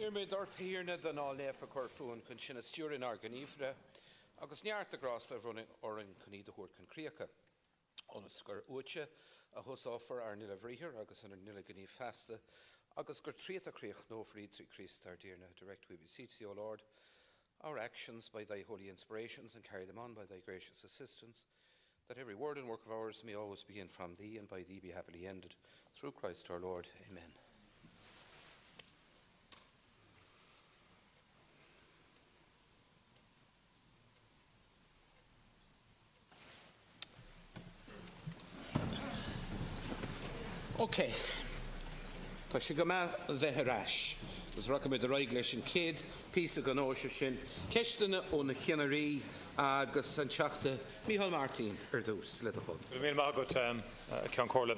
Irmid orthaíarna den áléf a corfún chun sinna stúrin ar gníomhre, agus neart a grás le running orin chuní de húr concríocha. Onas gur uaite a thusáfar ar nila bhríthir agus an nila gníomh festa, agus gur tríad a críoch nófrí trí Christ ar dearna. Direct we beseech thee, O Lord, our actions by thy holy inspirations and carry them on by thy gracious assistance, that every word and work of ours may always begin from thee and by thee be happily ended. Through Christ our Lord. Amen. Okay. Tá sé go maith bheith rais. Gus rachamid a roig leis an céad píosa gan óise sin, ceistena ó na cheannarí agus an teachta Micheál Martin ar dús le a chun. Mil mágat Ceann Comhairle.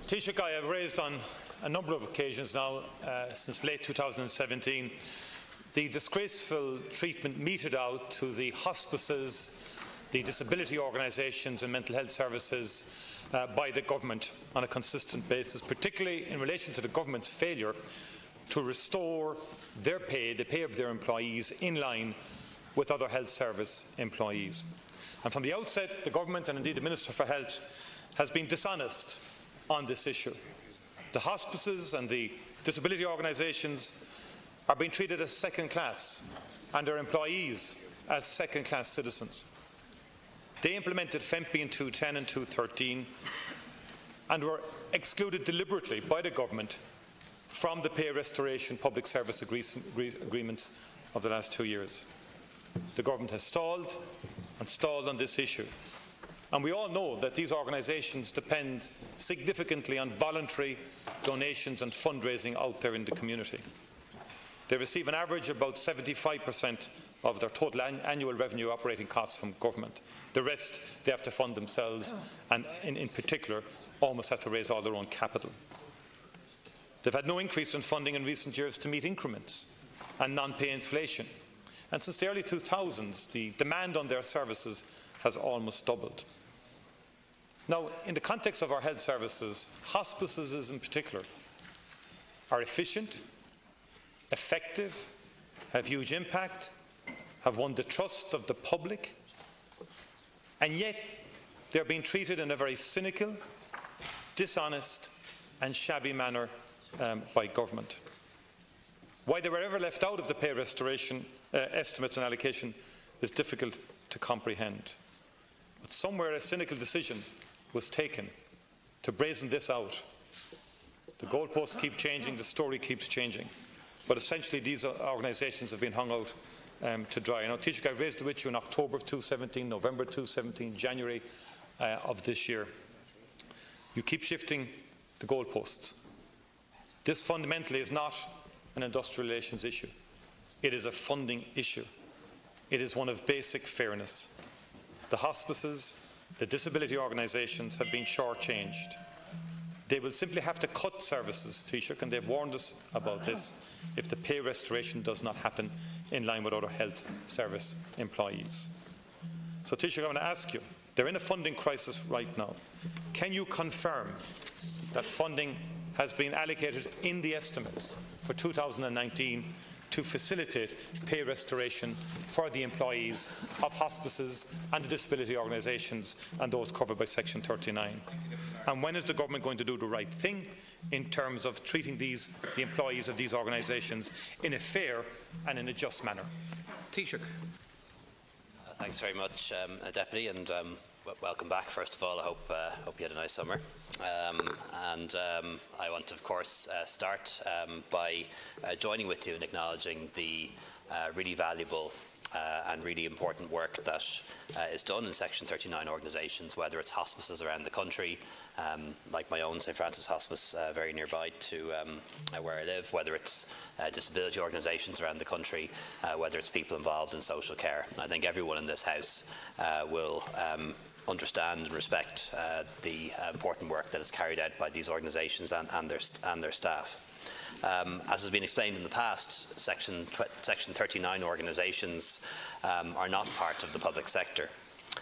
Taoiseach, I have raised on a number of occasions now since late 2017 the disgraceful treatment meted out to the hospices, the disability organisations and mental health services by the government on a consistent basis, particularly in relation to the government's failure to restore their pay, the pay of their employees, in line with other health service employees. And from the outset, the government and indeed the Minister for Health has been dishonest on this issue. The hospices and the disability organisations are being treated as second class and their employees as second class citizens. They implemented FEMPI in 2010 and 2013 and were excluded deliberately by the government from the pay restoration public service agreements of the last 2 years. The government has stalled and stalled on this issue. And we all know that these organisations depend significantly on voluntary donations and fundraising out there in the community. They receive an average of about 75% of their total annual revenue operating costs from government. The rest they have to fund themselves and in particular almost have to raise all their own capital. They've had no increase in funding in recent years to meet increments and non-pay inflation. And since the early 2000s, the demand on their services has almost doubled. Now, in the context of our health services, hospices in particular are efficient, effective, have huge impact, have won the trust of the public, and yet they're being treated in a very cynical, dishonest and shabby manner by government. Why they were ever left out of the pay restoration estimates and allocation is difficult to comprehend. But somewhere a cynical decision was taken to brazen this out. The goalposts keep changing, the story keeps changing. But essentially these organisations have been hung out to dry. Now, Taoiseach, I raised it with you in October of 2017, November 2017, January of this year. You keep shifting the goalposts. This fundamentally is not an industrial relations issue. It is a funding issue. It is one of basic fairness. The hospices, the disability organisations have been shortchanged. They will simply have to cut services, Taoiseach, and they've warned us about this, if the pay restoration does not happen in line with other health service employees. So, Taoiseach, I want to ask you, they're in a funding crisis right now. Can you confirm that funding has been allocated in the estimates for 2019 to facilitate pay restoration for the employees of hospices and the disability organisations and those covered by Section 39? And when is the government going to do the right thing in terms of treating the employees of these organisations in a fair and in a just manner? Taoiseach. Thanks very much, Deputy, and welcome back. First of all, I hope you had a nice summer. I want to, of course, start by joining with you in acknowledging the really valuable and really important work that is done in Section 39 organisations, whether it's hospices around the country, like my own St Francis Hospice very nearby to where I live, whether it's disability organisations around the country, whether it's people involved in social care. I think everyone in this House will understand and respect the important work that is carried out by these organisations and their staff. As has been explained in the past, Section 39 organisations are not part of the public sector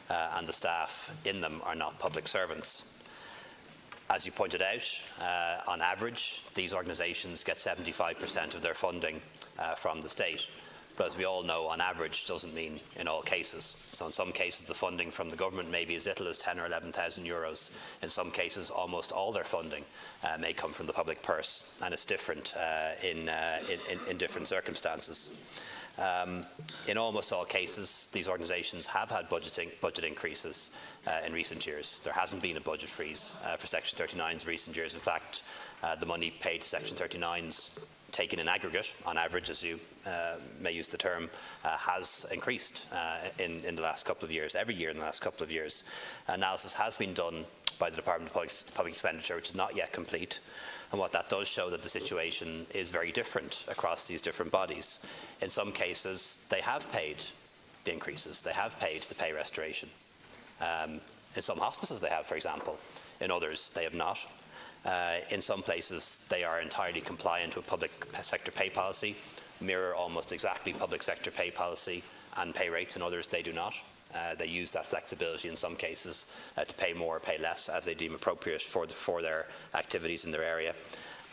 and the staff in them are not public servants. As you pointed out, on average, these organisations get 75% of their funding from the state. But as we all know, on average doesn't mean in all cases. So in some cases, the funding from the government may be as little as 10 or 11,000 euros. In some cases, almost all their funding may come from the public purse, and it's different in different circumstances. In almost all cases, these organisations have had budget increases in recent years. There hasn't been a budget freeze for Section 39s in recent years. In fact, the money paid to Section 39s taken in aggregate, on average, as you may use the term, has increased in the last couple of years, every year in the last couple of years. Analysis has been done by the Department of Public Expenditure, which is not yet complete. And what that does show that the situation is very different across these different bodies. In some cases, they have paid the increases. They have paid the pay restoration. In some hospices they have, for example. In others, they have not. In some places, they are entirely compliant with public sector pay policy, mirror almost exactly public sector pay policy and pay rates. In others, they do not. They use that flexibility in some cases to pay more or pay less as they deem appropriate for their activities in their area.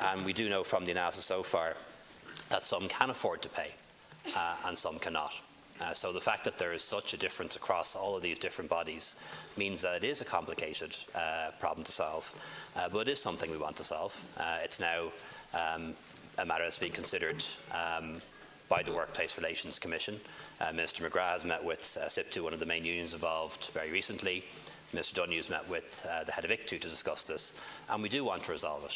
And we do know from the analysis so far that some can afford to pay and some cannot. So the fact that there is such a difference across all of these different bodies means that it is a complicated problem to solve, but it is something we want to solve. It's now a matter that's being considered by the Workplace Relations Commission. Minister McGrath has met with SIPTU, one of the main unions involved, very recently. Mr Donoghue has met with the head of ICTU to discuss this, and we do want to resolve it.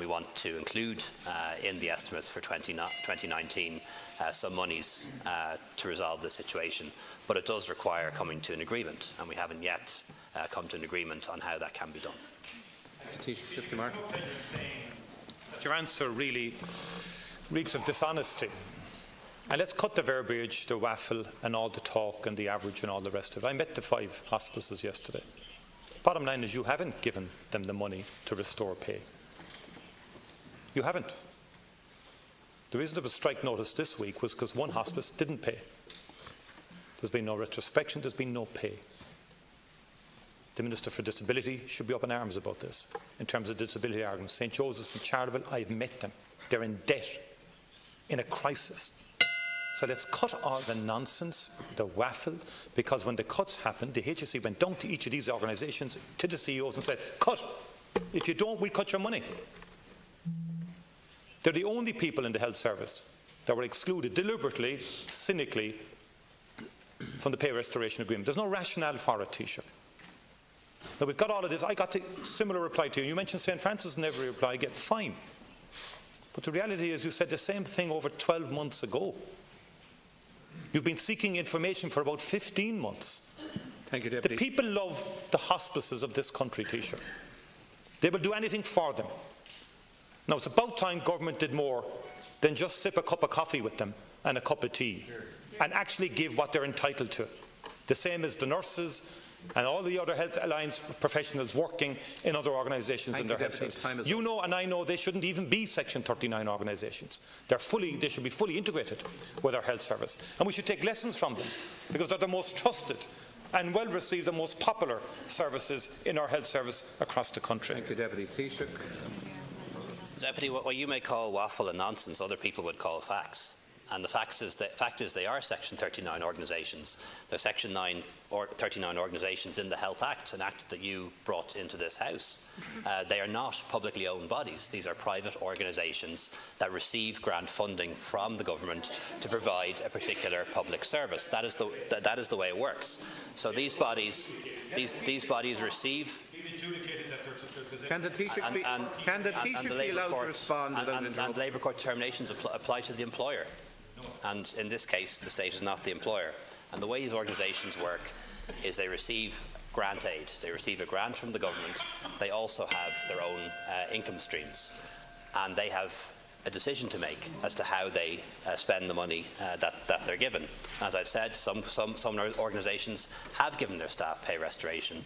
We want to include in the estimates for 2019 some monies to resolve this situation, but it does require coming to an agreement, and we haven't yet come to an agreement on how that can be done. Your answer really reeks of dishonesty. And let's cut the verbiage, the waffle and all the talk and the average and all the rest of it. I met the 5 hospices yesterday. Bottom line is you haven't given them the money to restore pay. You haven't. The reason there was strike notice this week was because one hospice didn't pay. There's been no retrospection, there's been no pay. The Minister for Disability should be up in arms about this in terms of disability arguments. St Joseph's and Charleville, I've met them. They're in debt, in a crisis. So let's cut all the nonsense, the waffle, because when the cuts happened, the HSE went down to each of these organisations, to the CEOs and said, cut. If you don't, we cut your money. They're the only people in the health service that were excluded deliberately, cynically, from the pay restoration agreement. There's no rationale for it, Taoiseach. Now, we've got all of this. I got a similar reply to you. You mentioned St Francis in every reply. I get fine. But the reality is you said the same thing over 12 months ago. You've been seeking information for about 15 months. Thank you, Deputy. The people love the hospices of this country, Taoiseach. They will do anything for them. Now, it's about time government did more than just sip a cup of coffee with them and a cup of tea and actually give what they're entitled to. The same as the nurses and all the other Health Alliance professionals working in other organisations in their health service. You know and I know they shouldn't even be Section 39 organisations. They should be fully integrated with our health service. And we should take lessons from them because they're the most trusted and well received, the most popular services in our health service across the country. Thank you, Deputy Taoiseach. Deputy, what you may call waffle and nonsense, other people would call facts. And the fact is they are Section 39 organisations. They're Section 39 organisations in the Health Act, an act that you brought into this House. They are not publicly owned bodies. These are private organisations that receive grant funding from the government to provide a particular public service. That is the way it works. So these bodies receive. Can the Taoiseach be allowed to respond? And Labour Court determinations apply to the employer. And in this case, the state is not the employer. And the way these organisations work is they receive grant aid. They receive a grant from the government. They also have their own income streams. And they have a decision to make as to how they spend the money that they're given. As I've said, some organisations have given their staff pay restoration.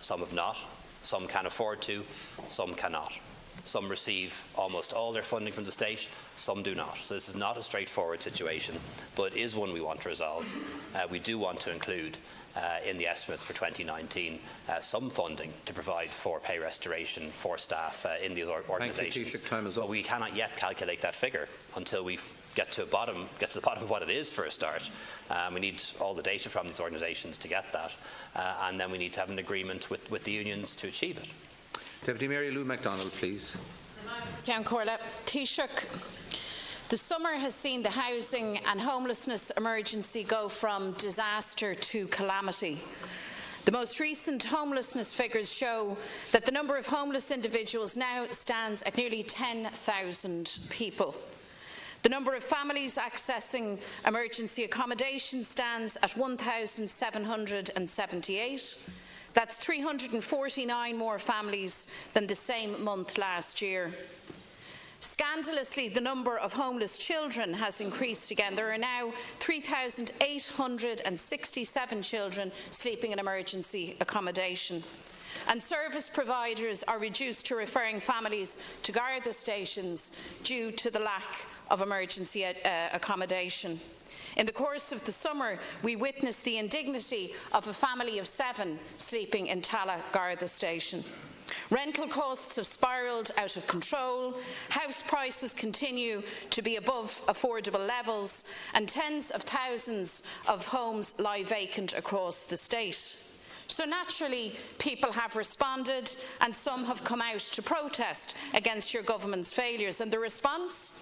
Some have not. Some can afford to. Some cannot. Some receive almost all their funding from the state, some do not. So this is not a straightforward situation, but it is one we want to resolve. We do want to include in the estimates for 2019 some funding to provide for pay restoration for staff in these organisations. But we cannot yet calculate that figure until we get to the bottom of what it is for a start. We need all the data from these organisations to get that, and then we need to have an agreement with the unions to achieve it. Deputy Mary Lou MacDonald, please. Taoiseach, the summer has seen the housing and homelessness emergency go from disaster to calamity. The most recent homelessness figures show that the number of homeless individuals now stands at nearly 10,000 people. The number of families accessing emergency accommodation stands at 1,778. That's 349 more families than the same month last year. Scandalously, the number of homeless children has increased again. There are now 3,867 children sleeping in emergency accommodation. And service providers are reduced to referring families to Garda stations due to the lack of emergency accommodation. In the course of the summer, we witnessed the indignity of a family of 7 sleeping in Tala Garda station. Rental costs have spiralled out of control, house prices continue to be above affordable levels, and tens of thousands of homes lie vacant across the state. So naturally, people have responded, and some have come out to protest against your government's failures. And the response?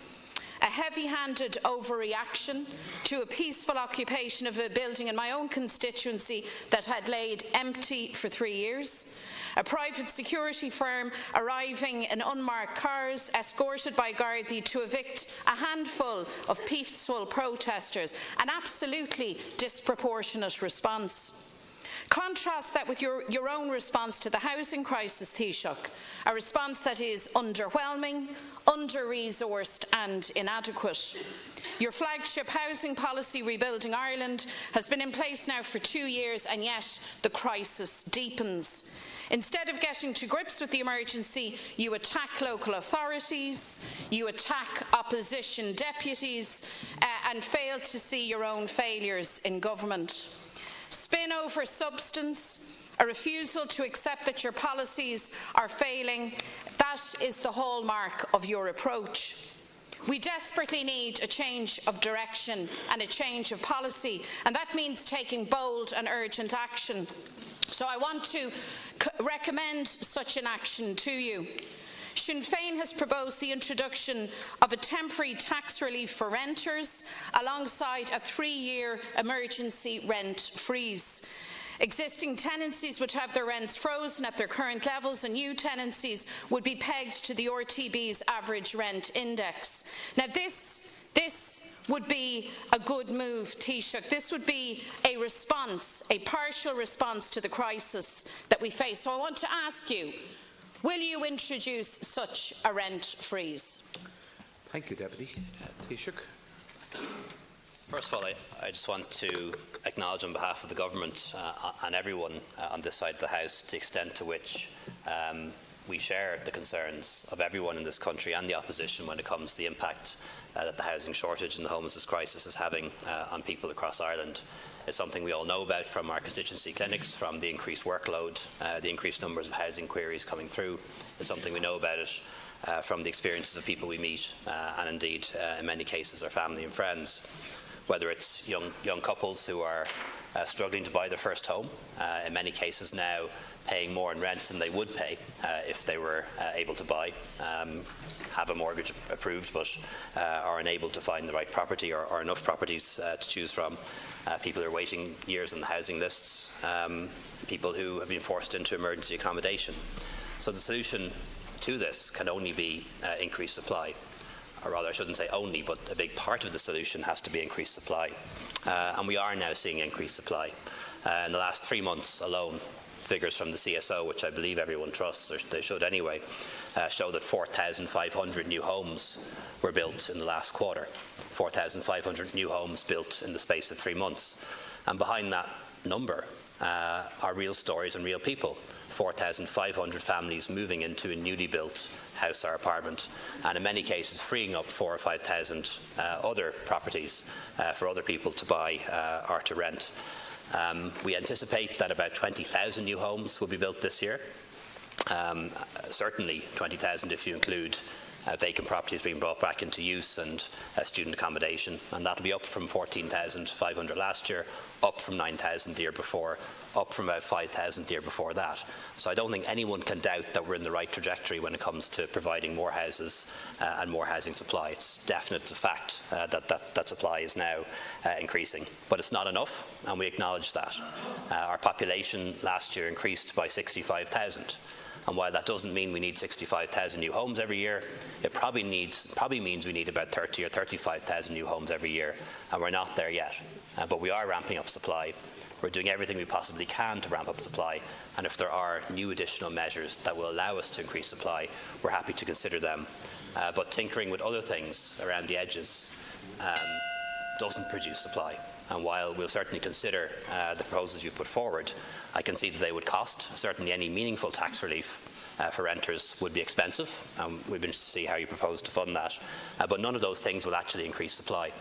A heavy-handed overreaction to a peaceful occupation of a building in my own constituency that had laid empty for 3 years. A private security firm arriving in unmarked cars, escorted by Gardaí to evict a handful of peaceful protesters. An absolutely disproportionate response. Contrast that with your own response to the housing crisis, Taoiseach, a response that is underwhelming, under-resourced and inadequate. Your flagship housing policy, Rebuilding Ireland, has been in place now for 2 years, and yet the crisis deepens. Instead of getting to grips with the emergency, you attack local authorities, you attack opposition deputies, and fail to see your own failures in government. Spin over substance, a refusal to accept that your policies are failing, that is the hallmark of your approach. We desperately need a change of direction and a change of policy, and that means taking bold and urgent action. So I want to recommend such an action to you. Sinn Féin has proposed the introduction of a temporary tax relief for renters alongside a 3-year emergency rent freeze. Existing tenancies would have their rents frozen at their current levels, and new tenancies would be pegged to the RTB's average rent index. Now this would be a good move, Taoiseach. This would be a response, a partial response to the crisis that we face. So I want to ask you, will you introduce such a rent freeze? Thank you, Deputy. Taoiseach. First of all, I just want to acknowledge on behalf of the government and everyone on this side of the House the extent to which we share the concerns of everyone in this country and the opposition when it comes to the impact that the housing shortage and the homelessness crisis is having on people across Ireland. It's something we all know about from our constituency clinics, from the increased workload, the increased numbers of housing queries coming through. It's something we know about it from the experiences of people we meet, and indeed, in many cases, our family and friends. Whether it's young couples who are struggling to buy their first home, in many cases now paying more in rent than they would pay if they were able to buy, have a mortgage approved but are unable to find the right property or enough properties to choose from, people who are waiting years on the housing lists, people who have been forced into emergency accommodation. So the solution to this can only be increased supply. Or rather, I shouldn't say only, but a big part of the solution has to be increased supply. And we are now seeing increased supply. In the last 3 months alone, figures from the CSO, which I believe everyone trusts, or they should anyway, show that 4,500 new homes were built in the last quarter. 4,500 new homes built in the space of 3 months. And behind that number are real stories and real people. 4,500 families moving into a newly built house or apartment, and in many cases freeing up 4,000 or 5,000 other properties for other people to buy or to rent. We anticipate that about 20,000 new homes will be built this year. Certainly 20,000 if you include vacant properties being brought back into use and student accommodation, and that will be up from 14,500 last year, up from 9,000 the year before, up from about 5,000 the year before that. So I don't think anyone can doubt that we're in the right trajectory when it comes to providing more houses and more housing supply. It's definite, it's a fact that supply is now increasing, but it's not enough, and we acknowledge that. Our population last year increased by 65,000. And while that doesn't mean we need 65,000 new homes every year, it probably means we need about 30 or 35,000 new homes every year, and we're not there yet. But we are ramping up supply. We're doing everything we possibly can to ramp up supply, and if there are new additional measures that will allow us to increase supply, we're happy to consider them. But tinkering with other things around the edges doesn't produce supply. And while we'll certainly consider the proposals you've put forward, I can see that they would cost. Certainly any meaningful tax relief for renters would be expensive. We've been to see how you propose to fund that. But none of those things will actually increase supply.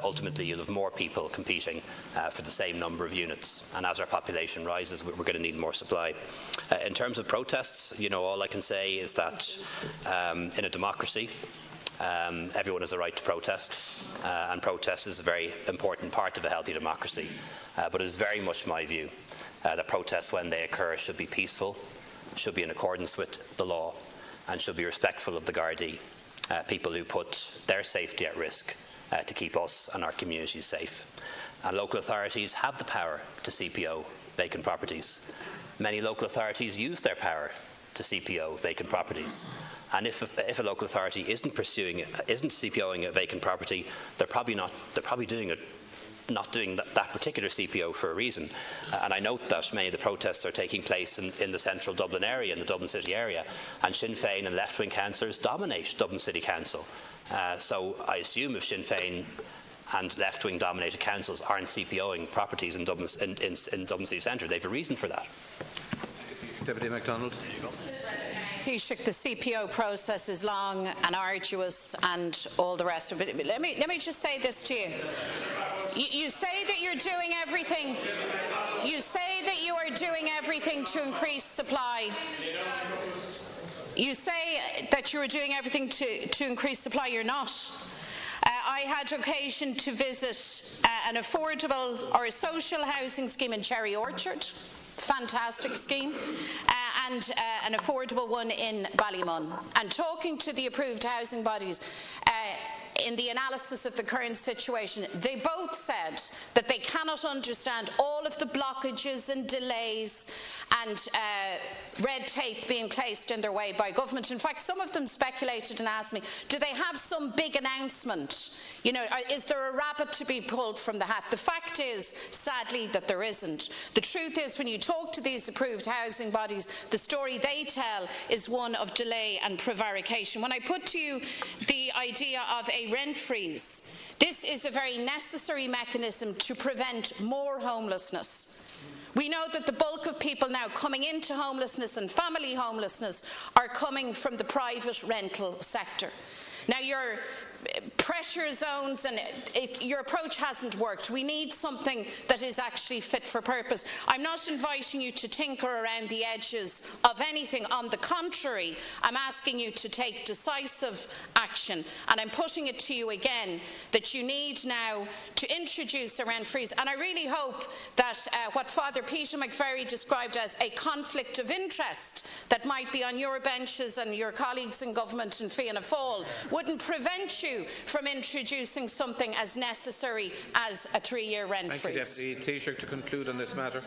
Ultimately, you'll have more people competing for the same number of units. And as our population rises, we're going to need more supply. In terms of protests, all I can say is that in a democracy, everyone has the right to protest, and protest is a very important part of a healthy democracy. But it is very much my view that protests, when they occur, should be peaceful, should be in accordance with the law, and should be respectful of the Gardaí, people who put their safety at risk to keep us and our communities safe. And local authorities have the power to CPO vacant properties. Many local authorities use their power to CPO vacant properties. And if a local authority isn't CPOing a vacant property, they're probably not doing that particular CPO for a reason. And I note that many of the protests are taking place in the central Dublin area, in the Dublin City area, and Sinn Féin and left-wing councillors dominate Dublin City Council. So I assume if Sinn Féin and left-wing dominated councils aren't CPOing properties in Dublin City Centre, they have a reason for that. Deputy MacDonald. Taoiseach, the CPO process is long and arduous and all the rest of it. Let me just say this to you. You say that you're doing everything. You say that you are doing everything to increase supply. You say that you are doing everything to increase supply. You're not. I had occasion to visit an affordable or a social housing scheme in Cherry Orchard. Fantastic scheme, and an affordable one in Ballymun. And talking to the approved housing bodies, in the analysis of the current situation, they both said that they cannot understand all of the blockages and delays and red tape being placed in their way by government. In fact, some of them speculated and asked me, do they have some big announcement? Is there a rabbit to be pulled from the hat? The fact is, sadly, that there isn't. The truth is, when you talk to these approved housing bodies, the story they tell is one of delay and prevarication. When I put to you the idea of a rent freeze, this is a very necessary mechanism to prevent more homelessness. We know that the bulk of people now coming into homelessness and family homelessness are coming from the private rental sector. Now, your pressure zones and your approach hasn't worked. We need something that is actually fit for purpose. I'm not inviting you to tinker around the edges of anything. On the contrary, I'm asking you to take decisive action, and I'm putting it to you again that you need now to introduce a rent freeze. And I really hope that what Father Peter McVerry described as a conflict of interest that might be on your benches and your colleagues in government in Fianna Fáil wouldn't prevent you from introducing something as necessary as a 3-year rent freeze. Thank you, Deputy Taoiseach, to conclude on this matter.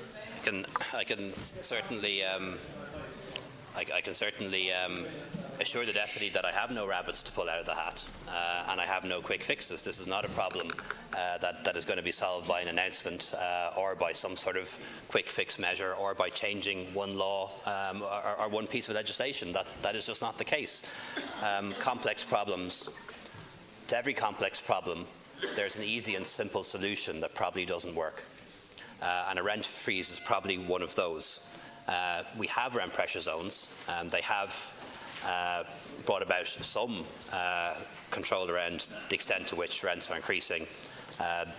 I can certainly assure the Deputy that I have no rabbits to pull out of the hat, and I have no quick fixes. This is not a problem that is going to be solved by an announcement or by some sort of quick fix measure or by changing one law or one piece of legislation. That is just not the case. Complex problems. To every complex problem, there's an easy and simple solution that probably doesn't work. And a rent freeze is probably one of those. We have rent pressure zones. They have brought about some control around the extent to which rents are increasing.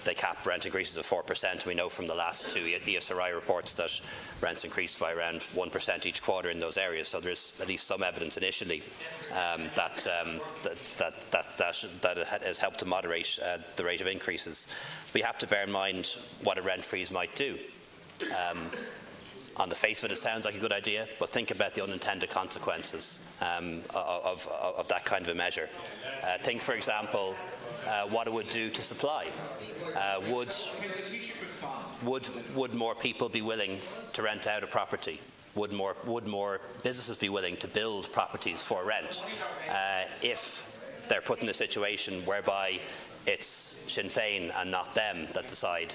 They cap rent increases of 4%. We know from the last 2 ESRI reports that rents increased by around 1% each quarter in those areas. So there's at least some evidence initially that has helped to moderate the rate of increases. But you have to bear in mind what a rent freeze might do. On the face of it, it sounds like a good idea, but think about the unintended consequences of that kind of a measure. Think, for example, what it would do to supply. Would more people be willing to rent out a property? Would more businesses be willing to build properties for rent if they're put in a situation whereby it's Sinn Féin and not them that decide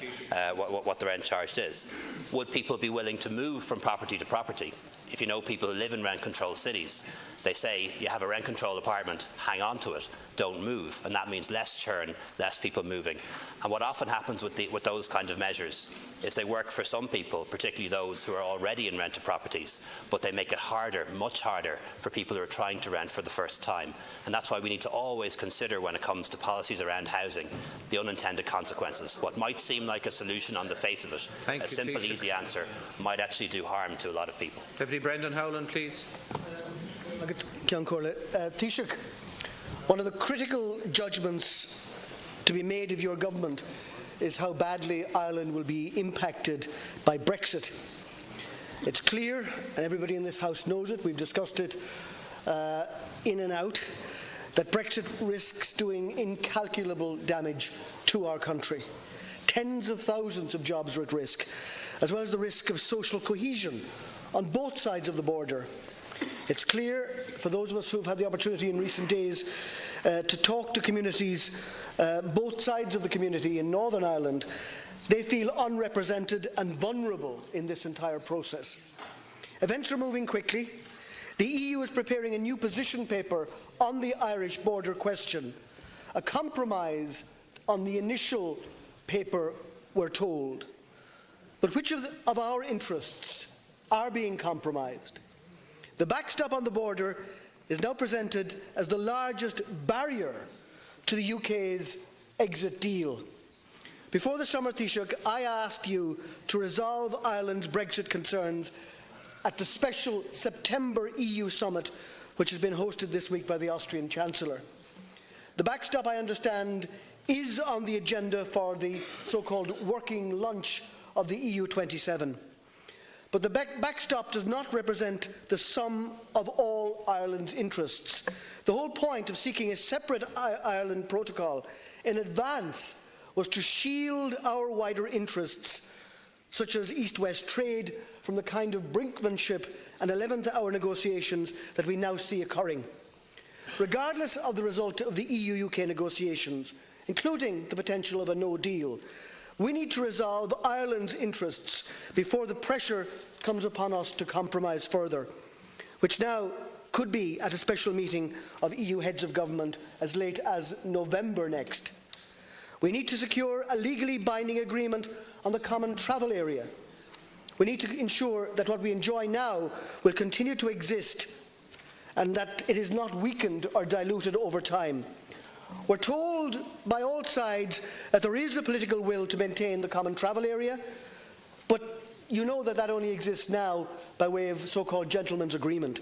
what the rent charged is? Would people be willing to move from property to property? If you know people who live in rent-controlled cities, they say you have a rent-controlled apartment, hang on to it, don't move, and that means less churn, less people moving. And what often happens with those kind of measures is they work for some people, particularly those who are already in rented properties, but they make it harder, much harder, for people who are trying to rent for the first time. And that's why we need to always consider, when it comes to policies around housing, the unintended consequences. What might seem like a solution on the face of it, a simple, easy answer, might actually do harm to a lot of people. Deputy Brendan Howland, please. Taoiseach, one of the critical judgments to be made of your government is how badly Ireland will be impacted by Brexit. It's clear, and everybody in this House knows it, we've discussed it in and out, that Brexit risks doing incalculable damage to our country. Tens of thousands of jobs are at risk, as well as the risk of social cohesion on both sides of the border. It's clear, for those of us who have had the opportunity in recent days to talk to communities, both sides of the community in Northern Ireland, they feel unrepresented and vulnerable in this entire process. Events are moving quickly. The EU is preparing a new position paper on the Irish border question, a compromise on the initial paper, we're told. But which of our interests are being compromised? The backstop on the border is now presented as the largest barrier to the UK's exit deal. Before the summer, Taoiseach, I asked you to resolve Ireland's Brexit concerns at the special September EU summit, which has been hosted this week by the Austrian Chancellor. The backstop, I understand, is on the agenda for the so-called working lunch of the EU 27. But the backstop does not represent the sum of all Ireland's interests. The whole point of seeking a separate Ireland protocol in advance was to shield our wider interests, such as East-West trade, from the kind of brinkmanship and 11th-hour negotiations that we now see occurring. Regardless of the result of the EU-UK negotiations, including the potential of a no deal, we need to resolve Ireland's interests before the pressure comes upon us to compromise further, which now could be at a special meeting of EU heads of government as late as November next. We need to secure a legally binding agreement on the common travel area. We need to ensure that what we enjoy now will continue to exist and that it is not weakened or diluted over time. We're told by all sides that there is a political will to maintain the common travel area, but you know that that only exists now by way of so-called gentleman's agreement.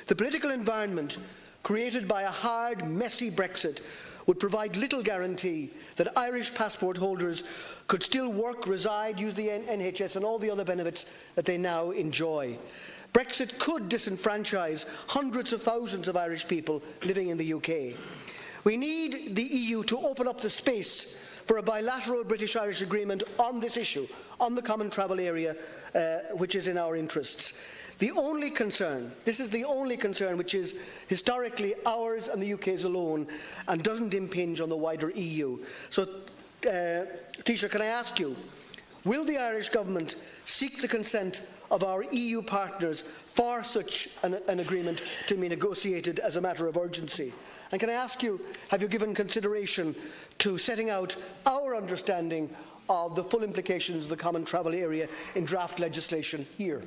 The political environment created by a hard, messy Brexit would provide little guarantee that Irish passport holders could still work, reside, use the NHS and all the other benefits that they now enjoy. Brexit could disenfranchise hundreds of thousands of Irish people living in the UK. We need the EU to open up the space for a bilateral British-Irish agreement on this issue, on the common travel area, which is in our interests. The only concern, this is the only concern which is historically ours and the UK's alone and doesn't impinge on the wider EU. So, Taoiseach, can I ask you, will the Irish government seek the consent of our EU partners for such an agreement to be negotiated as a matter of urgency? And can I ask you, have you given consideration to setting out our understanding of the full implications of the common travel area in draft legislation here?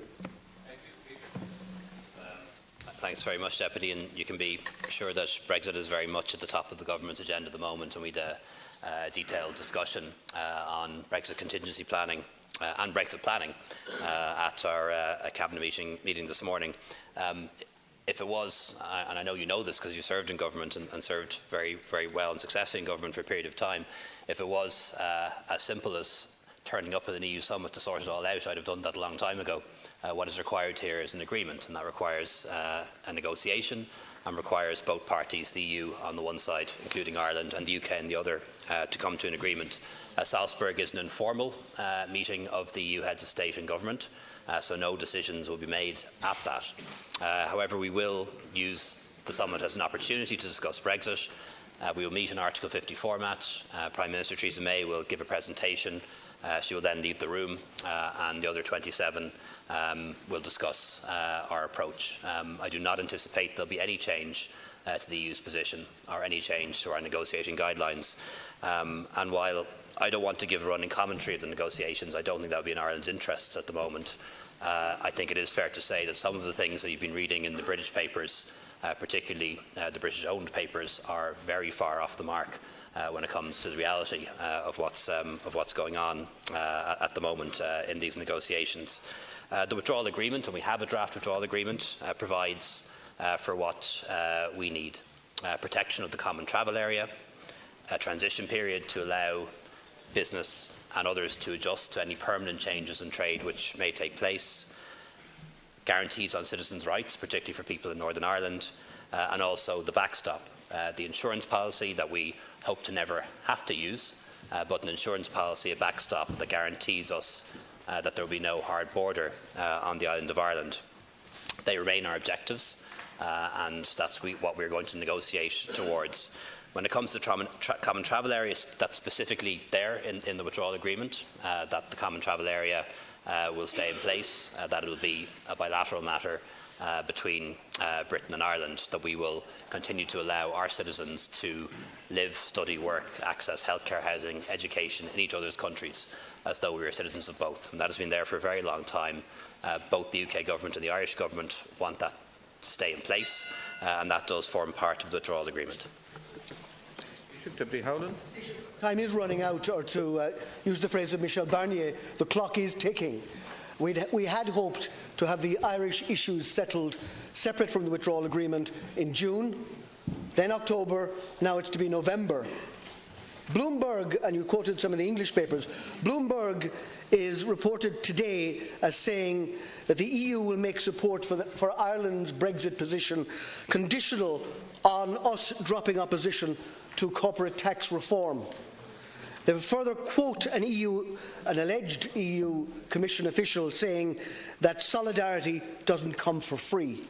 Thanks very much, Deputy. And you can be sure that Brexit is very much at the top of the government's agenda at the moment, and we had a detailed discussion on Brexit contingency planning and Brexit planning at our cabinet meeting this morning. If it was, and I know you know this because you served in government and served very, very well and successfully in government for a period of time, if it was as simple as turning up at an EU summit to sort it all out, I'd have done that a long time ago. What is required here is an agreement, and that requires a negotiation and requires both parties, the EU on the one side, including Ireland, and the UK on the other, to come to an agreement. Salzburg is an informal meeting of the EU heads of state and government, so no decisions will be made at that. However, we will use the summit as an opportunity to discuss Brexit. We will meet in Article 50 format. Prime Minister Theresa May will give a presentation. She will then leave the room, and the other 27 will discuss our approach. I do not anticipate there will be any change to the EU's position or any change to our negotiating guidelines. And while I don't want to give a running commentary of the negotiations, I don't think that would be in Ireland's interests at the moment. I think it is fair to say that some of the things that you've been reading in the British papers, particularly the British-owned papers, are very far off the mark when it comes to the reality of what's going on at the moment in these negotiations. The withdrawal agreement, and we have a draft withdrawal agreement, provides for what we need. Protection of the common travel area, a transition period to allow business and others to adjust to any permanent changes in trade which may take place, guarantees on citizens' rights, particularly for people in Northern Ireland, and also the backstop, the insurance policy that we hope to never have to use, but an insurance policy, a backstop that guarantees us that there will be no hard border on the island of Ireland. They remain our objectives, and that's what we're going to negotiate towards. When it comes to the common travel area, that's specifically there in the withdrawal agreement, that the common travel area will stay in place, that it will be a bilateral matter between Britain and Ireland, that we will continue to allow our citizens to live, study, work, access healthcare, housing, education in each other's countries, as though we were citizens of both. And that has been there for a very long time. Both the UK government and the Irish government want that to stay in place, and that does form part of the withdrawal agreement. Deputy Howland. Time is running out, or to use the phrase of Michel Barnier, the clock is ticking. We had hoped to have the Irish issues settled separate from the withdrawal agreement in June, then October, now it's to be November. Bloomberg, and you quoted some of the English papers, Bloomberg is reported today as saying that the EU will make support for Ireland's Brexit position conditional on us dropping opposition to corporate tax reform. They further quote an alleged EU Commission official saying that solidarity doesn't come for free.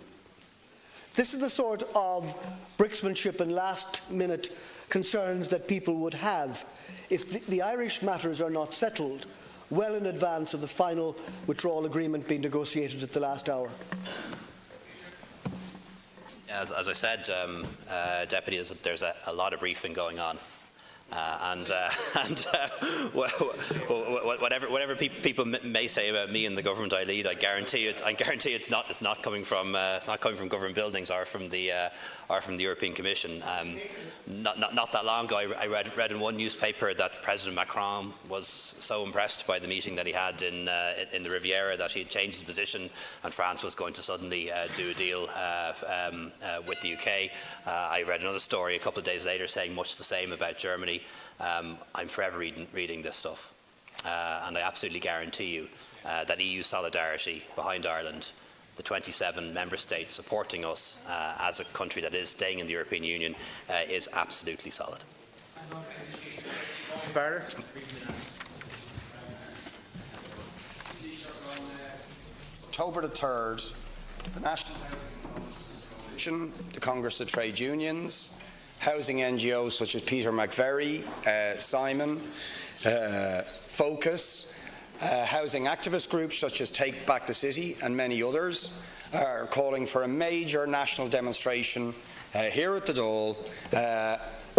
This is the sort of bricksmanship and last-minute concerns that people would have if the Irish matters are not settled well in advance of the final withdrawal agreement being negotiated at the last hour. As I said, Deputy, there's a lot of briefing going on. Whatever people may say about me and the government I lead, I guarantee it's not coming from government buildings or from the European Commission. Not that long ago, I read in one newspaper that President Macron was so impressed by the meeting that he had in the Riviera that he had changed his position, and France was going to suddenly do a deal with the UK. I read another story a couple of days later saying much the same about Germany. I'm forever reading this stuff, and I absolutely guarantee you that EU solidarity behind Ireland, the 27 member states supporting us as a country that is staying in the European Union, is absolutely solid. Barrett. October the 3rd, the National Housing Coalition, the Congress of Trade Unions, housing NGOs such as Peter McVerry, Simon, Focus, housing activist groups such as Take Back the City and many others are calling for a major national demonstration here at the Dáil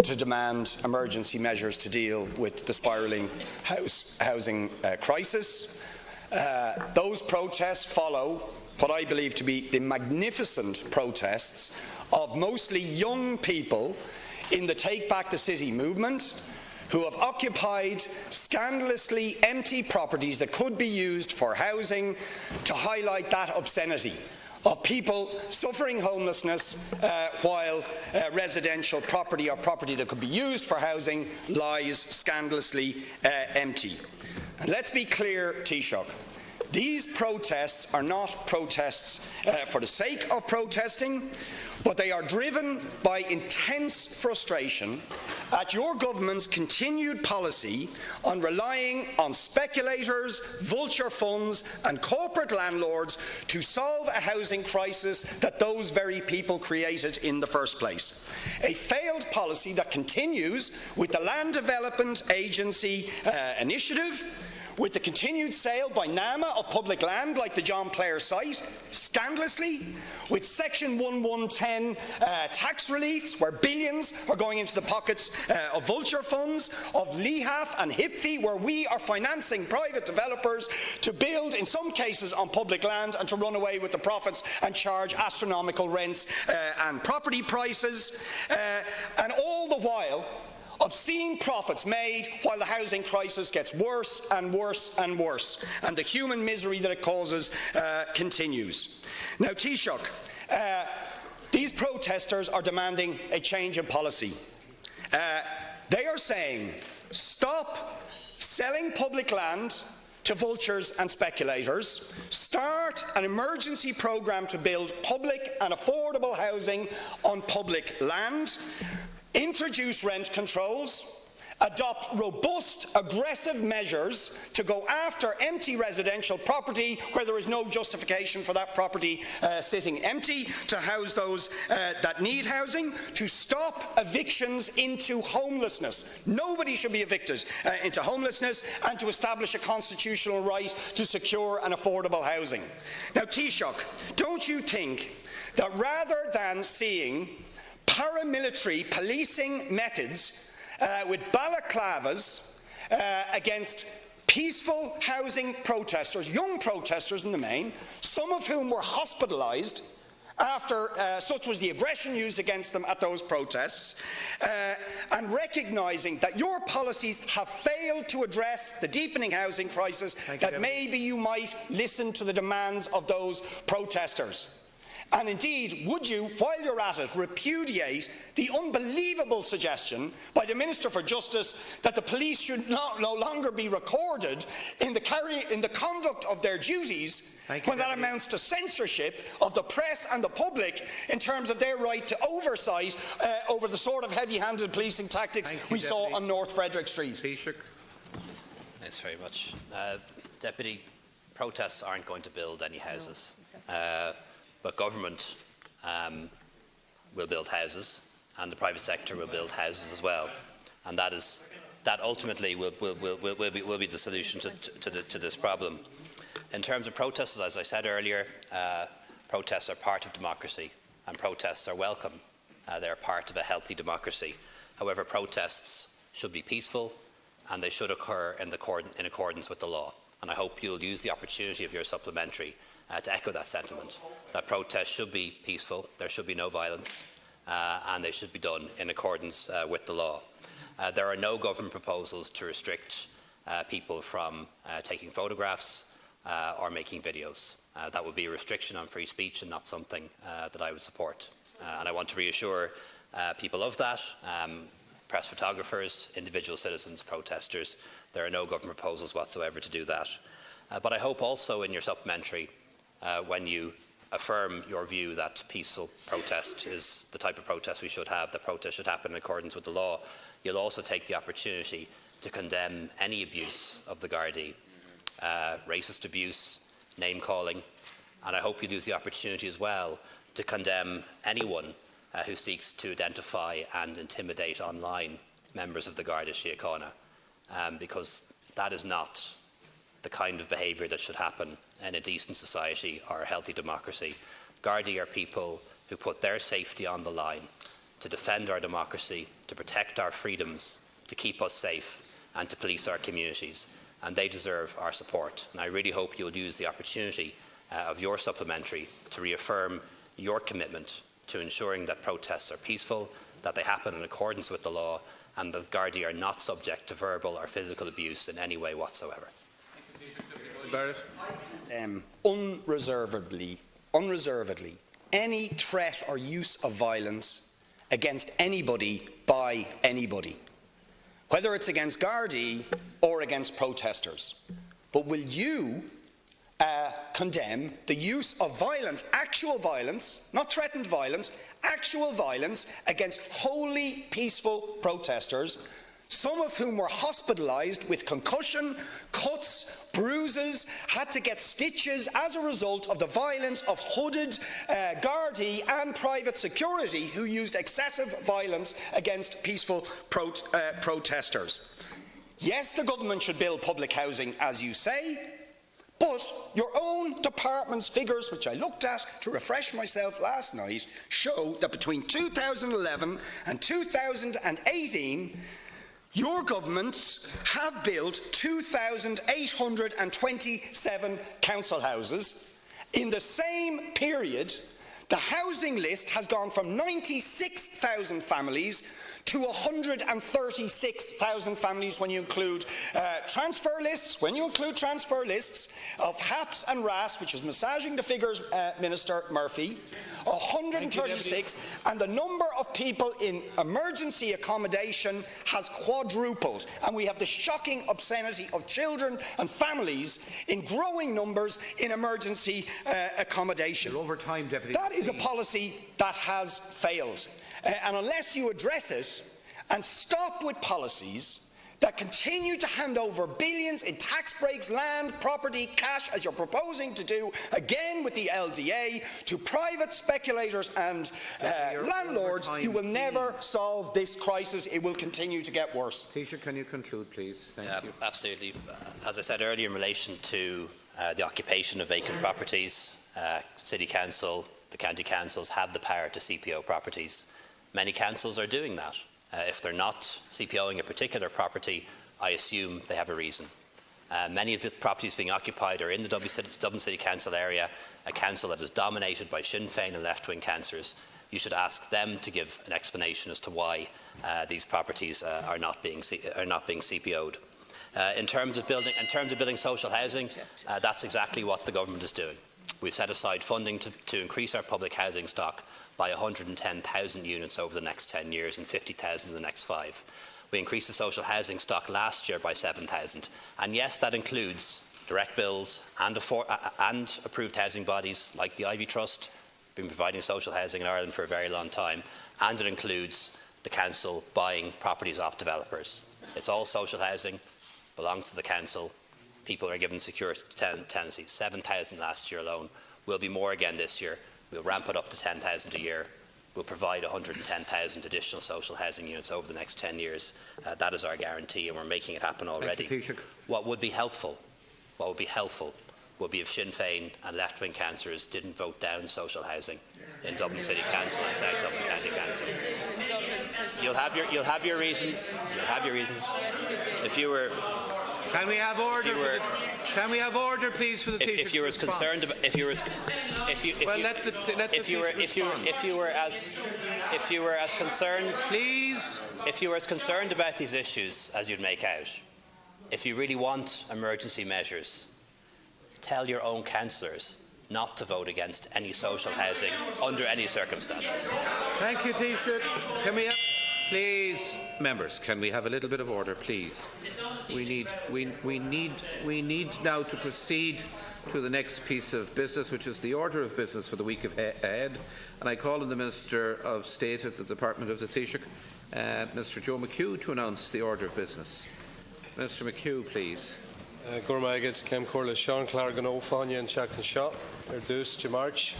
to demand emergency measures to deal with the spiralling housing crisis. Those protests follow what I believe to be the magnificent protests of mostly young people in the Take Back the City movement, who have occupied scandalously empty properties that could be used for housing, to highlight that obscenity of people suffering homelessness while residential property or property that could be used for housing lies scandalously empty. And let's be clear, Taoiseach, these protests are not protests for the sake of protesting, but they are driven by intense frustration at your government's continued policy on relying on speculators, vulture funds and corporate landlords to solve a housing crisis that those very people created in the first place. A failed policy that continues with the Land Development Agency initiative, with the continued sale by NAMA of public land like the John Player site, scandalously, with Section 1110 tax reliefs where billions are going into the pockets of vulture funds, of LEHAF and HIPFI, where we are financing private developers to build, in some cases, on public land and to run away with the profits and charge astronomical rents and property prices, and all the while obscene profits made while the housing crisis gets worse and worse and worse, and the human misery that it causes continues. Now, Taoiseach, these protesters are demanding a change in policy. They are saying, stop selling public land to vultures and speculators, start an emergency programme to build public and affordable housing on public land, introduce rent controls, adopt robust, aggressive measures to go after empty residential property where there is no justification for that property sitting empty, to house those that need housing, to stop evictions into homelessness. Nobody should be evicted into homelessness, and to establish a constitutional right to secure and affordable housing. Now, Taoiseach, don't you think that rather than seeing paramilitary policing methods with balaclavas against peaceful housing protesters, young protesters in the main, some of whom were hospitalised after such was the aggression used against them at those protests, and recognising that your policies have failed to address the deepening housing crisis, that maybe you might listen to the demands of those protesters? And indeed, would you, while you're at it, repudiate the unbelievable suggestion by the Minister for Justice that the police should no longer be recorded in the conduct of their duties, when that amounts to censorship of the press and the public in terms of their right to oversight over the sort of heavy-handed policing tactics we saw on North Frederick Street? Thanks very much. Deputy, protests aren't going to build any houses. But government will build houses, and the private sector will build houses as well, and that ultimately will be the solution to this problem. In terms of protests, as I said earlier, protests are part of democracy, and protests are welcome. They are part of a healthy democracy. However, protests should be peaceful, and they should occur in accordance with the law. And I hope you'll use the opportunity of your supplementary to echo that sentiment, that protests should be peaceful, there should be no violence, and they should be done in accordance with the law. There are no government proposals to restrict people from taking photographs or making videos. That would be a restriction on free speech and not something that I would support. And I want to reassure people of that, press photographers, individual citizens, protesters. There are no government proposals whatsoever to do that. But I hope also in your supplementary, when you affirm your view that peaceful protest is the type of protest we should have, that protest should happen in accordance with the law, you'll also take the opportunity to condemn any abuse of the Gardaí, racist abuse, name-calling, and I hope you use the opportunity as well to condemn anyone who seeks to identify and intimidate online members of the Garda Síochána, because that is not the kind of behaviour that should happen in a decent society or a healthy democracy. Gardaí are people who put their safety on the line to defend our democracy, to protect our freedoms, to keep us safe and to police our communities, and they deserve our support. And I really hope you'll use the opportunity of your supplementary to reaffirm your commitment to ensuring that protests are peaceful, that they happen in accordance with the law, and that Gardaí are not subject to verbal or physical abuse in any way whatsoever. Unreservedly, any threat or use of violence against anybody by anybody, whether it's against Gardaí or against protesters. But will you condemn the use of violence, actual violence, not threatened violence, actual violence against wholly peaceful protesters, some of whom were hospitalised with concussion, cuts, bruises, had to get stitches as a result of the violence of hooded Gardaí and private security who used excessive violence against peaceful protesters? Yes, the government should build public housing, as you say, but your own department's figures, which I looked at to refresh myself last night, show that between 2011 and 2018, your governments have built 2,827 council houses. In the same period, the housing list has gone from 96,000 families to 136,000 families when you include transfer lists. When you include transfer lists of HAPS and RAS, which is massaging the figures, Minister Murphy, 136, and the number of people in emergency accommodation has quadrupled. And we have the shocking obscenity of children and families in growing numbers in emergency accommodation. Over time, Deputy. That is a policy that has failed. And unless you address it and stop with policies that continue to hand over billions in tax breaks, land, property, cash, as you're proposing to do again with the LDA, to private speculators and landlords, you will never solve this crisis. It will continue to get worse. Taoiseach, can you conclude, please? Thank you. Absolutely. As I said earlier, in relation to the occupation of vacant properties, City Council, the county councils have the power to CPO properties. Many councils are doing that. If they're not CPOing a particular property, I assume they have a reason. Many of the properties being occupied are in the Dublin City Council area, a council that is dominated by Sinn Féin and left-wing councillors. You should ask them to give an explanation as to why these properties are not being CPO'd. In terms of building social housing, that's exactly what the government is doing. We've set aside funding to increase our public housing stock by 110,000 units over the next 10 years and 50,000 in the next 5. We increased the social housing stock last year by 7,000. And yes, that includes direct bills and approved housing bodies like the Ivy Trust, been providing social housing in Ireland for a very long time, and it includes the council buying properties off developers. It's all social housing, belongs to the council. People are given secure tenancies, 7,000 last year alone. Will be more again this year. We'll ramp it up to 10,000 a year. We'll provide 110,000 additional social housing units over the next 10 years. That is our guarantee, and we're making it happen already. What would be helpful would be if Sinn Féin and left-wing councillors didn't vote down social housing in Dublin City Council and South Dublin County Council. You'll have your reasons. You'll have your reasons. If you were. Can we have order? Can we have order, please, for the Taoiseach? If you were as concerned about, if you were as concerned, please. If you were as concerned about these issues as you'd make out, if you really want emergency measures, tell your own councillors not to vote against any social housing under any circumstances. Thank you, Taoiseach. Can we have, please, members? Can we have a little bit of order, please? We need now to proceed to the next piece of business, which is the order of business for the week ahead. And I call on the Minister of State at the Department of the Taoiseach, Mr. Joe McHugh, to announce the order of business. Mr. McHugh, please. Gormagid, Cem Corla, Sean Clargan, O'Fanya and Chacon Shaw, Erdus, March.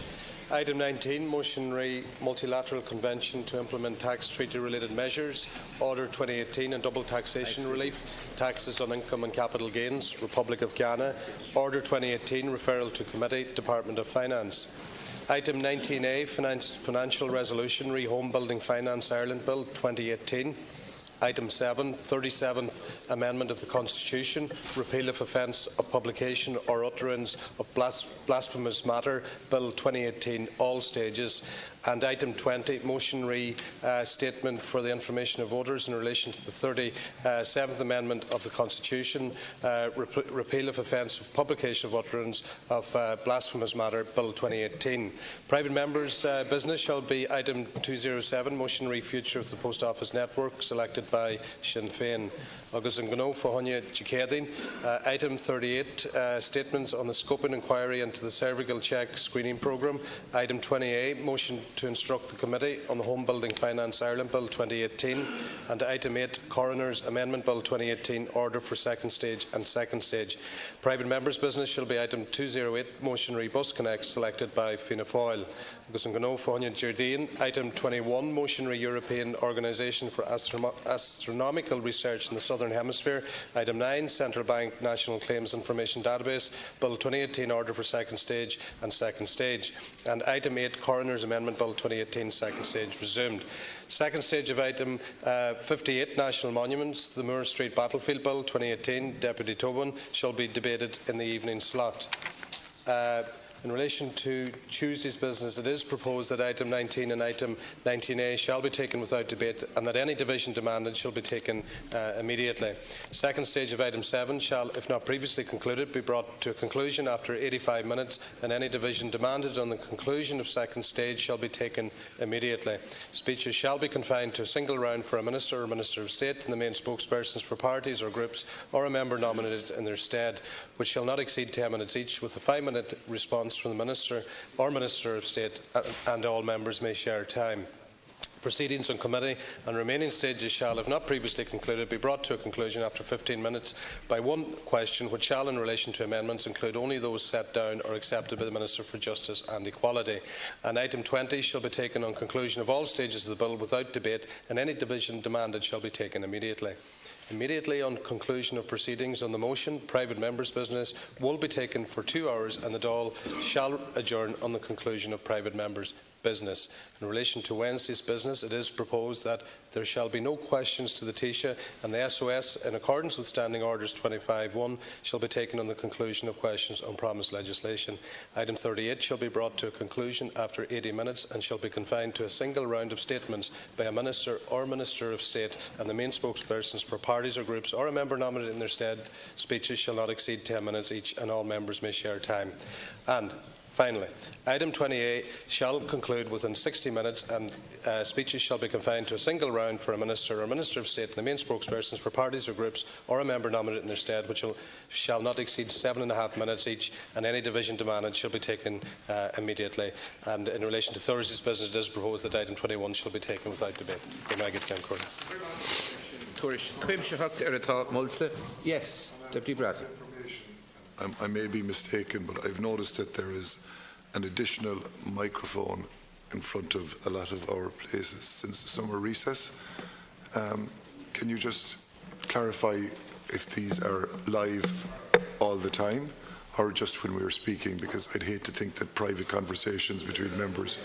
Item 19, motion re multilateral convention to implement tax treaty-related measures, Order 2018 and double taxation relief, taxes on income and capital gains, Republic of Ghana, Order 2018, referral to committee, Department of Finance. Item 19A, financial resolution, re-home building finance Ireland Bill 2018. Item 7, 37th Amendment of the Constitution, repeal of offence of publication or utterance of blasphemous matter, Bill 2018, all stages. And Item 20, motion statement for the information of voters in relation to the 37th Amendment of the Constitution, repeal of offence of publication of utterance of blasphemous matter, Bill 2018. Private members' business shall be Item 207, motion future of the Post Office Network, selected by Sinn Féin. Agus an gno fáinne Jacédin. Item 38, statements on the scope and inquiry into the cervical check screening programme. Item 28, motion to instruct the Committee on the Home Building Finance Ireland Bill 2018. And Item 8, Coroner's Amendment Bill 2018, order for second stage and second stage. Private members' business shall be Item 208, motion Bus Connect, selected by Fianna Fáil. Agus an gno fáinne Jardine. Item 21, motion European Organisation for Astronomical Research in the Southern Hemisphere. Item 9, Central Bank National Claims Information Database, Bill 2018, order for second stage and second stage. And Item 8, Coroner's Amendment Bill 2018, second stage resumed. Second stage of Item 58, National Monuments, the Moore Street Battlefield Bill 2018, Deputy Tobin, shall be debated in the evening slot. In relation to Tuesday's business, it is proposed that Item 19 and Item 19A shall be taken without debate and that any division demanded shall be taken immediately. Second stage of Item 7 shall, if not previously concluded, be brought to a conclusion after 85 minutes, and any division demanded on the conclusion of second stage shall be taken immediately. Speeches shall be confined to a single round for a Minister or Minister of State and the main spokespersons for parties or groups or a member nominated in their stead, which shall not exceed 10 minutes each, with a 5-minute response from the Minister or Minister of State, and all members may share time. Proceedings on committee and remaining stages shall, if not previously concluded, be brought to a conclusion after 15 minutes by one question, which shall, in relation to amendments, include only those set down or accepted by the Minister for Justice and Equality. And Item 20 shall be taken on conclusion of all stages of the bill without debate, and any division demanded shall be taken immediately. Immediately on conclusion of proceedings on the motion, private members' business will be taken for 2 hours, and the Dáil shall adjourn on the conclusion of private members' business. In relation to Wednesday's business, it is proposed that there shall be no questions to the Taoiseach, and the SOS, in accordance with Standing Orders 25.1, shall be taken on the conclusion of questions on promised legislation. Item 38 shall be brought to a conclusion after 80 minutes and shall be confined to a single round of statements by a Minister or Minister of State and the main spokespersons for parties or groups or a member nominated in their stead. Speeches shall not exceed 10 minutes each, and all members may share time. And finally, Item 20A shall conclude within 60 minutes, and speeches shall be confined to a single round for a Minister or Minister of State and the main spokespersons for parties or groups or a member nominated in their stead, which shall not exceed 7.5 minutes each, and any division demanded shall be taken immediately. And in relation to Thursday's business, it is proposed that Item 21 shall be taken without debate. Yes, Deputy Brazen. I may be mistaken, but I've noticed that there is an additional microphone in front of a lot of our places since the summer recess. Can you just clarify if these are live all the time or just when we are speaking? Because I'd hate to think that private conversations between members.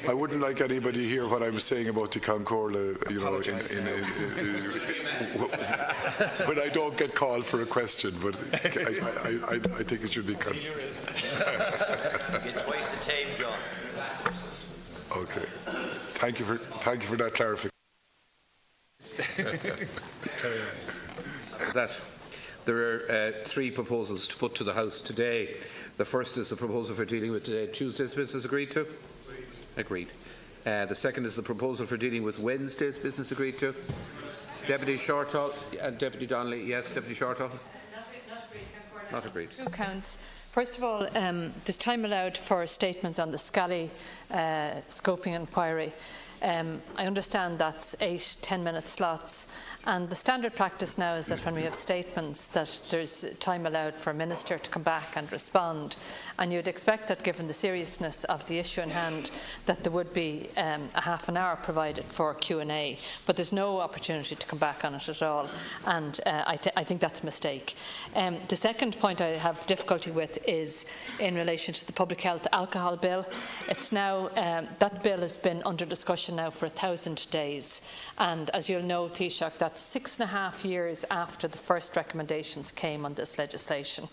I wouldn't like anybody to hear what I was saying about the Concorla, you know, when I don't get called for a question, but I think it should be confirmed. It's twice the time, John. Okay. Thank you for that clarification. There are 3 proposals to put to the House today. The first is the proposal for dealing with Tuesday's business. Agreed to? Agreed. The second is the proposal for dealing with Wednesday's business. Agreed to? Deputy Shortall and Deputy Donnelly. Yes, Deputy Shortall. Not agreed. 2 counts. First of all, there's time allowed for statements on the Scally scoping inquiry. I understand that's 8 10-minute slots, And the standard practice now is that when we have statements that there's time allowed for a minister to come back and respond, and you'd expect that given the seriousness of the issue in hand that there would be a half an hour provided for Q&A, but there's no opportunity to come back on it at all, and I think that's a mistake. The second point I have difficulty with is in relation to the Public Health Alcohol Bill. It's now, that bill has been under discussion now for 1,000 days, and as you'll know, Taoiseach, that's 6.5 years after the first recommendations came on this legislation.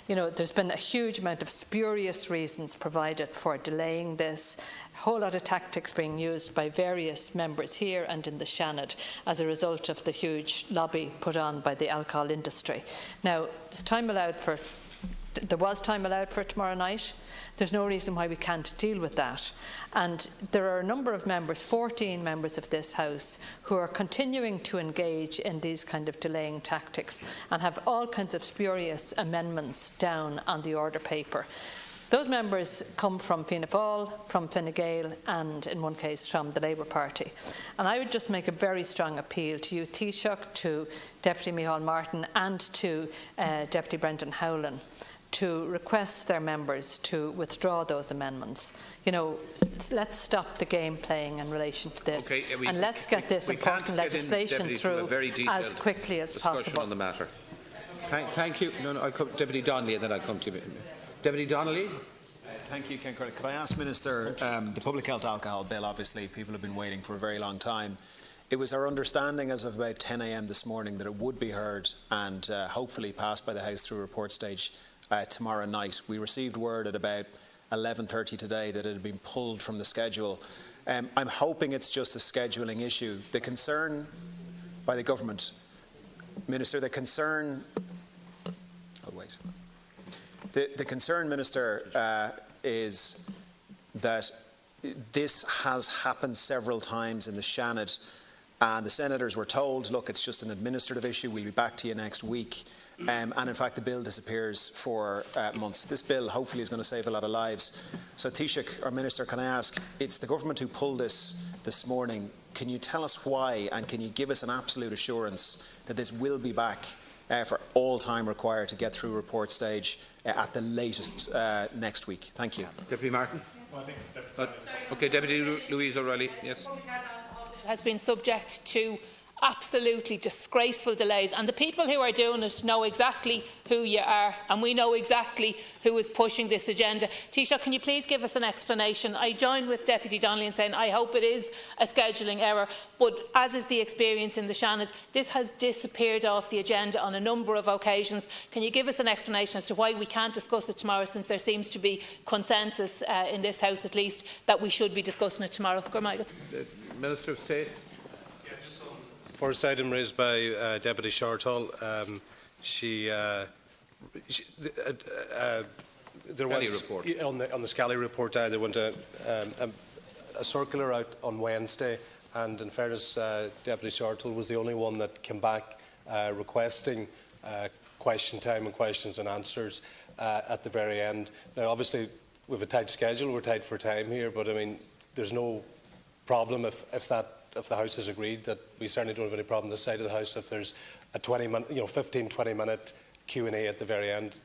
You know, there's been a huge amount of spurious reasons provided for delaying this, a whole lot of tactics being used by various members here and in the Seanad as a result of the huge lobby put on by the alcohol industry. Now, there was time allowed for tomorrow night. There's no reason why we can't deal with that. And there are a number of members, 14 members of this House, who are continuing to engage in these kind of delaying tactics and have all kinds of spurious amendments down on the order paper. Those members come from Fianna Fáil, from Fine Gael and, in one case, from the Labour Party. And I would just make a very strong appeal to you, Taoiseach, to Deputy Micheál Martin and to Deputy Brendan Howlin, to request their members to withdraw those amendments. You know, let's stop the game playing in relation to this, and let's get this important legislation through as quickly as possible. On the matter. Thank you. No, I'll come, Deputy Donnelly, and then I'll come to you. Deputy Donnelly. Thank you, Ken Curley. Could I ask Minister, the Public Health Alcohol Bill, obviously people have been waiting for a very long time. It was our understanding as of about 10 a.m. this morning that it would be heard and hopefully passed by the House through report stage tomorrow night. We received word at about 11:30 today that it had been pulled from the schedule. I'm hoping it's just a scheduling issue. The concern by the government, Minister, the concern Minister, is that this has happened several times in the Seanad, and the senators were told, look, it's just an administrative issue, we'll be back to you next week. And in fact the bill disappears for months. This bill hopefully is going to save a lot of lives. So Taoiseach, or Minister, can I ask, it's the government who pulled this morning. Can you tell us why, and can you give us an absolute assurance that this will be back for all time required to get through report stage at the latest next week? Thank you. Deputy Martin. Okay, Deputy Louise O'Reilly. Yes. Has been subject to absolutely disgraceful delays, and the people who are doing it know exactly who you are, and we know exactly who is pushing this agenda. Taoiseach, can you please give us an explanation? I join with Deputy Donnelly in saying I hope it is a scheduling error, but as is the experience in the Seanad, this has disappeared off the agenda on a number of occasions. Can you give us an explanation as to why we can't discuss it tomorrow, since there seems to be consensus in this House at least that we should be discussing it tomorrow? The Minister of State. First item raised by Deputy Shortall. There went, on the Scally report, there went a circular out on Wednesday, and in fairness, Deputy Shortall was the only one that came back requesting question time and questions and answers at the very end. Now, obviously, we have a tight schedule, we're tight for time here, but I mean, there's no problem if the House has agreed that we certainly don't have any problem this side of the House if there's a 15-20 minute Q&A at the very end.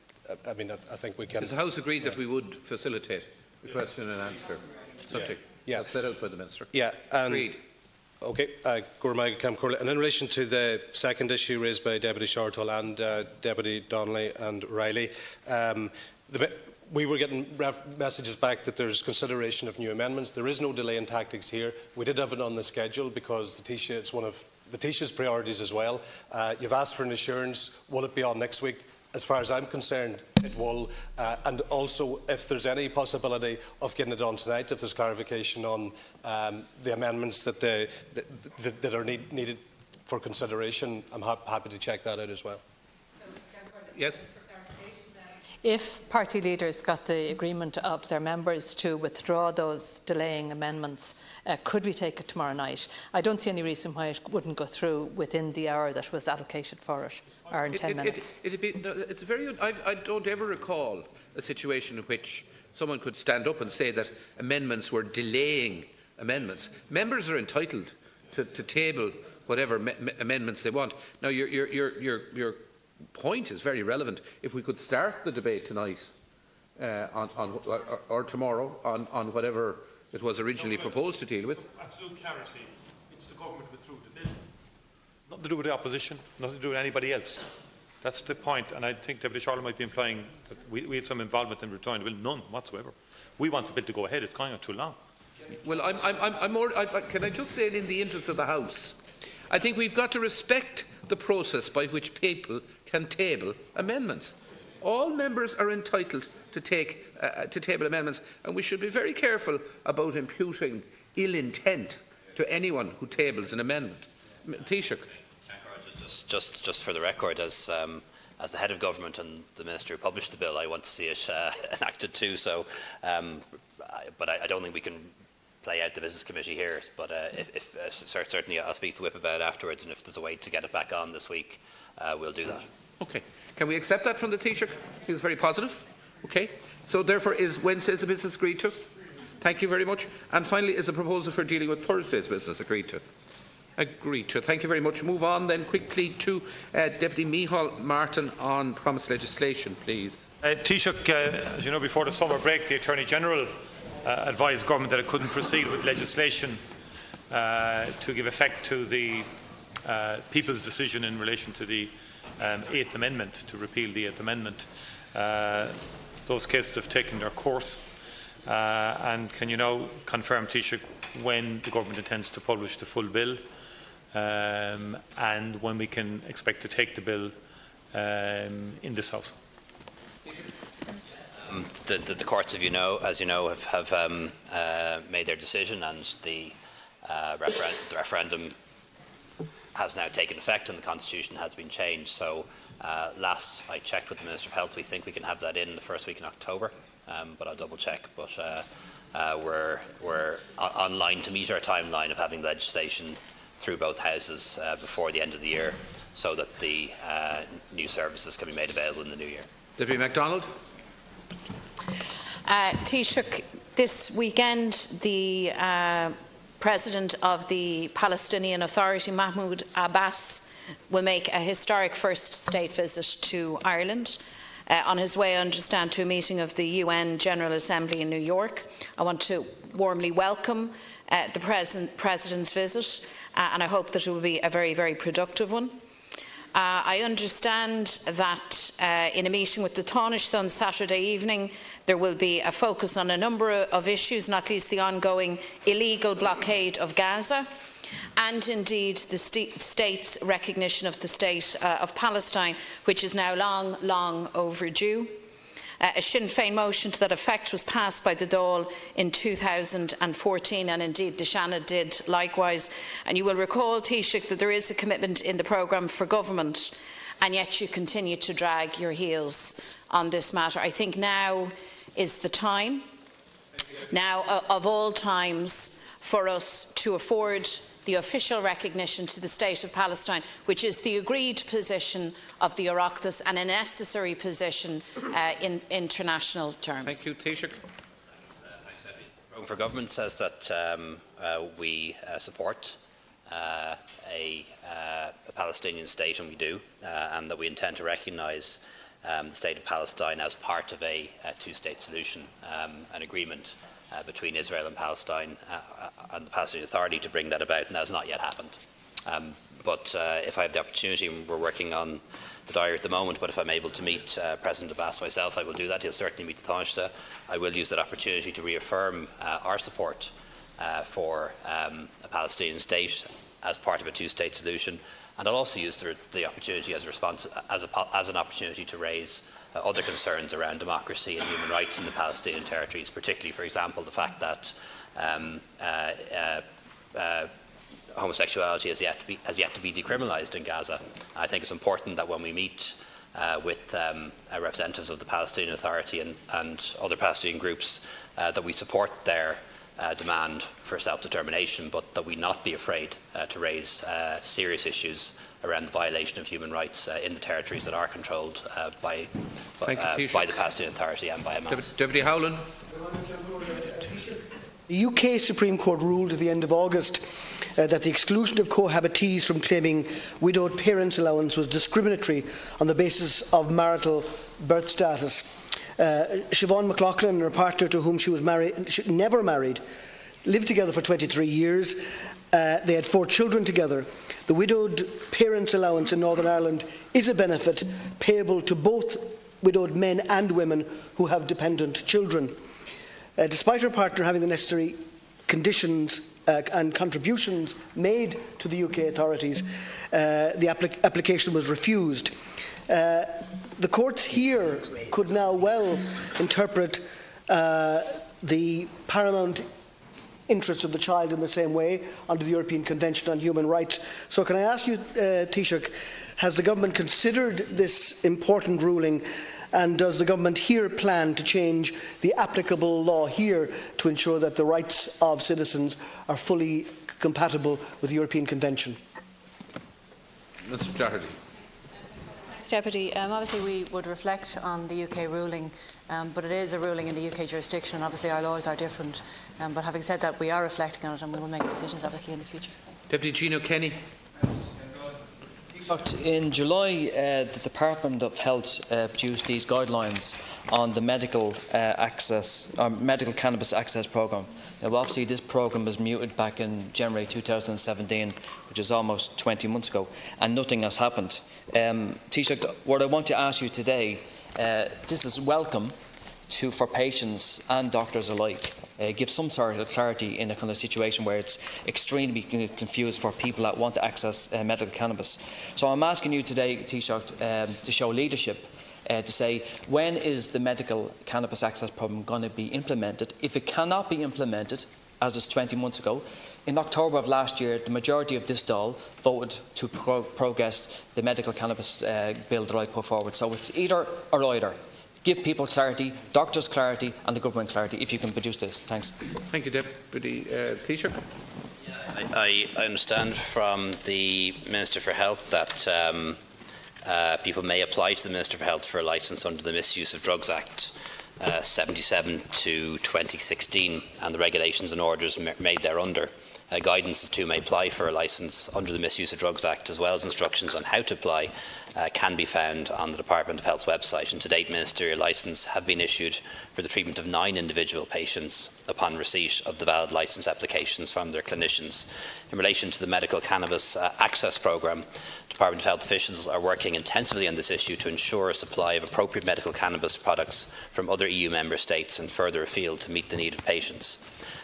I mean, I think we can. Has the House agreed that we would facilitate the question and answer subject? Yeah. That's set out by the Minister. Yeah. And agreed. Okay. And in relation to the second issue raised by Deputy Shortall and Deputy Donnelly and Riley, we were getting messages back that there's consideration of new amendments. There is no delay in tactics here. We did have it on the schedule because it's one of the Taoiseach's priorities as well. You've asked for an assurance. Will it be on next week? As far as I'm concerned, it will. And also, if there's any possibility of getting it on tonight, if there's clarification on the amendments that are needed for consideration, I'm happy to check that out as well. Yes. If party leaders got the agreement of their members to withdraw those delaying amendments, could we take it tomorrow night? I don't see any reason why it wouldn't go through within the hour that was allocated for it, or in 10 minutes. I don't ever recall a situation in which someone could stand up and say that amendments were delaying amendments. Members are entitled to table whatever amendments they want. Now, your point is very relevant. If we could start the debate tonight or tomorrow on whatever it was originally proposed to deal with. Absolute clarity. It's the government who withdrew the bill. Nothing to do with the opposition, nothing to do with anybody else. That's the point, and I think Deputy Charlotte might be implying that we had some involvement in withdrawing the bill. None whatsoever. We want the bill to go ahead. It's going on too long. Well, can I just say, in the interest of the House, I think we've got to respect the process by which people can table amendments. All members are entitled to table amendments, and we should be very careful about imputing ill intent to anyone who tables an amendment. Taoiseach. Just for the record, as the head of government and the minister who published the bill, I want to see it enacted too. So, but I don't think we can play out the business committee here. But certainly, I'll speak to the whip about it afterwards, and if there's a way to get it back on this week, we'll do that. Okay. Can we accept that from the Taoiseach? I think it's very positive. Okay. So therefore, is Wednesday's business agreed to? Thank you very much. And finally, is the proposal for dealing with Thursday's business agreed to? Agreed to. Thank you very much. Move on then quickly to Deputy Micheál Martin on promised legislation, please. Taoiseach, as you know, before the summer break, the Attorney-General advised government that it couldn't proceed with legislation to give effect to the people's decision in relation to the 8th Amendment, to repeal the 8th Amendment. Those cases have taken their course. And can you now confirm, Taoiseach, when the government intends to publish the full bill and when we can expect to take the bill in this House? The courts, as you know, have made their decision, and the referendum has now taken effect and the Constitution has been changed. So last I checked with the Minister of Health, we think we can have that in the first week in October, but I'll double check. But we're online to meet our timeline of having legislation through both houses before the end of the year, so that the new services can be made available in the new year. Deputy MacDonald. Taoiseach, this weekend the President of the Palestinian Authority, Mahmoud Abbas, will make a historic first state visit to Ireland. On his way, I understand, to a meeting of the UN General Assembly in New York. I want to warmly welcome the President's visit, and I hope that it will be a very, very productive one. I understand that in a meeting with the Taoiseach on Saturday evening, there will be a focus on a number of issues, not least the ongoing illegal blockade of Gaza, and indeed the state's recognition of the state of Palestine, which is now long overdue. A Sinn Féin motion to that effect was passed by the Dáil in 2014, and indeed the Seanad did likewise. And you will recall, Taoiseach, that there is a commitment in the programme for government, and yet you continue to drag your heels on this matter. I think now is the time, now of all times, for us to afford the official recognition to the State of Palestine, which is the agreed position of the Oireachtas and a necessary position in international terms. Thank you, Taoiseach. Thanks, Deputy. The Programme for Government says that we support a Palestinian state, and we do, and that we intend to recognise the State of Palestine as part of a two-state solution, an agreement between Israel and Palestine and the Palestinian Authority to bring that about, and that has not yet happened. But if I have the opportunity, and we're working on the diary at the moment, but if I'm able to meet President Abbas myself, I will do that. He'll certainly meet the Taoiseach. I will use that opportunity to reaffirm our support for a Palestinian state as part of a two-state solution, and I'll also use the opportunity as an opportunity to raise other concerns around democracy and human rights in the Palestinian territories, particularly, for example, the fact that homosexuality has yet to be decriminalised in Gaza. I think it's important that when we meet with representatives of the Palestinian Authority and other Palestinian groups, that we support their demand for self-determination, but that we not be afraid to raise serious issues around the violation of human rights in the territories that are controlled by the Palestinian Authority and by Hamas. Deputy Howland. The UK Supreme Court ruled at the end of August that the exclusion of cohabitees from claiming widowed parents' allowance was discriminatory on the basis of marital birth status. Siobhan McLaughlin and her partner, to whom she was never married, lived together for 23 years. They had 4 children together. The widowed parents' allowance in Northern Ireland is a benefit payable to both widowed men and women who have dependent children. Despite her partner having the necessary conditions and contributions made to the UK authorities, the application was refused. The courts here could now well interpret the paramount interests of the child in the same way under the European Convention on Human Rights. So can I ask you, Taoiseach, has the government considered this important ruling, and does the government here plan to change the applicable law here to ensure that the rights of citizens are fully compatible with the European Convention? Mr. Doherty. Deputy, obviously we would reflect on the UK ruling, but it is a ruling in the UK jurisdiction, and obviously our laws are different. But having said that, we are reflecting on it, and we will make decisions obviously in the future. Deputy Gino Kenny. In July, the Department of Health produced these guidelines on the medical medical cannabis access programme. Now, obviously, this programme was muted back in January 2017, which is almost 20 months ago, and nothing has happened. Taoiseach, what I want to ask you today, this is welcome for patients and doctors alike. Give some sort of clarity in a kind of situation where it's extremely confused for people that want to access medical cannabis. So I'm asking you today, Taoiseach, to show leadership, to say, when is the medical cannabis access programme going to be implemented? If it cannot be implemented, as is 20 months ago, in October of last year, the majority of this Dáil voted to progress the medical cannabis bill that I put forward. So it's either or either. Give people clarity, doctors clarity, and the government clarity, if you can produce this. Thanks. Thank you, Deputy Taoiseach. I understand from the Minister for Health that people may apply to the Minister for Health for a licence under the Misuse of Drugs Act 77 to 2016 and the regulations and orders made thereunder. Guidance as to who may apply for a licence under the Misuse of Drugs Act, as well as instructions on how to apply, can be found on the Department of Health's website. And to date, ministerial licences have been issued for the treatment of 9 individual patients upon receipt of the valid licence applications from their clinicians. In relation to the medical cannabis access programme, Department of Health officials are working intensively on this issue to ensure a supply of appropriate medical cannabis products from other EU member states and further afield to meet the need of patients.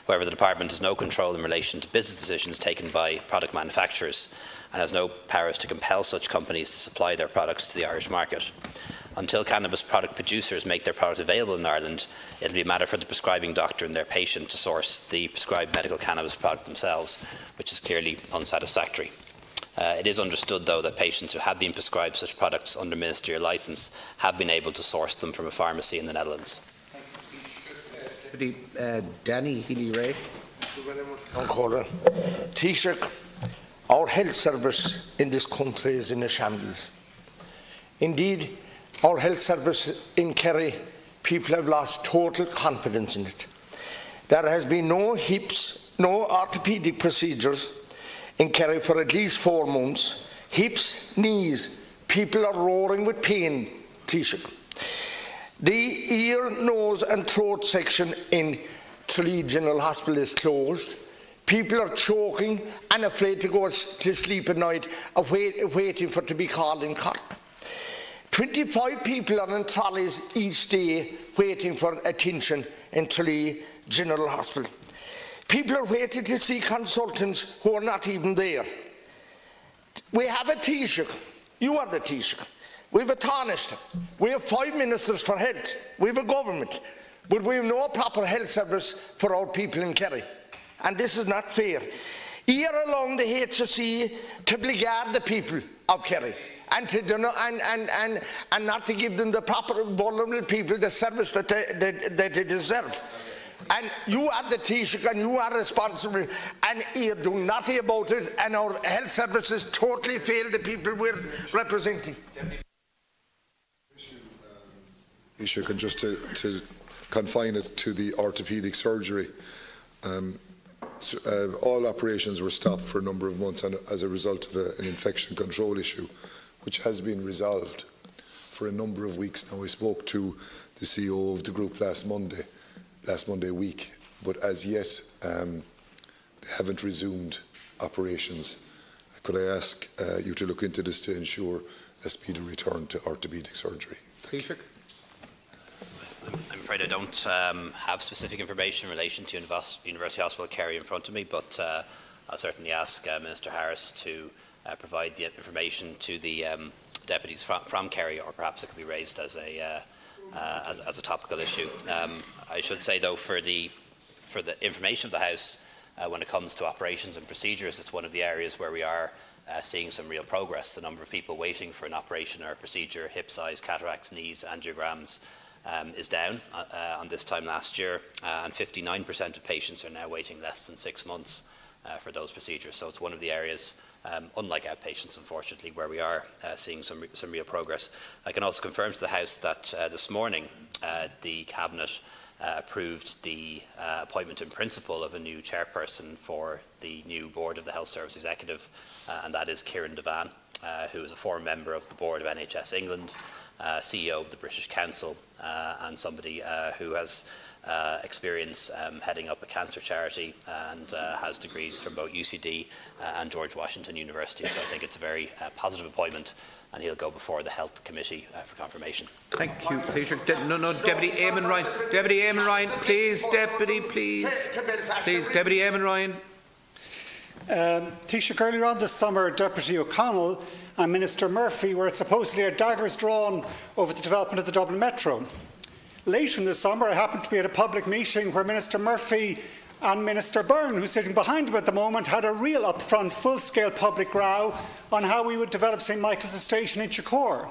However, the Department has no control in relation to business decisions taken by product manufacturers and has no powers to compel such companies to supply their products to the Irish market. Until cannabis product producers make their product available in Ireland, it will be a matter for the prescribing doctor and their patient to source the prescribed medical cannabis product themselves, which is clearly unsatisfactory. It is understood, though, that patients who have been prescribed such products under ministerial licence have been able to source them from a pharmacy in the Netherlands. Danny Healy-Ray. Taoiseach, our health service in this country is in a shambles. Indeed, our health service in Kerry, people have lost total confidence in it. There has been no hips, no orthopaedic procedures in Kerry for at least 4 months. Hips, knees, people are roaring with pain, Taoiseach. The ear, nose and throat section in Tralee General Hospital is closed. People are choking and afraid to go to sleep at night, waiting for it to be called in Cork. 25 people are in trolleys each day waiting for attention in Tralee General Hospital. People are waiting to see consultants who are not even there. We have a Taoiseach. You are the Taoiseach. We have a Taoiseach. We have 5 ministers for health. We have a government. But we have no proper health service for our people in Kerry. And this is not fair. Here along the HSE to blackguard the people of Kerry and to and not to give them the proper vulnerable people the service that they deserve. And you are the Taoiseach and you are responsible, and you're doing nothing about it, and our health services totally fail the people we're representing. Taoiseach, and just to confine it to the orthopaedic surgery, all operations were stopped for a number of months as a result of an infection control issue, which has been resolved for a number of weeks now. I spoke to the CEO of the group last Monday week, but as yet they haven't resumed operations. Could I ask you to look into this to ensure a speedy return to orthopaedic surgery? Taoiseach. I'm afraid I don't have specific information in relation to University Hospital Kerry in front of me, but I'll certainly ask Minister Harris to provide the information to the deputies from Kerry, or perhaps it could be raised as a topical issue. I should say, though, for the information of the House, when it comes to operations and procedures, it's one of the areas where we are seeing some real progress. The number of people waiting for an operation or a procedure, hip size, cataracts, knees, angiograms, is down on this time last year, and 59% of patients are now waiting less than 6 months for those procedures. So it's one of the areas, unlike outpatients, unfortunately, where we are seeing some real progress. I can also confirm to the House that this morning the Cabinet approved the appointment in principle of a new chairperson for the new board of the Health Service Executive, and that is Kieran Devan, who is a former member of the board of NHS England, CEO of the British Council, and somebody who has experience heading up a cancer charity and has degrees from both UCD and George Washington University. So I think it's a very positive appointment, and he'll go before the Health Committee for confirmation. Thank you, Taoiseach. Deputy Eamon Ryan. Deputy Eamon Ryan, please. Deputy, please. Please, Deputy Eamon Ryan. Taoiseach, earlier on this summer, Deputy O'Connell and Minister Murphy were supposedly at daggers drawn over the development of the Dublin Metro. Later in the summer, I happened to be at a public meeting where Minister Murphy and Minister Byrne, who's sitting behind him at the moment, had a real upfront, full-scale public row on how we would develop St Michael's Station in Chicor.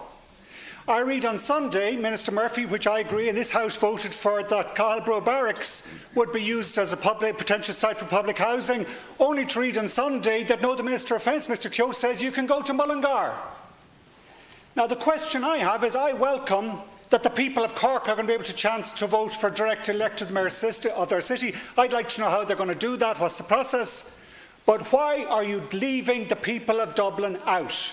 I read on Sunday, Minister Murphy, which I agree, and this House voted for, that Calbro Barracks would be used as a potential site for public housing, only to read on Sunday that no, the Minister of Defence, Mr Keogh, says you can go to Mullingar. Now, the question I have is, I welcome that the people of Cork are going to be able to chance to vote for direct elected mayor of their city. I'd like to know how they're going to do that, what's the process. But why are you leaving the people of Dublin out?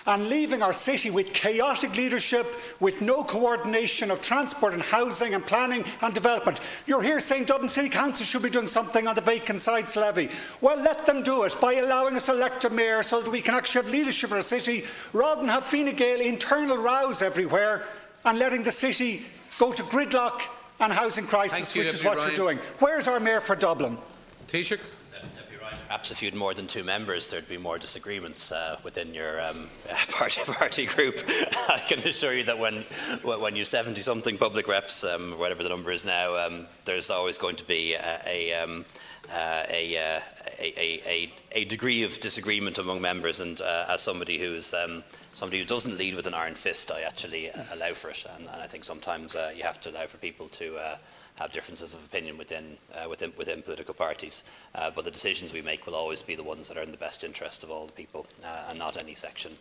And leaving our city with chaotic leadership, with no coordination of transport and housing and planning and development. You're here saying Dublin City Council should be doing something on the vacant sites levy. Well, let them do it by allowing us to elect a mayor so that we can actually have leadership in our city, rather than have Fine Gael internal rows everywhere and letting the city go to gridlock and housing crisis, which is what you're doing. Where's our mayor for Dublin? Taoiseach. Perhaps if you had more than 2 members, there'd be more disagreements within your party group. I can assure you that when you 70-something public reps, whatever the number is now, there's always going to be a degree of disagreement among members. And as somebody who doesn't lead with an iron fist, I actually allow for it. And I think sometimes you have to allow for people to have differences of opinion within political parties, but the decisions we make will always be the ones that are in the best interest of all the people, and not any section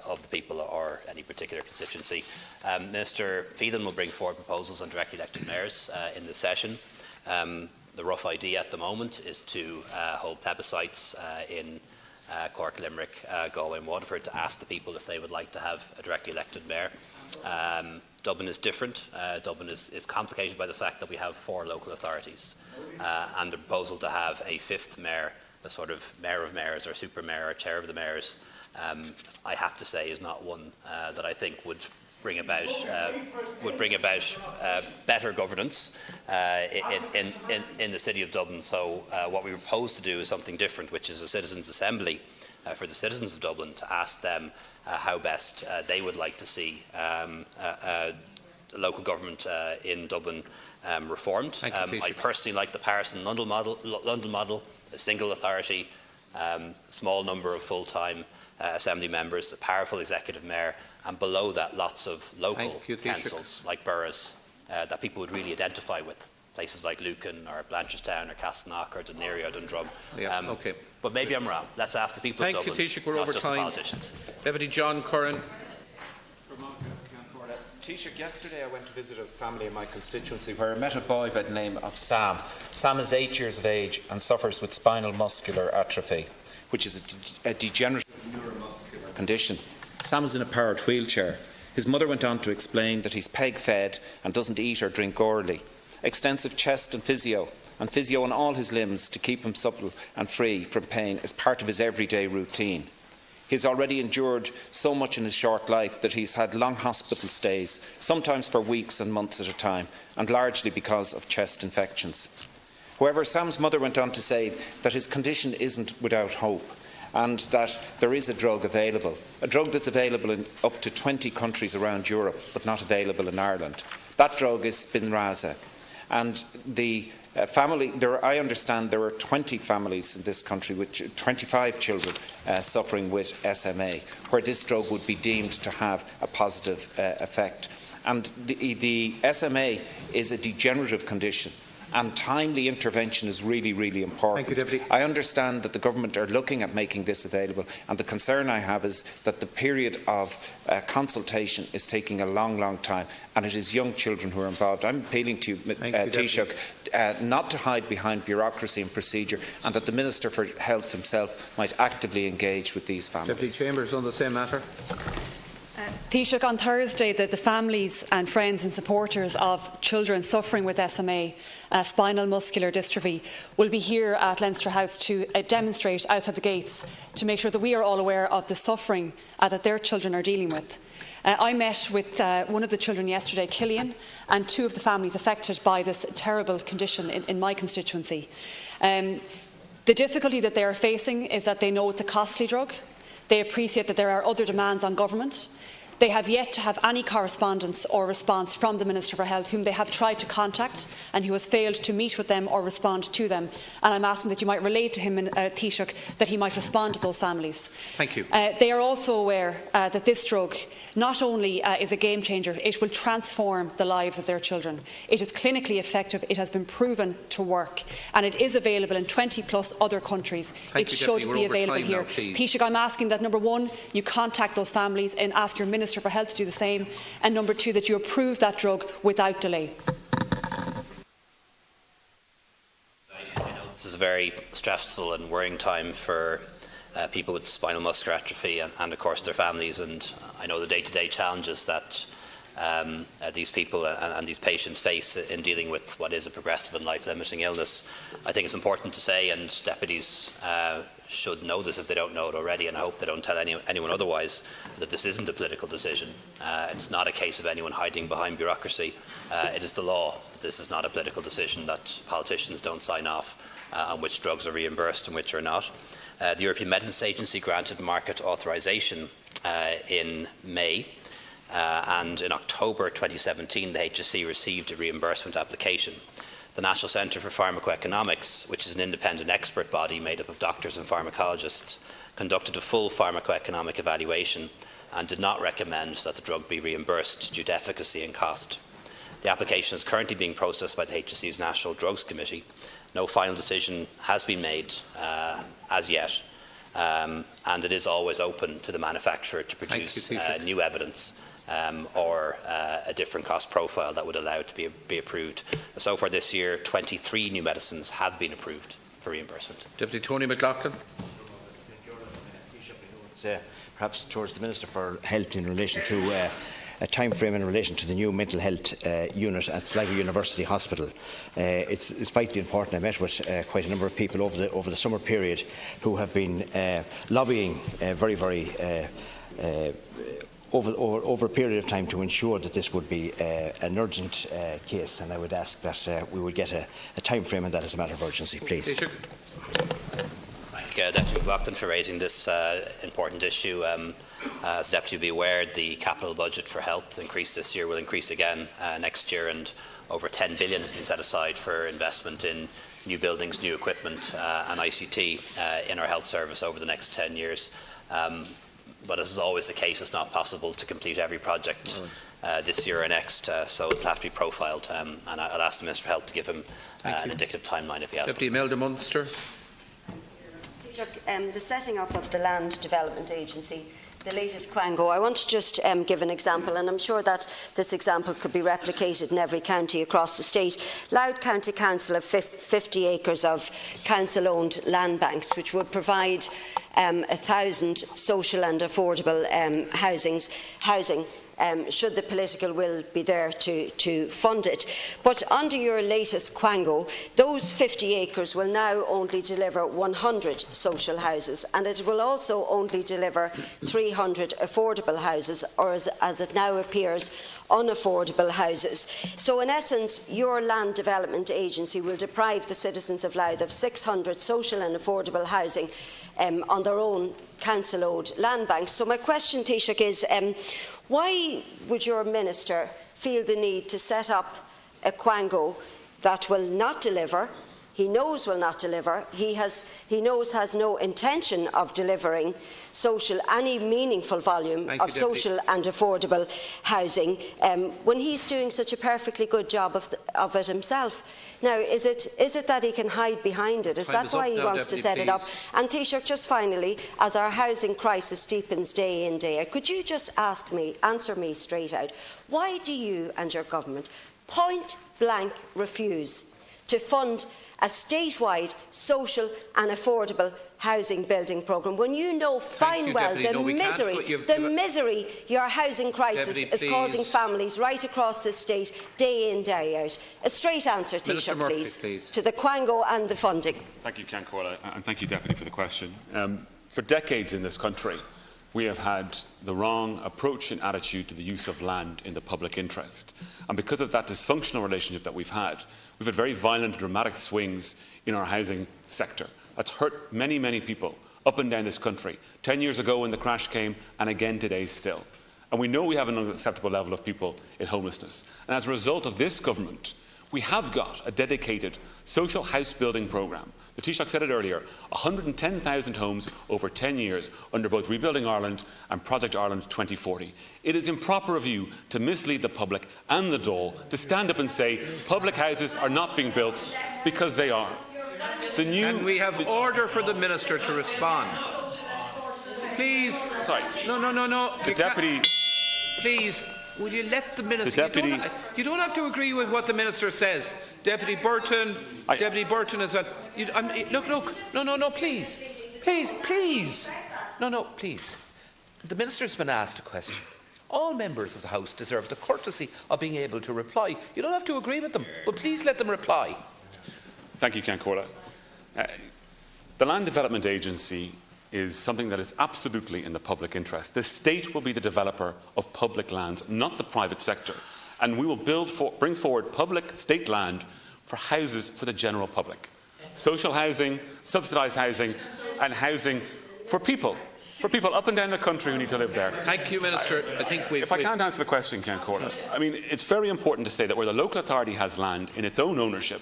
of the people or any particular constituency. Minister Phelan will bring forward proposals on directly elected mayors in the session. The rough idea at the moment is to hold plebiscites in Cork, Limerick, Galway and Waterford to ask the people if they would like to have a directly elected mayor. Dublin is different. Dublin is complicated by the fact that we have 4 local authorities, and the proposal to have a 5th mayor, a sort of mayor of mayors or super mayor or chair of the mayors, I have to say is not one that I think would bring about better governance in the city of Dublin. So what we propose to do is something different, which is a citizens' assembly for the citizens of Dublin, to ask them how best they would like to see local government in Dublin reformed. I personally like the Paris and London model, a single authority, small number of full-time assembly members, a powerful executive mayor, and below that lots of local councils like boroughs that people would really identify with. Places like Lucan or Blanchardstown or Castleknock or Dún Laoghaire or Dundrum. But maybe I'm wrong. Let's ask the people of Dublin, Taoiseach, we're not over just the time. politicians. Deputy John Curran. Taoiseach, yesterday I went to visit a family in my constituency where I met a boy by the name of Sam. Sam is 8 years of age and suffers with spinal muscular atrophy, which is a degenerative neuromuscular condition. Sam is in a powered wheelchair. His mother went on to explain that he's peg-fed and doesn't eat or drink orally. Extensive chest and physio on all his limbs to keep him supple and free from pain is part of his everyday routine. He's already endured so much in his short life that he's had long hospital stays, sometimes for weeks and months at a time, and largely because of chest infections. However, Sam's mother went on to say that his condition isn't without hope, and that there is a drug available, a drug that's available in up to 20 countries around Europe, but not available in Ireland. That drug is Spinraza, and the I understand there are 20 families in this country, with 25 children suffering with SMA, where this drug would be deemed to have a positive effect. And the SMA is a degenerative condition, and timely intervention is really, really important. Thank you, Deputy. I understand that the government are looking at making this available, and the concern I have is that the period of consultation is taking a long, long time, and it is young children who are involved. I'm appealing to you, Taoiseach, not to hide behind bureaucracy and procedure, and that the Minister for Health himself might actively engage with these families. Deputy Chambers on the same matter. Taoiseach, on Thursday, the families and friends and supporters of children suffering with SMA, spinal muscular dystrophy, will be here at Leinster House to demonstrate outside the gates to make sure that we are all aware of the suffering that their children are dealing with. I met with one of the children yesterday, Killian, and two of the families affected by this terrible condition in my constituency. The difficulty that they are facing is that they know it's a costly drug. They appreciate that there are other demands on government. They have yet to have any correspondence or response from the Minister for Health, whom they have tried to contact and who has failed to meet with them or respond to them. And I'm asking that you might relate to him, Taoiseach, that he might respond to those families. Thank you. They are also aware that this drug not only is a game changer, it will transform the lives of their children. It is clinically effective, it has been proven to work, and it is available in 20+ other countries. Thank it you, should Deputy. be available here. Now, Taoiseach, I'm asking that, number one, you contact those families and ask your Minister for Health to do the same, and number two, that you approve that drug without delay. This is a very stressful and worrying time for people with spinal muscular atrophy and of course their families, and I know the day-to-day challenges that these people and these patients face in dealing with what is a progressive and life-limiting illness. I think it's important to say, and deputies should know this if they don't know it already, and I hope they don't tell anyone otherwise, that this isn't a political decision. It's not a case of anyone hiding behind bureaucracy. It is the law. This is not a political decision that politicians don't sign off on which drugs are reimbursed and which are not. The European Medicines Agency granted market authorisation in May, and in October 2017 the HSE received a reimbursement application. The National Centre for Pharmacoeconomics, which is an independent expert body made up of doctors and pharmacologists, conducted a full pharmacoeconomic evaluation and did not recommend that the drug be reimbursed due to efficacy and cost. The application is currently being processed by the HSE's National Drugs Committee. No final decision has been made as yet, and it is always open to the manufacturer to produce new evidence or a different cost profile that would allow it to be approved. So far this year, 23 new medicines have been approved for reimbursement. Deputy Tony McLaughlin. Perhaps towards the Minister for Health in relation to a time frame in relation to the new mental health unit at Sligo University Hospital. It's vitally important. I met with quite a number of people over the summer period who have been lobbying very over a period of time to ensure that this would be an urgent case, and I would ask that we would get a time frame on that as a matter of urgency, please. Thank Deputy McLaughlin for raising this important issue. As the Deputy will be aware, the capital budget for health increased this year, will increase again next year, and over 10 billion has been set aside for investment in new buildings, new equipment and ICT in our health service over the next 10 years. But as is always the case, it's not possible to complete every project this year or next, so it will have to be profiled, and I'll ask the Minister for Health to give him an indicative timeline if he has Deputy Imelda Munster. The setting up of the Land Development Agency the latest quango, I want to just give an example, and I'm sure that this example could be replicated in every county across the state. Louth County Council have 50 acres of council-owned land banks, which would provide 1,000 social and affordable housing. Should the political will be there to fund it. But under your latest quango, those 50 acres will now only deliver 100 social houses, and it will also only deliver 300 affordable houses, or as it now appears, unaffordable houses. So in essence, your land development agency will deprive the citizens of Louth of 600 social and affordable housing on their own council-owned land banks. So my question, Taoiseach, is why would your minister feel the need to set up a quango that will not deliver? He knows will not deliver. He knows has no intention of delivering any meaningful volume of social and affordable housing when he's doing such a perfectly good job of it himself. Now, is it that he can hide behind it? Is that why he wants to set it up? And Taoiseach, just finally, as our housing crisis deepens day in, day out, could you just answer me straight out, why do you and your government point blank refuse to fund a statewide social and affordable housing building programme when you know fine well the misery your housing crisis is causing families right across the state day in, day out? A straight answer, Taoiseach, please, to the quango and the funding. Thank you, Ceann Comhairle, and thank you, Deputy, for the question. For decades in this country, we have had the wrong approach and attitude to the use of land in the public interest. And because of that dysfunctional relationship that we've had very violent, dramatic swings in our housing sector. That's hurt many, many people up and down this country. 10 years ago when the crash came, and again today still. And we know we have an unacceptable level of people in homelessness. And as a result of this government, we have got a dedicated social house building programme. The Taoiseach said it earlier, 110,000 homes over 10 years under both Rebuilding Ireland and Project Ireland 2040. It is improper of you to mislead the public and the Dáil to stand up and say public houses are not being built, because they are. And we have order for the Minister to respond. Please. Sorry. No. The Deputy. Please. Will you let the Minister... You don't have to agree with what the Minister says. Deputy Burton as well. Look. No, please. Please. No, please. The Minister's been asked a question. All members of the House deserve the courtesy of being able to reply. You don't have to agree with them, but please let them reply. Thank you, Ceann Comhairle. The Land Development Agency is something that is absolutely in the public interest. The state will be the developer of public lands, not the private sector. And we will bring forward public state land for houses for the general public. Social housing, subsidised housing, and housing for people up and down the country who need to live there. Thank you, Minister. If I can't answer the question, Ceann Comhairle, I mean, it's very important to say that where the local authority has land in its own ownership,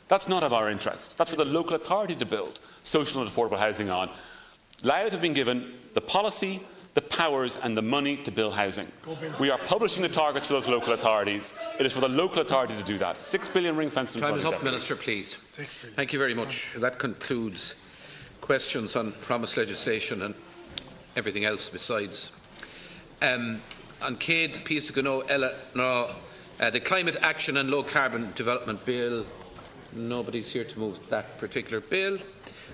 that's not of our interest. That's for the local authority to build social and affordable housing on. Louth have been given the policy, the powers and the money to build housing. We are publishing the targets for those local authorities. It is for the local authority to do that. £6 billion ring fence in Time is up, Minister, please. Thank you very much. That concludes questions on promised legislation and everything else besides. On Cade, Piesta Gano, Ella, no, the Climate Action and Low Carbon Development Bill. Nobody's here to move that particular bill.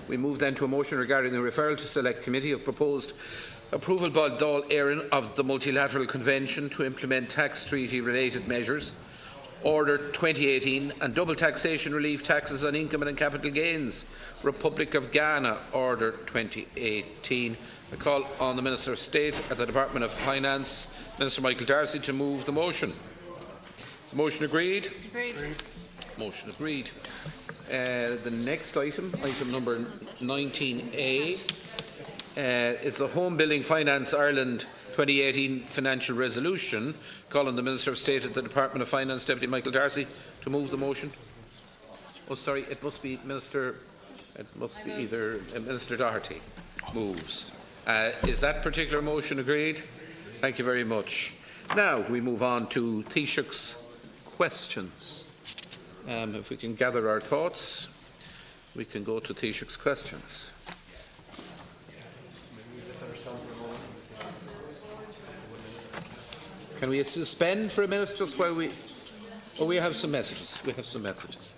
We move then to a motion regarding the referral to Select Committee of proposed approval by Dáil Éireann of the Multilateral Convention to implement tax treaty-related measures, Order 2018, and double taxation relief taxes on income and capital gains, Republic of Ghana, Order 2018. I call on the Minister of State at the Department of Finance, Minister Michael Darcy, to move the motion. Is the motion agreed? Agreed. Motion agreed. The next item, item number 19A, is the Home Building Finance Ireland 2018 Financial Resolution. Call on the Minister of State at the Department of Finance, Deputy Michael Darcy, to move the motion. Oh, sorry, it must be Minister. It must be either Minister Doherty moves. Is that particular motion agreed? Thank you very much. Now we move on to Taoiseach's questions. If we can gather our thoughts, we can go to Taoiseach's questions. Can we suspend for a minute just while we... Oh, we have some messages. We have some messages.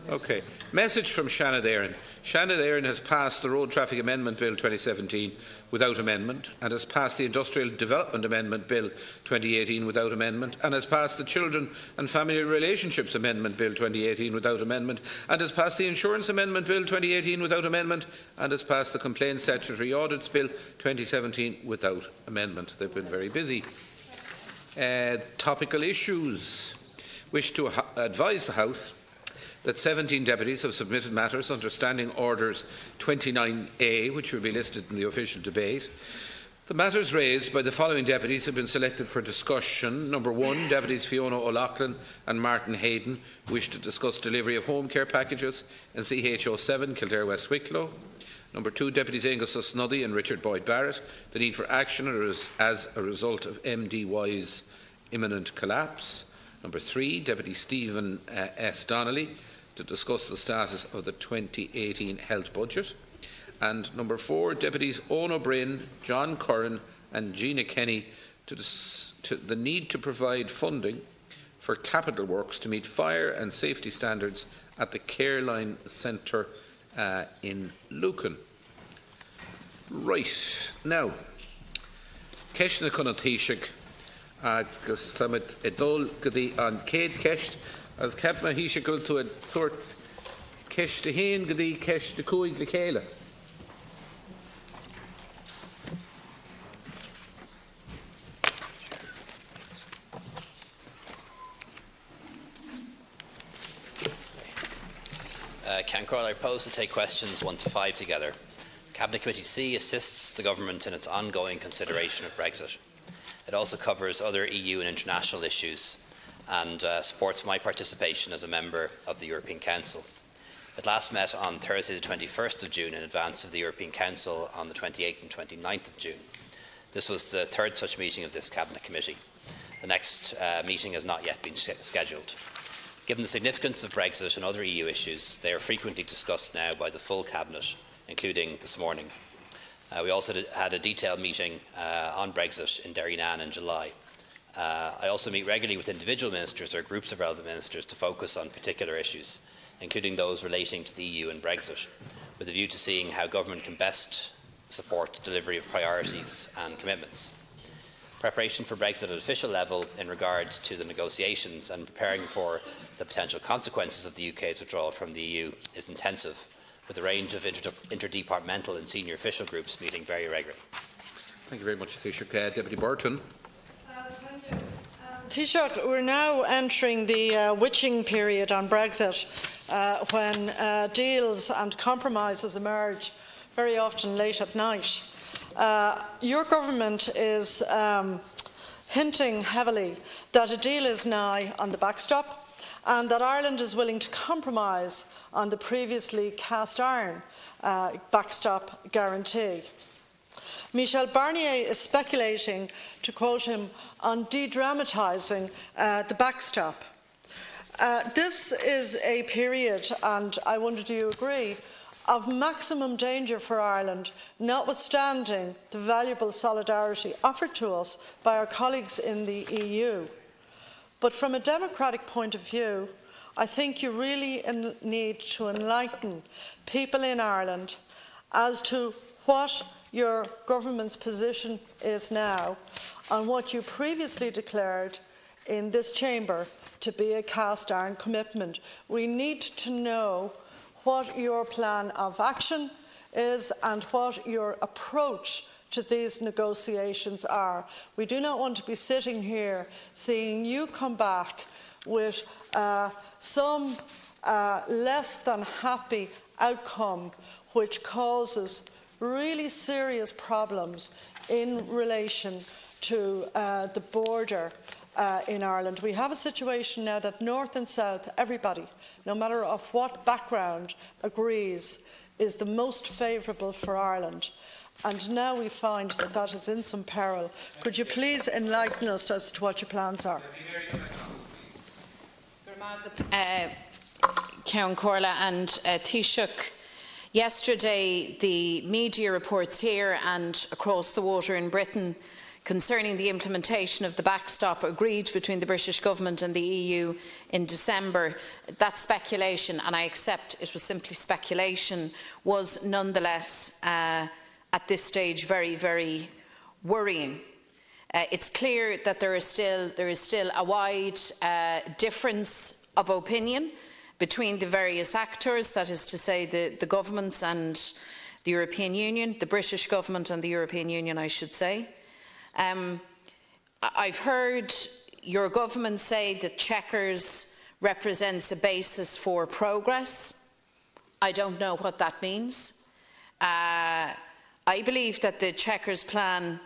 Okay. Message from Dáil Éireann. Dáil Éireann has passed the Road Traffic Amendment Bill 2017 without amendment, and has passed the Industrial Development Amendment Bill 2018 without amendment, and has passed the Children and Family Relationships Amendment Bill 2018 without amendment, and has passed the Insurance Amendment Bill 2018 without amendment, and has passed the Complaints Statutory Audits Bill 2017 without amendment. They've been very busy. Topical issues. Wish to advise the House that 17 deputies have submitted matters under Standing Orders 29A, which will be listed in the official debate. The matters raised by the following deputies have been selected for discussion. Number 1, Deputies Fiona O'Loughlin and Martin Hayden wish to discuss delivery of home care packages in CHO7, Kildare West Wicklow. Number 2, Deputies Angus O'Snuddy and Richard Boyd Barrett, the need for action as a result of MDY's imminent collapse. Number 3, Deputy Stephen S. Donnelly, to discuss the status of the 2018 health budget. And number 4, Deputies Owen O'Brien, John Curran and Gina Kenny, to the need to provide funding for capital works to meet fire and safety standards at the Careline Centre in Lucan. Right, now, Keshna Kunatishik, agus tamid Dáil godi an céad ceist as ceapna hí sé go tú a tuairt ceist a héin godi ceist a cúig le chéile. I propose to take questions 1 to 5 together. Cabinet Committee C assists the Government in its ongoing consideration of Brexit. It also covers other EU and international issues and supports my participation as a member of the European Council. It last met on Thursday the 21st of June in advance of the European Council on the 28th and 29th of June. This was the third such meeting of this Cabinet Committee. The next meeting has not yet been scheduled. Given the significance of Brexit and other EU issues, they are frequently discussed now by the full Cabinet, including this morning. We also had a detailed meeting on Brexit in Derrynane in July. I also meet regularly with individual ministers or groups of relevant ministers to focus on particular issues, including those relating to the EU and Brexit, with a view to seeing how government can best support delivery of priorities and commitments. Preparation for Brexit at official level in regards to the negotiations and preparing for the potential consequences of the UK's withdrawal from the EU is intensive, with a range of interdepartmental and senior official groups meeting very regularly. Thank you very much, Taoiseach. Deputy Burton. Taoiseach, we're now entering the witching period on Brexit, when deals and compromises emerge very often late at night. Your government is hinting heavily that a deal is nigh on the backstop and that Ireland is willing to compromise on the previously cast iron backstop guarantee. Michel Barnier is speculating, to quote him, on de-dramatising the backstop. This is a period, and I wonder do you agree, of maximum danger for Ireland, notwithstanding the valuable solidarity offered to us by our colleagues in the EU. But from a democratic point of view, I think you really need to enlighten people in Ireland as to what your government's position is now on what you previously declared in this chamber to be a cast iron commitment. We need to know what your plan of action is and what your approach to these negotiations are. We do not want to be sitting here seeing you come back with some less than happy outcome which causes really serious problems in relation to the border in Ireland. We have a situation now that north and south, everybody, no matter of what background, agrees is the most favourable for Ireland. And now we find that that is in some peril. Could you please enlighten us as to what your plans are? Ceann Comhairle and Taoiseach, yesterday the media reports here and across the water in Britain concerning the implementation of the backstop agreed between the British Government and the EU in December. That speculation, and I accept it was simply speculation, was nonetheless at this stage very, very worrying. It's clear that there is still a wide difference of opinion between the various actors, that is to say the governments and the European Union, the British Government and the European Union, I should say. I've heard your government say that Chequers represents a basis for progress. I don't know what that means. I believe that the Chequers plan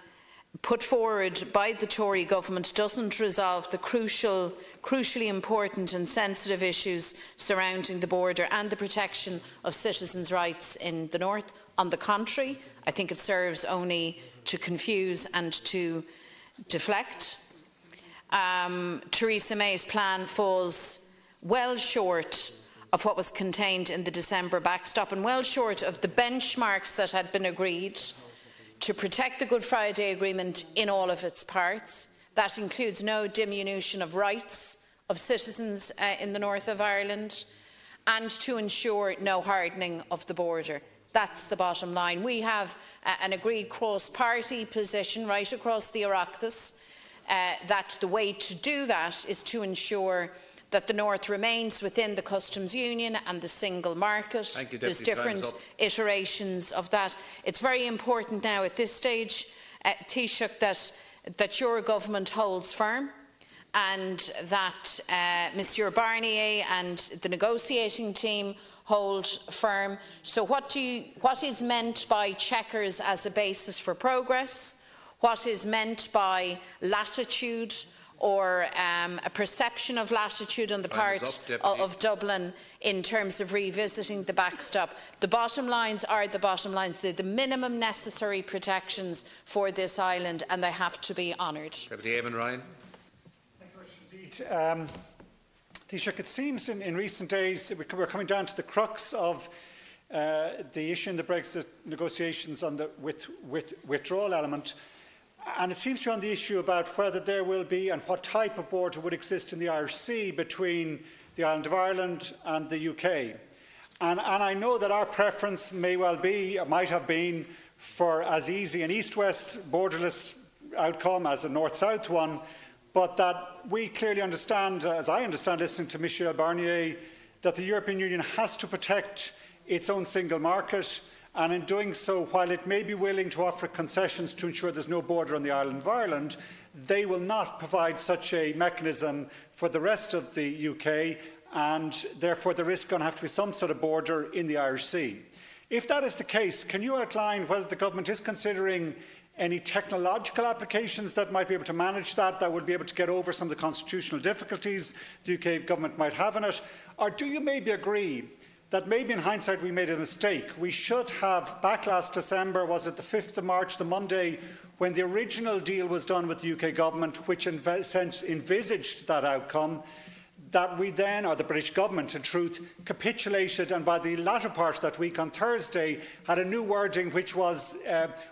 put forward by the Tory government doesn't resolve the crucially important and sensitive issues surrounding the border and the protection of citizens' rights in the north. On the contrary, I think it serves only to confuse and to deflect. Theresa May's plan falls well short of what was contained in the December backstop and well short of the benchmarks that had been agreed to protect the Good Friday Agreement in all of its parts. That includes no diminution of rights of citizens in the north of Ireland, and to ensure no hardening of the border. That's the bottom line. We have an agreed cross-party position right across the Oireachtas that the way to do that is to ensure that the North remains within the customs union and the single market. Thank you, There's Deputy. different iterations of that. It's very important now at this stage, Taoiseach, that your government holds firm and that Monsieur Barnier and the negotiating team hold firm. So what is meant by Chequers as a basis for progress? What is meant by latitude or a perception of latitude on the part of Dublin in terms of revisiting the backstop? The bottom lines are the bottom lines. They're the minimum necessary protections for this island, and they have to be honoured. Deputy Eamon Ryan. Taoiseach, it seems in recent days we're coming down to the crux of the issue in the Brexit negotiations on the withdrawal element. And it seems to be on the issue about whether there will be and what type of border would exist in the Irish Sea between the island of Ireland and the UK. And I know that our preference may well be, or might have been, for as easy an east-west borderless outcome as a north-south one, but that we clearly understand, as I understand listening to Michel Barnier, that the European Union has to protect its own single market, and in doing so, while it may be willing to offer concessions to ensure there's no border on the island of Ireland, they will not provide such a mechanism for the rest of the UK, and therefore there is going to have to be some sort of border in the Irish Sea. If that is the case, can you outline whether the government is considering any technological applications that might be able to manage that would be able to get over some of the constitutional difficulties the UK government might have in it? Or do you maybe agree that maybe in hindsight we made a mistake? We should have, back last December, was it the 5th of March, the Monday, when the original deal was done with the UK government, which envisaged that outcome, that we then, or the British government in truth, capitulated, and by the latter part of that week on Thursday had a new wording which was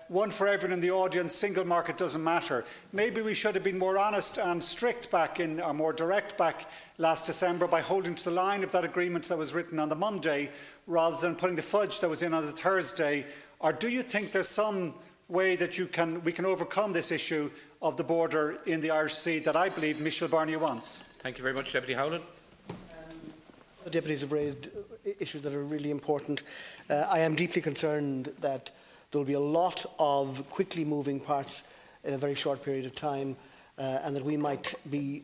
one for everyone in the audience, single market doesn't matter. Maybe we should have been more honest and strict back in, or more direct back last December by holding to the line of that agreement that was written on the Monday rather than putting the fudge that was in on the Thursday. Or do you think there's some way that we can overcome this issue of the border in the Irish Sea that I believe Michel Barnier wants? Thank you very much, Deputy Howland. The deputies have raised issues that are really important. I am deeply concerned that there will be a lot of quickly moving parts in a very short period of time, and that we might be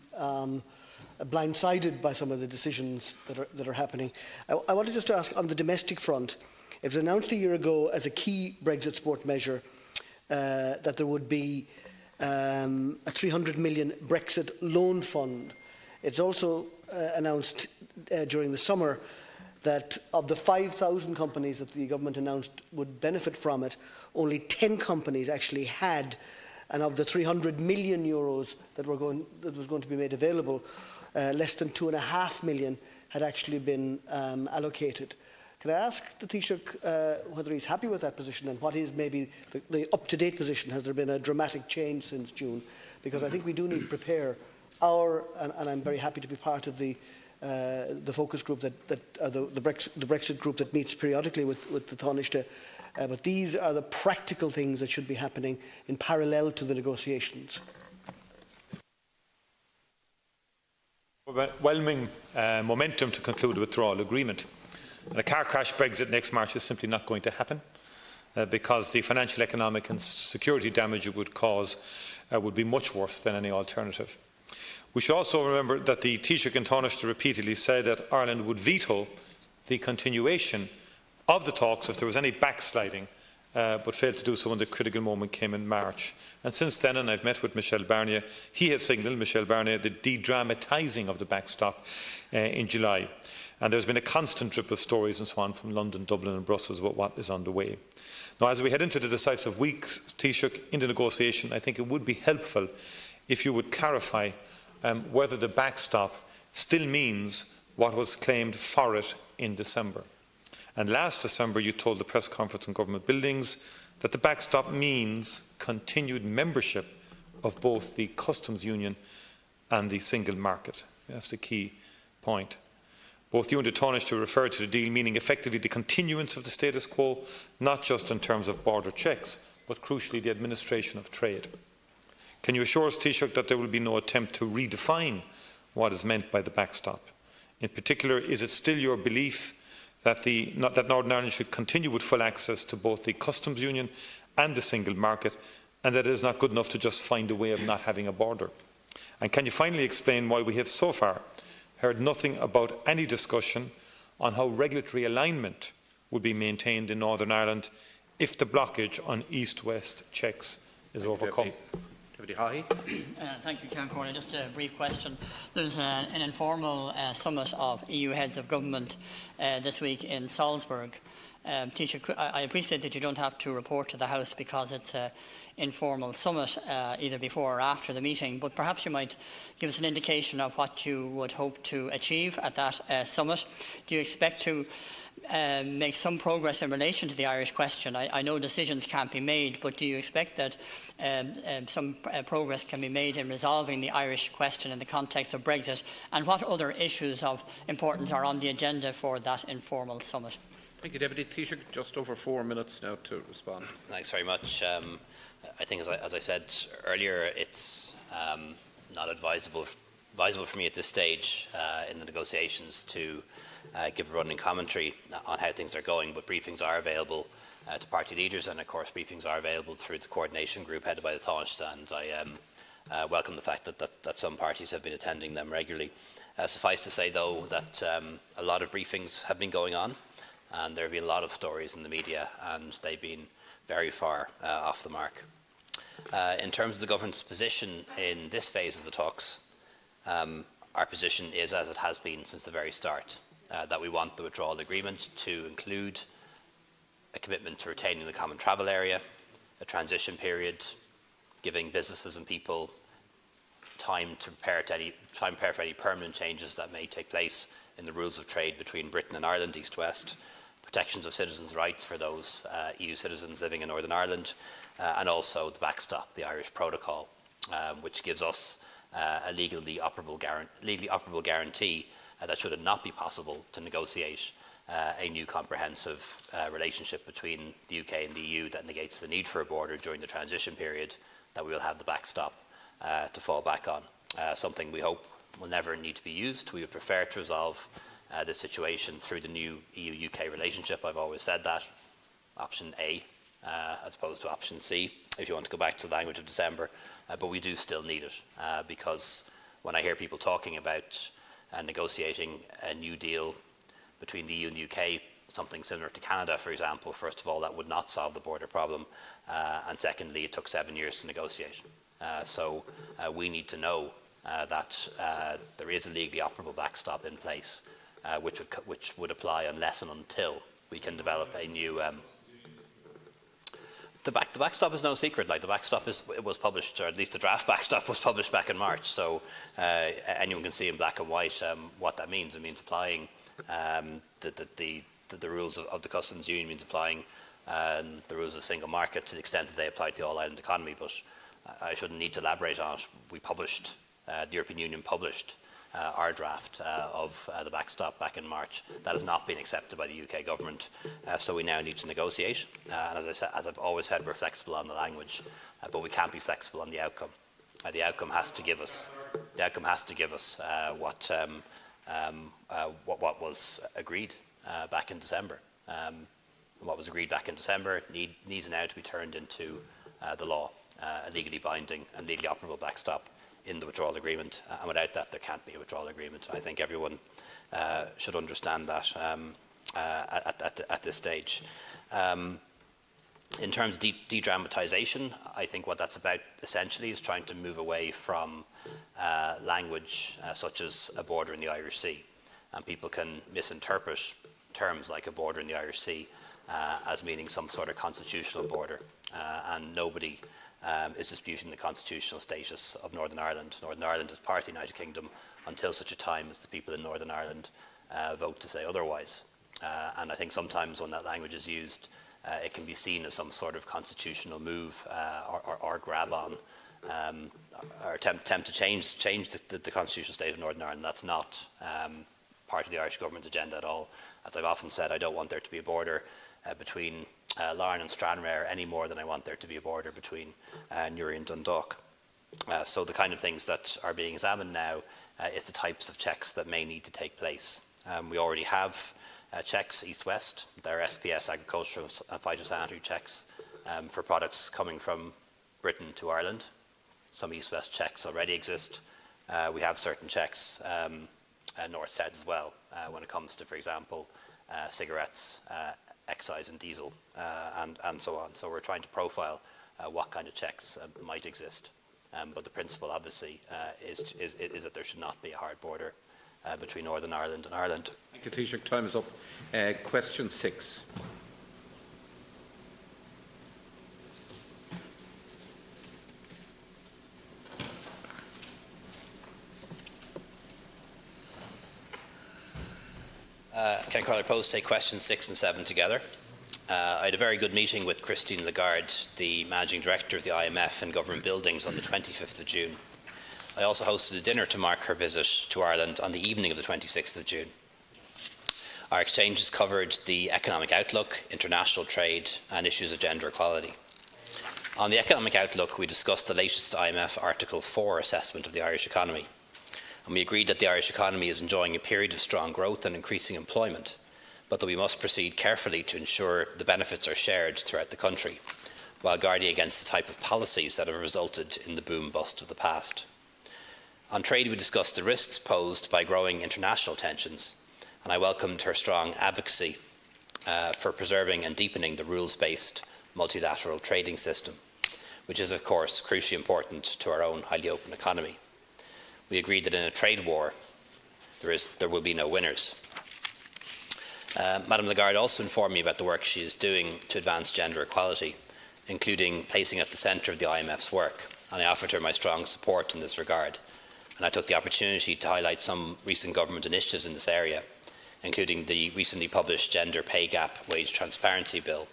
blindsided by some of the decisions that are happening. I wanted just to ask, on the domestic front, it was announced a year ago as a key Brexit support measure that there would be a 300 million Brexit loan fund. It's also announced during the summer that of the 5,000 companies that the government announced would benefit from it, only 10 companies actually had, and of the 300 million euros that was going to be made available, less than 2.5 million had actually been allocated. Can I ask the Taoiseach whether he's happy with that position, and what is maybe the up-to-date position? Has there been a dramatic change since June? Because I think we do need to prepare and I'm very happy to be part of the focus group the Brexit group that meets periodically with the Taoiseach. But these are the practical things that should be happening in parallel to the negotiations. Overwhelming momentum to conclude a withdrawal agreement. And a car crash Brexit next March is simply not going to happen because the financial, economic and security damage it would cause would be much worse than any alternative. We should also remember that the Taoiseach and Taoiseach repeatedly said that Ireland would veto the continuation of the talks if there was any backsliding, but failed to do so when the critical moment came in March. And since then, and I've met with Michel Barnier, he has signalled, Michel Barnier, the de-dramatising of the backstop in July. And there's been a constant drip of stories and so on from London, Dublin and Brussels about what is underway. Now, as we head into the decisive weeks, Taoiseach, in the negotiation, I think it would be helpful if you would clarify whether the backstop still means what was claimed for it in December. And last December, you told the press conference in government buildings that the backstop means continued membership of both the customs union and the single market. That's the key point. Both you and the Taoiseach referred to the deal meaning effectively the continuance of the status quo, not just in terms of border checks, but crucially the administration of trade. Can you assure us, Taoiseach, that there will be no attempt to redefine what is meant by the backstop? In particular, is it still your belief that Northern Ireland should continue with full access to both the customs union and the single market, and that it is not good enough to just find a way of not having a border? And can you finally explain why we have so far heard nothing about any discussion on how regulatory alignment would be maintained in Northern Ireland if the blockage on east-west checks is overcome? Thank you, Ceann Corley. Just a brief question. There's an informal summit of EU heads of government this week in Salzburg. Taoiseach, I appreciate that you don't have to report to the House because it's an informal summit either before or after the meeting, but perhaps you might give us an indication of what you would hope to achieve at that summit. Do you expect to make some progress in relation to the Irish question? I know decisions can't be made, but do you expect that some progress can be made in resolving the Irish question in the context of Brexit? And what other issues of importance are on the agenda for that informal summit? Thank you, Deputy Taoiseach. Just over 4 minutes now to respond. Thanks very much. I think, as I said earlier, it's not advisable for me at this stage in the negotiations to give a running commentary on how things are going, but briefings are available to party leaders, and of course briefings are available through the coordination group headed by the Taoiseach, and I welcome the fact that some parties have been attending them regularly. Suffice to say, though, that a lot of briefings have been going on, and there have been a lot of stories in the media, and they've been very far off the mark. In terms of the government's position in this phase of the talks, our position is, as it has been since the very start, that we want the withdrawal agreement to include a commitment to retaining the common travel area, a transition period, giving businesses and people time to prepare for any permanent changes that may take place in the rules of trade between Britain and Ireland, east-west, protections of citizens' rights for those EU citizens living in Northern Ireland, and also the backstop, the Irish Protocol, which gives us a legally operable guarantee that should it not be possible to negotiate a new comprehensive relationship between the UK and the EU that negates the need for a border during the transition period, that we will have the backstop to fall back on. Something we hope will never need to be used. We would prefer to resolve this situation through the new EU-UK relationship. I've always said that. Option A, as opposed to option C, if you want to go back to the language of December. But we do still need it, because when I hear people talking about negotiating a new deal between the EU and the UK, something similar to Canada, for example, first of all, that would not solve the border problem, and secondly, it took 7 years to negotiate. So we need to know that there is a legally operable backstop in place, which would apply unless and until we can develop a new. The backstop is no secret. Like, the backstop was published, or at least the draft backstop was published back in March. So anyone can see in black and white what that means. It means applying the the rules of the customs union means applying the rules of the single market to the extent that they apply to the all-island economy. But I shouldn't need to elaborate on it. We published, the European Union published our draft of the backstop back in March. That has not been accepted by the UK government, so we now need to negotiate. And as I've always said, we're flexible on the language, but we can't be flexible on the outcome. The outcome has to give us. The outcome has to give us what was agreed back in December. What was agreed back in December needs now to be turned into the law, a legally binding and legally operable backstop in the withdrawal agreement, and without that there can't be a withdrawal agreement. I think everyone should understand that at this stage. In terms of de-dramatisation, I think what that's about essentially is trying to move away from language such as a border in the Irish Sea, and people can misinterpret terms like a border in the Irish Sea as meaning some sort of constitutional border, and nobody is disputing the constitutional status of Northern Ireland. Northern Ireland is part of the United Kingdom until such a time as the people in Northern Ireland vote to say otherwise. And I think sometimes when that language is used, it can be seen as some sort of constitutional move or grab on, or attempt to change the constitutional state of Northern Ireland. That's not part of the Irish government's agenda at all. As I've often said, I don't want there to be a border between Larne and Stranraer any more than I want there to be a border between Newry and Dundalk. So the kind of things that are being examined now is the types of checks that may need to take place. We already have checks east-west. There are SPS agricultural and phytosanitary checks for products coming from Britain to Ireland. Some east-west checks already exist. We have certain checks north-south as well when it comes to, for example, cigarettes, excise and diesel, and so on. So we're trying to profile what kind of checks might exist. But the principle, obviously, is that there should not be a hard border between Northern Ireland and Ireland. Thank you, Taoiseach. Time is up. Question 6. Can I propose to take questions 6 and 7 together? I had a very good meeting with Christine Lagarde, the Managing Director of the IMF, in government buildings on the 25th of June. I also hosted a dinner to mark her visit to Ireland on the evening of the 26th of June. Our exchanges covered the economic outlook, international trade and issues of gender equality. On the economic outlook, we discussed the latest IMF Article 4 assessment of the Irish economy. And we agreed that the Irish economy is enjoying a period of strong growth and increasing employment, but that we must proceed carefully to ensure the benefits are shared throughout the country, while guarding against the type of policies that have resulted in the boom-bust of the past. On trade, we discussed the risks posed by growing international tensions, and I welcomed her strong advocacy for preserving and deepening the rules-based multilateral trading system, which is, of course, crucially important to our own highly open economy. We agreed that in a trade war, there will be no winners. Madame Lagarde also informed me about the work she is doing to advance gender equality, including placing at the centre of the IMF's work, and I offered her my strong support in this regard. And I took the opportunity to highlight some recent government initiatives in this area, including the recently published Gender Pay Gap Wage Transparency Bill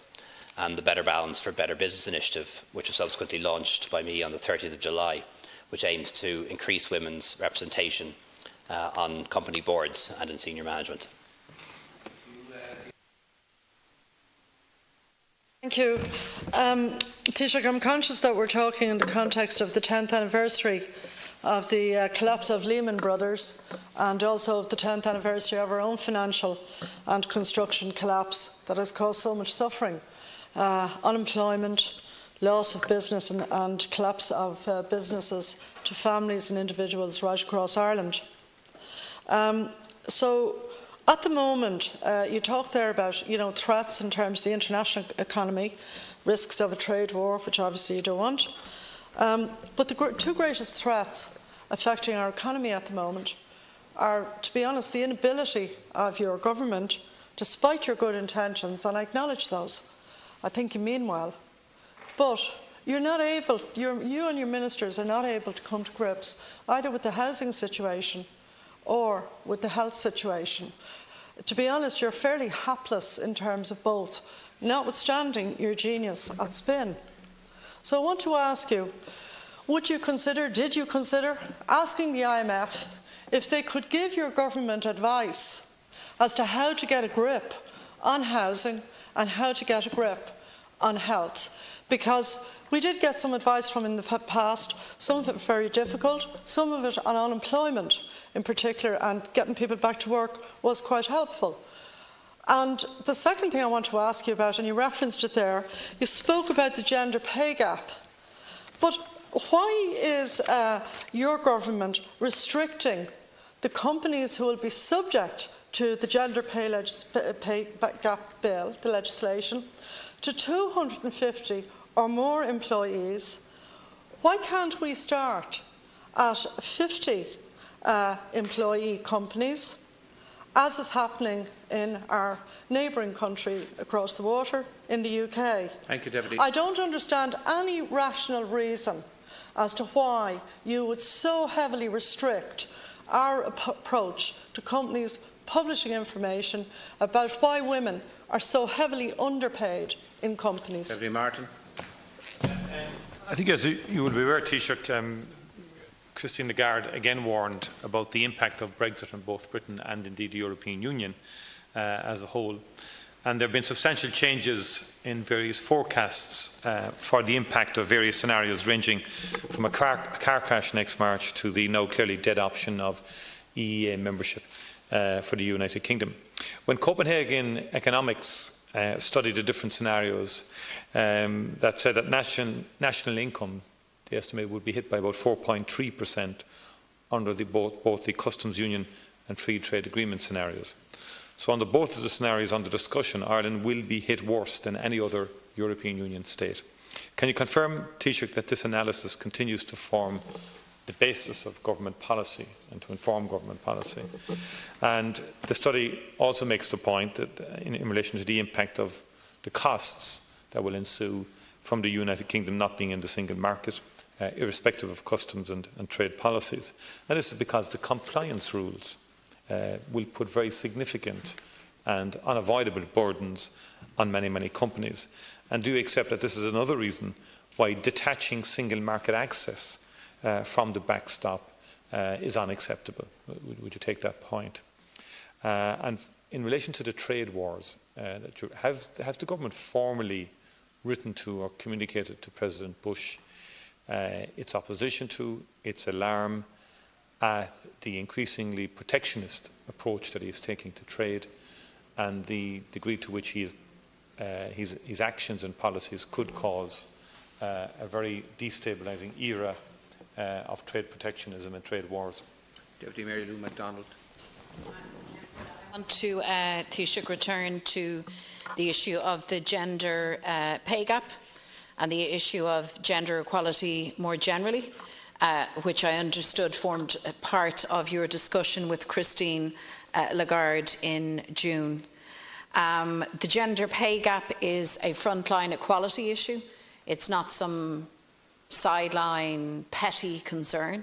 and the Better Balance for Better Business initiative, which was subsequently launched by me on the 30th of July, which aims to increase women's representation on company boards and in senior management. Thank you. Taoiseach, I'm conscious that we're talking in the context of the 10th anniversary of the collapse of Lehman Brothers and also of the 10th anniversary of our own financial and construction collapse that has caused so much suffering, unemployment, loss of business and collapse of businesses to families and individuals right across Ireland. So at the moment, you talk there about threats in terms of the international economy, risks of a trade war, which obviously you don't want. But the two greatest threats affecting our economy at the moment are, to be honest, the inability of your government, despite your good intentions, and I acknowledge those, I think you mean well, but you're not able, you and your ministers are not able to come to grips either with the housing situation or with the health situation. to be honest, you're fairly hapless in terms of both, notwithstanding your genius at spin. So I want to ask you, did you consider asking the IMF if they could give your government advice as to how to get a grip on housing and how to get a grip on health? Because we did get some advice from in the past, some of it very difficult, some of it on unemployment in particular, and getting people back to work was quite helpful. And the second thing I want to ask you about, and you referenced it there, you spoke about the gender pay gap. But why is your government restricting the companies who will be subject to the gender pay gap bill, the legislation, to 250 or more employees? Why can't we start at 50 employee companies, as is happening in our neighbouring country across the water, in the UK? Thank you, Deputy. I don't understand any rational reason as to why you would so heavily restrict our approach to companies publishing information about why women are so heavily underpaid in companies. Deputy Martin. I think, as you will be aware, Taoiseach, Christine Lagarde again warned about the impact of Brexit on both Britain and indeed the European Union as a whole. And there have been substantial changes in various forecasts for the impact of various scenarios, ranging from a car crash next March to the now clearly dead option of EEA membership for the United Kingdom. When Copenhagen Economics studied the different scenarios that said that national income, the estimate, would be hit by about 4.3% under both the customs union and free trade agreement scenarios. So under both of the scenarios under discussion, Ireland will be hit worse than any other European Union state. Can you confirm, Taoiseach, that this analysis continues to form the basis of government policy and to inform government policy? And the study also makes the point that in relation to the impact of the costs that will ensue from the United Kingdom not being in the single market, irrespective of customs and trade policies. And this is because the compliance rules will put very significant and unavoidable burdens on many, many companies. And do you accept that this is another reason why detaching single market access from the backstop is unacceptable? Would you take that point? And in relation to the trade wars, has the government formally written to or communicated to President Bush its opposition to, its alarm at the increasingly protectionist approach that he is taking to trade, and the degree to which his actions and policies could cause a very destabilising era of trade protectionism and trade wars? Deputy Mary Lou MacDonald. I want to, Taoiseach, return to the issue of the gender pay gap and the issue of gender equality more generally, which I understood formed a part of your discussion with Christine Lagarde in June. The gender pay gap is a frontline equality issue. It's not some sideline petty concern.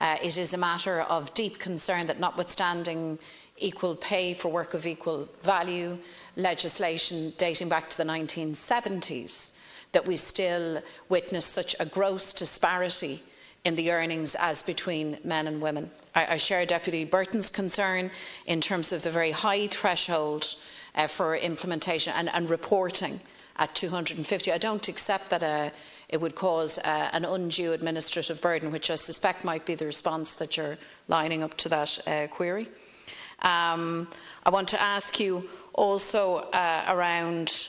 It is a matter of deep concern that, notwithstanding equal pay for work of equal value legislation dating back to the 1970s, that we still witness such a gross disparity in the earnings as between men and women. I share Deputy Burton's concern in terms of the very high threshold for implementation and reporting at 250. I don't accept that it would cause an undue administrative burden, which I suspect might be the response that you're lining up to that query. I want to ask you also around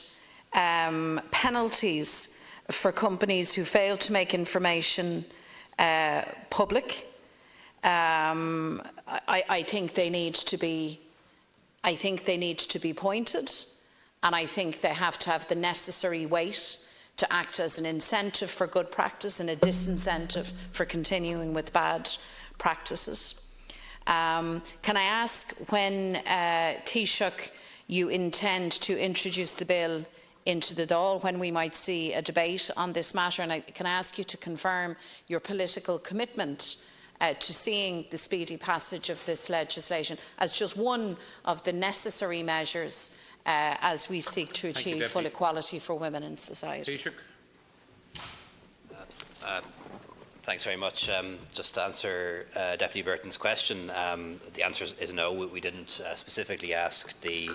penalties for companies who fail to make information public. I think they need to be. I think they need to be pointed, and I think they have to have the necessary weight to act as an incentive for good practice and a disincentive for continuing with bad practices. Can I ask when, Taoiseach, you intend to introduce the bill into the Dáil, when we might see a debate on this matter? And can I ask you to confirm your political commitment to seeing the speedy passage of this legislation as just one of the necessary measures as we seek to achieve full equality for women in society. Thanks very much. Just to answer Deputy Burton's question, the answer is no. We didn't specifically ask the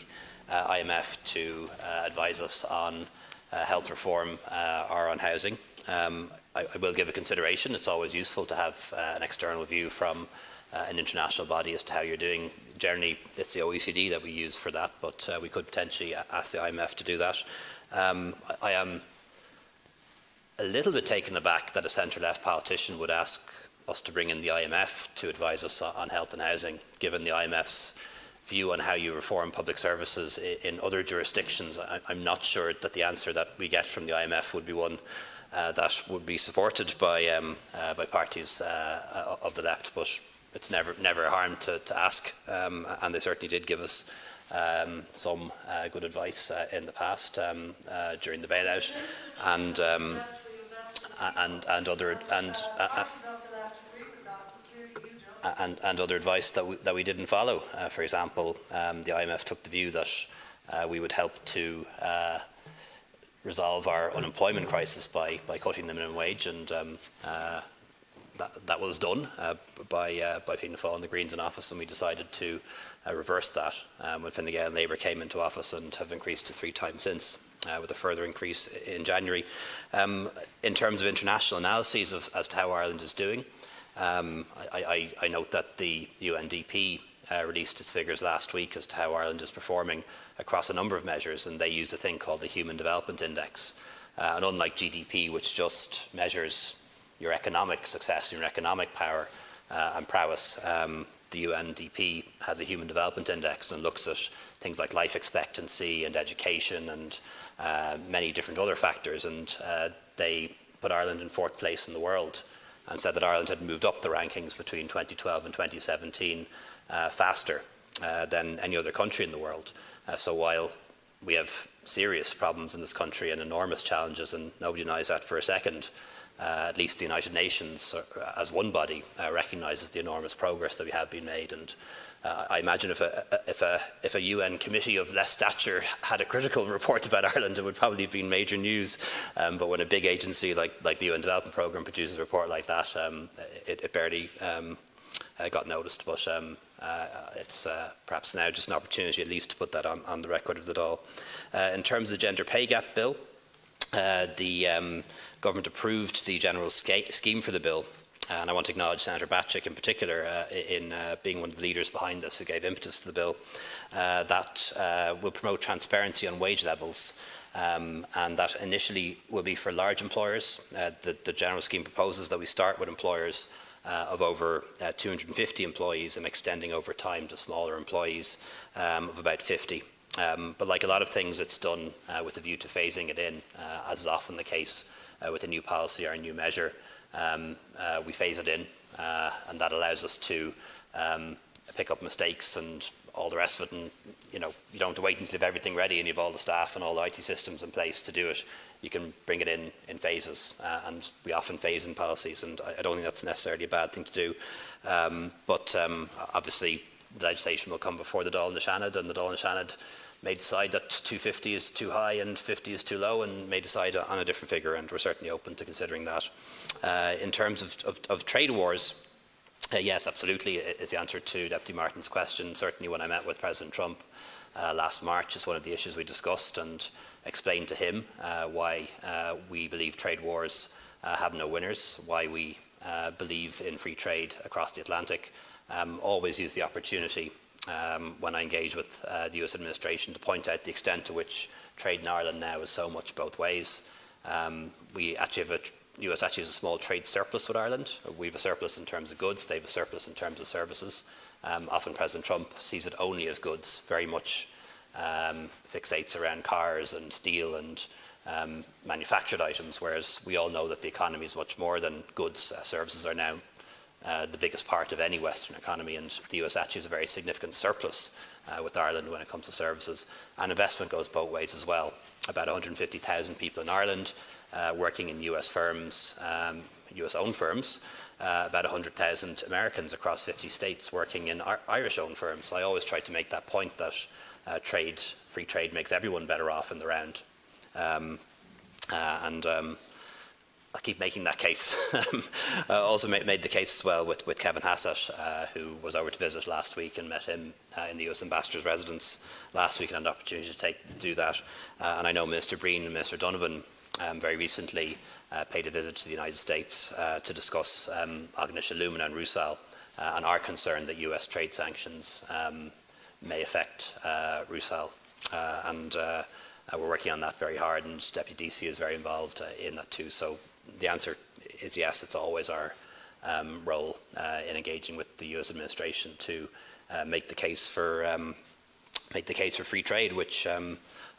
IMF to advise us on health reform or on housing. I will give a consideration. It's always useful to have an external view from an international body as to how you're doing. Generally, it's the OECD that we use for that, but we could potentially ask the IMF to do that. I am a little bit taken aback that a centre-left politician would ask us to bring in the IMF to advise us on health and housing, given the IMF's view on how you reform public services in other jurisdictions. I'm not sure that the answer that we get from the IMF would be one that would be supported by parties of the left, but it's never harm to ask, and they certainly did give us some good advice in the past during the bailout, and other advice that we didn't follow. For example, the IMF took the view that we would help to resolve our unemployment crisis by cutting the minimum wage, and that was done by Fianna Fáil and the Greens in office, and we decided to reverse that when Fine Gael and Labour came into office, and have increased it 3 times since, with a further increase in January. In terms of international analyses as to how Ireland is doing, I note that the UNDP released its figures last week as to how Ireland is performing across a number of measures, and they used a thing called the Human Development Index. And unlike GDP, which just measures your economic success, your economic power and prowess, the UNDP has a Human Development Index and looks at things like life expectancy and education and many different other factors, and they put Ireland in 4th place in the world and said that Ireland had moved up the rankings between 2012 and 2017 faster than any other country in the world. So while we have serious problems in this country and enormous challenges, and nobody denies that for a second, at least the United Nations, as one body, recognises the enormous progress that we have been made. And I imagine if a UN committee of less stature had a critical report about Ireland, it would probably have been major news. But when a big agency like the UN Development Programme produces a report like that, it barely got noticed. But it's perhaps now just an opportunity at least to put that on the record of the Dáil. In terms of the Gender Pay Gap Bill, the government approved the general scheme for the bill, and I want to acknowledge Senator Batchick in particular in being one of the leaders behind this, who gave impetus to the bill, that will promote transparency on wage levels, and that initially will be for large employers. The general scheme proposes that we start with employers of over 250 employees and extending over time to smaller employees of about 50. But like a lot of things, it's done with a view to phasing it in, as is often the case with a new policy or a new measure. We phase it in, and that allows us to pick up mistakes and all the rest of it. And you don't have to wait until you have everything ready and you have all the staff and all the IT systems in place to do it. You can bring it in phases, and we often phase in policies, and I don't think that's necessarily a bad thing to do. But obviously, the legislation will come before the Dáil Éireann, and the Dáil Éireann may decide that 250 is too high and 50 is too low, and may decide on a different figure, and we're certainly open to considering that. In terms of trade wars, yes, absolutely, is the answer to Deputy Martin's question. Certainly when I met with President Trump last March, it's one of the issues we discussed, and explained to him why we believe trade wars have no winners, why we believe in free trade across the Atlantic. Always use the opportunity when I engage with the US administration to point out the extent to which trade in Ireland now is so much both ways. We actually have the US actually has a small trade surplus with Ireland. We have a surplus in terms of goods, they have a surplus in terms of services. Often President Trump sees it only as goods, very much fixates around cars and steel and manufactured items, whereas we all know that the economy is much more than goods. Services are now the biggest part of any Western economy, and the US actually has a very significant surplus with Ireland when it comes to services. And investment goes both ways as well. About 150,000 people in Ireland working in US firms, US-owned firms, about 100,000 Americans across 50 states working in Irish-owned firms. I always try to make that point that free trade makes everyone better off in the round. I keep making that case. Also made the case as well with Kevin Hassett, who was over to visit last week and met him in the US Ambassador's residence last week and had an opportunity to do that. And I know Minister Breen and Minister Donovan very recently paid a visit to the United States to discuss Agnish Alumina and Rusal and are concerned that US trade sanctions may affect Rusal. We're working on that very hard, and Deputy DC is very involved in that too. So the answer is yes, it's always our role in engaging with the US administration to make the case for free trade, which,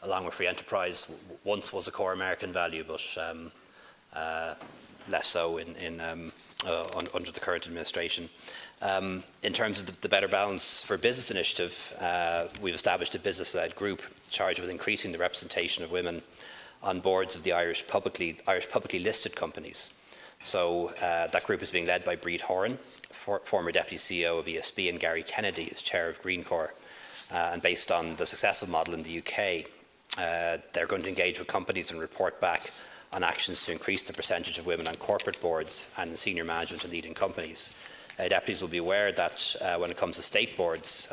along with free enterprise, once was a core American value, but less so under the current administration. In terms of the Better Balance for Business initiative, we've established a business-led group charged with increasing the representation of women on boards of the Irish publicly listed companies. So that group is being led by Breed Horan, former Deputy CEO of ESB, and Gary Kennedy is Chair of Greencore. And based on the successful model in the UK, they're going to engage with companies and report back on actions to increase the percentage of women on corporate boards and in senior management in leading companies. Deputies will be aware that when it comes to state boards,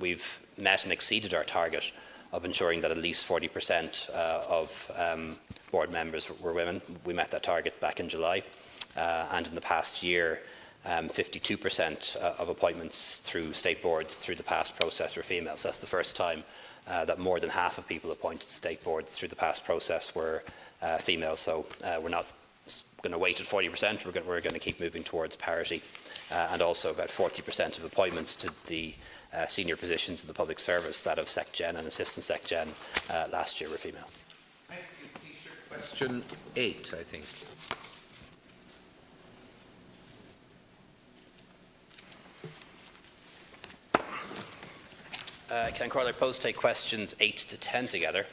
we've met and exceeded our target of ensuring that at least 40% of board members were women. We met that target back in July, and in the past year, 52% of appointments through state boards through the past process were female. So that's the first time that more than half of people appointed to state boards through the past process were female. So we're not going to wait at 40%. We're going to keep moving towards parity. And also about 40% of appointments to the senior positions in the public service, that of SecGen and Assistant SecGen, last year were female. Thank you. Taoiseach. Question 8, I think. Can I propose to take questions 8 to 10 together?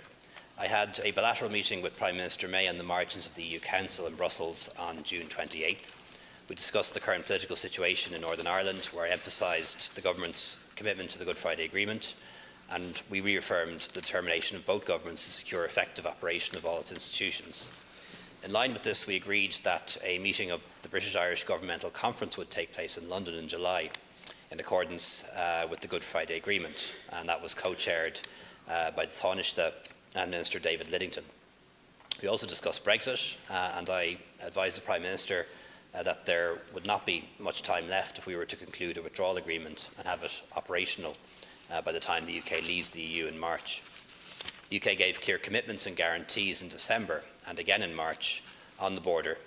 I had a bilateral meeting with Prime Minister May on the margins of the EU Council in Brussels on June 28th. We discussed the current political situation in Northern Ireland, where I emphasised the government's commitment to the Good Friday Agreement, and we reaffirmed the determination of both governments to secure effective operation of all its institutions. In line with this, we agreed that a meeting of the British-Irish Governmental Conference would take place in London in July, in accordance with the Good Friday Agreement, and that was co-chaired by the Taoiseach and Minister David Lidington. We also discussed Brexit, and I advised the Prime Minister that there would not be much time left if we were to conclude a withdrawal agreement and have it operational by the time the UK leaves the EU in March. The UK gave clear commitments and guarantees in December and again in March on the border,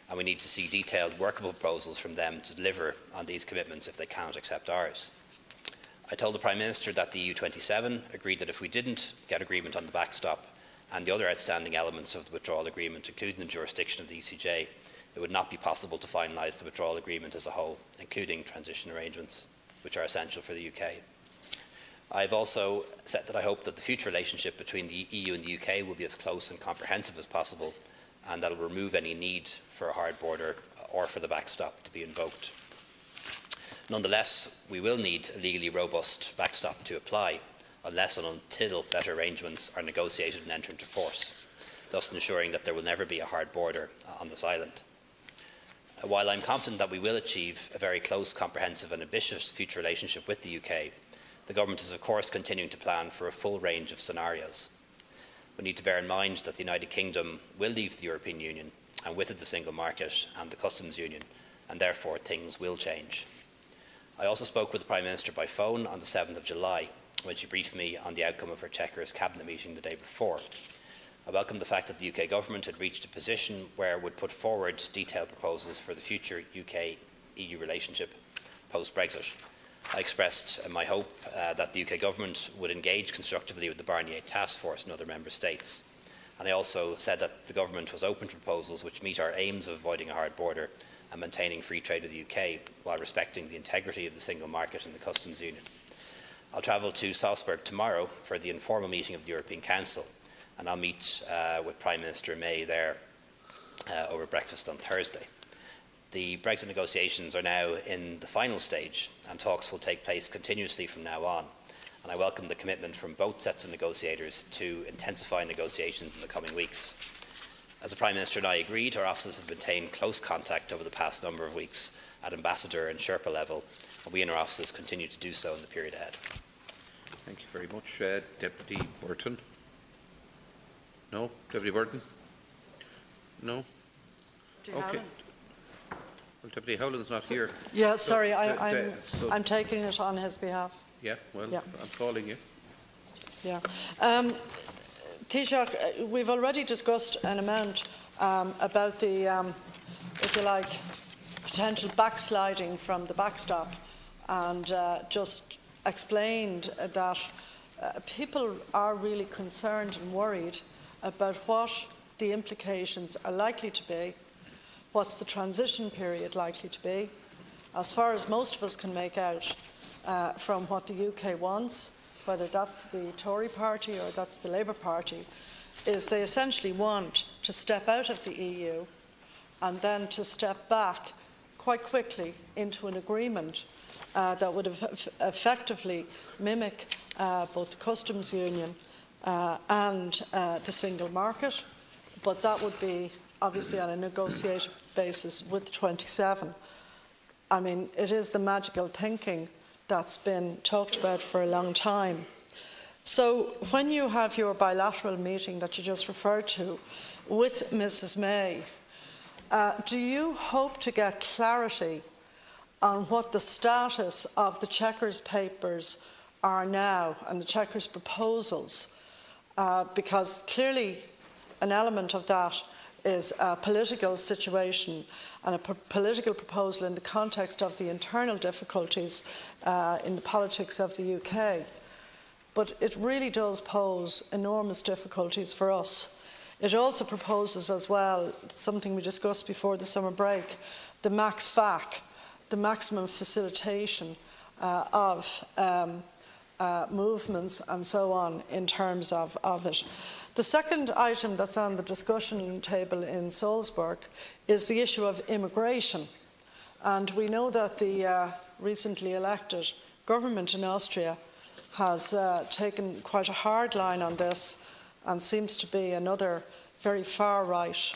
and we need to see detailed workable proposals from them to deliver on these commitments if they cannot accept ours. I told the Prime Minister that the EU27 agreed that if we didn't get agreement on the backstop and the other outstanding elements of the withdrawal agreement, including the jurisdiction of the ECJ, it would not be possible to finalise the withdrawal agreement as a whole, including transition arrangements, which are essential for the UK. I have also said that I hope that the future relationship between the EU and the UK will be as close and comprehensive as possible, and that it will remove any need for a hard border or for the backstop to be invoked. Nonetheless, we will need a legally robust backstop to apply, unless and until better arrangements are negotiated and enter into force, thus ensuring that there will never be a hard border on this island. While I am confident that we will achieve a very close, comprehensive and ambitious future relationship with the UK, the Government is of course continuing to plan for a full range of scenarios. We need to bear in mind that the United Kingdom will leave the European Union, and with it the single market and the customs union, and therefore things will change. I also spoke with the Prime Minister by phone on the 7th of July, when she briefed me on the outcome of her Chequers Cabinet meeting the day before. I welcome the fact that the UK Government had reached a position where it would put forward detailed proposals for the future UK-EU relationship post-Brexit. I expressed my hope that the UK Government would engage constructively with the Barnier Task Force and other Member States. And I also said that the Government was open to proposals which meet our aims of avoiding a hard border and maintaining free trade with the UK while respecting the integrity of the single market and the customs union. I'll travel to Salzburg tomorrow for the informal meeting of the European Council, and I'll meet with Prime Minister May there over breakfast on Thursday. The Brexit negotiations are now in the final stage, and talks will take place continuously from now on. And I welcome the commitment from both sets of negotiators to intensify negotiations in the coming weeks. As the Prime Minister and I agreed, our offices have maintained close contact over the past number of weeks at Ambassador and Sherpa level, and we in our offices continue to do so in the period ahead. Thank you very much. Deputy Burton? No? Deputy Burton? No? Okay. Well, Deputy Howland's not here. Yeah, sorry, I'm taking it on his behalf. Yeah, well, yeah. I'm calling you. Yeah. Taoiseach, we've already discussed an amount about the, if you like, potential backsliding from the backstop, and just explained that people are really concerned and worried about what the implications are likely to be, what's the transition period likely to be. As far as most of us can make out from what the UK wants, whether that's the Tory party or that's the Labour Party, is they essentially want to step out of the EU and then to step back quite quickly into an agreement that would effectively mimic both the customs union and the single market, but that would be obviously on a negotiated basis with the 27. I mean, it is the magical thinking that's been talked about for a long time. So when you have your bilateral meeting that you just referred to with Mrs May, do you hope to get clarity on what the status of the Chequers papers are now and the Chequers proposals? Because clearly an element of that is a political situation and a political proposal in the context of the internal difficulties in the politics of the UK. But it really does pose enormous difficulties for us. It also proposes as well, something we discussed before the summer break, the max FAC, the maximum facilitation of movements and so on in terms of it. The second item that's on the discussion table in Salzburg is the issue of immigration. And we know that the recently elected government in Austria has taken quite a hard line on this and seems to be another very far-right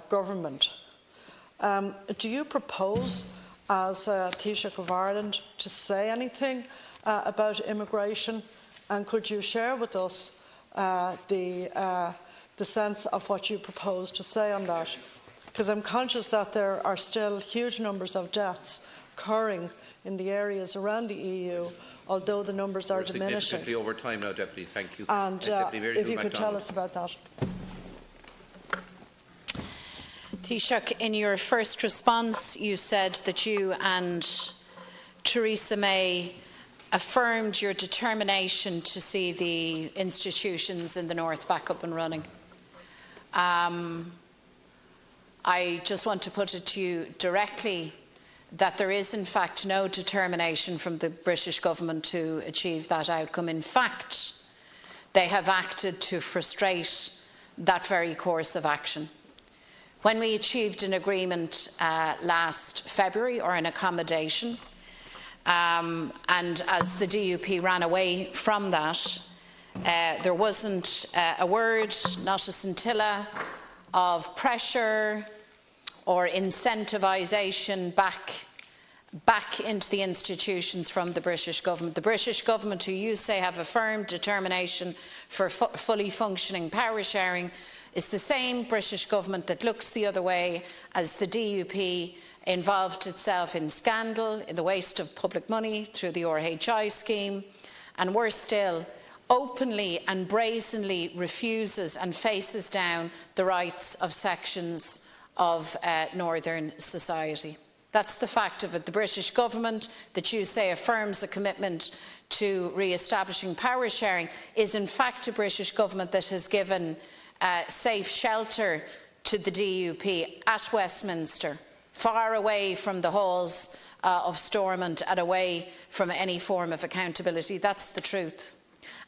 government. Do you propose, as Taoiseach of Ireland, to say anything about immigration? And could you share with us the sense of what you propose to say on that? Because I'm conscious that there are still huge numbers of deaths occurring in the areas around the EU, although the numbers are diminishing. Significantly over time now, Deputy. Thank you. And if you could tell us about that. Taoiseach, in your first response, you said that you and Theresa May affirmed your determination to see the institutions in the North back up and running. I just want to put it to you directly that there is in fact no determination from the British government to achieve that outcome. In fact, they have acted to frustrate that very course of action. When we achieved an agreement last February, or an accommodation, and as the DUP ran away from that, there wasn't a word, not a scintilla of pressure or incentivisation back into the institutions from the British government. The British government, who you say have a firm determination for fully functioning power sharing, is the same British government that looks the other way as the DUP involved itself in scandal, in the waste of public money through the RHI scheme, and worse still, openly and brazenly refuses and faces down the rights of sections of northern society. That's the fact of it. The British government that you say affirms a commitment to re-establishing power sharing is in fact a British government that has given safe shelter to the DUP at Westminster, far away from the halls of Stormont and away from any form of accountability. That's the truth.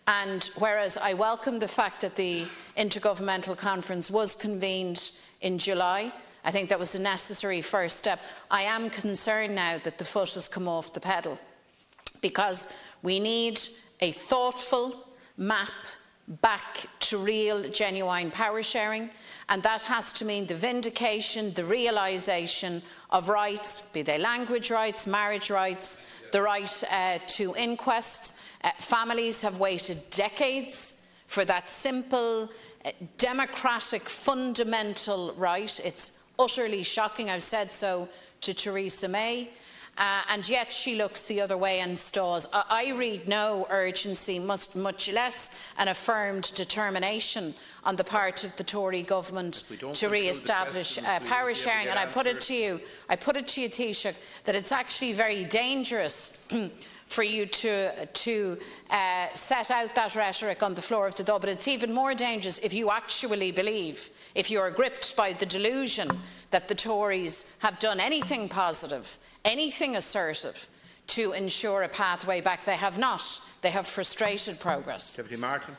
And whereas I welcome the fact that the Intergovernmental Conference was convened in July I think that was a necessary first step. I am concerned now that the foot has come off the pedal, because we need a thoughtful map back to real, genuine power sharing, and that has to mean the vindication, the realisation of rights, be they language rights, marriage rights, the right to inquest. Families have waited decades for that simple, democratic, fundamental right. It's utterly shocking. I've said so to Theresa May. And yet she looks the other way and stalls. I read no urgency, much less an affirmed determination on the part of the Tory government to re-establish power sharing. And I put it to you, Taoiseach, that it's actually very dangerous for you to set out that rhetoric on the floor of the Dáil, but it's even more dangerous if you actually believe, if you are gripped by the delusion that the Tories have done anything positive, anything assertive to ensure a pathway back. They have not. They have frustrated progress. Deputy Martin.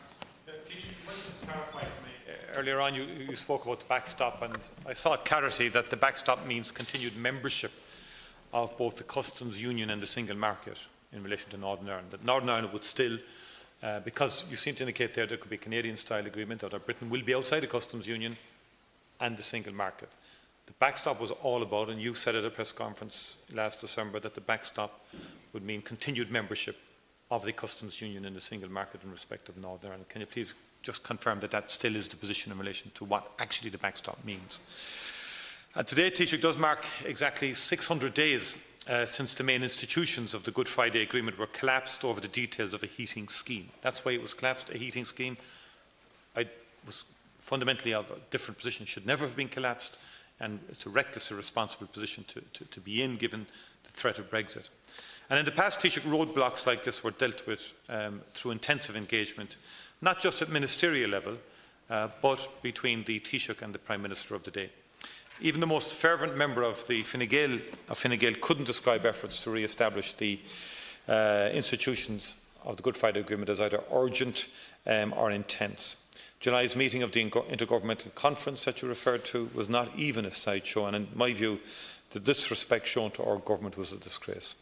Earlier on, you spoke about the backstop, and I sought clarity that the backstop means continued membership of both the customs union and the single market in relation to Northern Ireland. That Northern Ireland would still, because you seem to indicate there could be a Canadian-style agreement, that Britain will be outside the customs union and the single market. The backstop was all about, and you said at a press conference last December, that the backstop would mean continued membership of the customs union and the single market in respect of Northern Ireland. Can you please just confirm that that still is the position in relation to what actually the backstop means? Today, Taoiseach, does mark exactly 600 days since the main institutions of the Good Friday Agreement were collapsed over the details of a heating scheme. That's why it was collapsed, a heating scheme. I was fundamentally of a different position, should never have been collapsed, and it's a reckless, irresponsible position to be in, given the threat of Brexit. And in the past, Taoiseach, roadblocks like this were dealt with through intensive engagement, not just at ministerial level, but between the Taoiseach and the Prime Minister of the day. Even the most fervent member of the Fine Gael couldn't describe efforts to re-establish the institutions of the Good Friday Agreement as either urgent or intense. July's meeting of the Intergovernmental Conference that you referred to was not even a sideshow, and in my view, the disrespect shown to our government was a disgrace.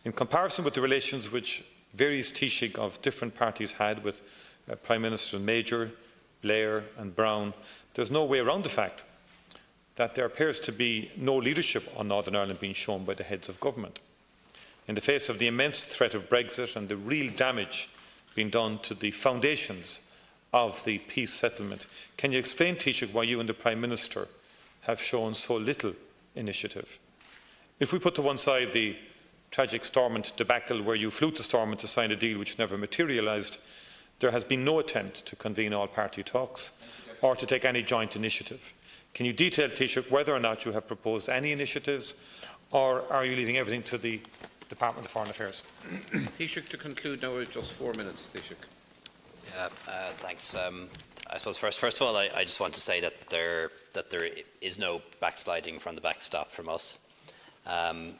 In comparison with the relations which various Taoiseach of different parties had with Prime Minister Major, Blair and Brown, there's no way around the fact that there appears to be no leadership on Northern Ireland being shown by the heads of government. In the face of the immense threat of Brexit and the real damage being done to the foundations of the peace settlement, can you explain, Taoiseach, why you and the Prime Minister have shown so little initiative? If we put to one side the tragic Stormont debacle where you flew to Stormont to sign a deal which never materialised, there has been no attempt to convene all-party talks or to take any joint initiative. Can you detail, Taoiseach, whether or not you have proposed any initiatives, or are you leaving everything to the Department of Foreign Affairs? Taoiseach, to conclude now with just 4 minutes, Taoiseach. Thanks. I suppose first of all, I just want to say that there is no backsliding from the backstop from us.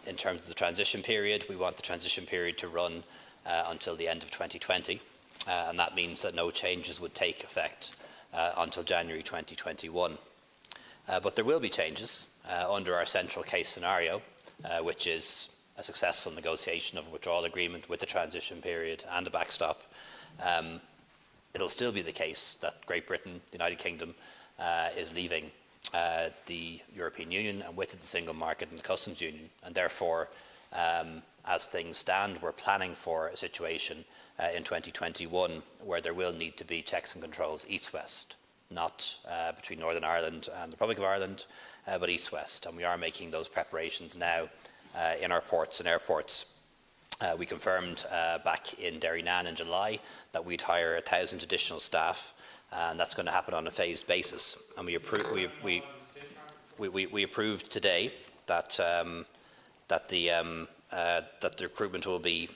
In terms of the transition period, we want the transition period to run until the end of 2020, and that means that no changes would take effect until January 2021. But there will be changes under our central case scenario, which is a successful negotiation of a withdrawal agreement with the transition period and a backstop. It will still be the case that Great Britain, the United Kingdom, is leaving the European Union, and with it the single market and the customs union. And therefore, as things stand, we're planning for a situation in 2021 where there will need to be checks and controls east-west, not between Northern Ireland and the Republic of Ireland, but east-west. And we are making those preparations now in our ports and airports. We confirmed back in Derrynane in July that we'd hire 1,000 additional staff, and that's going to happen on a phased basis. And we approved today that the recruitment will be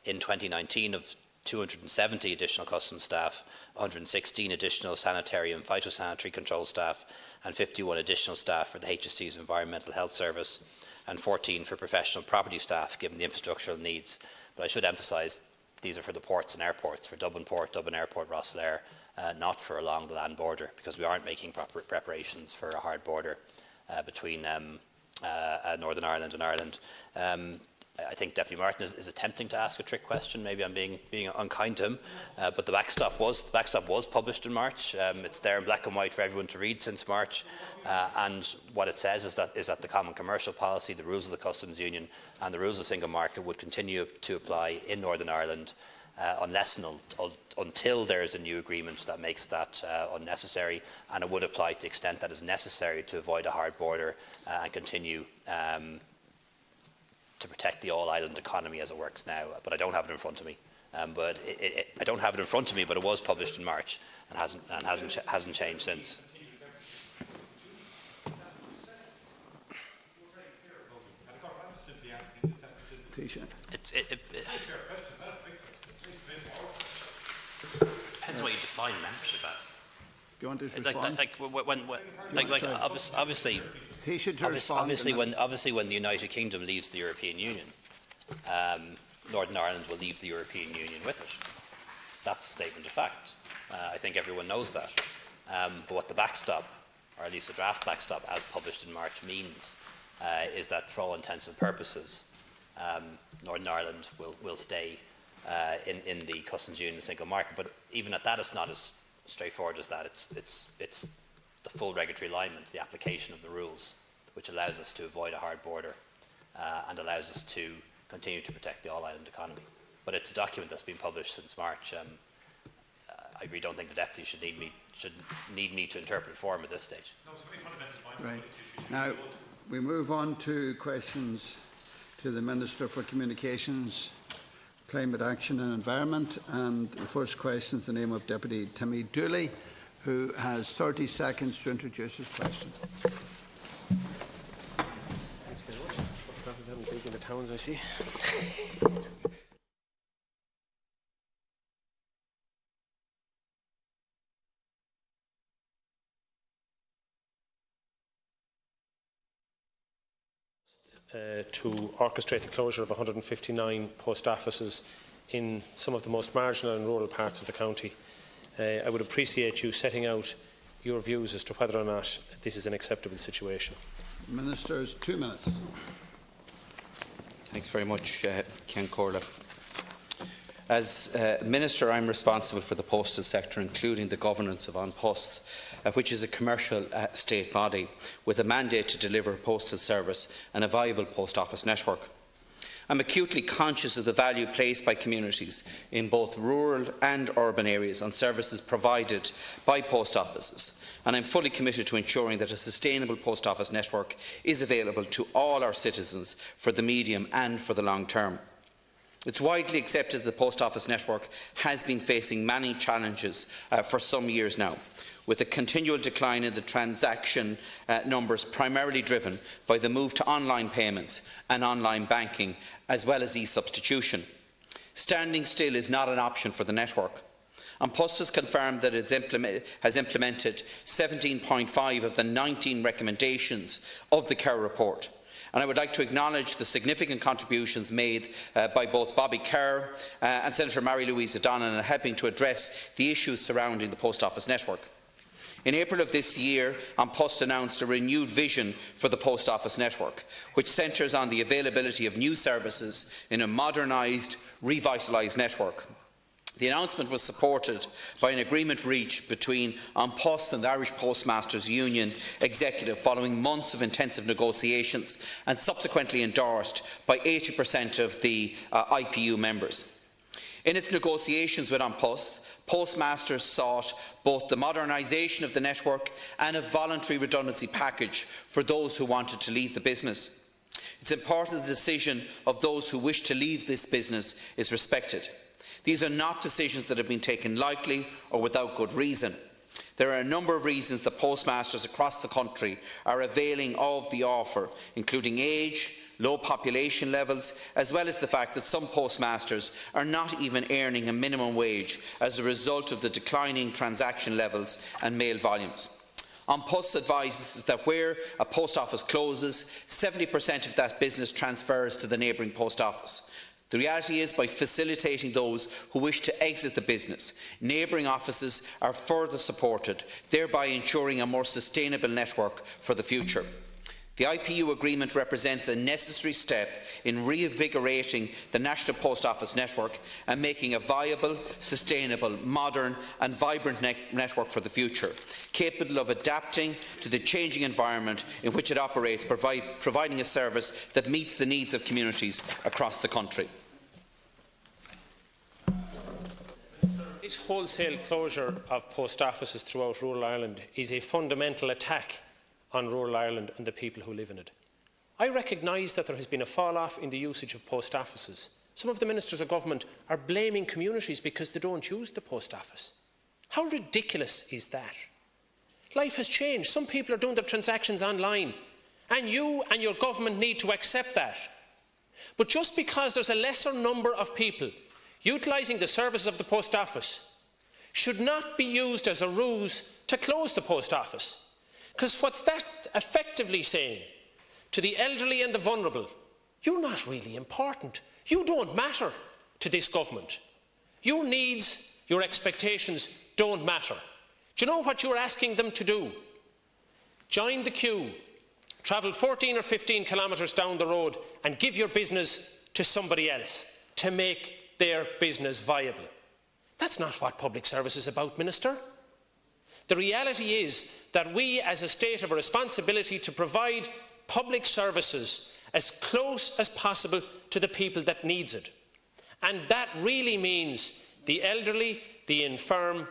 in 2019 of 270 additional customs staff, 116 additional sanitary and phytosanitary control staff, and 51 additional staff for the HSC's Environmental Health Service, and 14 for professional property staff, given the infrastructural needs. But I should emphasise these are for the ports and airports, for Dublin Port, Dublin Airport, Rosslare, not for along the land border, because we aren't making proper preparations for a hard border between Northern Ireland and Ireland. I think Deputy Martin is attempting to ask a trick question. Maybe I'm being unkind to him, but the backstop was published in March. It's there in black and white for everyone to read since March, and what it says is that the common commercial policy, the rules of the customs union, and the rules of the single market would continue to apply in Northern Ireland unless and until there is a new agreement that makes that unnecessary, and it would apply to the extent that is necessary to avoid a hard border and continue to protect the all-island economy as it works now. But I don't have it in front of me. But it was published in March and hasn't changed since. Depends what you define membership as. Do you want to respond? Obviously, when the United Kingdom leaves the European Union, Northern Ireland will leave the European Union with it. That's a statement of fact. I think everyone knows that. But what the backstop, or at least the draft backstop, as published in March, means is that, for all intents and purposes, Northern Ireland will stay in the customs union and single market. But even at that, it's not as straightforward as that. It's the full regulatory alignment, the application of the rules, which allows us to avoid a hard border and allows us to continue to protect the all-island economy. But it's a document that's been published since March. I really don't think the Deputy should need me to interpret for him at this stage. Right. Now, we move on to questions to the Minister for Communications, Climate Action and Environment, and the first question is the name of Deputy Timmy Dooley, who has 30 seconds to introduce his question. Thanks very much. What's that with them big in the towns, I see? To orchestrate the closure of 159 post offices in some of the most marginal and rural parts of the county. I would appreciate you setting out your views as to whether or not this is an acceptable situation. Ministers, 2 minutes. Thanks very much, Ken Corlett. As Minister, I'm responsible for the postal sector, including the governance of An Post, which is a commercial state body with a mandate to deliver a postal service and a viable post office network. I'm acutely conscious of the value placed by communities in both rural and urban areas on services provided by post offices, and I'm fully committed to ensuring that a sustainable post office network is available to all our citizens for the medium and for the long term. It's widely accepted that the post office network has been facing many challenges for some years now, with a continual decline in the transaction numbers primarily driven by the move to online payments and online banking, as well as e-substitution. Standing still is not an option for the network. And Post has confirmed that it has implemented 17.5 of the 19 recommendations of the Kerr report. And I would like to acknowledge the significant contributions made by both Bobby Kerr and Senator Mary-Louise O'Donnell in helping to address the issues surrounding the post office network. In April of this year, An Post announced a renewed vision for the post office network, which centres on the availability of new services in a modernised, revitalised network. The announcement was supported by an agreement reached between An Post and the Irish Postmasters Union executive following months of intensive negotiations, and subsequently endorsed by 80% of the IPU members. In its negotiations with An Post, Postmasters sought both the modernisation of the network and a voluntary redundancy package for those who wanted to leave the business. It's important the decision of those who wish to leave this business is respected. These are not decisions that have been taken lightly or without good reason. There are a number of reasons that postmasters across the country are availing of the offer, including age, low population levels, as well as the fact that some postmasters are not even earning a minimum wage as a result of the declining transaction levels and mail volumes. An Post advises that where a post office closes, 70% of that business transfers to the neighbouring post office. The reality is, by facilitating those who wish to exit the business, neighbouring offices are further supported, thereby ensuring a more sustainable network for the future. The IPU agreement represents a necessary step in reinvigorating the National Post Office network and making a viable, sustainable, modern and vibrant network for the future, capable of adapting to the changing environment in which it operates, providing a service that meets the needs of communities across the country. This wholesale closure of post offices throughout rural Ireland is a fundamental attack on rural Ireland and the people who live in it. I recognise that there has been a fall-off in the usage of post offices. Some of the ministers of government are blaming communities because they don't use the post office. How ridiculous is that? Life has changed. Some people are doing their transactions online, and you and your government need to accept that. But just because there's a lesser number of people utilising the services of the post office should not be used as a ruse to close the post office. Because what's that effectively saying to the elderly and the vulnerable? You're not really important. You don't matter to this government. Your needs, your expectations don't matter. Do you know what you're asking them to do? Join the queue, travel 14 or 15 kilometres down the road and give your business to somebody else to make their business viable. That's not what public service is about, Minister. The reality is that we as a state have a responsibility to provide public services as close as possible to the people that needs it. And that really means the elderly, the infirm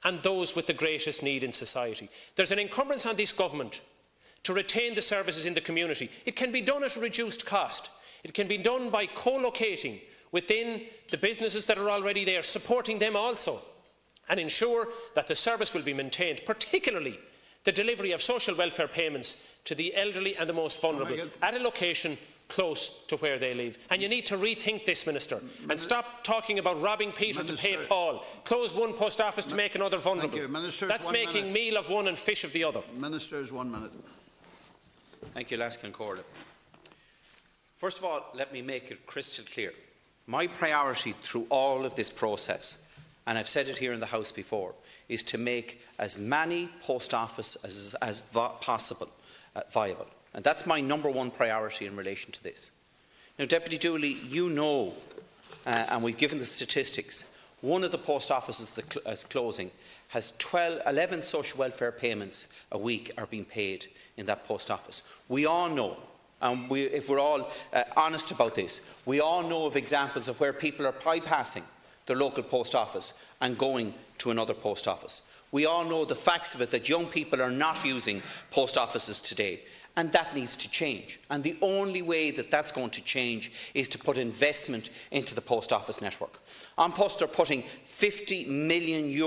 and those with the greatest need in society. There's an encumbrance on this government to retain the services in the community. It can be done at a reduced cost. It can be done by co-locating within the businesses that are already there, supporting them also, and ensure that the service will be maintained, particularly the delivery of social welfare payments to the elderly and the most vulnerable at a location close to where they live. And you need to rethink this, Minister, and stop talking about robbing Peter to pay Paul. Close one post office to make another vulnerable. That's making meal of one and fish of the other. Ministers, 1 minute. Thank you, Laskin Corley. First of all, let me make it crystal clear. My priority through all of this process, and I've said it here in the House before, is to make as many post offices as possible viable. And that's my #1 priority in relation to this. Now, Deputy Dooley, you know, and we've given the statistics, one of the post offices that is closing has 11 social welfare payments a week are being paid in that post office. We all know, and if we're all honest about this, we all know of examples of where people are bypassing their local post office and going to another post office. We all know the facts of it, that young people are not using post offices today, and that needs to change. And the only way that that's going to change is to put investment into the post office network. An Post are putting €50 million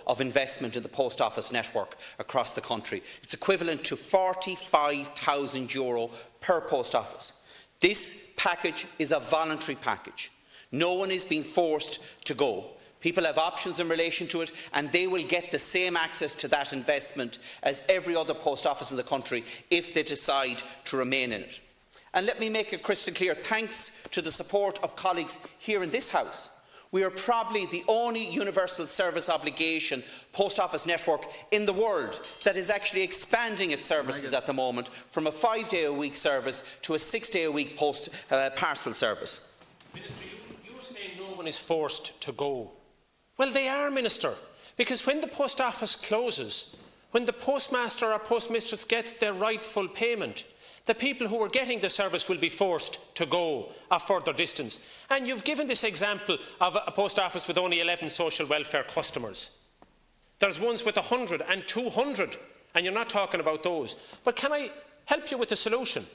of investment in the post office network across the country. It's equivalent to €45,000 per post office. This package is a voluntary package. No one is being forced to go. People have options in relation to it, and they will get the same access to that investment as every other post office in the country if they decide to remain in it. And let me make it crystal clear, thanks to the support of colleagues here in this House, we are probably the only universal service obligation post office network in the world that is actually expanding its services at the moment from a 5-day-a-week service to a 6-day-a-week parcel service. Minister, you're saying no one is forced to go. Well, they are, Minister, because when the post office closes, when the postmaster or postmistress gets their rightful payment, the people who are getting the service will be forced to go a further distance. And you've given this example of a post office with only 11 social welfare customers. There's ones with 100 and 200, and you're not talking about those. But can I help you with the solution?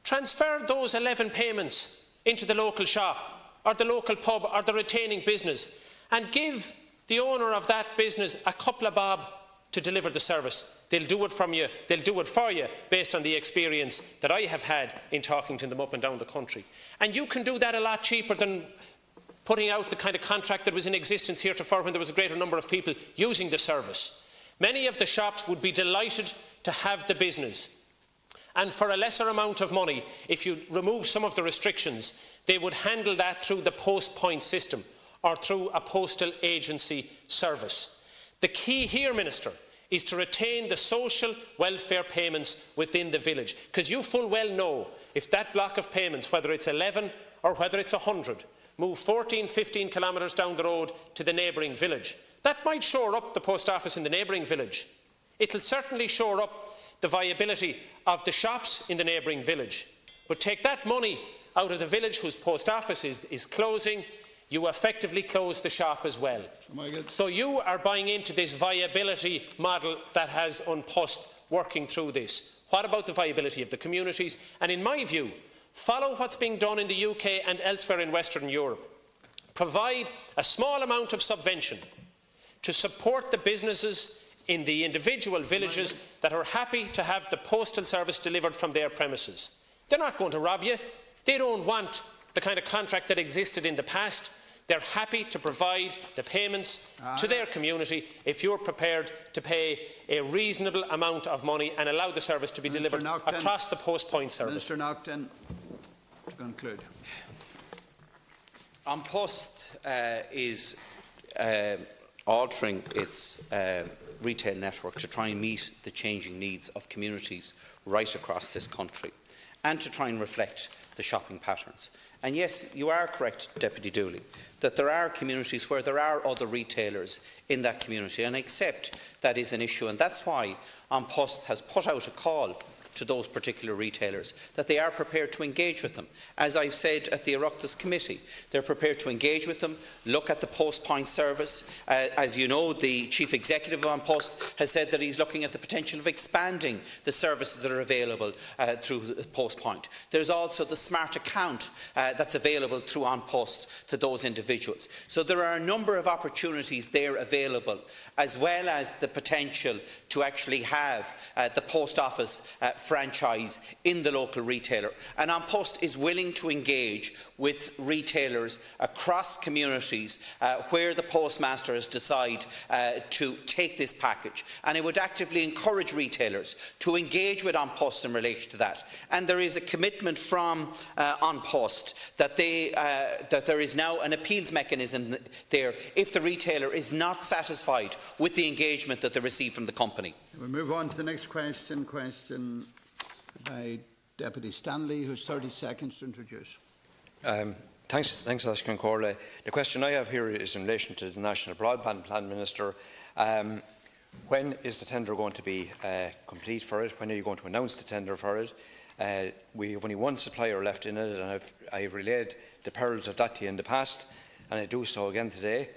Transfer those 11 payments into the local shop or the local pub or the retaining business, and give the owner of that business a couple of bob to deliver the service. They'll do it from you, they'll do it for you, based on the experience that I have had in talking to them up and down the country. And you can do that a lot cheaper than putting out the kind of contract that was in existence heretofore when there was a greater number of people using the service. Many of the shops would be delighted to have the business. And for a lesser amount of money, if you remove some of the restrictions, they would handle that through the post point system or through a postal agency service. The key here, Minister, is to retain the social welfare payments within the village. Because you full well know if that block of payments, whether it's 11 or whether it's 100, move 14, 15 kilometres down the road to the neighbouring village, that might shore up the post office in the neighbouring village. It will certainly shore up the viability of the shops in the neighbouring village. But take that money out of the village whose post office is closing, you effectively close the shop as well. So you are buying into this viability model that has An Post working through this. What about the viability of the communities? And in my view, follow what's being done in the UK and elsewhere in Western Europe. Provide a small amount of subvention to support the businesses in the individual villages that are happy to have the postal service delivered from their premises. They're not going to rob you. They don't want the kind of contract that existed in the past. They're happy to provide the payments to their community if you're prepared to pay a reasonable amount of money and allow the service to be delivered across the post point service. Mr. Naughton, to conclude. An Post is altering its retail network to try and meet the changing needs of communities right across this country and to try and reflect the shopping patterns. And yes, you are correct, Deputy Dooley, that there are communities where there are other retailers in that community, and I accept that is an issue, and that's why An Post has put out a call to those particular retailers, that they are prepared to engage with them. As I've said at the Oireachtas committee, they're prepared to engage with them, look at the post point service. As you know, the Chief Executive of An Post has said that he's looking at the potential of expanding the services that are available through the post point. There's also the smart account that's available through An Post to those individuals. So there are a number of opportunities there available, as well as the potential to actually have the post office franchise in the local retailer. And An Post is willing to engage with retailers across communities where the postmasters decide to take this package. And I would actively encourage retailers to engage with An Post in relation to that. And there is a commitment from An Post that there is now an appeals mechanism there if the retailer is not satisfied with the engagement that they receive from the company. We'll move on to the next question. Question by Deputy Stanley, who's 30 seconds to introduce. Thanks, Ashkan Corley. The question I have here is in relation to the National Broadband Plan, Minister. When is the tender going to be complete for it? When are you going to announce the tender for it? We have only one supplier left in it, and I've relayed the perils of that to you in the past, and I do so again today.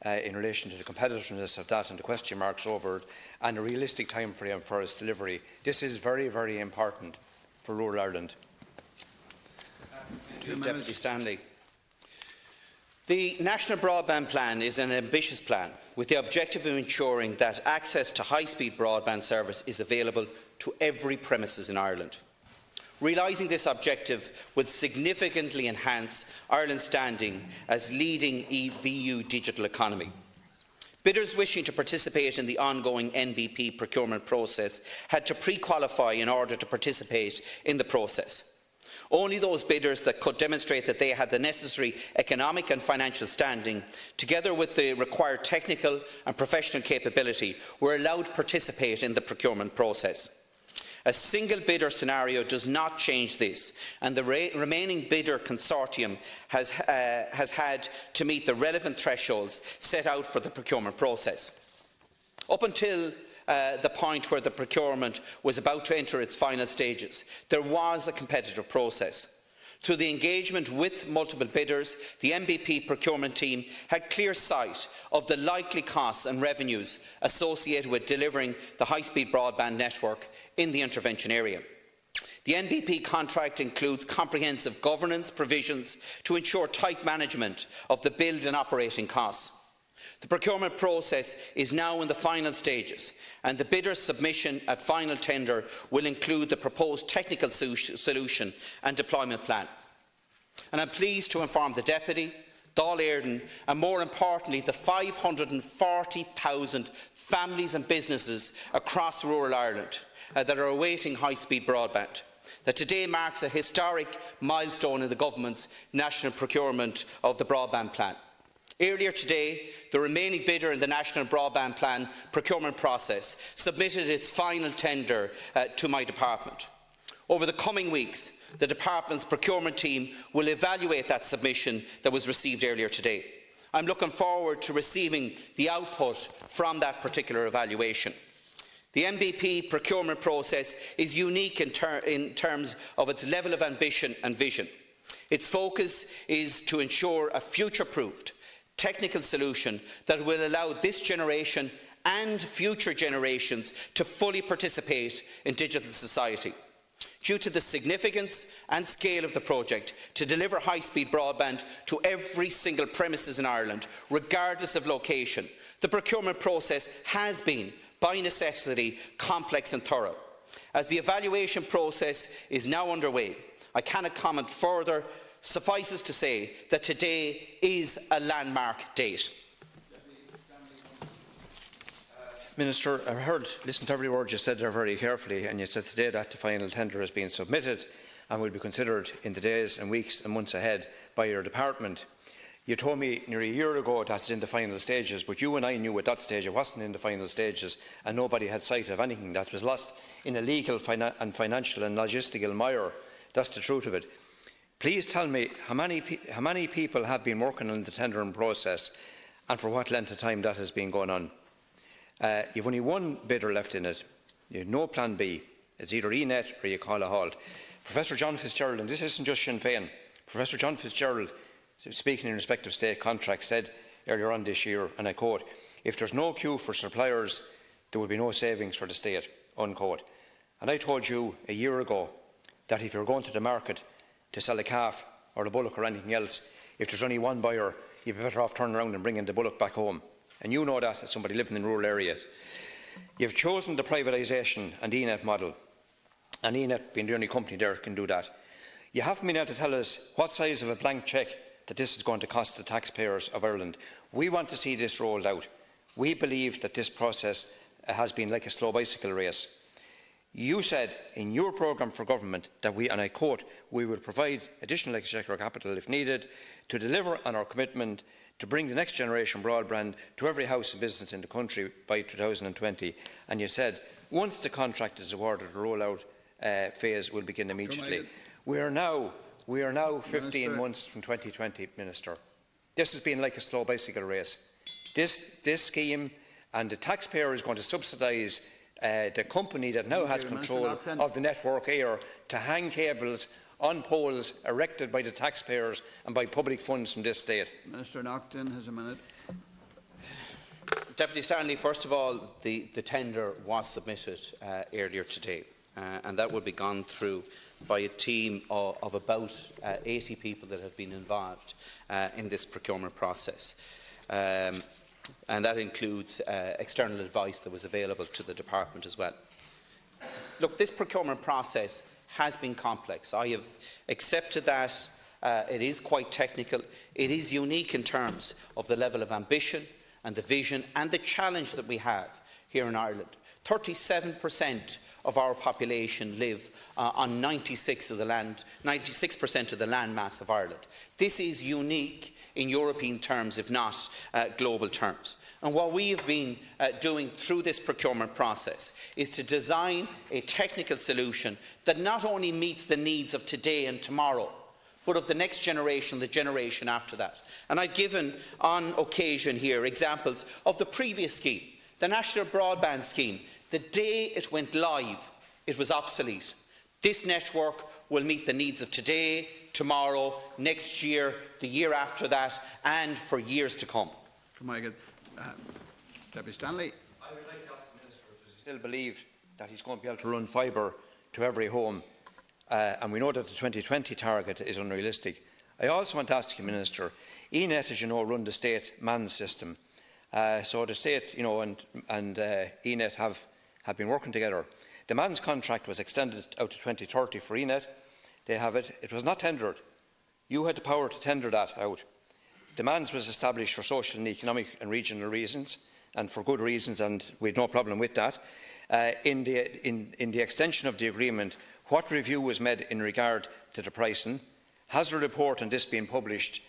In relation to the competitiveness of that and the question marks over it and a realistic time frame for its delivery. This is very, very important for rural Ireland. Deputy Stanley. The National Broadband Plan is an ambitious plan with the objective of ensuring that access to high-speed broadband service is available to every premises in Ireland. Realising this objective will significantly enhance Ireland's standing as leading the EU digital economy. Bidders wishing to participate in the ongoing NBP procurement process had to pre-qualify in order to participate in the process. Only those bidders that could demonstrate that they had the necessary economic and financial standing, together with the required technical and professional capability, were allowed to participate in the procurement process. A single bidder scenario does not change this, and the remaining bidder consortium has had to meet the relevant thresholds set out for the procurement process. Up until the point where the procurement was about to enter its final stages, there was a competitive process. Through the engagement with multiple bidders, the NBP procurement team had clear sight of the likely costs and revenues associated with delivering the high-speed broadband network in the intervention area. The NBP contract includes comprehensive governance provisions to ensure tight management of the build and operating costs. The procurement process is now in the final stages, and the bidder's submission at final tender will include the proposed technical solution and deployment plan. And I'm pleased to inform the Deputy, Dáil Éireann, and more importantly the 540,000 families and businesses across rural Ireland that are awaiting high-speed broadband, that today marks a historic milestone in the Government's national procurement of the broadband plan. Earlier today, the remaining bidder in the National Broadband Plan procurement process submitted its final tender to my department. Over the coming weeks, the department's procurement team will evaluate that submission that was received earlier today. I'm looking forward to receiving the output from that particular evaluation. The MBP procurement process is unique in terms of its level of ambition and vision. Its focus is to ensure a future-proofed technical solution that will allow this generation and future generations to fully participate in digital society. Due to the significance and scale of the project to deliver high-speed broadband to every single premises in Ireland, regardless of location, the procurement process has been, by necessity, complex and thorough. As the evaluation process is now underway, I cannot comment further. Suffices to say that today is a landmark date. Minister, I listened to every word you said there very carefully, and you said today that the final tender has been submitted and will be considered in the days and weeks and months ahead by your department. You told me nearly a year ago that it's in the final stages, but you and I knew at that stage it wasn't in the final stages, and nobody had sight of anything that was lost in a legal and financial and logistical mire. That's the truth of it. Please tell me how many people have been working on the tendering process and for what length of time that has been going on. You've only one bidder left in it. You have no plan B. It's either ENET or you call a halt. Professor John Fitzgerald, and this isn't just Sinn Féin, Professor John Fitzgerald, speaking in respect of state contracts, said earlier on this year, and I quote, "If there's no queue for suppliers, there will be no savings for the state," unquote. And I told you a year ago that if you're going to the market to sell a calf or a bullock or anything else, if there's only one buyer, you'd be better off turning around and bringing the bullock back home. And you know that as somebody living in rural areas. You've chosen the privatisation and ENET model, and ENET being the only company there can do that. You haven't been able to tell us what size of a blank cheque that this is going to cost the taxpayers of Ireland. We want to see this rolled out. We believe that this process has been like a slow bicycle race. You said in your programme for government that we, and I quote, "we will provide additional exchequer capital if needed to deliver on our commitment to bring the next generation broadband to every house and business in the country by 2020. And you said once the contract is awarded, the rollout phase will begin immediately. We are now 15 months from 2020, Minister. This has been like a slow bicycle race. This scheme, and the taxpayer is going to subsidise the company that now has control of the network here to hang cables on poles erected by the taxpayers and by public funds from this state. Minister Naughton has a minute. Deputy Stanley, first of all, the tender was submitted earlier today, and that will be gone through by a team of about 80 people that have been involved in this procurement process. And that includes external advice that was available to the department as well. Look, this procurement process has been complex. I have accepted that. It is quite technical. It is unique in terms of the level of ambition and the vision and the challenge that we have here in Ireland. 37% of our population live on 96% of the land mass of Ireland. This is unique in European terms, if not global terms. And what we have been doing through this procurement process is to design a technical solution that not only meets the needs of today and tomorrow, but of the next generation, the generation after that. And I've given on occasion here examples of the previous scheme, the National Broadband Scheme. The day it went live, it was obsolete. This network will meet the needs of today, tomorrow, next year, the year after that, and for years to come. Deputy Stanley. I would like to ask the Minister if he still believes that he's going to be able to run fibre to every home, and we know that the 2020 target is unrealistic. I also want to ask you, Minister, ENET, as you know, run the state MAN system. So the state, and ENET have been working together. The MAN's contract was extended out to 2030 for ENET. They have it. It was not tendered. You had the power to tender that out. The MAN's was established for social and economic and regional reasons, and for good reasons, and we had no problem with that. In the extension of the agreement, what review was made in regard to the pricing? Has a report on this been published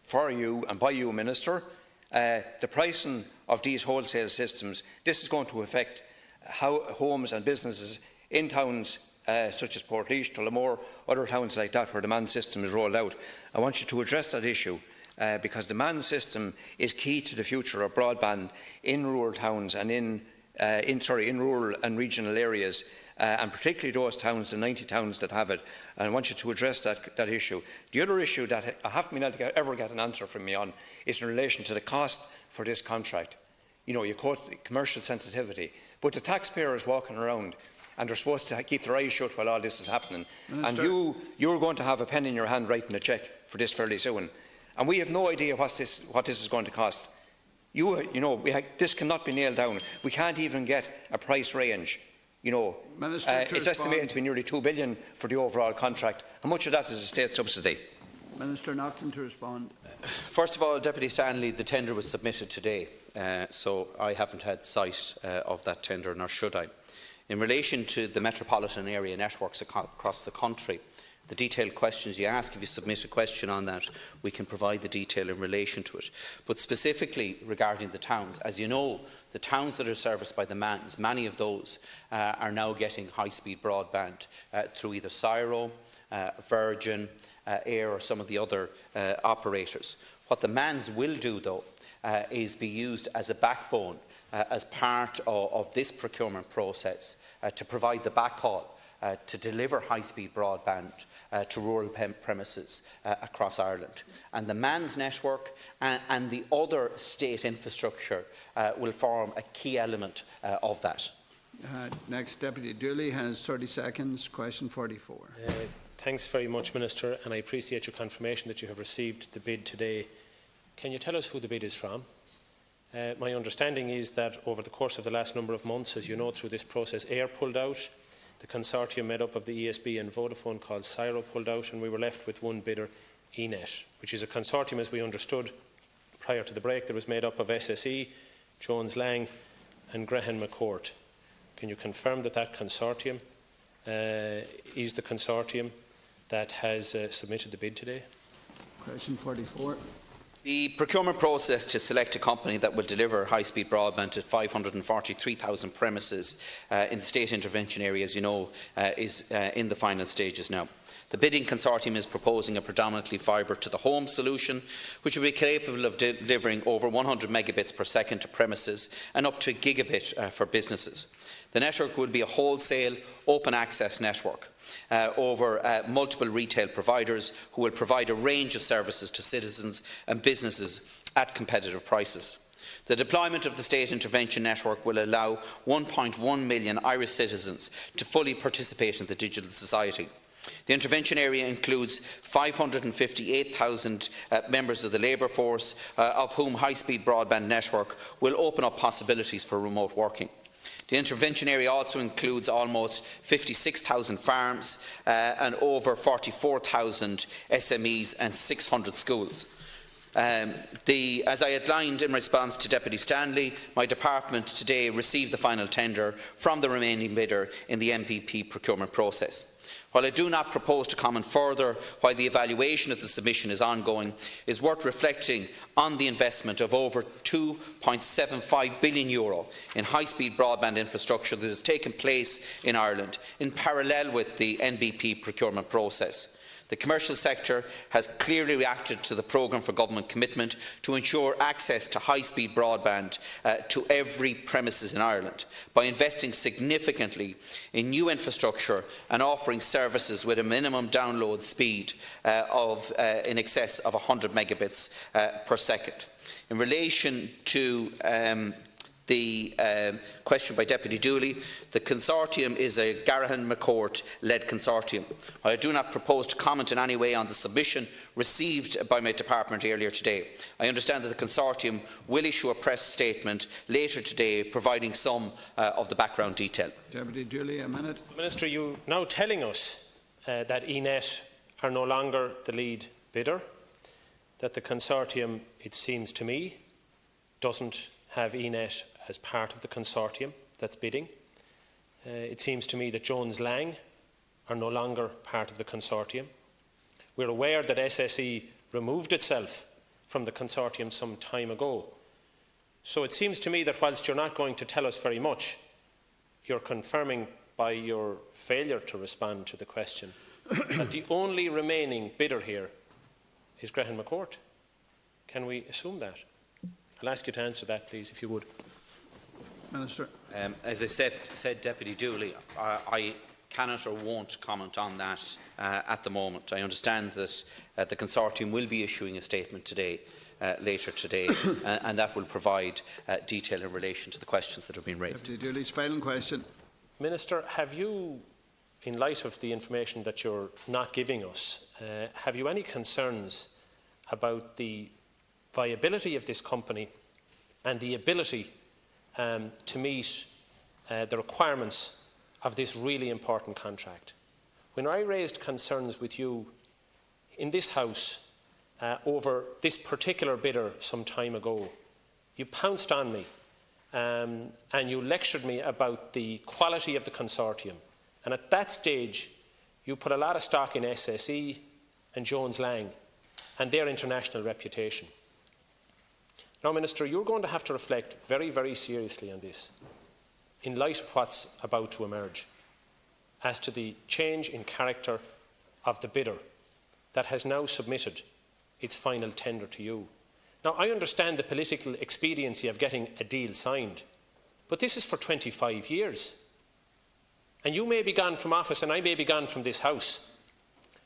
for you and by you, Minister. The pricing of these wholesale systems, this is going to affect how homes and businesses in towns such as Portlaoise, Tullamore, other towns like that where the MAN system is rolled out. I want you to address that issue because the MAN system is key to the future of broadband in rural towns and in rural and regional areas, and particularly those towns, the 90 towns that have it. And I want you to address that issue. The other issue that I haven't been able to ever get an answer from me on is in relation to the cost for this contract. You know, you quote the commercial sensitivity, but the taxpayer is walking around and they're supposed to keep their eyes shut while all this is happening. Minister. And you're going to have a pen in your hand writing a cheque for this fairly soon. And we have no idea what this is going to cost. This cannot be nailed down. We can't even get a price range. It's estimated to be nearly $2 billion for the overall contract. How much of that is a state subsidy? Minister Naughton to respond. First of all, Deputy Stanley, the tender was submitted today, so I haven't had sight of that tender, nor should I. In relation to the metropolitan area networks across the country, the detailed questions you ask, if you submit a question on that, we can provide the detail in relation to it. But specifically regarding the towns, as you know, the towns that are serviced by the MANs, many of those are now getting high-speed broadband through either Cyro, Virgin, Air or some of the other operators. What the MANs will do, though, is be used as a backbone as part of this procurement process to provide the backhaul to deliver high-speed broadband to rural premises across Ireland. And the MANs network and the other state infrastructure will form a key element of that. Next, Deputy Dooley has 30 seconds. Question 44. Thanks very much, Minister, and I appreciate your confirmation that you have received the bid today. Can you tell us who the bid is from? My understanding is that over the course of the last number of months, as you know, through this process, Air pulled out, the consortium made up of the ESB and Vodafone called Cyro pulled out, and we were left with one bidder, ENET, which is a consortium, as we understood prior to the break, that was made up of SSE, Jones Lang and Graham McCourt. Can you confirm that that consortium is the consortium that has submitted the bid today? Question 44. The procurement process to select a company that will deliver high-speed broadband to 543,000 premises in the state intervention area, as you know, is in the final stages now. The bidding consortium is proposing a predominantly fibre-to-the-home solution, which will be capable of delivering over 100 megabits per second to premises and up to a gigabit for businesses. The network will be a wholesale, open-access network over multiple retail providers who will provide a range of services to citizens and businesses at competitive prices. The deployment of the State Intervention Network will allow 1.1 million Irish citizens to fully participate in the digital society. The intervention area includes 558,000 members of the labour force, of whom high-speed broadband network will open up possibilities for remote working. The intervention area also includes almost 56,000 farms and over 44,000 SMEs and 600 schools. As I outlined in response to Deputy Stanley, my department today received the final tender from the remaining bidder in the MPP procurement process. While I do not propose to comment further while the evaluation of the submission is ongoing, it is worth reflecting on the investment of over €2.75 billion in high-speed broadband infrastructure that has taken place in Ireland in parallel with the NBP procurement process. The commercial sector has clearly reacted to the programme for government commitment to ensure access to high-speed broadband to every premises in Ireland by investing significantly in new infrastructure and offering services with a minimum download speed in excess of 100 megabits per second. In relation to the question by Deputy Dooley, the consortium is a Garrahan McCourt-led consortium. I do not propose to comment in any way on the submission received by my department earlier today. I understand that the consortium will issue a press statement later today providing some of the background detail. Deputy Dooley, a minute. Minister, you are now telling us that ENET are no longer the lead bidder, that the consortium, it seems to me, doesn't have ENET as part of the consortium that's bidding. It seems to me that Jones Lang are no longer part of the consortium. We're aware that SSE removed itself from the consortium some time ago. So it seems to me that whilst you're not going to tell us very much, you're confirming by your failure to respond to the question that the only remaining bidder here is Graham McCourt. Can we assume that? I'll ask you to answer that, please, if you would. Minister. As I said, Deputy Dooley, I cannot or won't comment on that at the moment. I understand that the consortium will be issuing a statement today, later today, and that will provide detail in relation to the questions that have been raised. Deputy Dooley's final question. Minister, have you, in light of the information that you're not giving us, have you any concerns about the viability of this company and the ability to meet the requirements of this really important contract? When I raised concerns with you in this House over this particular bidder some time ago, you pounced on me and you lectured me about the quality of the consortium. And at that stage, you put a lot of stock in SSE and Jones Lang and their international reputation. Now, Minister, you're going to have to reflect very, very seriously on this, in light of what's about to emerge, as to the change in character of the bidder that has now submitted its final tender to you. Now, I understand the political expediency of getting a deal signed, but this is for 25 years. And you may be gone from office and I may be gone from this House,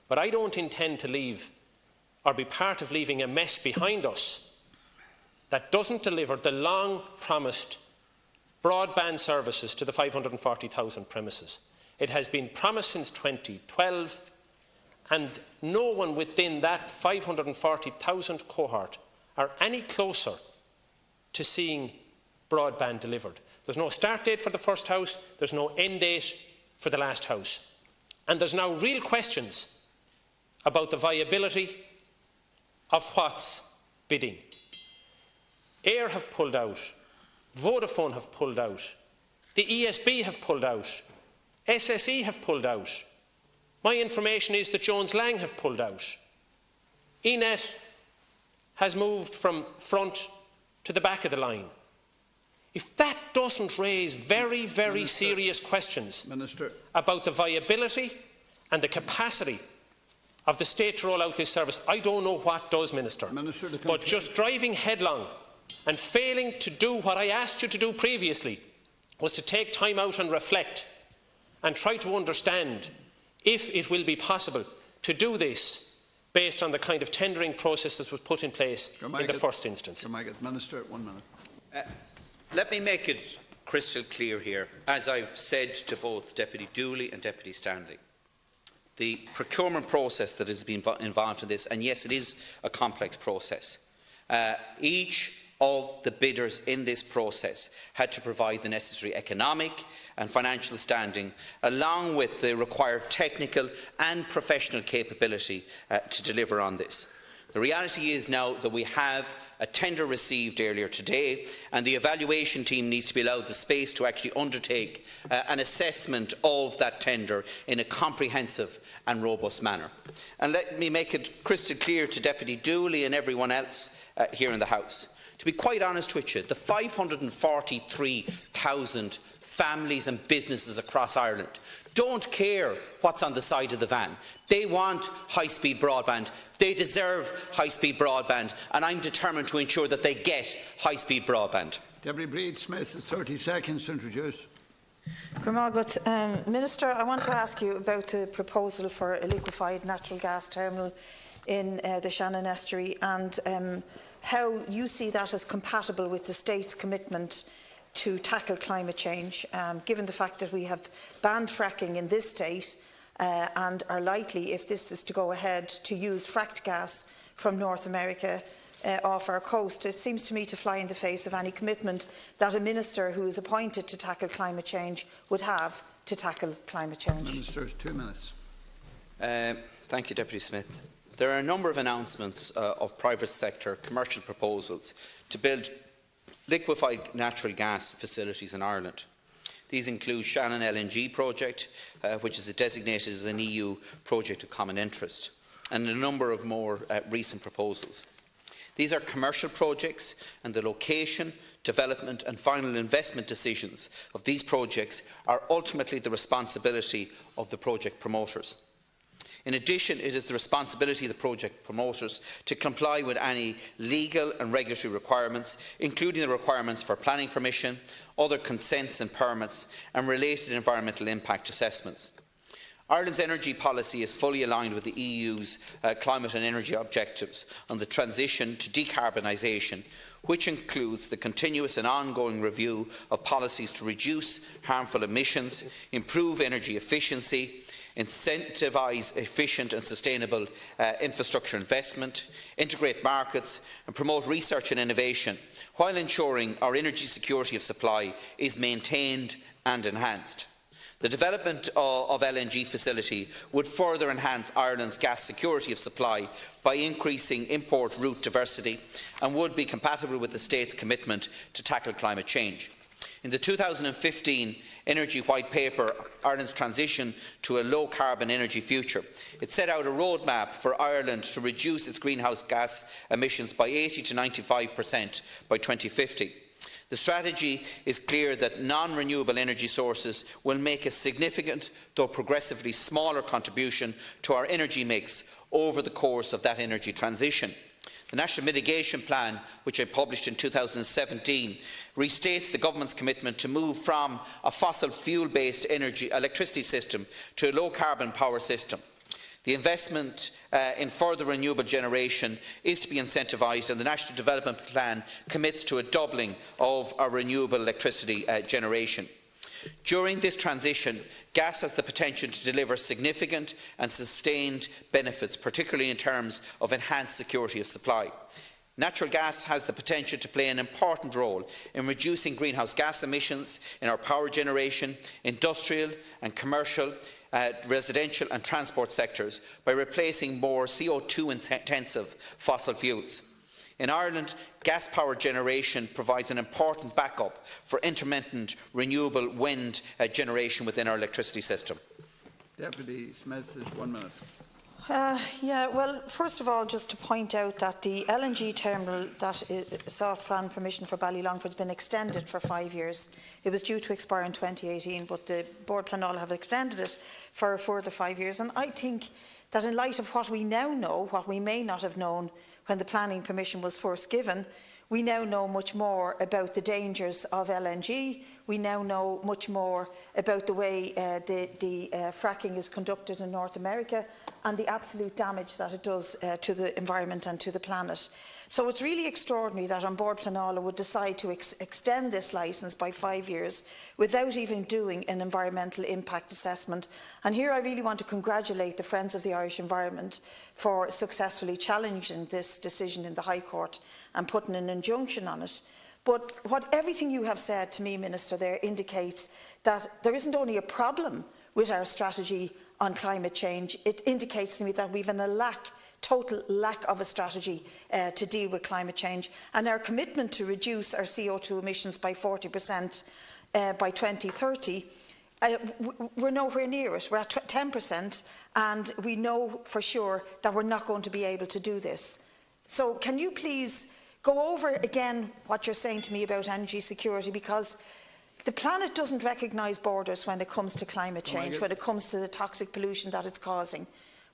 but I don't intend to leave or be part of leaving a mess behind us that doesn't deliver the long-promised broadband services to the 540,000 premises. It has been promised since 2012, and no one within that 540,000 cohort are any closer to seeing broadband delivered. There's no start date for the first House, there's no end date for the last House. And there's now real questions about the viability of what's bidding. Air have pulled out, Vodafone have pulled out, the ESB have pulled out, SSE have pulled out. My information is that Jones Lang have pulled out. ENET has moved from front to the back of the line. If that doesn't raise very, very serious questions about the viability and the capacity of the state to roll out this service, I don't know what does, Minister. But just driving headlong and failing to do what I asked you to do previously was to take time out and reflect and try to understand if it will be possible to do this based on the kind of tendering process that was put in place in the first instance. Minister, 1 minute. Let me make it crystal clear here, as I've said to both Deputy Dooley and Deputy Stanley. The procurement process that has been involved in this, and yes, it is a complex process, each of the bidders in this process had to provide the necessary economic and financial standing, along with the required technical and professional capability to deliver on this. The reality is now that we have a tender received earlier today, and the evaluation team needs to be allowed the space to actually undertake an assessment of that tender in a comprehensive and robust manner. And let me make it crystal clear to Deputy Dooley and everyone else here in the House. To be quite honest with you, the 543,000 families and businesses across Ireland don't care what's on the side of the van. They want high-speed broadband. They deserve high-speed broadband, and I'm determined to ensure that they get high-speed broadband. Deputy Breed-Smith has 30 seconds to introduce. Minister, I want to ask you about the proposal for a liquefied natural gas terminal in the Shannon Estuary and how you see that as compatible with the state's commitment to tackle climate change, given the fact that we have banned fracking in this state and are likely, if this is to go ahead, to use fracked gas from North America off our coast. It seems to me to fly in the face of any commitment that a minister who is appointed to tackle climate change would have to tackle climate change. Ministers, 2 minutes. Thank you, Deputy Smith. There are a number of announcements of private sector commercial proposals to build liquefied natural gas facilities in Ireland. These include Shannon LNG project, which is designated as an EU project of common interest, and a number of more recent proposals. These are commercial projects, and the location, development and final investment decisions of these projects are ultimately the responsibility of the project promoters. In addition, it is the responsibility of the project promoters to comply with any legal and regulatory requirements, including the requirements for planning permission, other consents and permits, and related environmental impact assessments. Ireland's energy policy is fully aligned with the EU's climate and energy objectives on the transition to decarbonisation, which includes the continuous and ongoing review of policies to reduce harmful emissions, improve energy efficiency, incentivise efficient and sustainable infrastructure investment, integrate markets and promote research and innovation, while ensuring our energy security of supply is maintained and enhanced. The development of LNG facility would further enhance Ireland's gas security of supply by increasing import route diversity and would be compatible with the state's commitment to tackle climate change. In the 2015 Energy White Paper, Ireland's transition to a low-carbon energy future, it set out a roadmap for Ireland to reduce its greenhouse gas emissions by 80 to 95% by 2050. The strategy is clear that non-renewable energy sources will make a significant, though progressively smaller, contribution to our energy mix over the course of that energy transition. The National Mitigation Plan, which I published in 2017, restates the Government's commitment to move from a fossil fuel-based electricity system to a low-carbon power system. The investment in further renewable generation is to be incentivised, and the National Development Plan commits to a doubling of our renewable electricity generation. During this transition, gas has the potential to deliver significant and sustained benefits, particularly in terms of enhanced security of supply. Natural gas has the potential to play an important role in reducing greenhouse gas emissions in our power generation, industrial and commercial, residential and transport sectors by replacing more CO2-intensive fossil fuels. In Ireland, gas power generation provides an important backup for intermittent renewable wind generation within our electricity system. Deputy Smith, is 1 minute. Well, first of all, just to point out that the LNG terminal that sought plan permission for Ballylongford has been extended for 5 years. It was due to expire in 2018, but the Board Pleanála have extended it for a further 5 years. And I think that in light of what we now know, what we may not have known when the planning permission was first given, we now know much more about the dangers of LNG. We now know much more about the way the fracking is conducted in North America and the absolute damage that it does to the environment and to the planet. So it's really extraordinary that An Bord Pleanála would decide to extend this licence by 5 years without even doing an environmental impact assessment. And here I really want to congratulate the Friends of the Irish Environment for successfully challenging this decision in the High Court and putting an injunction on it. But everything you have said to me, Minister, there indicates that there isn't only a problem with our strategy on climate change, it indicates to me that we've a total lack of a strategy to deal with climate change. And our commitment to reduce our CO2 emissions by 40% by 2030, we're nowhere near it. We're at 10%, and we know for sure that we're not going to be able to do this. So can you please go over again what you're saying to me about energy security, because the planet doesn't recognise borders when it comes to climate change, when it comes to the toxic pollution that it's causing.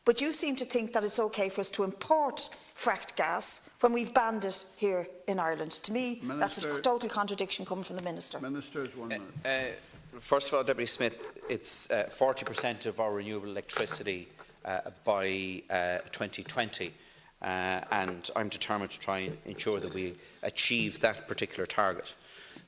But you seem to think that it's okay for us to import fracked gas when we've banned it here in Ireland. To me, Minister, that's a total contradiction coming from the Minister. Minister's 1 minute. First of all, Deputy Smith, it's 40% of our renewable electricity by 2020. And I'm determined to try and ensure that we achieve that particular target.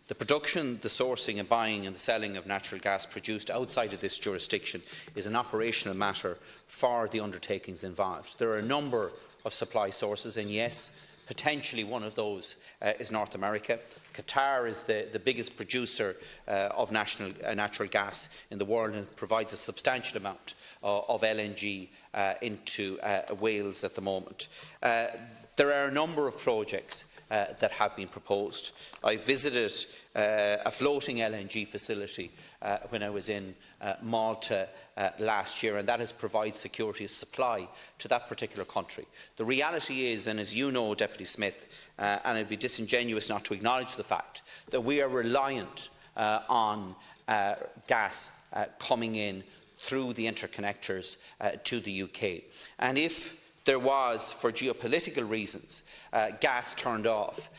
The production, the sourcing and buying and the selling of natural gas produced outside of this jurisdiction is an operational matter for the undertakings involved. There are a number of supply sources, and yes, potentially one of those is North America. Qatar is the biggest producer of natural gas in the world and provides a substantial amount of LNG into Wales at the moment. There are a number of projects that have been proposed. I visited a floating LNG facility when I was in Malta last year, and that has provided security of supply to that particular country. The reality is, and as you know, Deputy Smith, and it would be disingenuous not to acknowledge the fact that we are reliant on gas coming in through the interconnectors to the UK. And if there was, for geopolitical reasons, gas turned off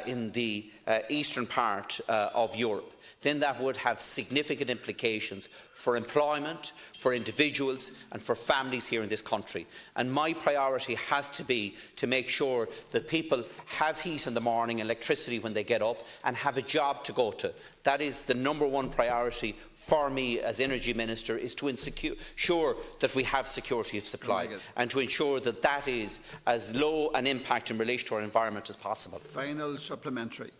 in the eastern part of Europe, then that would have significant implications for employment, for individuals and for families here in this country. And my priority has to be to make sure that people have heat in the morning, electricity when they get up, and have a job to go to. That is the #1 priority for me as Energy Minister, is to ensure that we have security of supply and to ensure that that is as low an impact in relation to our environment as possible. Final supplementary.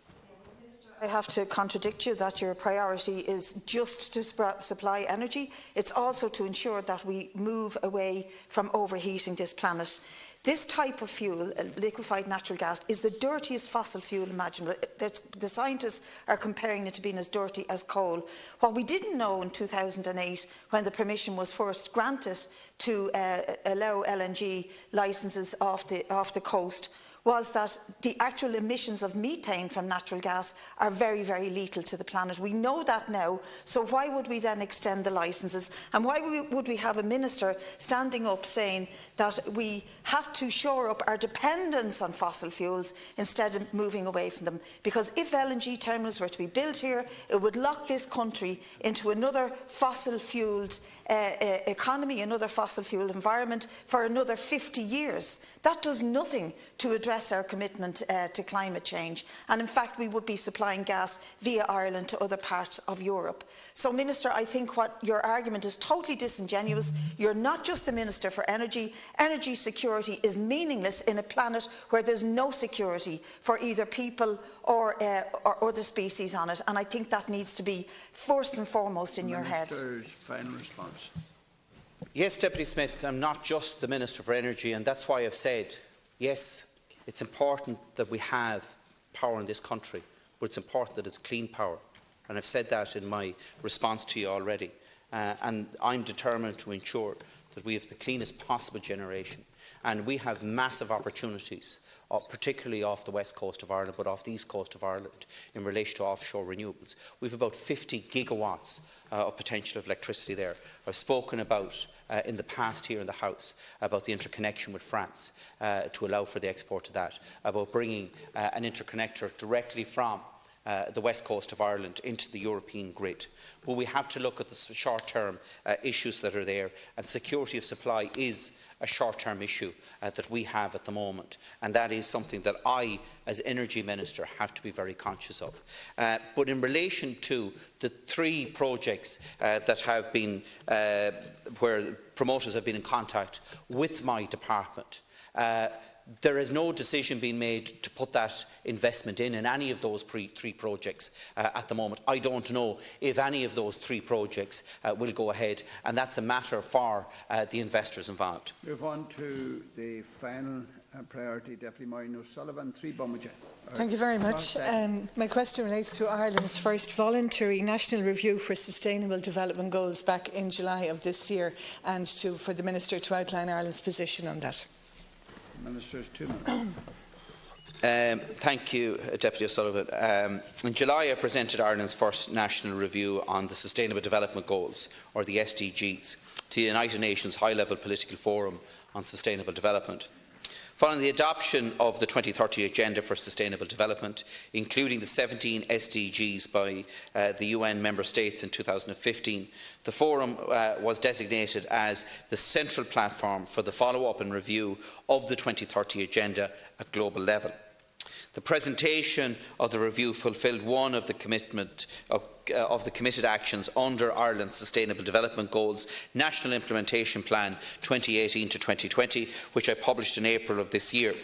I have to contradict you that your priority is just to supply energy. It's also to ensure that we move away from overheating this planet. This type of fuel, liquefied natural gas, is the dirtiest fossil fuel imaginable. The scientists are comparing it to being as dirty as coal. What we didn't know in 2008, when the permission was first granted to allow LNG licences off the coast, was that the actual emissions of methane from natural gas are very, very lethal to the planet. We know that now, so why would we then extend the licences? And why would we have a minister standing up saying that we have to shore up our dependence on fossil fuels instead of moving away from them? Because if LNG terminals were to be built here, it would lock this country into another fossil-fuelled economy, another fossil-fuelled environment for another 50 years. That does nothing to address our commitment to climate change. And in fact, we would be supplying gas via Ireland to other parts of Europe. So, Minister, I think what your argument is totally disingenuous. You're not just the Minister for Energy. Energy security is meaningless in a planet where there's no security for either people or the species on it. And I think that needs to be first and foremost in your head. Minister's final response. Yes, Deputy Smith, I'm not just the Minister for Energy, and that's why I've said, yes, it's important that we have power in this country, but it's important that it's clean power. And I've said that in my response to you already. And I'm determined to ensure that we have the cleanest possible generation. And we have massive opportunities, particularly off the west coast of Ireland, but off the east coast of Ireland, in relation to offshore renewables. We have about 50 gigawatts of potential of electricity there. I've spoken about, in the past here in the House, about the interconnection with France to allow for the export of that, about bringing an interconnector directly from the west coast of Ireland into the European grid. But we have to look at the short-term issues that are there, and security of supply is a short-term issue that we have at the moment, and that is something that I, as Energy Minister, have to be very conscious of. But in relation to the 3 projects that have been, where promoters have been in contact with my department, there is no decision being made to put that investment in any of those 3 projects at the moment. I don't know if any of those 3 projects will go ahead, and that's a matter for the investors involved. Move on to the final priority, Deputy Maureen O'Sullivan, 3 Bumajay. Thank you very much. My question relates to Ireland's first voluntary national review for sustainable development goals back in July of this year, and for the Minister to outline Ireland's position on that. Minister's 2 minutes. Thank you, Deputy O'Sullivan. In July, I presented Ireland's first national review on the Sustainable Development Goals, or the SDGs, to the United Nations High-Level Political Forum on Sustainable Development. Following the adoption of the 2030 Agenda for Sustainable Development, including the 17 SDGs by the UN member states in 2015, the Forum was designated as the central platform for the follow-up and review of the 2030 Agenda at global level. The presentation of the review fulfilled one of the committed actions under Ireland's Sustainable Development Goals National Implementation Plan 2018 to 2020, which I published in April of this year.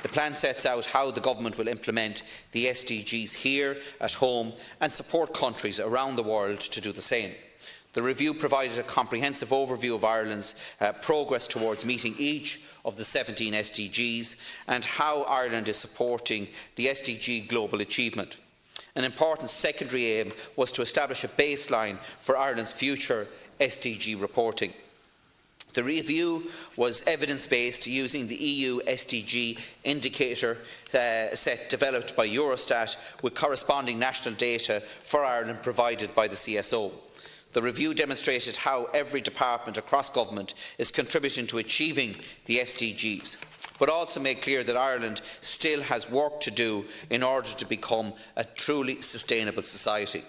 The plan sets out how the government will implement the SDGs here at home and support countries around the world to do the same. The review provided a comprehensive overview of Ireland's progress towards meeting each of the 17 SDGs and how Ireland is supporting the SDG global achievement. An important secondary aim was to establish a baseline for Ireland's future SDG reporting. The review was evidence-based, using the EU SDG indicator set developed by Eurostat with corresponding national data for Ireland provided by the CSO. The review demonstrated how every department across government is contributing to achieving the SDGs, but also made clear that Ireland still has work to do in order to become a truly sustainable society.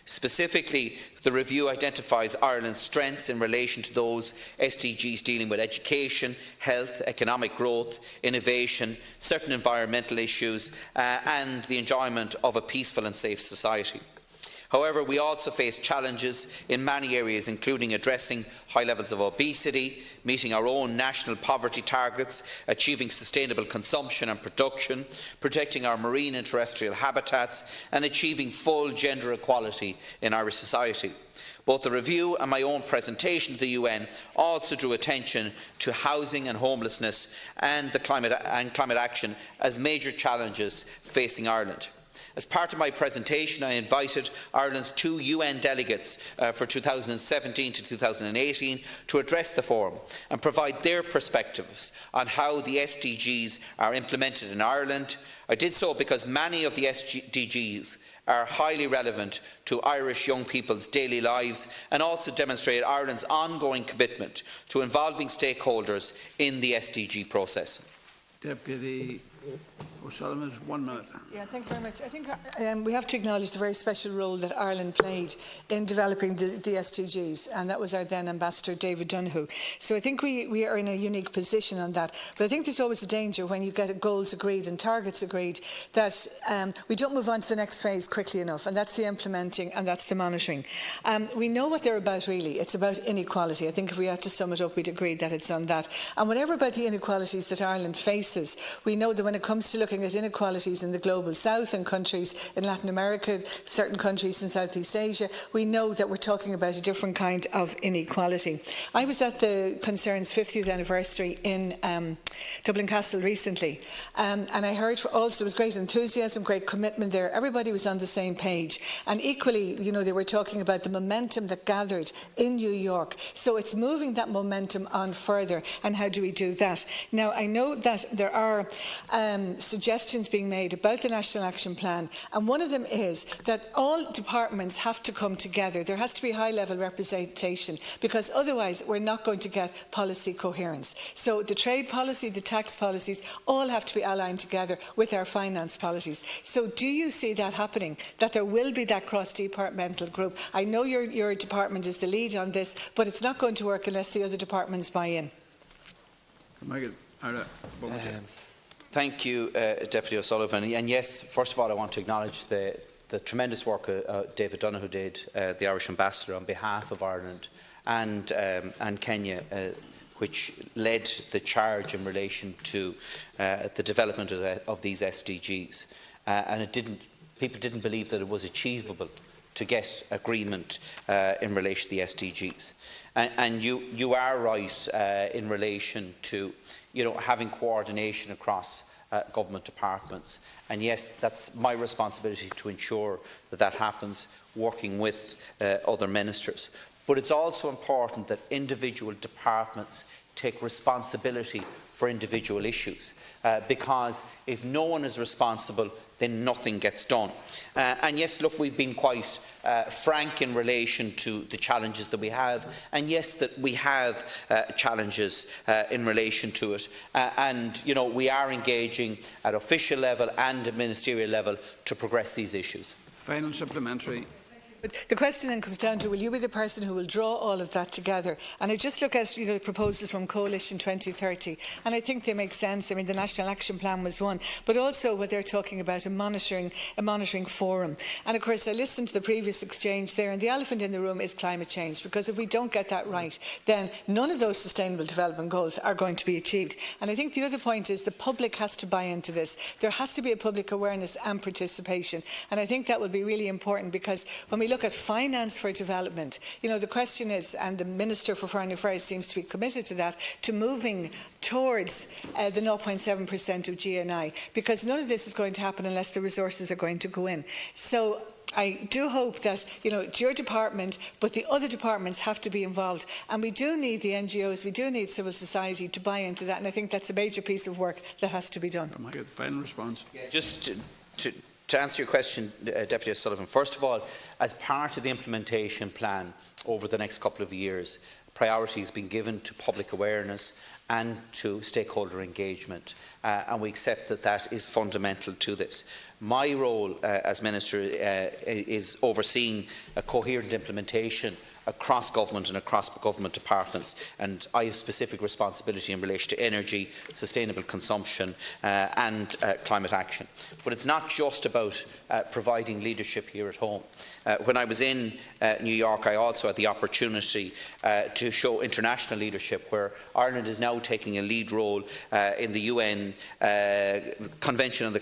Specifically, the review identifies Ireland's strengths in relation to those SDGs dealing with education, health, economic growth, innovation, certain environmental issues and the enjoyment of a peaceful and safe society. However, we also face challenges in many areas, including addressing high levels of obesity, meeting our own national poverty targets, achieving sustainable consumption and production, protecting our marine and terrestrial habitats, and achieving full gender equality in Irish society. Both the review and my own presentation to the UN also drew attention to housing and homelessness and climate action as major challenges facing Ireland. As part of my presentation, I invited Ireland's 2 UN delegates for 2017 to 2018 to address the forum and provide their perspectives on how the SDGs are implemented in Ireland. I did so because many of the SDGs are highly relevant to Irish young people's daily lives and also demonstrate Ireland's ongoing commitment to involving stakeholders in the SDG process. Deputy O'Sullivan, 1 minute. Yeah, thank you very much. I think we have to acknowledge the very special role that Ireland played in developing the SDGs, and that was our then Ambassador David Donoghue. So I think we are in a unique position on that. But I think there's always a danger when you get goals agreed and targets agreed that we don't move on to the next phase quickly enough, and that's the implementing and that's the monitoring. We know what they're about really. It's about inequality. I think if we had to sum it up, we'd agree that it's on that. And whatever about the inequalities that Ireland faces, we know that when it comes to looking at inequalities in the global south and countries in Latin America, certain countries in Southeast Asia, we know that we're talking about a different kind of inequality. I was at the Concern's 50th anniversary in Dublin Castle recently, and I heard also there was great enthusiasm, great commitment there. Everybody was on the same page, and equally, you know, they were talking about the momentum that gathered in New York. So it's moving that momentum on further, and how do we do that? Now, I know that there are suggestions being made about the National Action Plan, and one of them is that all departments have to come together. There has to be high-level representation, because otherwise we're not going to get policy coherence. So the trade policy, the tax policies, all have to be aligned together with our finance policies. So do you see that happening, that there will be that cross-departmental group? I know your department is the lead on this, but it's not going to work unless the other departments buy in. Thank you, Deputy O'Sullivan. And yes, first of all, I want to acknowledge the tremendous work David Donoghue did, the Irish Ambassador, on behalf of Ireland and Kenya, which led the charge in relation to the development of these SDGs. And people didn't believe that it was achievable to get agreement in relation to the SDGs. And you are right in relation to, you know, having coordination across government departments. And yes, that's my responsibility to ensure that that happens, working with other ministers. But it's also important that individual departments take responsibility for individual issues, because if no one is responsible, then nothing gets done. And yes, look, we've been quite frank in relation to the challenges that we have, and yes, that we have challenges in relation to it. And, you know, we are engaging at official level and at ministerial level to progress these issues. Final supplementary. But the question then comes down to, will you be the person who will draw all of that together? And I just look at, you know, the proposals from Coalition 2030, and I think they make sense. I mean, the National Action Plan was one, but also what they're talking about, a monitoring forum. And of course, I listened to the previous exchange there, and the elephant in the room is climate change, because if we don't get that right, then none of those Sustainable Development Goals are going to be achieved. And I think the other point is the public has to buy into this. There has to be a public awareness and participation, and I think that will be really important, because when we look at finance for development. You know, the question is, and the Minister for Foreign Affairs seems to be committed to that, to moving towards the 0.7% of GNI, because none of this is going to happen unless the resources are going to go in. So I do hope that, you know, it's your department, but the other departments have to be involved. And we do need the NGOs, we do need civil society to buy into that. And I think that's a major piece of work that has to be done. I might get the final response. Yeah, just to answer your question, Deputy O'Sullivan, first of all, as part of the implementation plan over the next couple of years, priority has been given to public awareness and to stakeholder engagement, and we accept that that is fundamental to this. My role as Minister is overseeing a coherent implementation across government and across government departments, and I have specific responsibility in relation to energy, sustainable consumption and climate action. But it's not just about providing leadership here at home. When I was in New York, I also had the opportunity to show international leadership, where Ireland is now taking a lead role in the UN Convention on the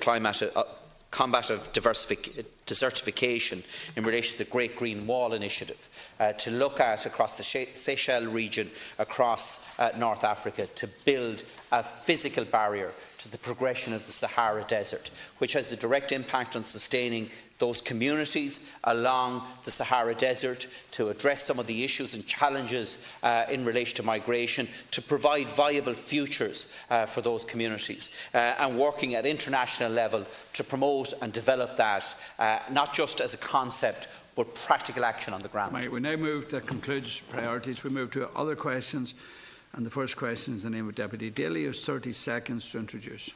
Combat of Desertification in relation to the Great Green Wall Initiative, to look at across the Seychelles region, across North Africa, to build a physical barrier to the progression of the Sahara Desert, which has a direct impact on sustaining those communities along the Sahara Desert, to address some of the issues and challenges in relation to migration, to provide viable futures for those communities, and working at international level to promote and develop that, not just as a concept, but practical action on the ground. Right, we now move to conclude priorities. We move to other questions, and the first question is in the name of Deputy Dáil. You have 30 seconds to introduce.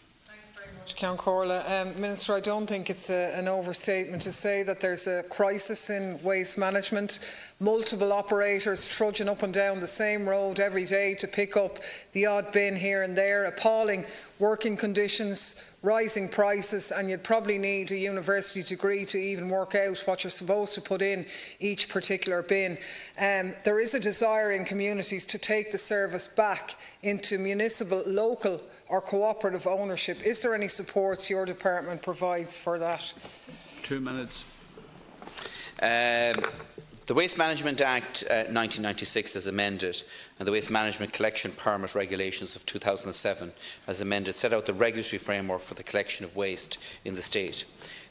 Ceann Comhairle. Minister, I don't think it's an overstatement to say that there's a crisis in waste management. Multiple operators trudging up and down the same road every day to pick up the odd bin here and there, appalling working conditions, rising prices, and you'd probably need a university degree to even work out what you're supposed to put in each particular bin. There is a desire in communities to take the service back into municipal, local or cooperative ownership. Is there any supports your department provides for that? 2 minutes. The Waste Management Act 1996 as amended, and the Waste Management Collection Permit Regulations of 2007 as amended, set out the regulatory framework for the collection of waste in the state.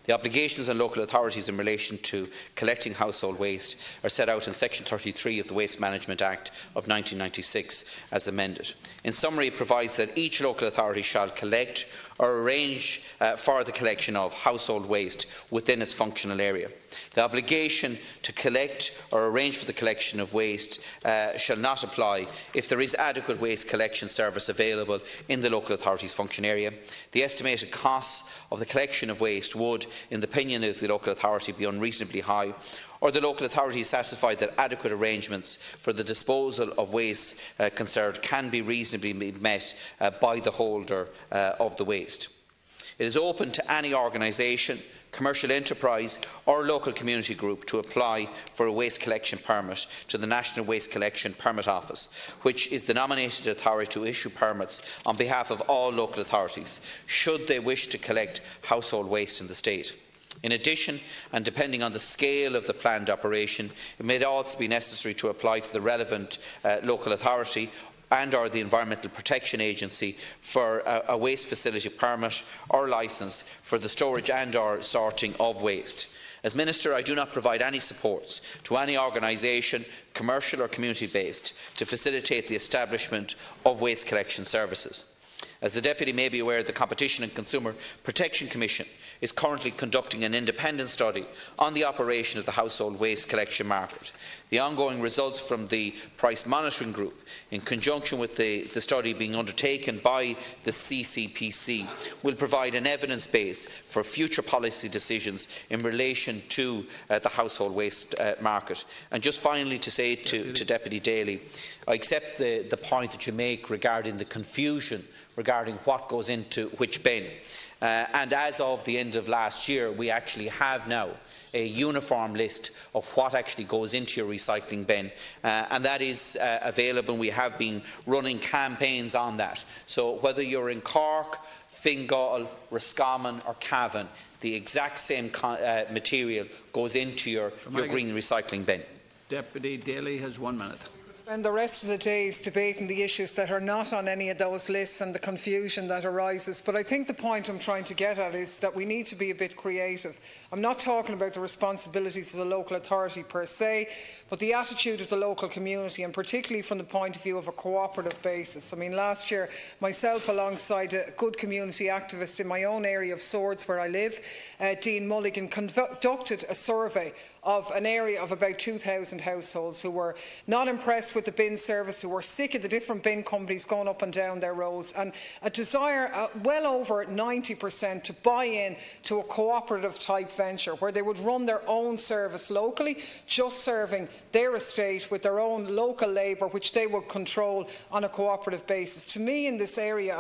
The obligations on local authorities in relation to collecting household waste are set out in Section 33 of the Waste Management Act of 1996 as amended. In summary, it provides that each local authority shall collect or arrange for the collection of household waste within its functional area. The obligation to collect or arrange for the collection of waste shall not apply if there is adequate waste collection service available in the local authority's function area. The estimated costs of the collection of waste would, in the opinion of the local authority, be unreasonably high, or the local authority is satisfied that adequate arrangements for the disposal of waste conserved can be reasonably met by the holder of the waste. It is open to any organisation, commercial enterprise or local community group to apply for a waste collection permit to the National Waste Collection Permit Office, which is the nominated authority to issue permits on behalf of all local authorities, should they wish to collect household waste in the state. In addition, and depending on the scale of the planned operation, it may also be necessary to apply to the relevant local authority and or the Environmental Protection Agency for a waste facility permit or licence for the storage and or sorting of waste. As Minister, I do not provide any supports to any organisation, commercial or community-based, to facilitate the establishment of waste collection services. As the Deputy may be aware, the Competition and Consumer Protection Commission is currently conducting an independent study on the operation of the household waste collection market. The ongoing results from the Price Monitoring Group, in conjunction with the study being undertaken by the CCPC, will provide an evidence base for future policy decisions in relation to the household waste market. And just finally to say to Deputy Daly, I accept the point that you make regarding the confusion regarding what goes into which bin. And as of the end of last year, we actually have now a uniform list of what actually goes into your recycling bin, and that is available, and we have been running campaigns on that. So whether you're in Cork, Fingal, Roscommon or Cavan, the exact same material goes into your green recycling bin. Deputy Daly has 1 minute. Spend the rest of the days debating the issues that are not on any of those lists and the confusion that arises. But I think the point I'm trying to get at is that we need to be a bit creative. I'm not talking about the responsibilities of the local authority per se, but the attitude of the local community, and particularly from the point of view of a cooperative basis. I mean, last year, myself alongside a good community activist in my own area of Swords, where I live, Dean Mulligan, conducted a survey of an area of about 2,000 households who were not impressed with the bin service, who were sick of the different bin companies going up and down their roads, and a desire, well over 90%, to buy in to a cooperative type venture where they would run their own service locally, just serving their estate with their own local labour, which they would control on a cooperative basis. To me, in this area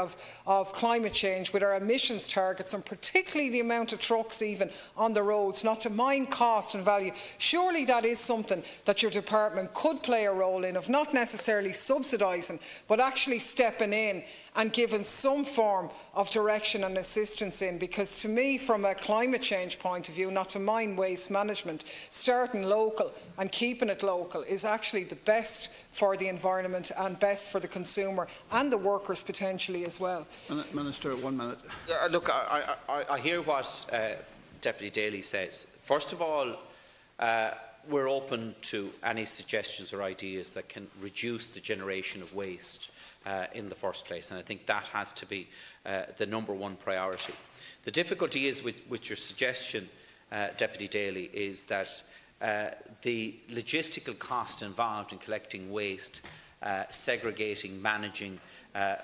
of climate change, with our emissions targets and particularly the amount of trucks even on the roads, not to mind cost and value, surely that is something that your department could play a role in, of not necessarily subsidising, but actually stepping in and giving some form of direction and assistance in. Because to me, from a climate change point of view, not to mind waste management, starting local and keeping it local is actually the best for the environment and best for the consumer and the workers potentially as well. Minister, 1 minute. Look, I hear what Deputy Daly says. First of all, we're open to any suggestions or ideas that can reduce the generation of waste in the first place, and I think that has to be the #1 priority. The difficulty is with your suggestion, Deputy Daly, is that the logistical cost involved in collecting waste, segregating, managing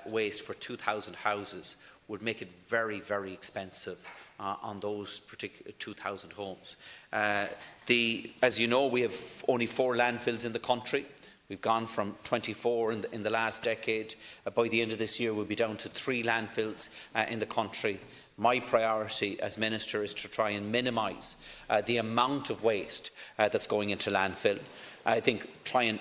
waste for 2,000 houses would make it very, very expensive on those particular 2,000 homes. As you know, we have only 4 landfills in the country. We've gone from 24 in the last decade. By the end of this year, we'll be down to 3 landfills in the country. My priority as Minister is to try and minimise the amount of waste that's going into landfill. I think try and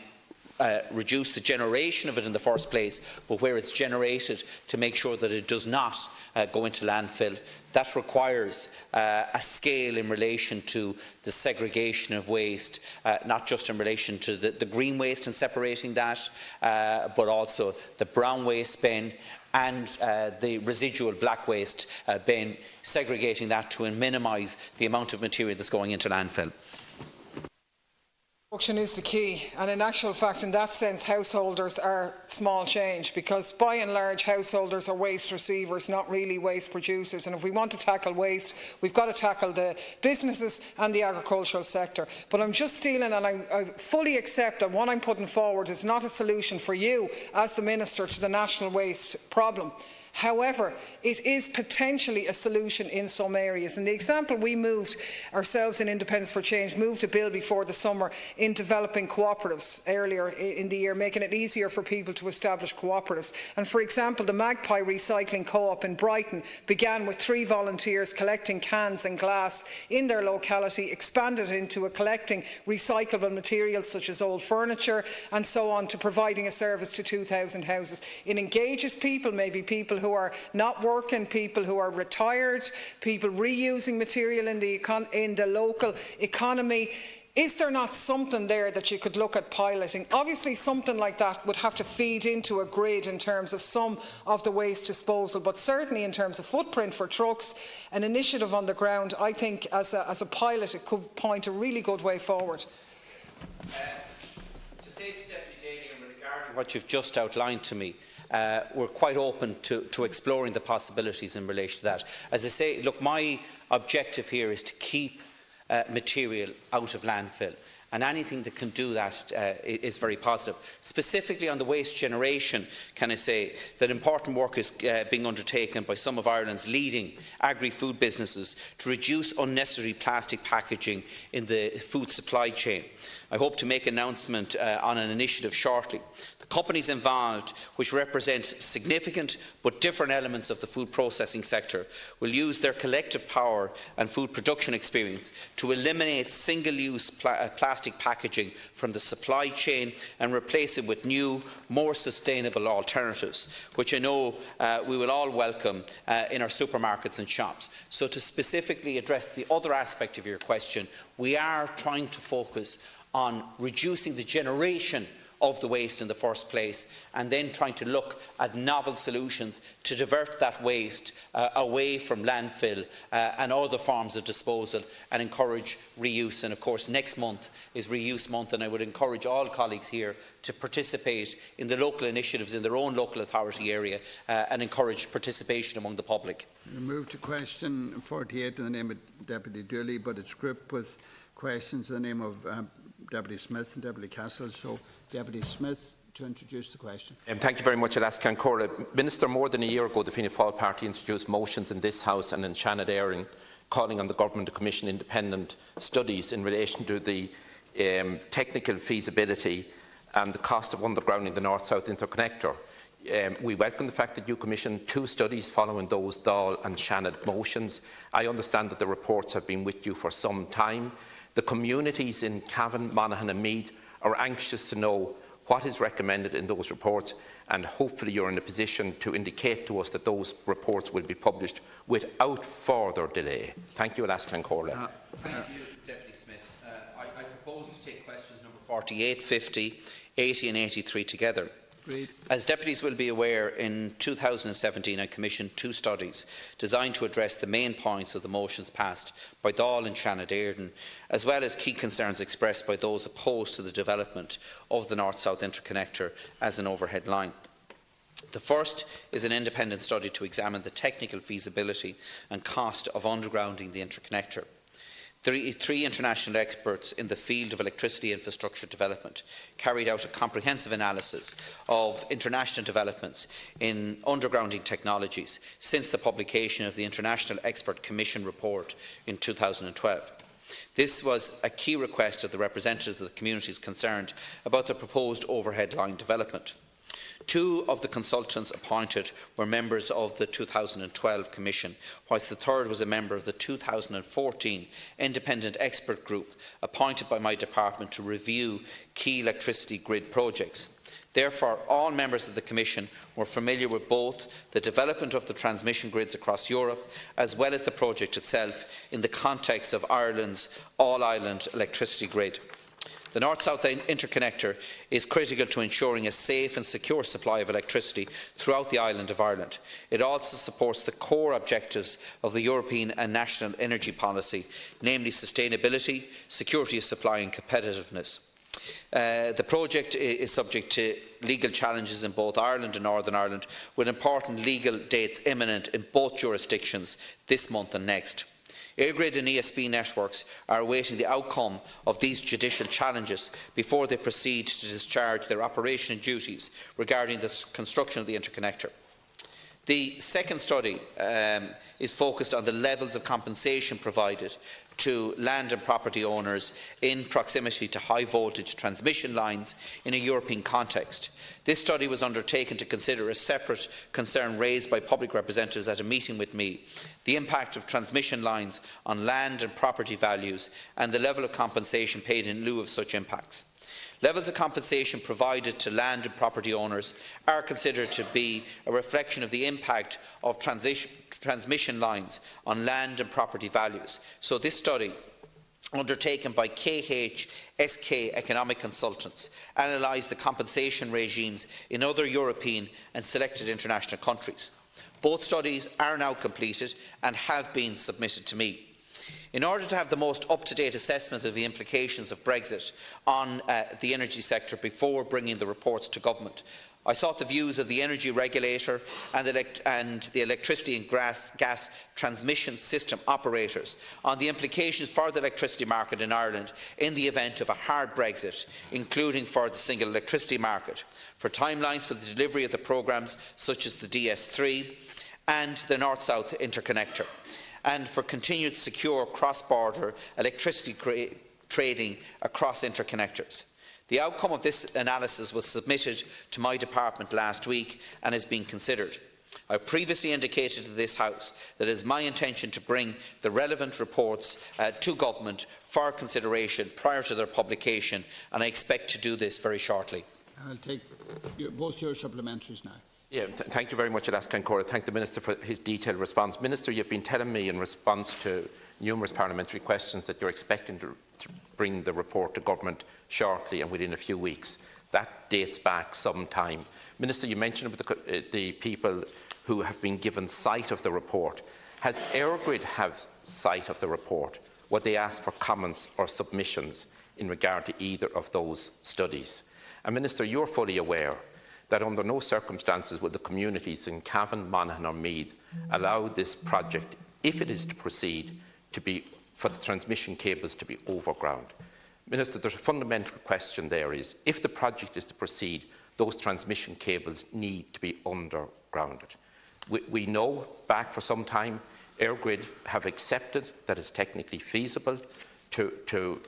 reduce the generation of it in the first place, but where it's generated, to make sure that it does not go into landfill. That requires a scale in relation to the segregation of waste, not just in relation to the green waste and separating that, but also the brown waste bin and the residual black waste bin, segregating that to minimise the amount of material that's going into landfill. Reduction is the key, and in actual fact, in that sense, householders are small change, because by and large householders are waste receivers, not really waste producers. And if we want to tackle waste, we've got to tackle the businesses and the agricultural sector. But I'm just stealing, and I fully accept that what I'm putting forward is not a solution for you as the Minister to the national waste problem. However, it is potentially a solution in some areas. And the example we moved ourselves in Independence for Change, moved a bill before the summer in developing cooperatives earlier in the year, making it easier for people to establish cooperatives. And for example, the Magpie Recycling Co-op in Brighton began with 3 volunteers collecting cans and glass in their locality, expanded into a collecting recyclable materials such as old furniture and so on, to providing a service to 2,000 houses. It engages people, maybe people who are not working, people who are retired, people reusing material in the local economy. Is there not something there that you could look at piloting? Obviously, something like that would have to feed into a grid in terms of some of the waste disposal, but certainly in terms of footprint for trucks, an initiative on the ground, I think as a pilot it could point a really good way forward. To say to Deputy Daly, regarding what you've just outlined to me, we're quite open to exploring the possibilities in relation to that. As I say, look, my objective here is to keep material out of landfill, and anything that can do that is very positive. Specifically on the waste generation, can I say that important work is being undertaken by some of Ireland's leading agri-food businesses to reduce unnecessary plastic packaging in the food supply chain. I hope to make an announcement on an initiative shortly. The Companies involved, which represent significant but different elements of the food processing sector, will use their collective power and food production experience to eliminate single-use plastic packaging from the supply chain and replace it with new, more sustainable alternatives, which I know we will all welcome in our supermarkets and shops. So to specifically address the other aspect of your question, we are trying to focus on reducing the generation of the waste in the first place, and then trying to look at novel solutions to divert that waste away from landfill and other forms of disposal, and encourage reuse. And of course, next month is Reuse Month, and I would encourage all colleagues here to participate in the local initiatives in their own local authority area and encourage participation among the public. We move to question 48 in the name of Deputy Dooley, but it's grouped with questions in the name of Deputy Smith and Deputy Castle. So, Deputy Smith, to introduce the question. Thank you very much, Alaska Cora. Minister, more than a year ago, the Fianna Fáil Party introduced motions in this House and in Dáil Éireann calling on the Government to commission independent studies in relation to the technical feasibility and the cost of undergrounding the North-South interconnector. We welcome the fact that you commissioned 2 studies following those Dáil and Shannon motions. I understand that the reports have been with you for some time. The communities in Cavan, Monaghan and Meath are anxious to know what is recommended in those reports, and hopefully you're in a position to indicate to us that those reports will be published without further delay. Thank you, Alaska Corley. Thank you, Deputy Smith. I propose to take questions number 48, 50, 80 and 83 together. As deputies will be aware, in 2017 I commissioned 2 studies designed to address the main points of the motions passed by Dáil and Dáil Éireann, as well as key concerns expressed by those opposed to the development of the North-South interconnector as an overhead line. The first is an independent study to examine the technical feasibility and cost of undergrounding the interconnector. 3 international experts in the field of electricity infrastructure development carried out a comprehensive analysis of international developments in undergrounding technologies since the publication of the International Expert Commission report in 2012. This was a key request of the representatives of the communities concerned about the proposed overhead line development. 2 of the consultants appointed were members of the 2012 Commission, whilst the 3rd was a member of the 2014 Independent Expert Group appointed by my department to review key electricity grid projects. Therefore, all members of the Commission were familiar with both the development of the transmission grids across Europe, as well as the project itself in the context of Ireland's all-island electricity grid. The North-South interconnector is critical to ensuring a safe and secure supply of electricity throughout the island of Ireland. It also supports the core objectives of the European and national energy policy, namely sustainability, security of supply and competitiveness. The project is subject to legal challenges in both Ireland and Northern Ireland, with important legal dates imminent in both jurisdictions this month and next. EirGrid and ESB networks are awaiting the outcome of these judicial challenges before they proceed to discharge their operational duties regarding the construction of the interconnector. The second study is focused on the levels of compensation provided to land and property owners in proximity to high-voltage transmission lines in a European context. This study was undertaken to consider a separate concern raised by public representatives at a meeting with me: the impact of transmission lines on land and property values and the level of compensation paid in lieu of such impacts. Levels of compensation provided to land and property owners are considered to be a reflection of the impact of transmission lines on land and property values. So this study, undertaken by KHSK Economic Consultants, analysed the compensation regimes in other European and selected international countries. Both studies are now completed and have been submitted to me. In order to have the most up-to-date assessment of the implications of Brexit on the energy sector before bringing the reports to government, I sought the views of the energy regulator and the electricity and gas transmission system operators on the implications for the electricity market in Ireland in the event of a hard Brexit, including for the single electricity market, for timelines for the delivery of the programmes such as the DS3 and the North-South interconnector, and for continued secure cross-border electricity trading across interconnectors. The outcome of this analysis was submitted to my department last week and is being considered. I previously indicated to this House that it is my intention to bring the relevant reports to Government for consideration prior to their publication, and I expect to do this very shortly. I'll take both your supplementaries now. Yeah, thank you very much, Alaskan Cora. Thank the Minister for his detailed response. Minister, you've been telling me in response to numerous parliamentary questions that you're expecting to bring the report to Government shortly and within a few weeks. That dates back some time. Minister, you mentioned about the people who have been given sight of the report. Has EirGrid have sight of the report? Would they ask for comments or submissions in regard to either of those studies? And Minister, you're fully aware that under no circumstances will the communities in Cavan, Monaghan or Meath allow this project, if it is to proceed, to be for the transmission cables to be overground. Minister, there's a fundamental question there is, if the project is to proceed, those transmission cables need to be undergrounded. We know back for some time, EirGrid have accepted that it's technically feasible to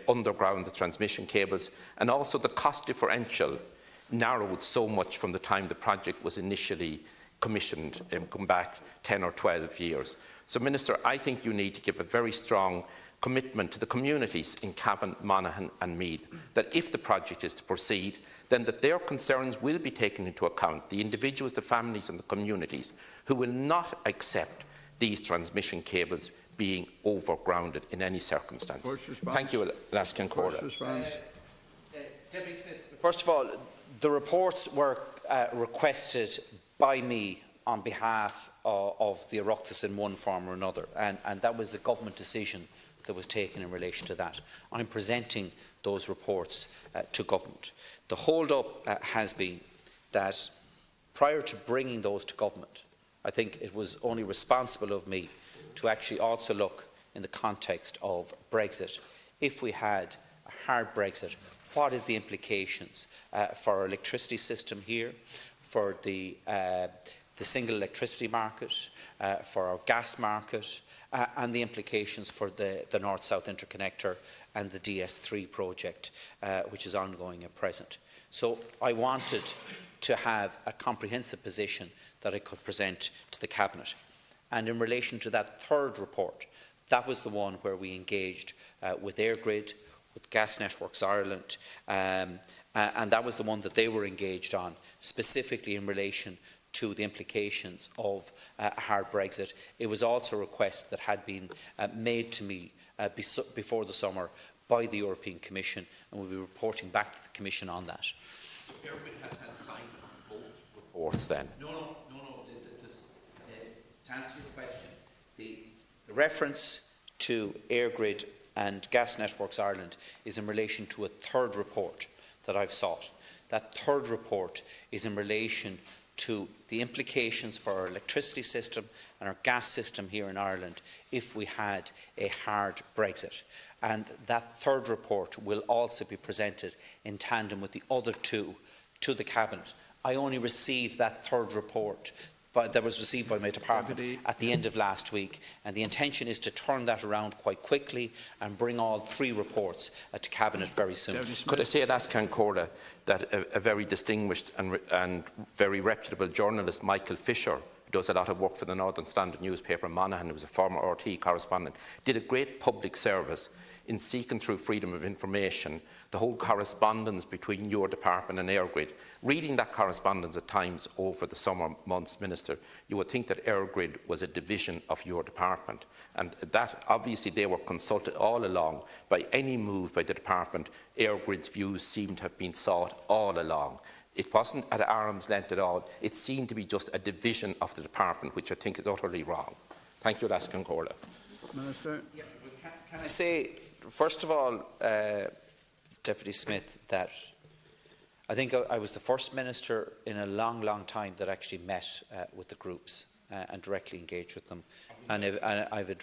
underground the transmission cables, and also the cost differential narrowed so much from the time the project was initially commissioned, come back 10 or 12 years. So, Minister, I think you need to give a very strong commitment to the communities in Cavan, Monaghan and Meath that if the project is to proceed, then that their concerns will be taken into account, the individuals, the families and the communities who will not accept these transmission cables being overgrounded in any circumstance. Thank you, Alaskan Cora. Deputy Smith, first of all, the reports were requested by me on behalf of the Oireachtas in one form or another, and that was the government decision that was taken in relation to that. I'm presenting those reports to Government. The hold-up has been that prior to bringing those to Government, I think it was only responsible of me to actually also look in the context of Brexit. If we had a hard Brexit, what is the implications for our electricity system here, for the single electricity market, for our gas market, and the implications for the North-South Interconnector and the DS3 project, which is ongoing at present. So I wanted to have a comprehensive position that I could present to the Cabinet. And in relation to that third report, that was the one where we engaged with EirGrid, with Gas Networks Ireland, and that was the one that they were engaged on, specifically in relation to the implications of a hard Brexit. It was also a request that had been made to me before the summer by the European Commission, and we'll be reporting back to the Commission on that. So EirGrid has had sight of both reports then? No. To answer your question, the reference to EirGrid and Gas Networks Ireland is in relation to a third report that I've sought. That third report is in relation to the implications for our electricity system and our gas system here in Ireland if we had a hard Brexit. And that third report will also be presented in tandem with the other two to the Cabinet. I only received that third report that was received by my department at the end of last week, and the intention is to turn that around quite quickly and bring all three reports to Cabinet very soon. Could I say at Ascan Corda that a very distinguished and very reputable journalist, Michael Fisher, who does a lot of work for the Northern Standard newspaper in Monaghan, who was a former RT correspondent, did a great public service in seeking through freedom of information the whole correspondence between your department and EirGrid. Reading that correspondence at times over the summer months, Minister, you would think that EirGrid was a division of your department, and that obviously they were consulted all along by any move by the department. EirGrid's views seem to have been sought all along. It wasn't at arm's length at all. It seemed to be just a division of the department, which I think is utterly wrong. Thank you, Lascan Corda. Minister. Yeah, can I say, first of all, Deputy Smith, that I think I was the first minister in a long, long time that actually met with the groups and directly engaged with them, and I've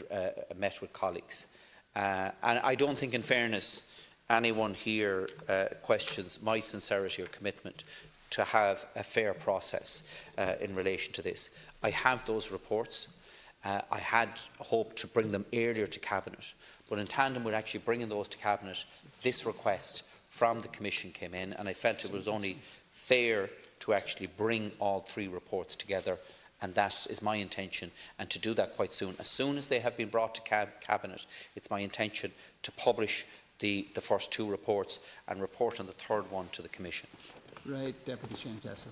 met with colleagues. And I don't think, in fairness, anyone here questions my sincerity or commitment to have a fair process in relation to this. I have those reports. I had hoped to bring them earlier to Cabinet, but in tandem with actually bringing those to Cabinet, this request from the Commission came in, and I felt it was only fair to actually bring all 3 reports together, and that is my intention, and to do that quite soon. As soon as they have been brought to Cabinet, it's my intention to publish the first 2 reports and report on the 3rd one to the Commission. Right, Deputy Shane Castle.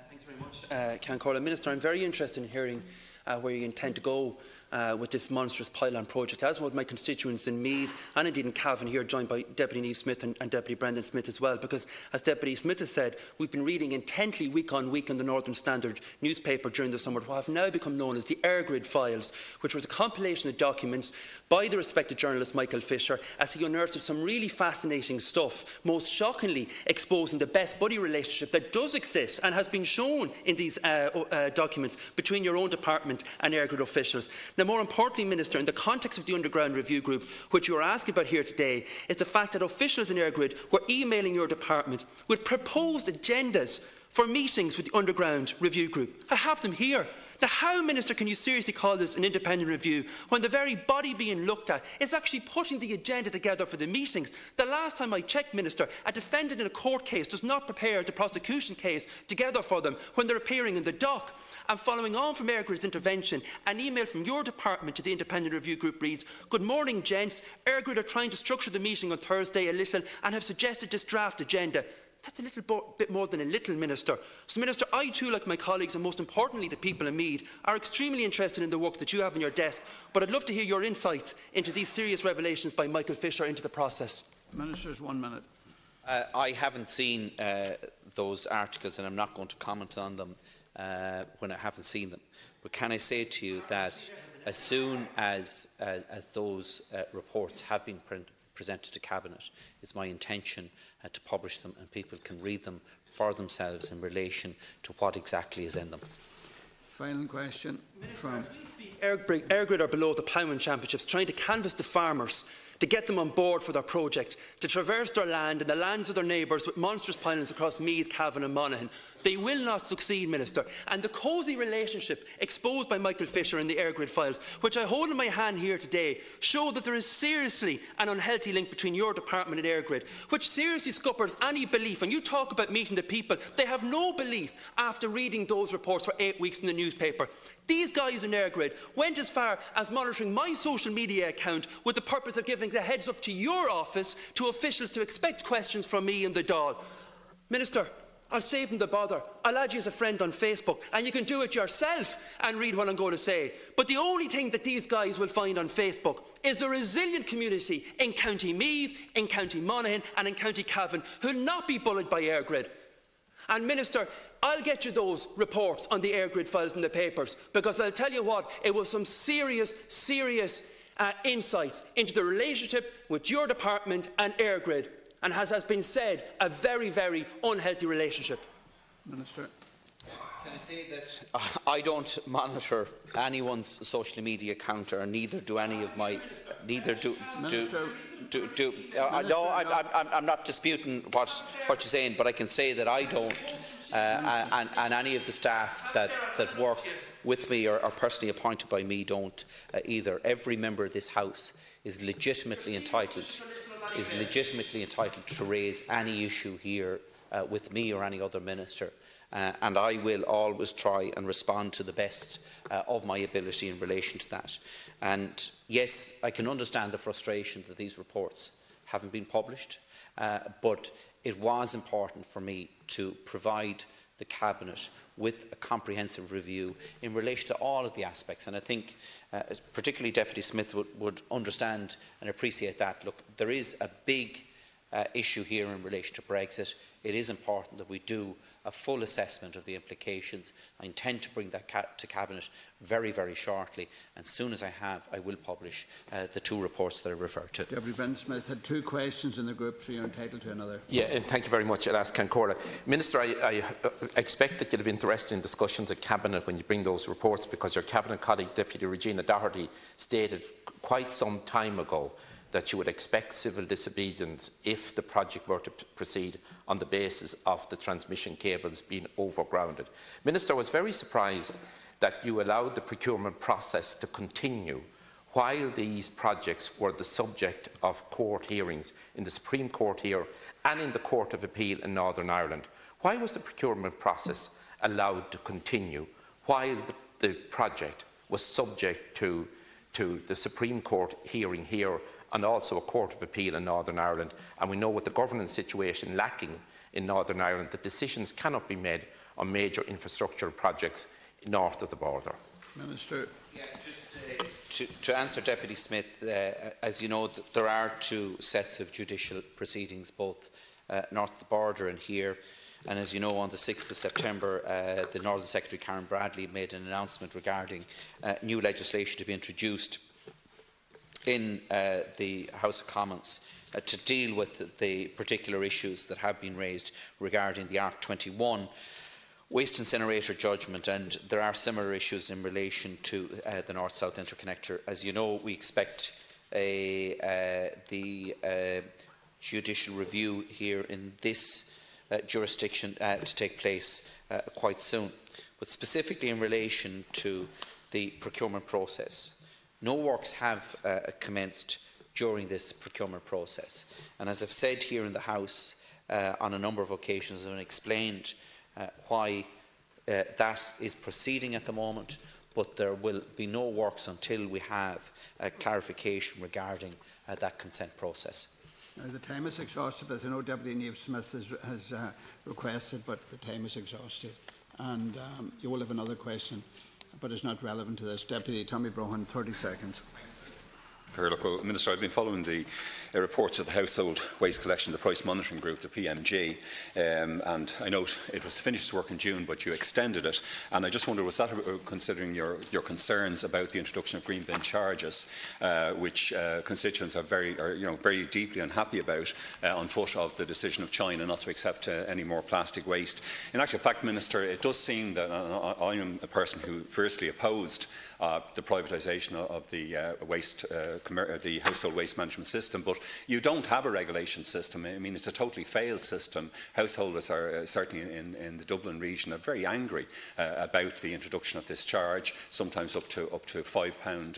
Thanks very much, Cairn Minister. I'm very interested in hearing where you intend to go with this monstrous pylon project, as with my constituents in Meath and indeed in Cavan here, joined by Deputy Niamh Smith and Deputy Brendan Smith as well, because as Deputy Smith has said, we've been reading intently week on week in the Northern Standard newspaper during the summer what have now become known as the Airgrid files, which was a compilation of documents by the respected journalist Michael Fisher, as he unearthed some really fascinating stuff, most shockingly exposing the best buddy relationship that does exist and has been shown in these documents between your own department and Airgrid officials. Now, more importantly, Minister, in the context of the Underground Review Group, which you are asking about here today, is the fact that officials in Airgrid were emailing your department with proposed agendas for meetings with the Underground Review Group. I have them here. Now, how, Minister, can you seriously call this an independent review when the very body being looked at is actually putting the agenda together for the meetings? The last time I checked, Minister, a defendant in a court case does not prepare the prosecution case together for them when they're appearing in the dock. And following on from Airgrid's intervention, an email from your department to the Independent Review Group reads, "Good morning, gents. Airgrid are trying to structure the meeting on Thursday a little and have suggested this draft agenda." That's a little bit more than a little, Minister. So, Minister, I too, like my colleagues and most importantly the people in Meath, are extremely interested in the work that you have on your desk, but I'd love to hear your insights into these serious revelations by Michael Fisher into the process. Minister's 1 minute. I haven't seen those articles, and I'm not going to comment on them when I haven't seen them. But can I say to you that as soon as those reports have been presented to Cabinet, it's my intention to publish them, and people can read them for themselves in relation to what exactly is in them. Final question from Airgrid are below the Ploughman Championships, trying to canvass the farmers to get them on board for their project, to traverse their land and the lands of their neighbours with monstrous pylons across Meath, Cavan and Monaghan. They will not succeed, Minister. And the cosy relationship exposed by Michael Fisher in the Airgrid files, which I hold in my hand here today, show that there is seriously an unhealthy link between your department and Airgrid, which seriously scuppers any belief. And you talk about meeting the people. They have no belief after reading those reports for 8 weeks in the newspaper. These guys in Airgrid went as far as monitoring my social media account with the purpose of giving a heads up to your office, to officials, to expect questions from me and the Dáil. Minister, I'll save them the bother. I'll add you as a friend on Facebook, and you can do it yourself and read what I'm going to say. But the only thing that these guys will find on Facebook is a resilient community in County Meath, in County Monaghan and in County Cavan who will not be bullied by Airgrid. And Minister, I'll get you those reports on the Airgrid files in the papers, because I'll tell you what, it was some serious insights into the relationship with your department and Airgrid, and as has been said, a very, very unhealthy relationship. Minister. Can I say that I don't monitor anyone's social media account, or neither do any of my, no, I'm not disputing what you're saying, but I can say that I don't, and any of the staff that work with me or are personally appointed by me don't either. Every member of this House is legitimately entitled to raise any issue here with me or any other minister. And I will always try and respond to the best of my ability in relation to that. And yes, I can understand the frustration that these reports haven't been published, but it was important for me to provide the Cabinet with a comprehensive review in relation to all of the aspects. And I think particularly Deputy Smith would understand and appreciate that. Look, there is a big issue here in relation to Brexit. It is important that we do a full assessment of the implications. I intend to bring that to Cabinet very, very shortly. And as soon as I have, I will publish the 2 reports that I referred to. Deputy Brendan Smith had 2 questions in the group, so you're entitled to another. Yeah, and thank you very much. I'll ask Cairn. Minister, I expect that you'll have interest in discussions at Cabinet when you bring those reports, because your Cabinet colleague, Deputy Regina Doherty, stated quite some time ago that you would expect civil disobedience if the project were to proceed on the basis of the transmission cables being overgrounded. Minister, I was very surprised that you allowed the procurement process to continue while these projects were the subject of court hearings in the Supreme Court here and in the Court of Appeal in Northern Ireland? Why was the procurement process allowed to continue while the project was subject to the Supreme Court hearing here and also a Court of Appeal in Northern Ireland? And we know with the governance situation lacking in Northern Ireland that decisions cannot be made on major infrastructural projects north of the border. Minister. Yeah, just to answer Deputy Smith, as you know, there are two sets of judicial proceedings, both north of the border and here. And as you know, on the 6th of September, the Northern Secretary Karen Bradley made an announcement regarding new legislation to be introduced in the House of Commons to deal with the particular issues that have been raised regarding the ARC21 waste incinerator judgment, and there are similar issues in relation to the North-South interconnector. As you know, we expect the judicial review here in this jurisdiction to take place quite soon. But specifically in relation to the procurement process, no works have commenced during this procurement process. And as I've said here in the House on a number of occasions and explained why that is proceeding at the moment, but there will be no works until we have clarification regarding that consent process. The time is exhausted, as I know Deputy Niamh Smith has requested, but the time is exhausted. And you will have another question, but it's not relevant to this. Deputy Tommy Brohan, 30 seconds. Well, Minister, I've been following the reports of the Household Waste Collection, the Price Monitoring Group, the PMG, and I note it was to finish its work in June, but you extended it. And I just wonder, was that considering your concerns about the introduction of green bin charges, which constituents are very deeply unhappy about on foot of the decision of China not to accept any more plastic waste? In actual fact, Minister, it does seem that I am a person who firstly opposed the privatisation of the the household waste management system, but you don't have a regulation system. I mean, it's a totally failed system. Householders are certainly in the Dublin region are very angry about the introduction of this charge, sometimes up to £5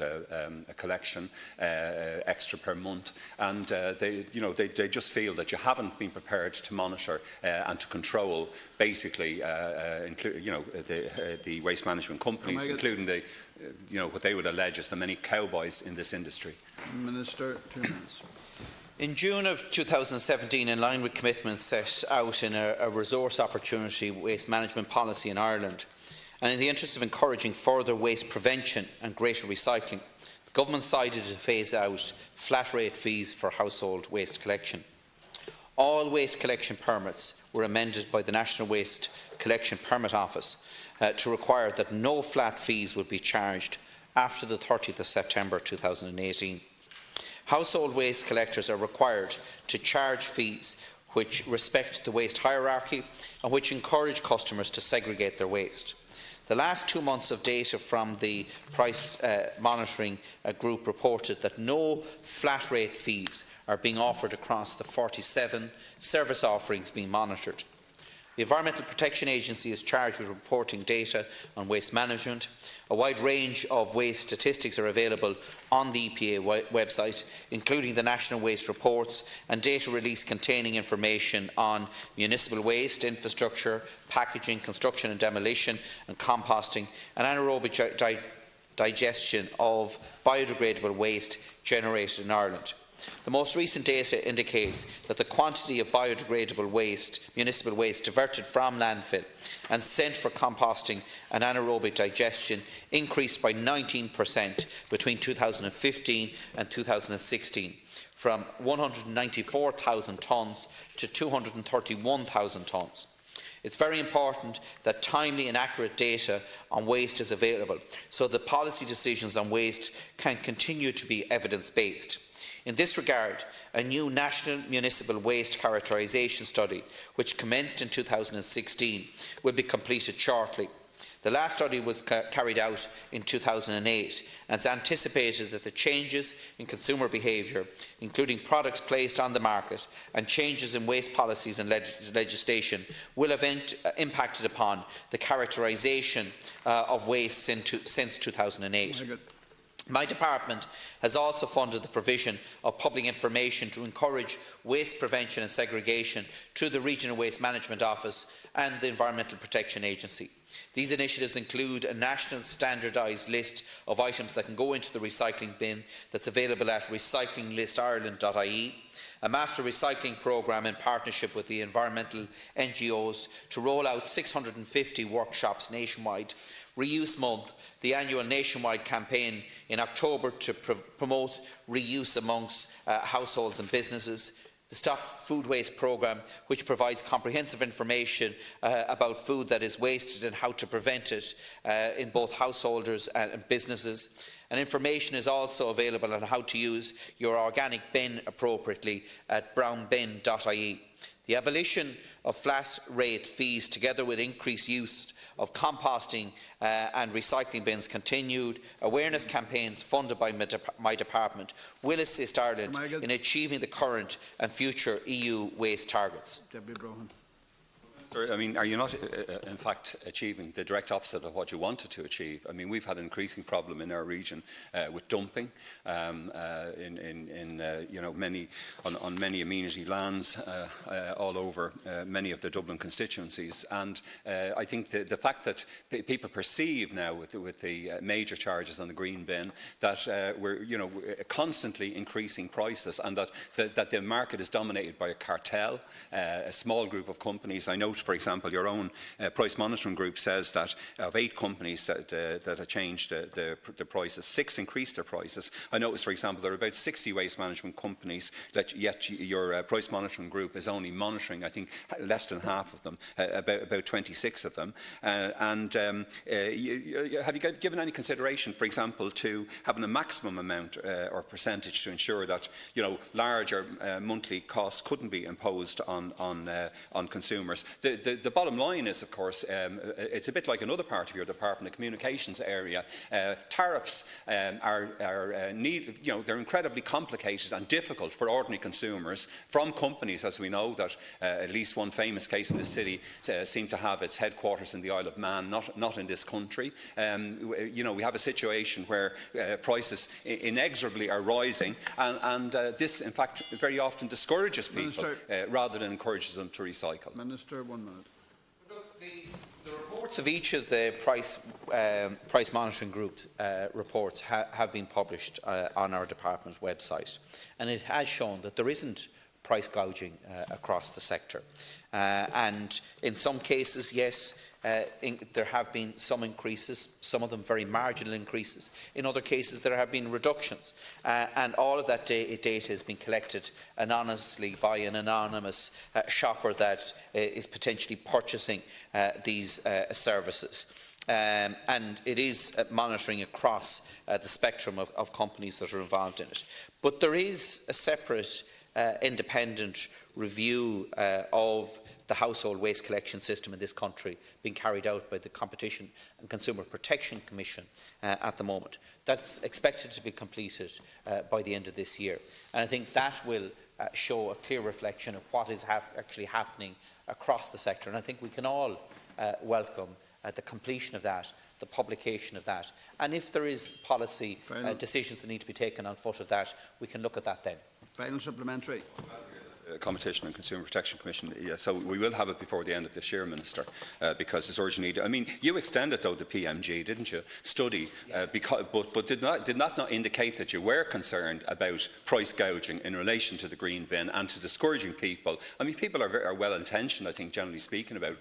a collection extra per month, and they just feel that you haven't been prepared to monitor and to control basically the waste management companies, including the what they would allege as the many cowboys in this industry. Minister, 2 minutes. In June of 2017, in line with commitments set out in a resource opportunity waste management policy in Ireland, and in the interest of encouraging further waste prevention and greater recycling, the Government decided to phase out flat rate fees for household waste collection. All waste collection permits were amended by the National Waste Collection Permit Office to require that no flat fees would be charged after the 30th of September 2018. Household waste collectors are required to charge fees which respect the waste hierarchy and which encourage customers to segregate their waste. The last 2 months of data from the Price Monitoring Group reported that no flat rate fees are being offered across the 47 service offerings being monitored. The Environmental Protection Agency is charged with reporting data on waste management. A wide range of waste statistics are available on the EPA website, including the National Waste Reports and data release containing information on municipal waste, infrastructure, packaging, construction and demolition and composting, and anaerobic digestion of biodegradable waste generated in Ireland. The most recent data indicates that the quantity of biodegradable waste, municipal waste, diverted from landfill and sent for composting and anaerobic digestion increased by 19% between 2015 and 2016, from 194,000 tonnes to 231,000 tonnes. It's very important that timely and accurate data on waste is available so that policy decisions on waste can continue to be evidence-based. In this regard, a new national municipal waste characterisation study, which commenced in 2016, will be completed shortly. The last study was carried out in 2008 and it's anticipated that the changes in consumer behaviour, including products placed on the market and changes in waste policies and legislation, will have impacted upon the characterisation of waste since 2008. My department has also funded the provision of public information to encourage waste prevention and segregation through the Regional Waste Management Office and the Environmental Protection Agency. These initiatives include a national standardised list of items that can go into the recycling bin that's available at recyclinglistireland.ie, a master recycling programme in partnership with the environmental NGOs to roll out 650 workshops nationwide, Reuse Month, the annual nationwide campaign in October to promote reuse amongst households and businesses, the Stop Food Waste programme, which provides comprehensive information about food that is wasted and how to prevent it in both householders and businesses. And information is also available on how to use your organic bin appropriately at brownbin.ie. The abolition of flat rate fees, together with increased use of composting and recycling bins continued, awareness campaigns funded by my department will assist Ireland in achieving the current and future EU waste targets. Deputy Brohan. I mean, are you not, in fact, achieving the direct opposite of what you wanted to achieve? I mean, we've had an increasing problem in our region with dumping on many amenity lands all over many of the Dublin constituencies. And I think the fact that people perceive now with the major charges on the green bin that we're constantly increasing prices, and that the market is dominated by a cartel, a small group of companies. I note, for example, your own price monitoring group says that of 8 companies that have changed the prices, 6 increased their prices. I noticed, for example, there are about 60 waste management companies, yet your price monitoring group is only monitoring, I think, less than half of them, about 26 of them. Have you given any consideration, for example, to having a maximum amount or percentage to ensure that larger monthly costs couldn't be imposed on consumers? The bottom line is, of course, it's a bit like another part of your department, the communications area. Tariffs they're incredibly complicated and difficult for ordinary consumers from companies, as we know, that at least one famous case in the city seemed to have its headquarters in the Isle of Man, not in this country. We have a situation where prices inexorably are rising, and this, in fact, very often discourages people rather than encourages them to recycle. Minister, 1 minute. The reports of each of the price monitoring group reports have been published on our department website, and it has shown that there isn't price gouging across the sector. And in some cases, yes, there have been some increases, some of them very marginal increases. In other cases, there have been reductions. And all of that data has been collected anonymously by an anonymous shopper that is potentially purchasing these services. And it is monitoring across the spectrum of companies that are involved in it. But there is a separate independent review of the household waste collection system in this country being carried out by the Competition and Consumer Protection Commission at the moment. That's expected to be completed by the end of this year. And I think that will show a clear reflection of what is actually happening across the sector. And I think we can all welcome the completion of that, the publication of that. And if there is policy decisions that need to be taken on foot of that, we can look at that then. Final supplementary. Competition and Consumer Protection Commission. Yeah, so we will have it before the end of this year, Minister, because it's urgently needed. I mean, you extended, though, the PMG, didn't you? Study, but did not indicate that you were concerned about price gouging in relation to the green bin and to discouraging people. I mean, people are well intentioned, I think, generally speaking, about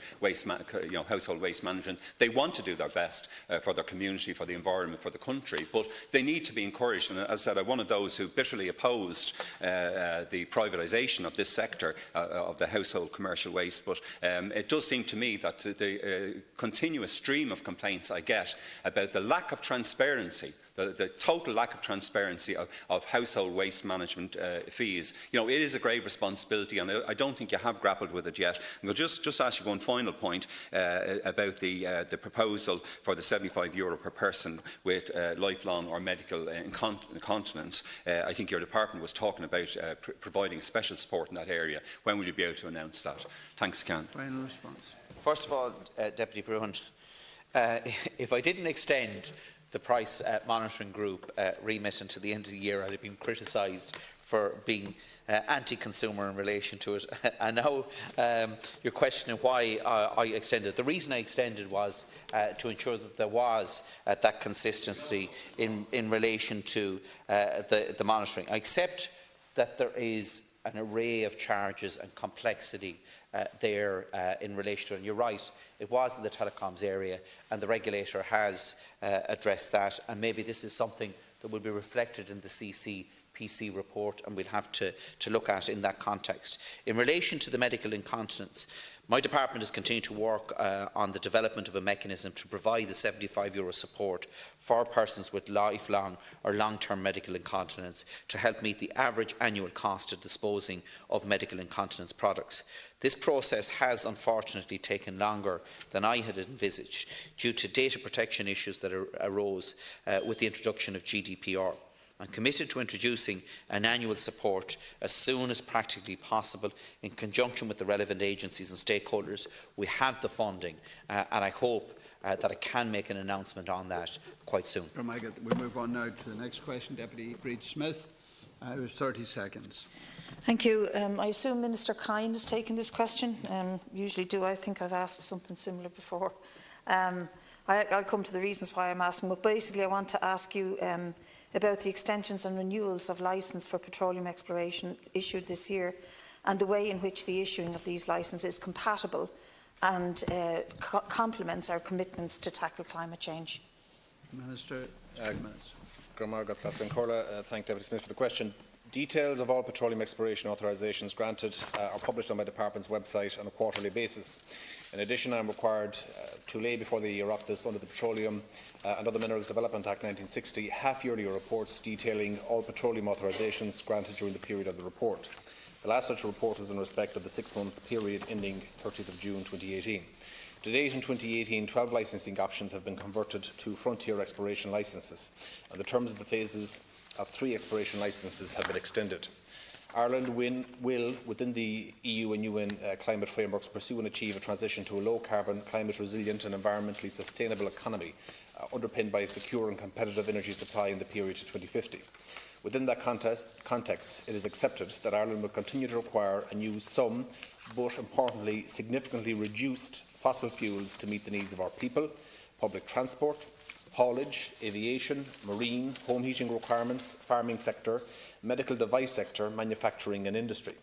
household waste management. They want to do their best for their community, for the environment, for the country, but they need to be encouraged. And as I said, I'm one of those who bitterly opposed the privatisation of this sector of the household commercial waste, but it does seem to me that the continuous stream of complaints I get about the lack of transparency, the total lack of transparency of household waste management fees, it is a grave responsibility, and I don't think you have grappled with it yet. And I'll just ask you one final point about the proposal for the €75 per person with lifelong or medical incontinence. I think your department was talking about providing special support in that area. When will you be able to announce that? Thanks, Can. Final response. First of all, Deputy Brohan, if I didn't extend the price monitoring group remit until the end of the year, I'd have been criticised for being anti-consumer in relation to it. And now you're questioning why I extended. The reason I extended was to ensure that there was that consistency in relation to the monitoring. I accept that there is an array of charges and complexity there in relation to it. And you're right, it was in the telecoms area, and the regulator has addressed that. And maybe this is something that will be reflected in the CCPC report, and we'll have to look at in that context. In relation to the medical incontinence, my department has continued to work on the development of a mechanism to provide the €75 support for persons with lifelong or long-term medical incontinence to help meet the average annual cost of disposing of medical incontinence products. This process has unfortunately taken longer than I had envisaged due to data protection issues that arose with the introduction of GDPR. I'm committed to introducing an annual support as soon as practically possible in conjunction with the relevant agencies and stakeholders. We have the funding and I hope that I can make an announcement on that quite soon. We move on now to the next question. Deputy Breed-Smith, it was 30 seconds. Thank you. I assume Minister Kine has taken this question. Usually do. I think I've asked something similar before. I'll come to the reasons why I'm asking, but basically I want to ask you about the extensions and renewals of licence for petroleum exploration issued this year and the way in which the issuing of these licences is compatible and complements our commitments to tackle climate change. Minister. Thank Deputy Smith for the question. Details of all petroleum exploration authorisations granted are published on my department's website on a quarterly basis. In addition, I am required to lay before the Oireachtas under the Petroleum and Other Minerals Development Act 1960 half-yearly reports detailing all petroleum authorisations granted during the period of the report. The last such report was in respect of the 6-month period ending 30th of June 2018. To date in 2018, 12 licensing options have been converted to frontier exploration licences, and the terms of the phases of 3 exploration licences have been extended. Ireland will, within the EU and UN climate frameworks, pursue and achieve a transition to a low-carbon, climate-resilient and environmentally sustainable economy, underpinned by a secure and competitive energy supply in the period to 2050. Within that context, it is accepted that Ireland will continue to require and use some, but importantly, significantly reduced fossil fuels to meet the needs of our people, public transport, haulage, aviation, marine, home heating requirements, farming sector, medical device sector, manufacturing and industry.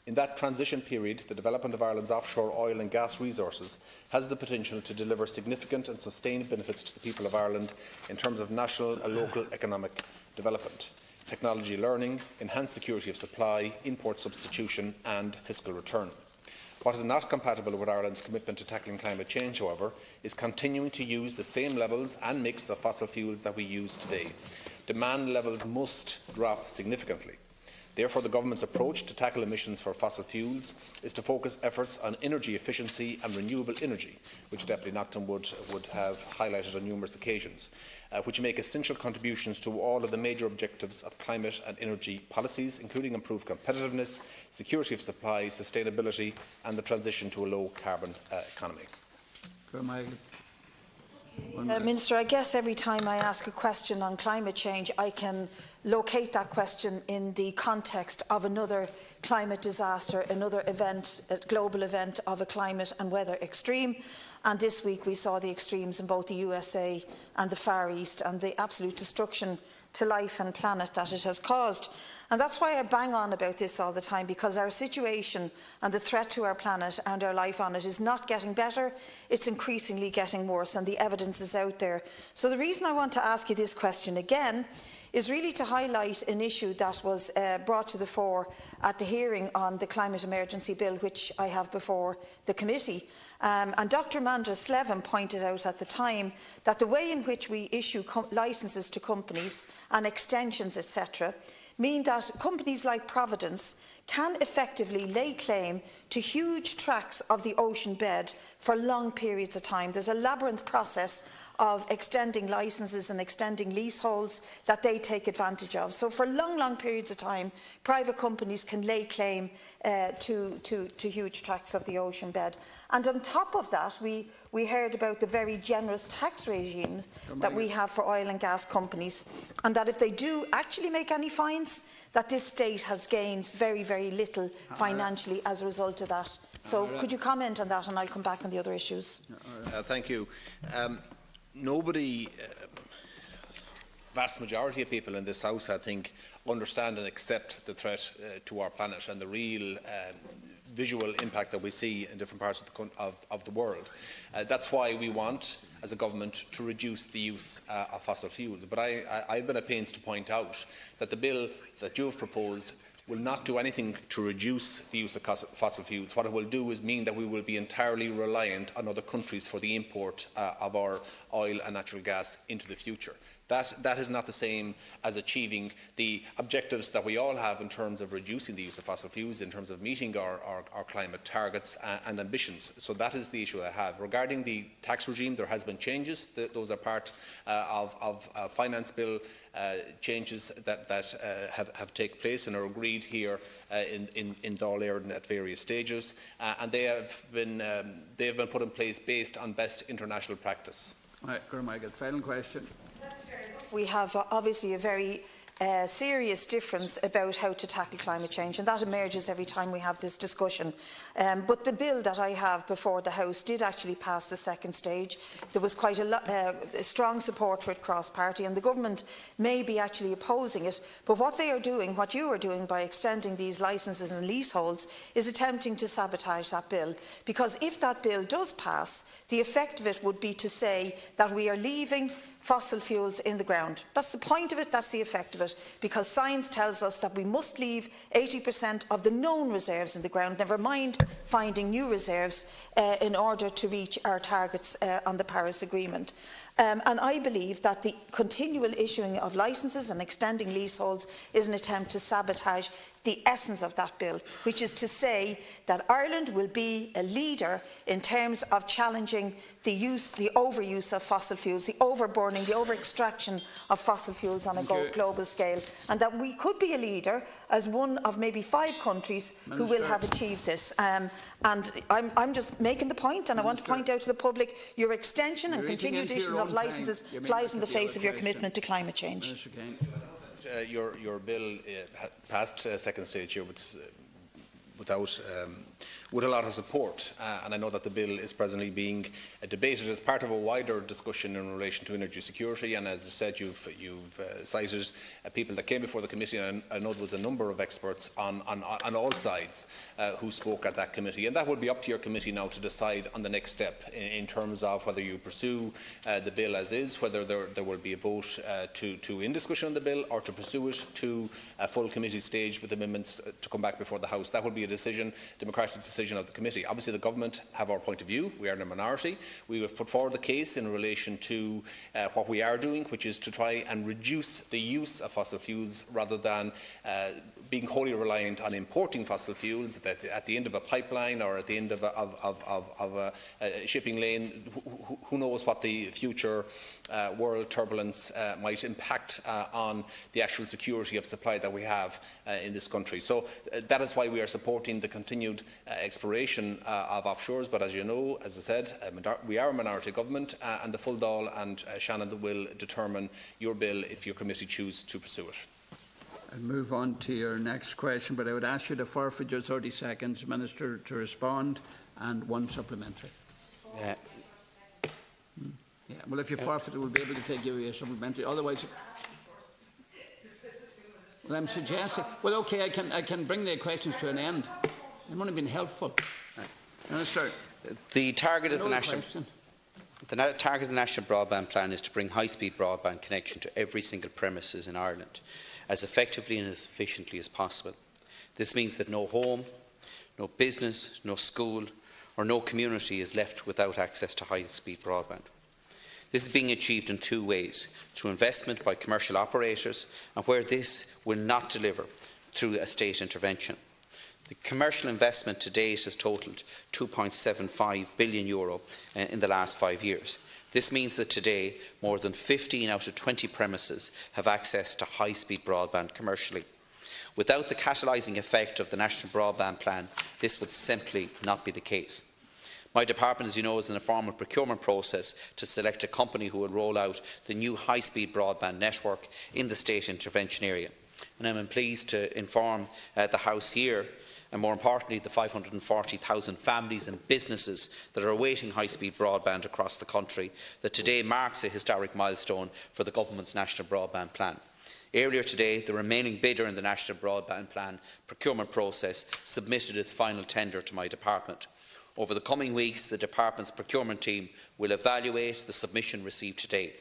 In that transition period, the development of Ireland's offshore oil and gas resources has the potential to deliver significant and sustained benefits to the people of Ireland in terms of national and local economic development, technology learning, enhanced security of supply, import substitution and fiscal return. What is not compatible with Ireland's commitment to tackling climate change, however, is continuing to use the same levels and mix of fossil fuels that we use today. Demand levels must drop significantly. Therefore, the Government's approach to tackle emissions for fossil fuels is to focus efforts on energy efficiency and renewable energy, which Deputy Naughton would have highlighted on numerous occasions, which make essential contributions to all of the major objectives of climate and energy policies, including improved competitiveness, security of supply, sustainability and the transition to a low-carbon economy. Minister, I guess every time I ask a question on climate change, I can locate that question in the context of another climate disaster, another event, a global event of a climate and weather extreme. And this week we saw the extremes in both the USA and the Far East and the absolute destruction to life and planet that it has caused. And that's why I bang on about this all the time, because our situation and the threat to our planet and our life on it is not getting better, it's increasingly getting worse, and the evidence is out there. So the reason I want to ask you this question again is really to highlight an issue that was brought to the fore at the hearing on the Climate Emergency Bill, which I have before the committee. And Dr Mandra Slevin pointed out at the time that the way in which we issue licences to companies and extensions, etc., mean that companies like Providence can effectively lay claim to huge tracts of the ocean bed for long periods of time. There's a labyrinth process of extending licences and extending leaseholds that they take advantage of. So for long, long periods of time, private companies can lay claim to huge tracts of the ocean bed. And on top of that, we we heard about the very generous tax regime that we have for oil and gas companies, and that if they do actually make any fines, that this state has gained very, very little financially as a result of that. So could you comment on that, and I'll come back on the other issues. Thank you. Nobody, vast majority of people in this House, I think, understand and accept the threat to our planet and the real visual impact that we see in different parts of the world. That's why we want, as a government, to reduce the use of fossil fuels. But I've been at pains to point out that the bill that you have proposed will not do anything to reduce the use of fossil fuels. What it will do is mean that we will be entirely reliant on other countries for the import of our oil and natural gas into the future. That is not the same as achieving the objectives that we all have in terms of reducing the use of fossil fuels, in terms of meeting our climate targets and ambitions. So that is the issue I have. Regarding the tax regime, there has been changes. Those are part of finance bill changes that have taken place and are agreed here in Dáil Éireann at various stages, and they have been put in place based on best international practice. Right, final question. We have obviously a very serious difference about how to tackle climate change, and that emerges every time we have this discussion. But the bill that I have before the House did actually pass the second stage. There was quite a strong support for it cross-party, and the government may be actually opposing it. But what they are doing, what you are doing by extending these licences and leaseholds, is attempting to sabotage that bill. Because if that bill does pass, the effect of it would be to say that we are leaving fossil fuels in the ground. That's the point of it, that's the effect of it, because science tells us that we must leave 80% of the known reserves in the ground, never mind finding new reserves, in order to reach our targets on the Paris Agreement. And I believe that the continual issuing of licences and extending leaseholds is an attempt to sabotage the essence of that bill, which is to say that Ireland will be a leader in terms of challenging the overuse of fossil fuels, the overburning, the over-extraction of fossil fuels on a global scale, and that we could be a leader as one of maybe 5 countries who will have achieved this. And I'm just making the point, and I want to point out to the public, your extension and continued issuance of licences flies in the face of your commitment to climate change. Your bill passed second stage here with a lot of support, and I know that the bill is presently being debated as part of a wider discussion in relation to energy security. And as I said, you've cited people that came before the committee, and I know there was a number of experts on all sides who spoke at that committee. And that will be up to your committee now to decide on the next step in terms of whether you pursue the bill as is, whether there will be a vote to in discussion on the bill, or to pursue it to a full committee stage with amendments to come back before the House. That will be a decision, democratic decision of the committee. Obviously, the government have our point of view. We are in a minority. We have put forward the case in relation to what we are doing, which is to try and reduce the use of fossil fuels rather than being wholly reliant on importing fossil fuels that at the end of a pipeline or at the end of a shipping lane. Who knows what the future world turbulence might impact on the actual security of supply that we have in this country. So that is why we are supporting the continued exploration of offshores. But as you know, as I said, we are a minority government, and the full Dáil and Shannon will determine your bill if your committee choose to pursue it. I'll move on to your next question, but I would ask you to forfeit your 30 seconds, Minister, to respond, and one supplementary. Yeah, well, if you forfeit it, we'll be able to take you a supplementary. Otherwise, well, I'm suggesting. Well, okay, I can bring the questions to an end. I'm only being helpful. Minister, the target of the national broadband plan is to bring high-speed broadband connection to every single premises in Ireland as effectively and as efficiently as possible. This means that no home, no business, no school or no community is left without access to high-speed broadband. This is being achieved in 2 ways: through investment by commercial operators, and where this will not deliver, through a state intervention. The commercial investment to date has totalled €2.75 billion in the last 5 years. This means that today more than 15 out of 20 premises have access to high-speed broadband commercially. Without the catalysing effect of the National Broadband Plan, this would simply not be the case. My department, as you know, is in a formal procurement process to select a company who will roll out the new high-speed broadband network in the state intervention area. And I am pleased to inform the House here, and more importantly the 540,000 families and businesses that are awaiting high-speed broadband across the country, that today marks a historic milestone for the Government's National Broadband Plan. Earlier today, the remaining bidder in the National Broadband Plan procurement process submitted its final tender to my department. Over the coming weeks, the department's procurement team will evaluate the submission received today.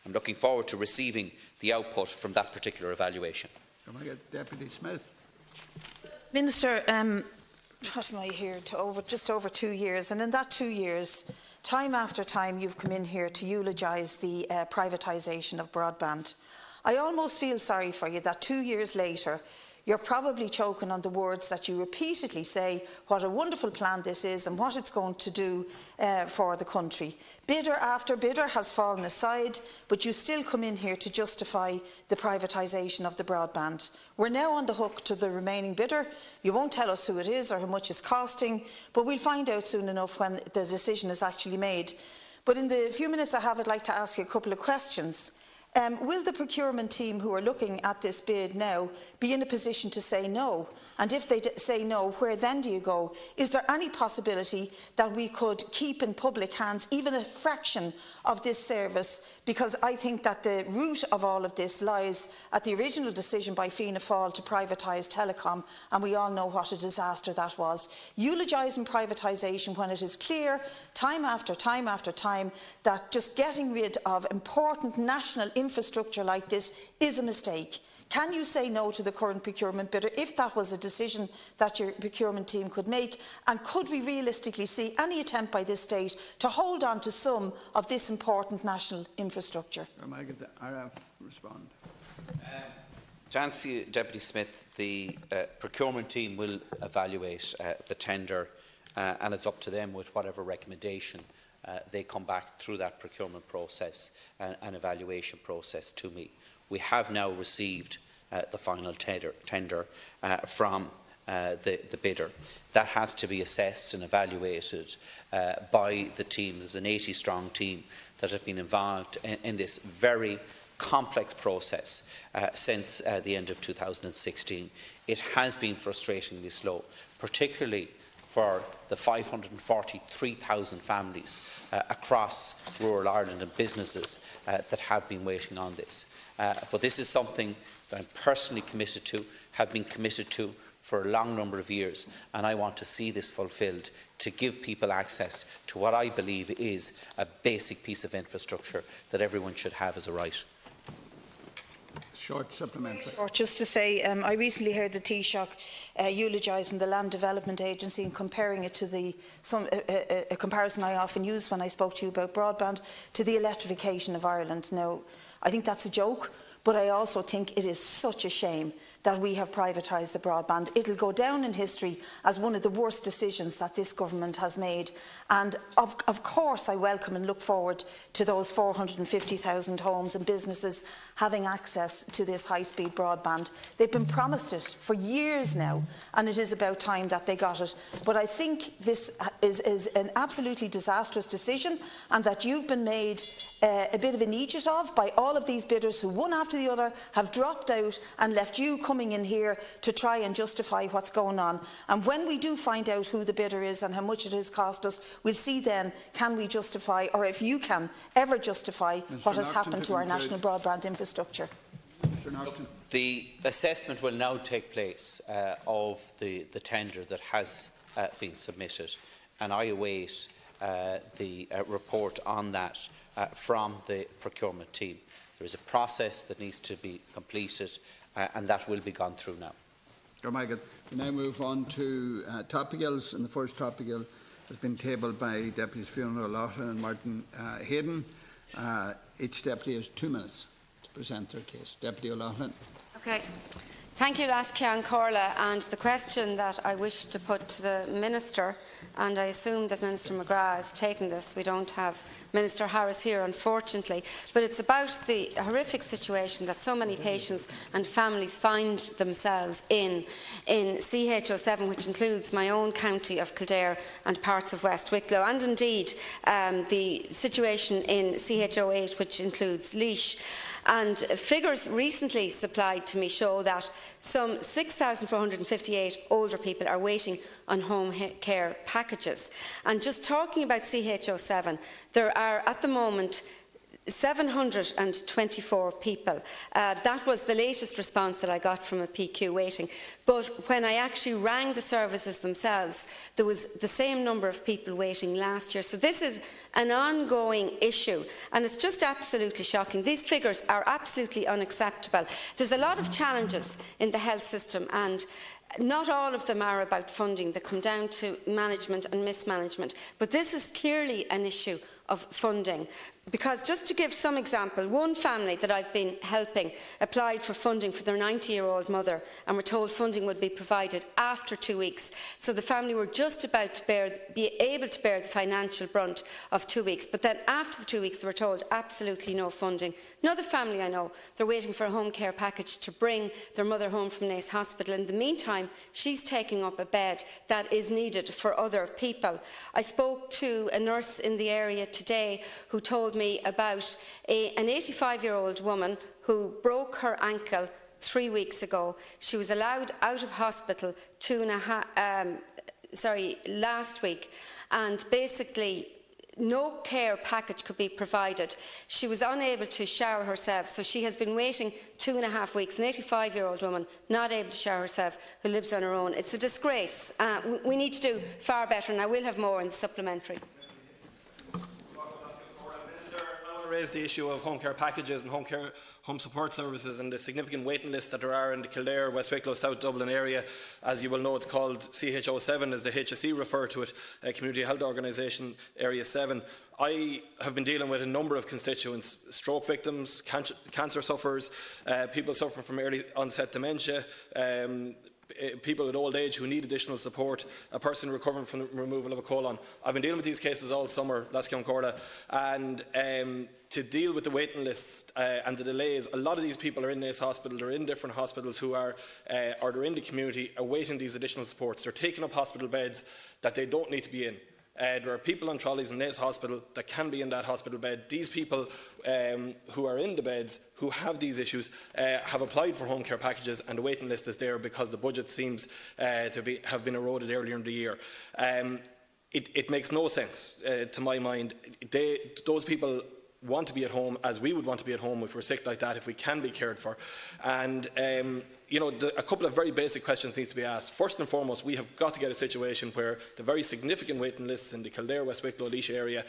I am looking forward to receiving the output from that particular evaluation. Can I get Deputy Smith? Minister, what am I here to just over 2 years, and in that 2 years, time after time, you've come in here to eulogise the privatisation of broadband. I almost feel sorry for you that 2 years later, you're probably choking on the words that you repeatedly say, what a wonderful plan this is and what it's going to do for the country. Bidder after bidder has fallen aside, but you still come in here to justify the privatisation of the broadband. We're now on the hook to the remaining bidder. You won't tell us who it is or how much it's costing, but we'll find out soon enough when the decision is actually made. But in the few minutes I have, I'd like to ask you a couple of questions. Will the procurement team who are looking at this bid now be in a position to say no? And if they say no, where then do you go? Is there any possibility that we could keep in public hands even a fraction of this service? Because I think that the root of all of this lies at the original decision by Fianna Fáil to privatise telecom, and we all know what a disaster that was. Eulogising privatisation when it is clear, time after time after time, that just getting rid of important national infrastructure like this is a mistake. Can you say no to the current procurement bidder if that was a decision that your procurement team could make? And could we realistically see any attempt by this state to hold on to some of this important national infrastructure? Respond. To answer you, Deputy Smith, the procurement team will evaluate the tender and it's up to them with whatever recommendation they come back through that procurement process and evaluation process to me. We have now received the final tender from the bidder. That has to be assessed and evaluated by the team. There's an 80-strong team that have been involved in this very complex process since the end of 2016. It has been frustratingly slow, particularly for the 543,000 families across rural Ireland and businesses that have been waiting on this. But this is something that I'm personally committed to, have been committed to for a long number of years, and I want to see this fulfilled to give people access to what I believe is a basic piece of infrastructure that everyone should have as a right. Short supplementary. Or just to say, I recently heard the Taoiseach eulogising the Land Development Agency and comparing it to a comparison I often use when I spoke to you about broadband, to the electrification of Ireland. Now, I think that's a joke, but I also think it is such a shame that we have privatised the broadband. It will go down in history as one of the worst decisions that this government has made. And of course I welcome and look forward to those 450,000 homes and businesses having access to this high-speed broadband. They've been promised it for years now, and it is about time that they got it. But I think this is an absolutely disastrous decision, and that you've been made a bit of an idiot of by all of these bidders who, one after the other, have dropped out and left you coming in here to try and justify what's going on. And when we do find out who the bidder is and how much it has cost us, we'll see then, can we justify, or if you can ever justify, what has happened to our national broadband infrastructure. The assessment will now take place of the tender that has been submitted, and I await the report on that from the procurement team. There is a process that needs to be completed, and that will be gone through now. We now move on to topicals, and the first topical has been tabled by Deputies Fiona O'Loughlin and Martin Hayden. Each deputy has 2 minutes to present their case. Deputy O'Loughlin. Okay. Thank you, Lascian Corla. And the question that I wish to put to the Minister, and I assume that Minister McGrath has taken this, we don't have Minister Harris here, unfortunately, but it's about the horrific situation that so many patients and families find themselves in CHO7, which includes my own county of Kildare and parts of West Wicklow, and indeed the situation in CHO8, which includes Laois. And figures recently supplied to me show that some 6,458 older people are waiting on home care packages. And just talking about CHO7, there are at the moment 724 people. That was the latest response that I got from a PQ waiting. But when I actually rang the services themselves, there was the same number of people waiting last year. So this is an ongoing issue, and it's just absolutely shocking. These figures are absolutely unacceptable. There's a lot of challenges in the health system, and not all of them are about funding. They come down to management and mismanagement. But this is clearly an issue of funding. Because just to give some example, one family that I've been helping applied for funding for their 90-year-old mother and were told funding would be provided after 2 weeks. So the family were just about to be able to bear the financial brunt of 2 weeks. But then after the 2 weeks they were told absolutely no funding. Another family I know, they're waiting for a home care package to bring their mother home from Naas Hospital. In the meantime, she's taking up a bed that is needed for other people. I spoke to a nurse in the area today who told me about an 85-year-old woman who broke her ankle 3 weeks ago. She was allowed out of hospital last week, and basically no care package could be provided. She was unable to shower herself, so she has been waiting 2.5 weeks. An 85-year-old woman not able to shower herself, who lives on her own. It's a disgrace. We need to do far better, and I will have more in the supplementary. Raise the issue of home care packages and home support services and the significant waiting lists that there are in the Kildare, West Wicklow, South Dublin area. As you will know, it's called CHO7, as the HSE refer to it, Community Health Organisation Area 7. I have been dealing with a number of constituents: stroke victims, cancer sufferers, people suffering from early onset dementia, people with old age who need additional support, a person recovering from the removal of a colon. I've been dealing with these cases all summer, Lascian Corla, and to deal with the waiting lists and the delays, a lot of these people are in Naas Hospital, they're in different hospitals who are, or they're in the community awaiting these additional supports. They're taking up hospital beds that they don't need to be in. There are people on trolleys in Naas Hospital that can be in that hospital bed. These people who are in the beds, who have these issues, have applied for home care packages, and the waiting list is there because the budget seems to have been eroded earlier in the year. It makes no sense, to my mind. Those people want to be at home, as we would want to be at home if we're sick like that, if we can be cared for. And you know, a couple of very basic questions need to be asked. First and foremost, we have got to get a situation where the very significant waiting lists in the Kildare, West Wicklow, Laois area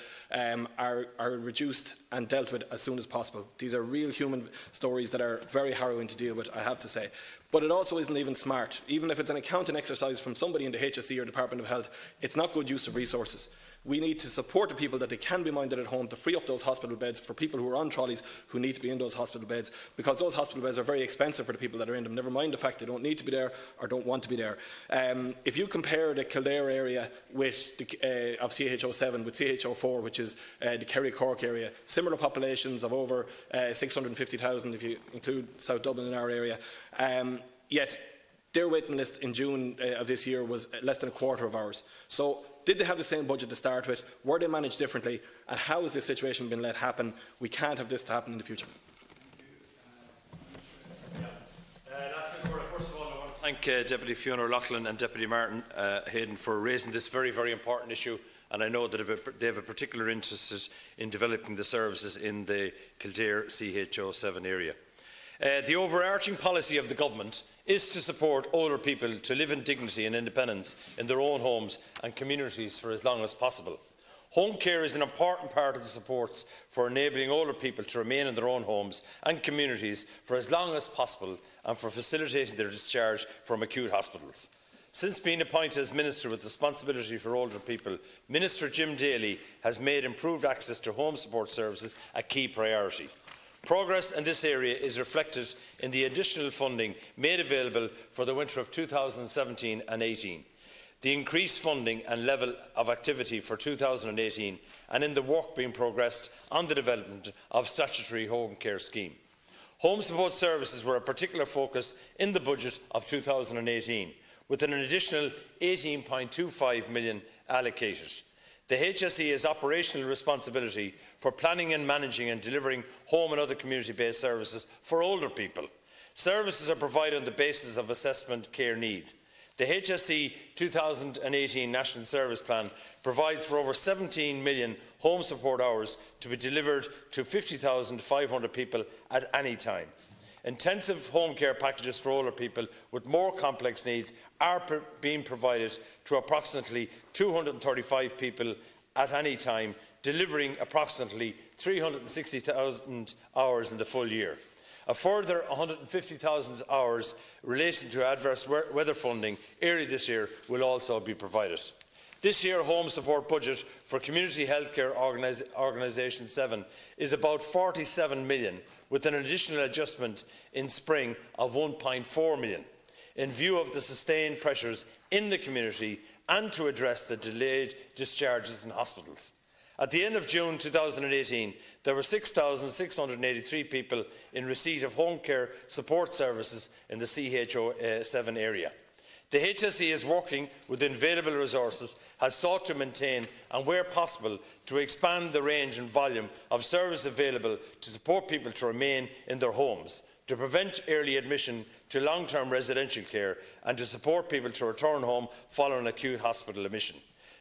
are reduced and dealt with as soon as possible. These are real human stories that are very harrowing to deal with, I have to say. But it also isn't even smart. Even if it's an accounting exercise from somebody in the HSE or Department of Health, it's not good use of resources. We need to support the people that they can be minded at home to free up those hospital beds for people who are on trolleys who need to be in those hospital beds, because those hospital beds are very expensive for the people that are in them, never mind the fact they don't need to be there or don't want to be there. If you compare the Kildare area with of CHO7 with CHO4, which is the Kerry Cork area, similar populations of over 650,000 if you include South Dublin in our area, yet their waiting list in June of this year was less than a quarter of ours. So did they have the same budget to start with? Were they managed differently? And how has this situation been let happen? We can't have this to happen in the future. First of all, I want to thank Deputy Fiona O'Loughlin and Deputy Martin Hayden for raising this very, very important issue. And I know that they have a particular interest in developing the services in the Kildare CHO7 area. The overarching policy of the government is to support older people to live in dignity and independence in their own homes and communities for as long as possible. Home care is an important part of the supports for enabling older people to remain in their own homes and communities for as long as possible, and for facilitating their discharge from acute hospitals. Since being appointed as Minister with responsibility for older people, Minister Jim Daly has made improved access to home support services a key priority. Progress in this area is reflected in the additional funding made available for the winter of 2017 and 18, the increased funding and level of activity for 2018, and in the work being progressed on the development of statutory home care scheme. Home support services were a particular focus in the budget of 2018, with an additional €18.25 million allocated. The HSE has operational responsibility for planning and managing and delivering home and other community-based services for older people. Services are provided on the basis of assessment care need. The HSE 2018 National Service Plan provides for over 17 million home support hours to be delivered to 50,500 people at any time. Intensive home care packages for older people with more complex needs are being provided to approximately 235 people at any time, delivering approximately 360,000 hours in the full year. A further 150,000 hours relating to adverse weather funding early this year will also be provided. This year, home support budget for Community Healthcare Organisation 7 is about 47 million, with an additional adjustment in spring of 1.4 million, in view of the sustained pressures in the community and to address the delayed discharges in hospitals. At the end of June 2018, there were 6,683 people in receipt of home care support services in the CHO7 area. The HSE is working within available resources, has sought to maintain and, where possible, to expand the range and volume of service available to support people to remain in their homes, to prevent early admission to long-term residential care and to support people to return home following acute hospital admission.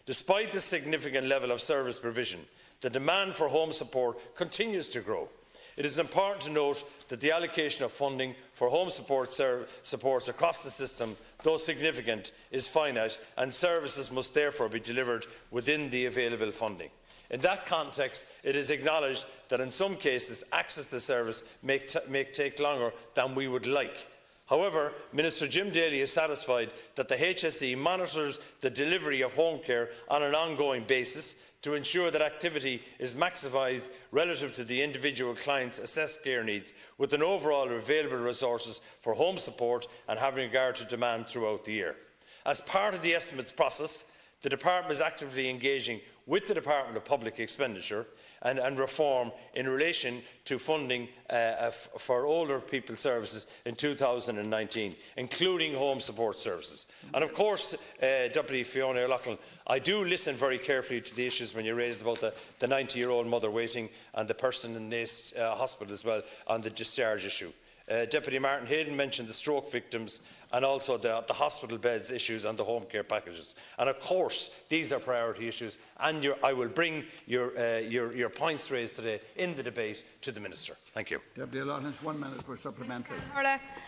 Despite the significant level of service provision, the demand for home support continues to grow. It is important to note that the allocation of funding for home supports across the system, though significant, is finite, and services must therefore be delivered within the available funding. In that context, it is acknowledged that in some cases access to service may take longer than we would like. However, Minister Jim Daly is satisfied that the HSE monitors the delivery of home care on an ongoing basis to ensure that activity is maximised relative to the individual client's assessed care needs, with an overall available resources for home support and having regard to demand throughout the year. As part of the estimates process, the Department is actively engaging with the Department of Public Expenditure and Reform in relation to funding for older people services in 2019, including home support services. And of course, Deputy Fiona O'Loughlin, I do listen very carefully to the issues when you raised about the 90-year-old mother waiting and the person in this hospital as well on the discharge issue. Deputy Martin Hayden mentioned the stroke victims and also the hospital beds issues and the home care packages. And of course, these are priority issues, and I will bring your points raised today in the debate to the Minister. Thank you. Deputy O'Loughlin, 1 minute for supplementary.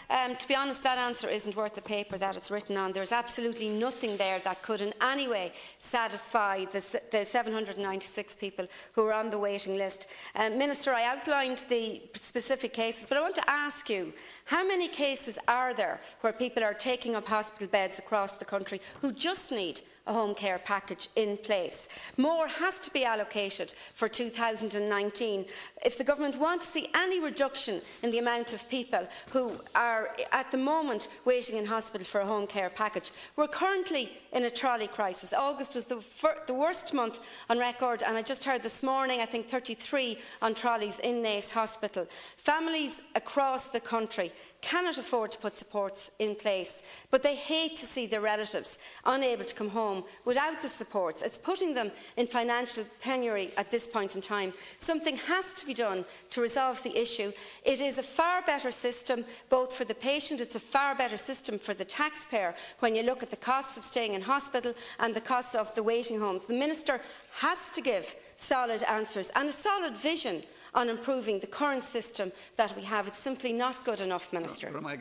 To be honest, that answer isn't worth the paper that it's written on. There's absolutely nothing there that could in any way satisfy the 796 people who are on the waiting list. Minister, I outlined the specific cases, but I want to ask you, how many cases are there where people are taking up hospital beds across the country who just need a home care package in place? More has to be allocated for 2019 if the government wants to see any reduction in the amount of people who are at the moment waiting in hospital for a home care package. We're currently in a trolley crisis. August was the worst month on record, and I just heard this morning, I think 33 on trolleys in Naas Hospital. Families across the country cannot afford to put supports in place, but they hate to see their relatives unable to come home without the supports. It's putting them in financial penury at this point in time. Something has to be done to resolve the issue. It is a far better system both for the patient, it's a far better system for the taxpayer when you look at the costs of staying in hospital and the costs of the waiting homes. The Minister has to give solid answers and a solid vision on improving the current system that we have. It's simply not good enough, Minister. I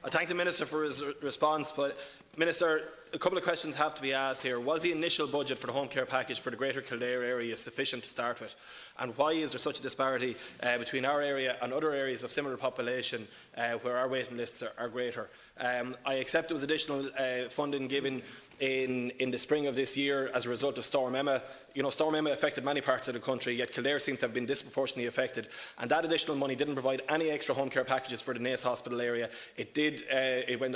I thank the Minister for his response, but Minister, a couple of questions have to be asked here. Was the initial budget for the home care package for the Greater Kildare area sufficient to start with? And why is there such a disparity between our area and other areas of similar population where our waiting lists are greater? I accept there was additional funding given in the spring of this year as a result of Storm Emma. You know, Storm Emma affected many parts of the country, yet Kildare seems to have been disproportionately affected. And that additional money didn't provide any extra home care packages for the Naas Hospital area. It did.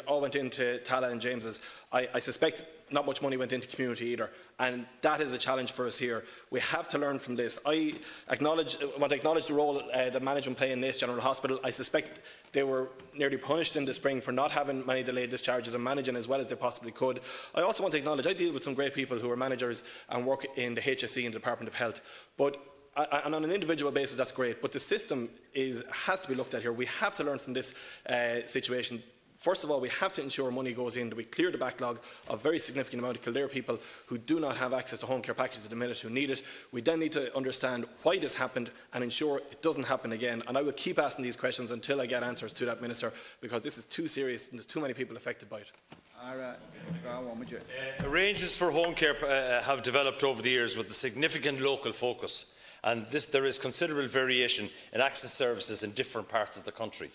All went into Tala and James's. I suspect not much money went into community either, and that is a challenge for us here. We have to learn from this. I want to acknowledge the role that management play in Naas General Hospital. I suspect they were nearly punished in the spring for not having many delayed discharges and managing as well as they possibly could. I also want to acknowledge I deal with some great people who are managers and work in the HSE and the Department of Health, but and on an individual basis that's great, but the system has to be looked at here. We have to learn from this situation. First of all, we have to ensure money goes in, that we clear the backlog of a very significant amount of Kildare people who do not have access to home care packages at the minute who need it. We then need to understand why this happened and ensure it doesn't happen again. And I will keep asking these questions until I get answers to that, Minister, because this is too serious and there's too many people affected by it. Arrangements for home care have developed over the years with a significant local focus, and there is considerable variation in access services in different parts of the country.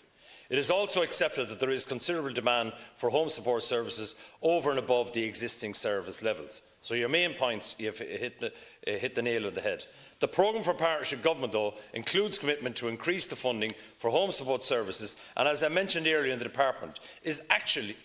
It is also accepted that there is considerable demand for home support services over and above the existing service levels. So your main points, you have hit the nail on the head. The programme for partnership government, though, includes commitment to increase the funding for home support services, and as I mentioned earlier, the Department is actually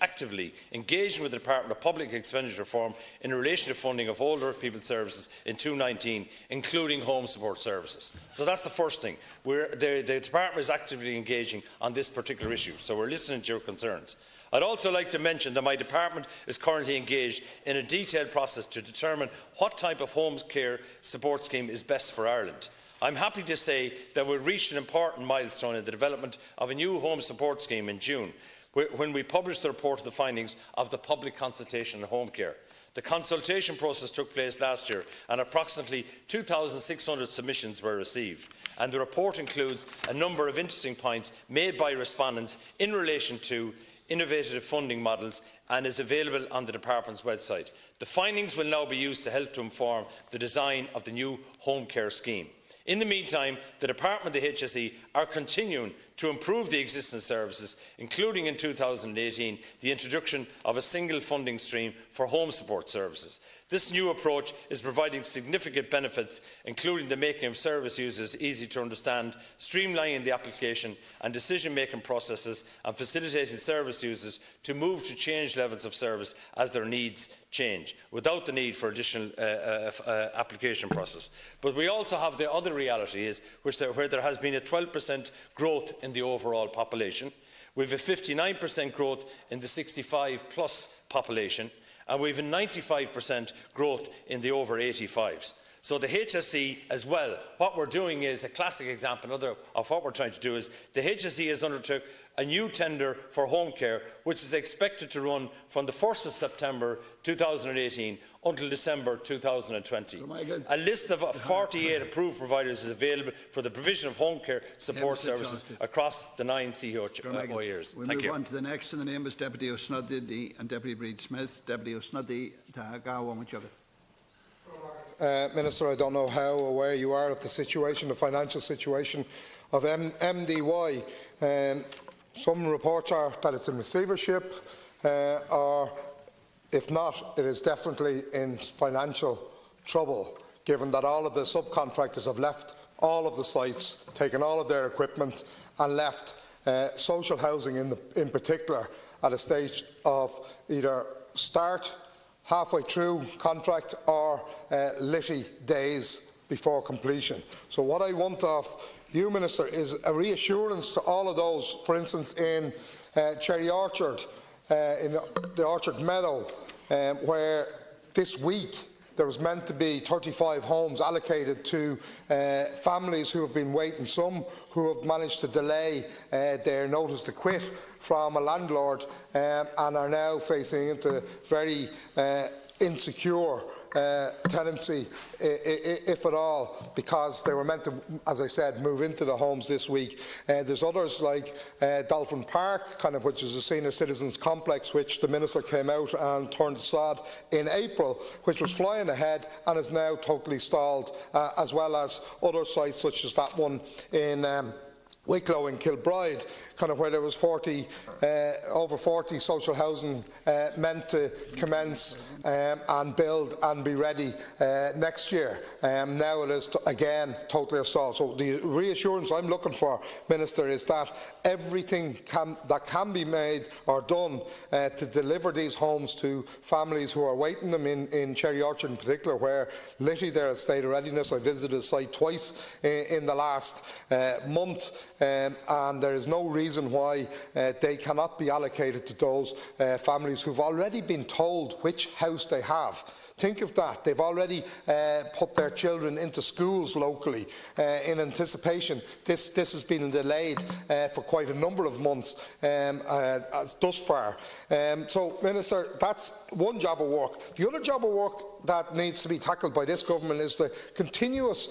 actively engaging with the Department of Public Expenditure Reform in relation to funding of older people's services in 2019, including home support services. So that's the first thing. The Department is actively engaging on this particular issue, so we're listening to your concerns. I'd also like to mention that my department is currently engaged in a detailed process to determine what type of home care support scheme is best for Ireland. I'm happy to say that we reached an important milestone in the development of a new home support scheme in June, when we published the report of the findings of the public consultation on home care. The consultation process took place last year and approximately 2,600 submissions were received. And the report includes a number of interesting points made by respondents in relation to innovative funding models and is available on the Department's website. The findings will now be used to help to inform the design of the new home care scheme. In the meantime, the Department and the HSE are continuing to improve the existing services, including in 2018 the introduction of a single funding stream for home support services. This new approach is providing significant benefits, including the making of service users easy to understand, streamlining the application and decision-making processes, and facilitating service users to move to change levels of service as their needs change, without the need for additional application process. But we also have the other reality where there has been a 12% growth in the overall population. We have a 59% growth in the 65+ population, and we have a 95% growth in the over 85s. So the HSE as well, what we're doing is a classic example of what we're trying to do is the HSE has undertook a new tender for home care, which is expected to run from the 1st of September 2018 until December 2020. A list of 48 approved providers is available for the provision of home care support services across the 9 CHO areas. We'll move on to the next, and the name is Deputy O'Snuddy and Deputy Breed-Smith. Deputy O'Snuddy, Minister, I don't know how aware you are of the situation, the financial situation of MDY. Some reports are that it's in receivership, or if not, it is definitely in financial trouble, given that all of the subcontractors have left all of the sites, taken all of their equipment and left social housing in particular at a stage of either start, halfway through contract, or litty days before completion. So what I want of you, Minister, is a reassurance to all of those, for instance, in Cherry Orchard, in the Orchard Meadow, where this week there was meant to be 35 homes allocated to families who have been waiting, some who have managed to delay their notice to quit from a landlord and are now facing into very insecure tenancy, if at all, because they were meant to, as I said, move into the homes this week. There's others like Dolphin Park, which is a senior citizens complex, which the Minister came out and turned sod in April, which was flying ahead and is now totally stalled, as well as other sites such as that one in Wicklow in Kilbride, where there was over 40 social housing meant to commence and build and be ready next year. Now it is again totally stalled. So the reassurance I'm looking for, Minister, is that everything that can be made or done to deliver these homes to families who are waiting them in Cherry Orchard in particular, where literally they're at state of readiness. I visited the site twice in the last month. And there is no reason why they cannot be allocated to those families who have already been told which house they have. Think of that. They've already put their children into schools locally in anticipation. This has been delayed for quite a number of months thus far. So, Minister, that's one job of work. The other job of work that needs to be tackled by this government is the continuous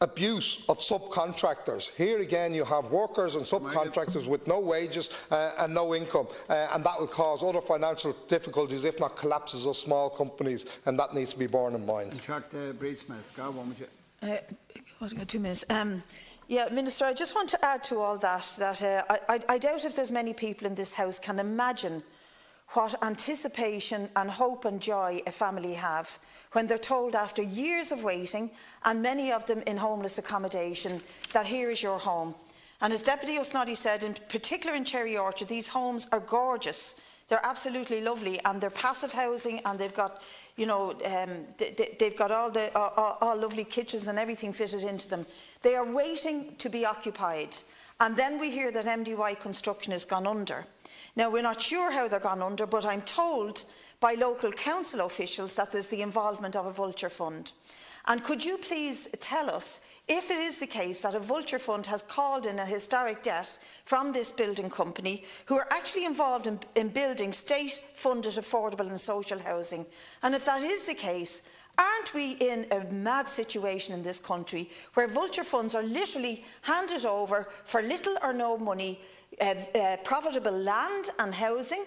abuse of subcontractors. Here again you have workers and subcontractors with no wages and no income, and that will cause other financial difficulties, if not collapses of small companies, and that needs to be borne in mind. What, 2 minutes? Yeah, Minister, I just want to add to all that I doubt if there's many people in this House can imagine what anticipation and hope and joy a family have when they're told after years of waiting, and many of them in homeless accommodation, that here is your home. And as Deputy O'Snoddy said, in particular in Cherry Orchard, these homes are gorgeous. They're absolutely lovely, and they're passive housing, and they've got, they've got all lovely kitchens and everything fitted into them. They are waiting to be occupied, and then we hear that MDY Construction has gone under. Now, we're not sure how they're gone under, but I'm told by local council officials that there's the involvement of a vulture fund. And could you please tell us if it is the case that a vulture fund has called in a historic debt from this building company, who are actually involved in building state-funded affordable and social housing? And if that is the case, aren't we in a mad situation in this country where vulture funds are literally handed over for little or no money, profitable land and housing?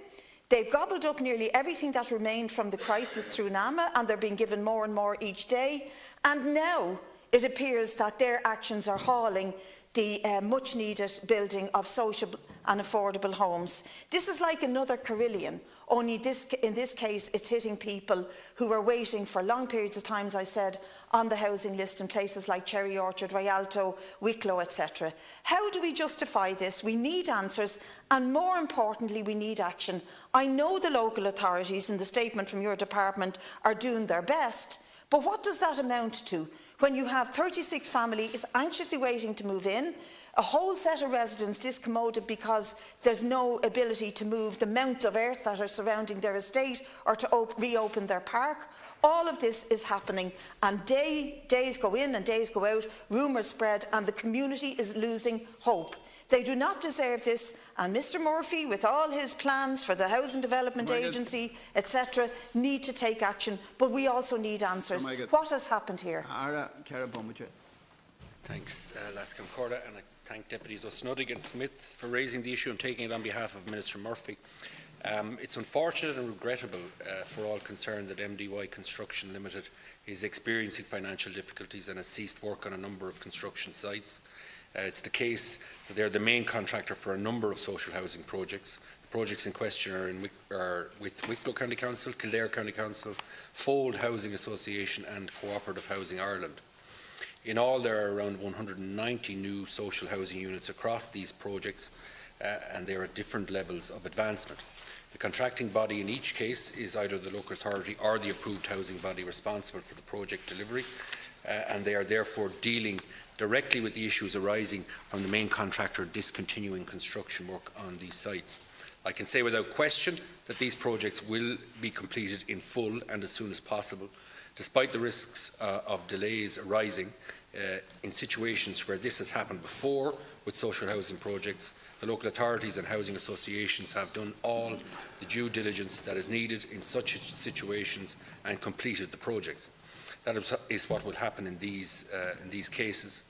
They've gobbled up nearly everything that remained from the crisis through NAMA, and they're being given more and more each day. And now it appears that their actions are hauling the much-needed building of social and affordable homes. This is like another Carillion, only in this case it's hitting people who were waiting for long periods of time, as I said, on the housing list in places like Cherry Orchard, Rialto, Wicklow, etc. How do we justify this? We need answers, and more importantly, we need action. I know the local authorities, in the statement from your department, are doing their best, but what does that amount to when you have 36 families anxiously waiting to move in, a whole set of residents discommoded because there's no ability to move the mounds of earth that are surrounding their estate or to reopen their park? All of this is happening, and days go in and days go out, rumours spread, and the community is losing hope. They do not deserve this, and Mr Murphy, with all his plans for the Housing Development Agency, etc., need to take action, but we also need answers. What has happened here? Thanks, Lascam Corda, and I thank Deputies O'Snoddy and Smith for raising the issue and taking it on behalf of Minister Murphy. It's unfortunate and regrettable for all concerned that MDY Construction Limited is experiencing financial difficulties and has ceased work on a number of construction sites. It's the case that they are the main contractor for a number of social housing projects. The projects in question are with Wicklow County Council, Kildare County Council, Fold Housing Association and Cooperative Housing Ireland. In all, there are around 190 new social housing units across these projects, and they are at different levels of advancement. The contracting body in each case is either the local authority or the approved housing body responsible for the project delivery, and they are therefore dealing directly with the issues arising from the main contractor discontinuing construction work on these sites. I can say without question that these projects will be completed in full and as soon as possible. Despite the risks of delays arising, in situations where this has happened before with social housing projects, the local authorities and housing associations have done all the due diligence that is needed in such situations and completed the projects. That is what will happen in these cases.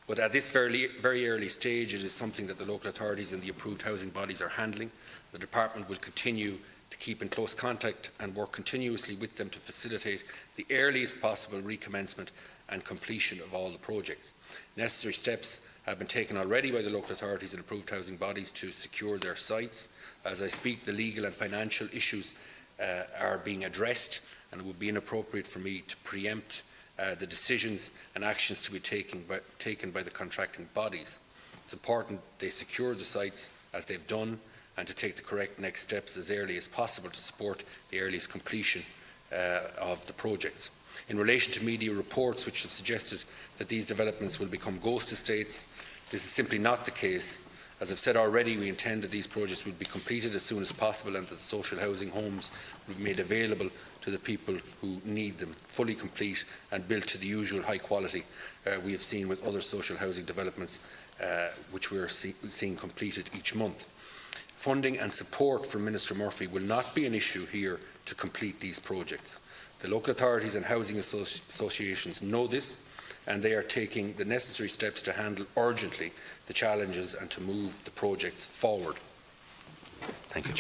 But at this very early stage, it is something that the local authorities and the approved housing bodies are handling. The Department will continue to keep in close contact and work continuously with them to facilitate the earliest possible recommencement and completion of all the projects. Necessary steps have been taken already by the local authorities and approved housing bodies to secure their sites. As I speak, the legal and financial issues are being addressed, and it would be inappropriate for me to preempt the decisions and actions to be taken by the contracting bodies. It's important they secure the sites as they've done and to take the correct next steps as early as possible to support the earliest completion of the projects. In relation to media reports which have suggested that these developments will become ghost estates, this is simply not the case. As I've said already, we intend that these projects will be completed as soon as possible and that the social housing homes will be made available to the people who need them, fully complete and built to the usual high quality we have seen with other social housing developments which we are seeing completed each month. Funding and support from Minister Murphy will not be an issue here to complete these projects. The local authorities and housing associations know this, and they are taking the necessary steps to handle urgently the challenges and to move the projects forward. Thank you.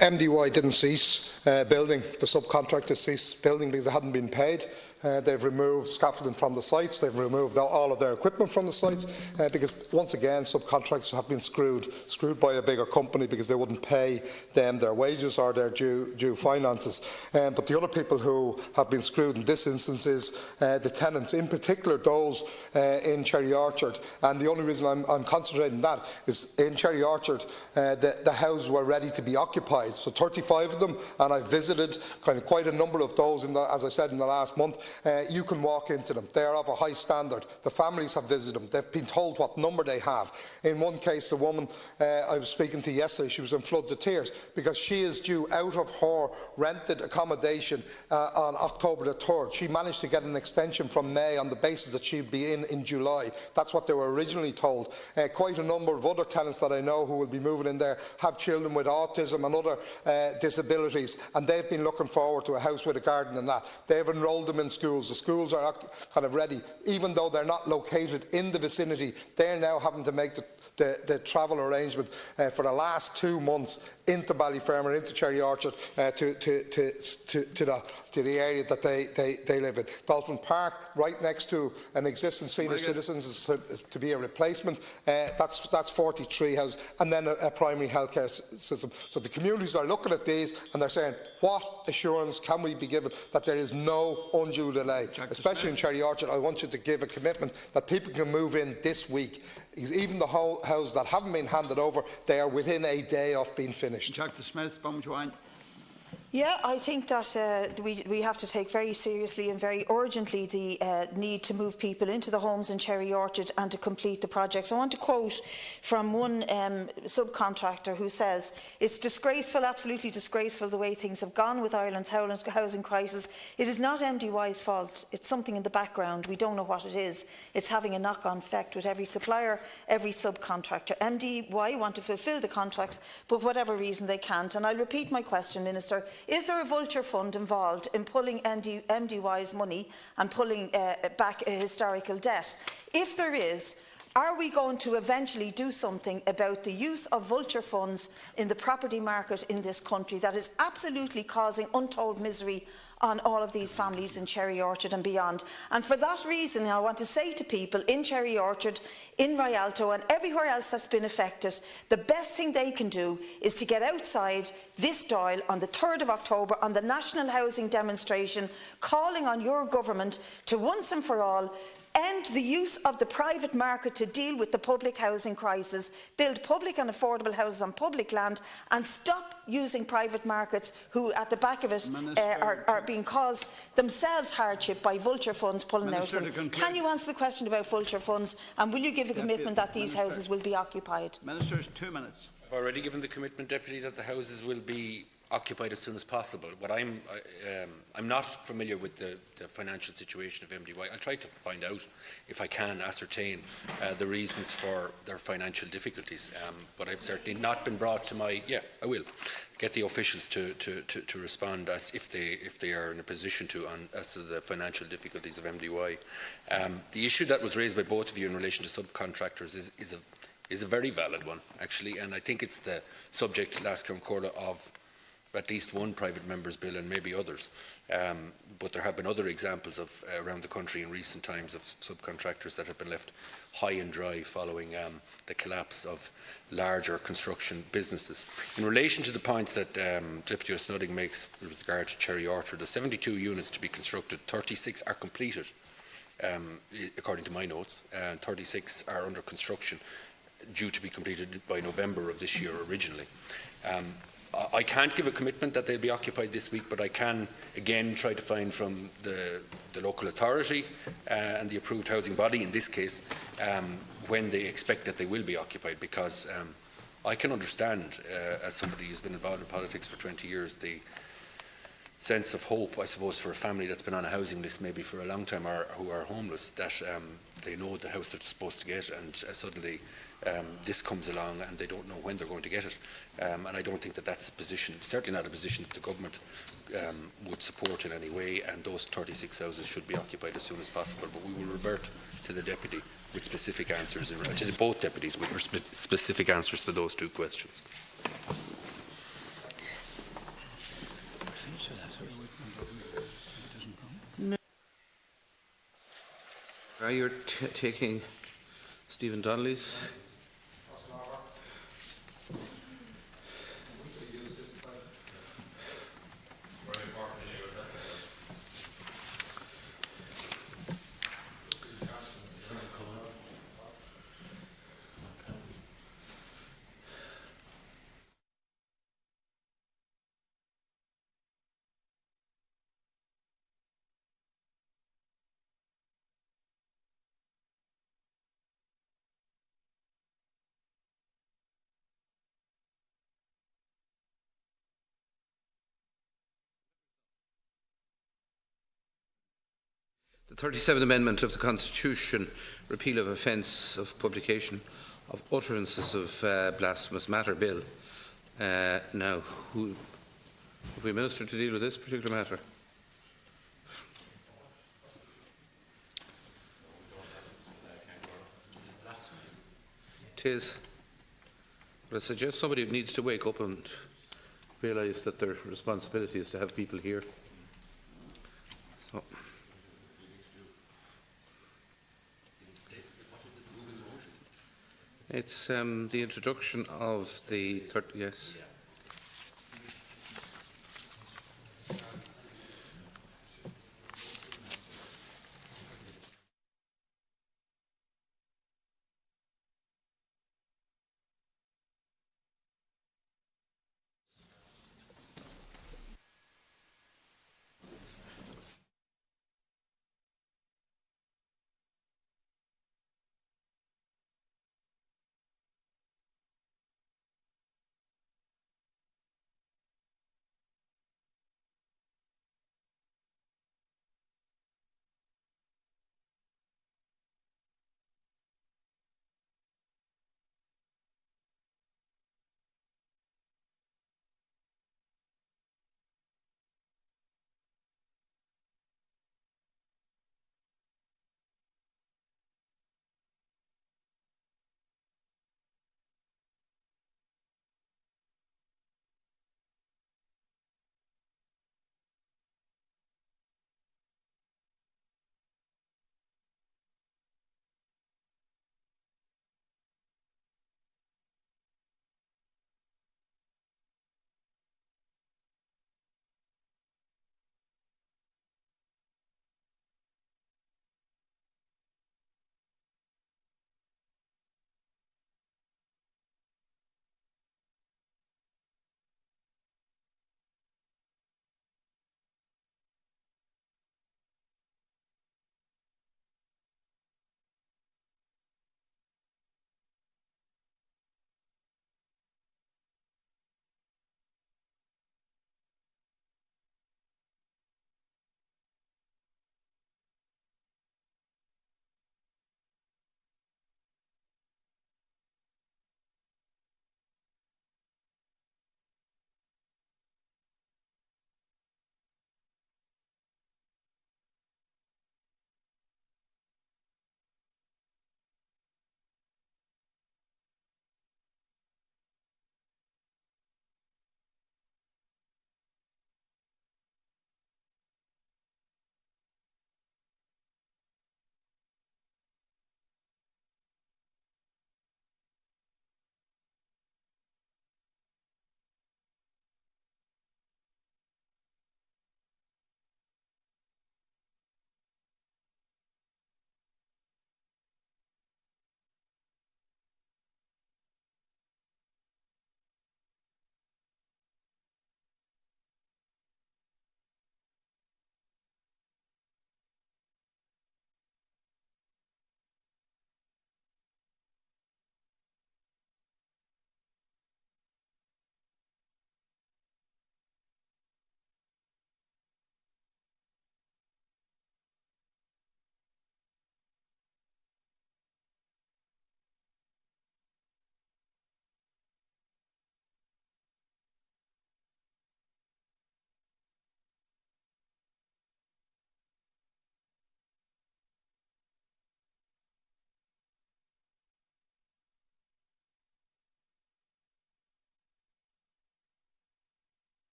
MDY didn't cease building. The subcontractors ceased building because they hadn't been paid. They've removed scaffolding from the sites. They've removed all of their equipment from the sites because, once again, subcontractors have been screwed by a bigger company because they wouldn't pay them their wages or their due finances. But the other people who have been screwed in this instance is the tenants, in particular those in Cherry Orchard. And the only reason I'm concentrating on that is in Cherry Orchard, the houses were ready to be occupied. So 35 of them, and I visited quite a number of those, as I said, in the last month. You can walk into them. They are of a high standard. The families have visited them. They've been told what number they have. In one case, the woman I was speaking to yesterday, she was in floods of tears because she is due out of her rented accommodation on October the 3rd. She managed to get an extension from May on the basis that she'd be in July. That's what they were originally told. Quite a number of other tenants that I know who will be moving in there have children with autism and other disabilities, and they've been looking forward to a house with a garden and that. They've enrolled them in schools. The schools are ready, even though they're not located in the vicinity. They're now having to make the travel arrangement for the last 2 months into Ballyfermot, into Cherry Orchard, to the area that they live in. Dolphin Park, right next to an existing senior citizens, is to be a replacement. That's 43 houses, and then a primary healthcare system. So the communities are looking at these and they're saying, what assurance can we be given that there is no undue delay? Especially in Cherry Orchard, I want you to give a commitment that people can move in this week. Even the whole houses that haven't been handed over, they are within a day of being finished. Yeah, I think that we have to take very seriously and very urgently the need to move people into the homes in Cherry Orchard and to complete the projects. I want to quote from one subcontractor who says, "It's disgraceful, absolutely disgraceful, the way things have gone with Ireland's housing crisis. It is not MDY's fault. It's something in the background. We don't know what it is. It's having a knock-on effect with every supplier, every subcontractor. MDY want to fulfil the contracts, but for whatever reason they can't." And I'll repeat my question, Minister. Is there a vulture fund involved in pulling MDY's money and pulling back a historical debt? If there is, are we going to eventually do something about the use of vulture funds in the property market in this country that is absolutely causing untold misery on all of these families in Cherry Orchard and beyond? And for that reason, I want to say to people in Cherry Orchard, in Rialto and everywhere else that's been affected, the best thing they can do is to get outside this Dáil on the 3rd of October on the National Housing Demonstration, calling on your government to once and for all end the use of the private market to deal with the public housing crisis, build public and affordable houses on public land, and stop using private markets who, at the back of it, are being caused themselves hardship by vulture funds pulling out of them. Can you answer the question about vulture funds, and will you give a commitment that these houses will be occupied? Minister, 2 minutes. I've already given the commitment, Deputy, that the houses will be occupied as soon as possible. What I'm not familiar with the financial situation of MDY. I'll try to find out, if I can ascertain, the reasons for their financial difficulties. But I've certainly not been brought to my. Yeah, I will get the officials to respond as if they are in a position to as to the financial difficulties of MDY. The issue that was raised by both of you in relation to subcontractors is a very valid one, actually, and I think it's the subject, last Corla, of at least one private member's bill and maybe others. But there have been other examples of around the country in recent times of subcontractors that have been left high and dry following the collapse of larger construction businesses. In relation to the points that Deputy Snoddy makes with regard to Cherry Orchard, the 72 units to be constructed, 36 are completed, according to my notes, and 36 are under construction, due to be completed by November of this year originally. I can't give a commitment that they'll be occupied this week, but I can again try to find from the local authority and the approved housing body in this case when they expect that they will be occupied, because I can understand, as somebody who's been involved in politics for 20 years, the sense of hope, I suppose, for a family that's been on a housing list maybe for a long time, or who are homeless, that they know the house they're supposed to get, and suddenly this comes along and they don't know when they're going to get it. And I don't think that that's a position, certainly not a position that the government would support in any way, and those 36 houses should be occupied as soon as possible. But we will revert to the Deputy with specific answers, to both Deputies with specific answers to those two questions. Are you taking Stephen Donnelly's? The 37th Amendment of the Constitution, repeal of offence of publication of utterances of blasphemous matter bill. Now, have we a minister to deal with this particular matter? It is. But I suggest somebody needs to wake up and realise that their responsibility is to have people here. So. It's the introduction of the yes.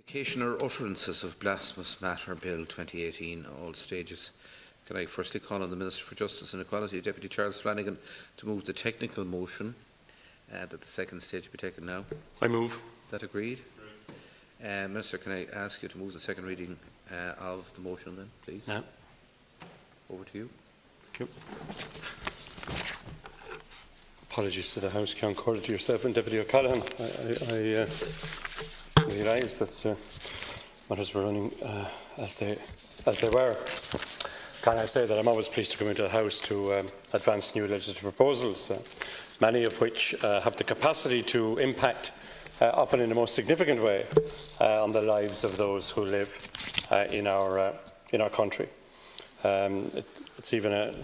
Occasional utterances of blasphemous matter Bill 2018, all stages. Can I firstly call on the Minister for Justice and Equality, Deputy Charles Flanagan, to move the technical motion that the second stage be taken now? I move. Is that agreed? Minister, can I ask you to move the second reading of the motion then, please? Yeah. Over to you. Thank you. Apologies to the House, Count Corder, to yourself and Deputy O'Callaghan. I realise that matters were running as they were. Can I say that I'm always pleased to come into the House to advance new legislative proposals, many of which have the capacity to impact, often in the most significant way, on the lives of those who live in our country. It's even a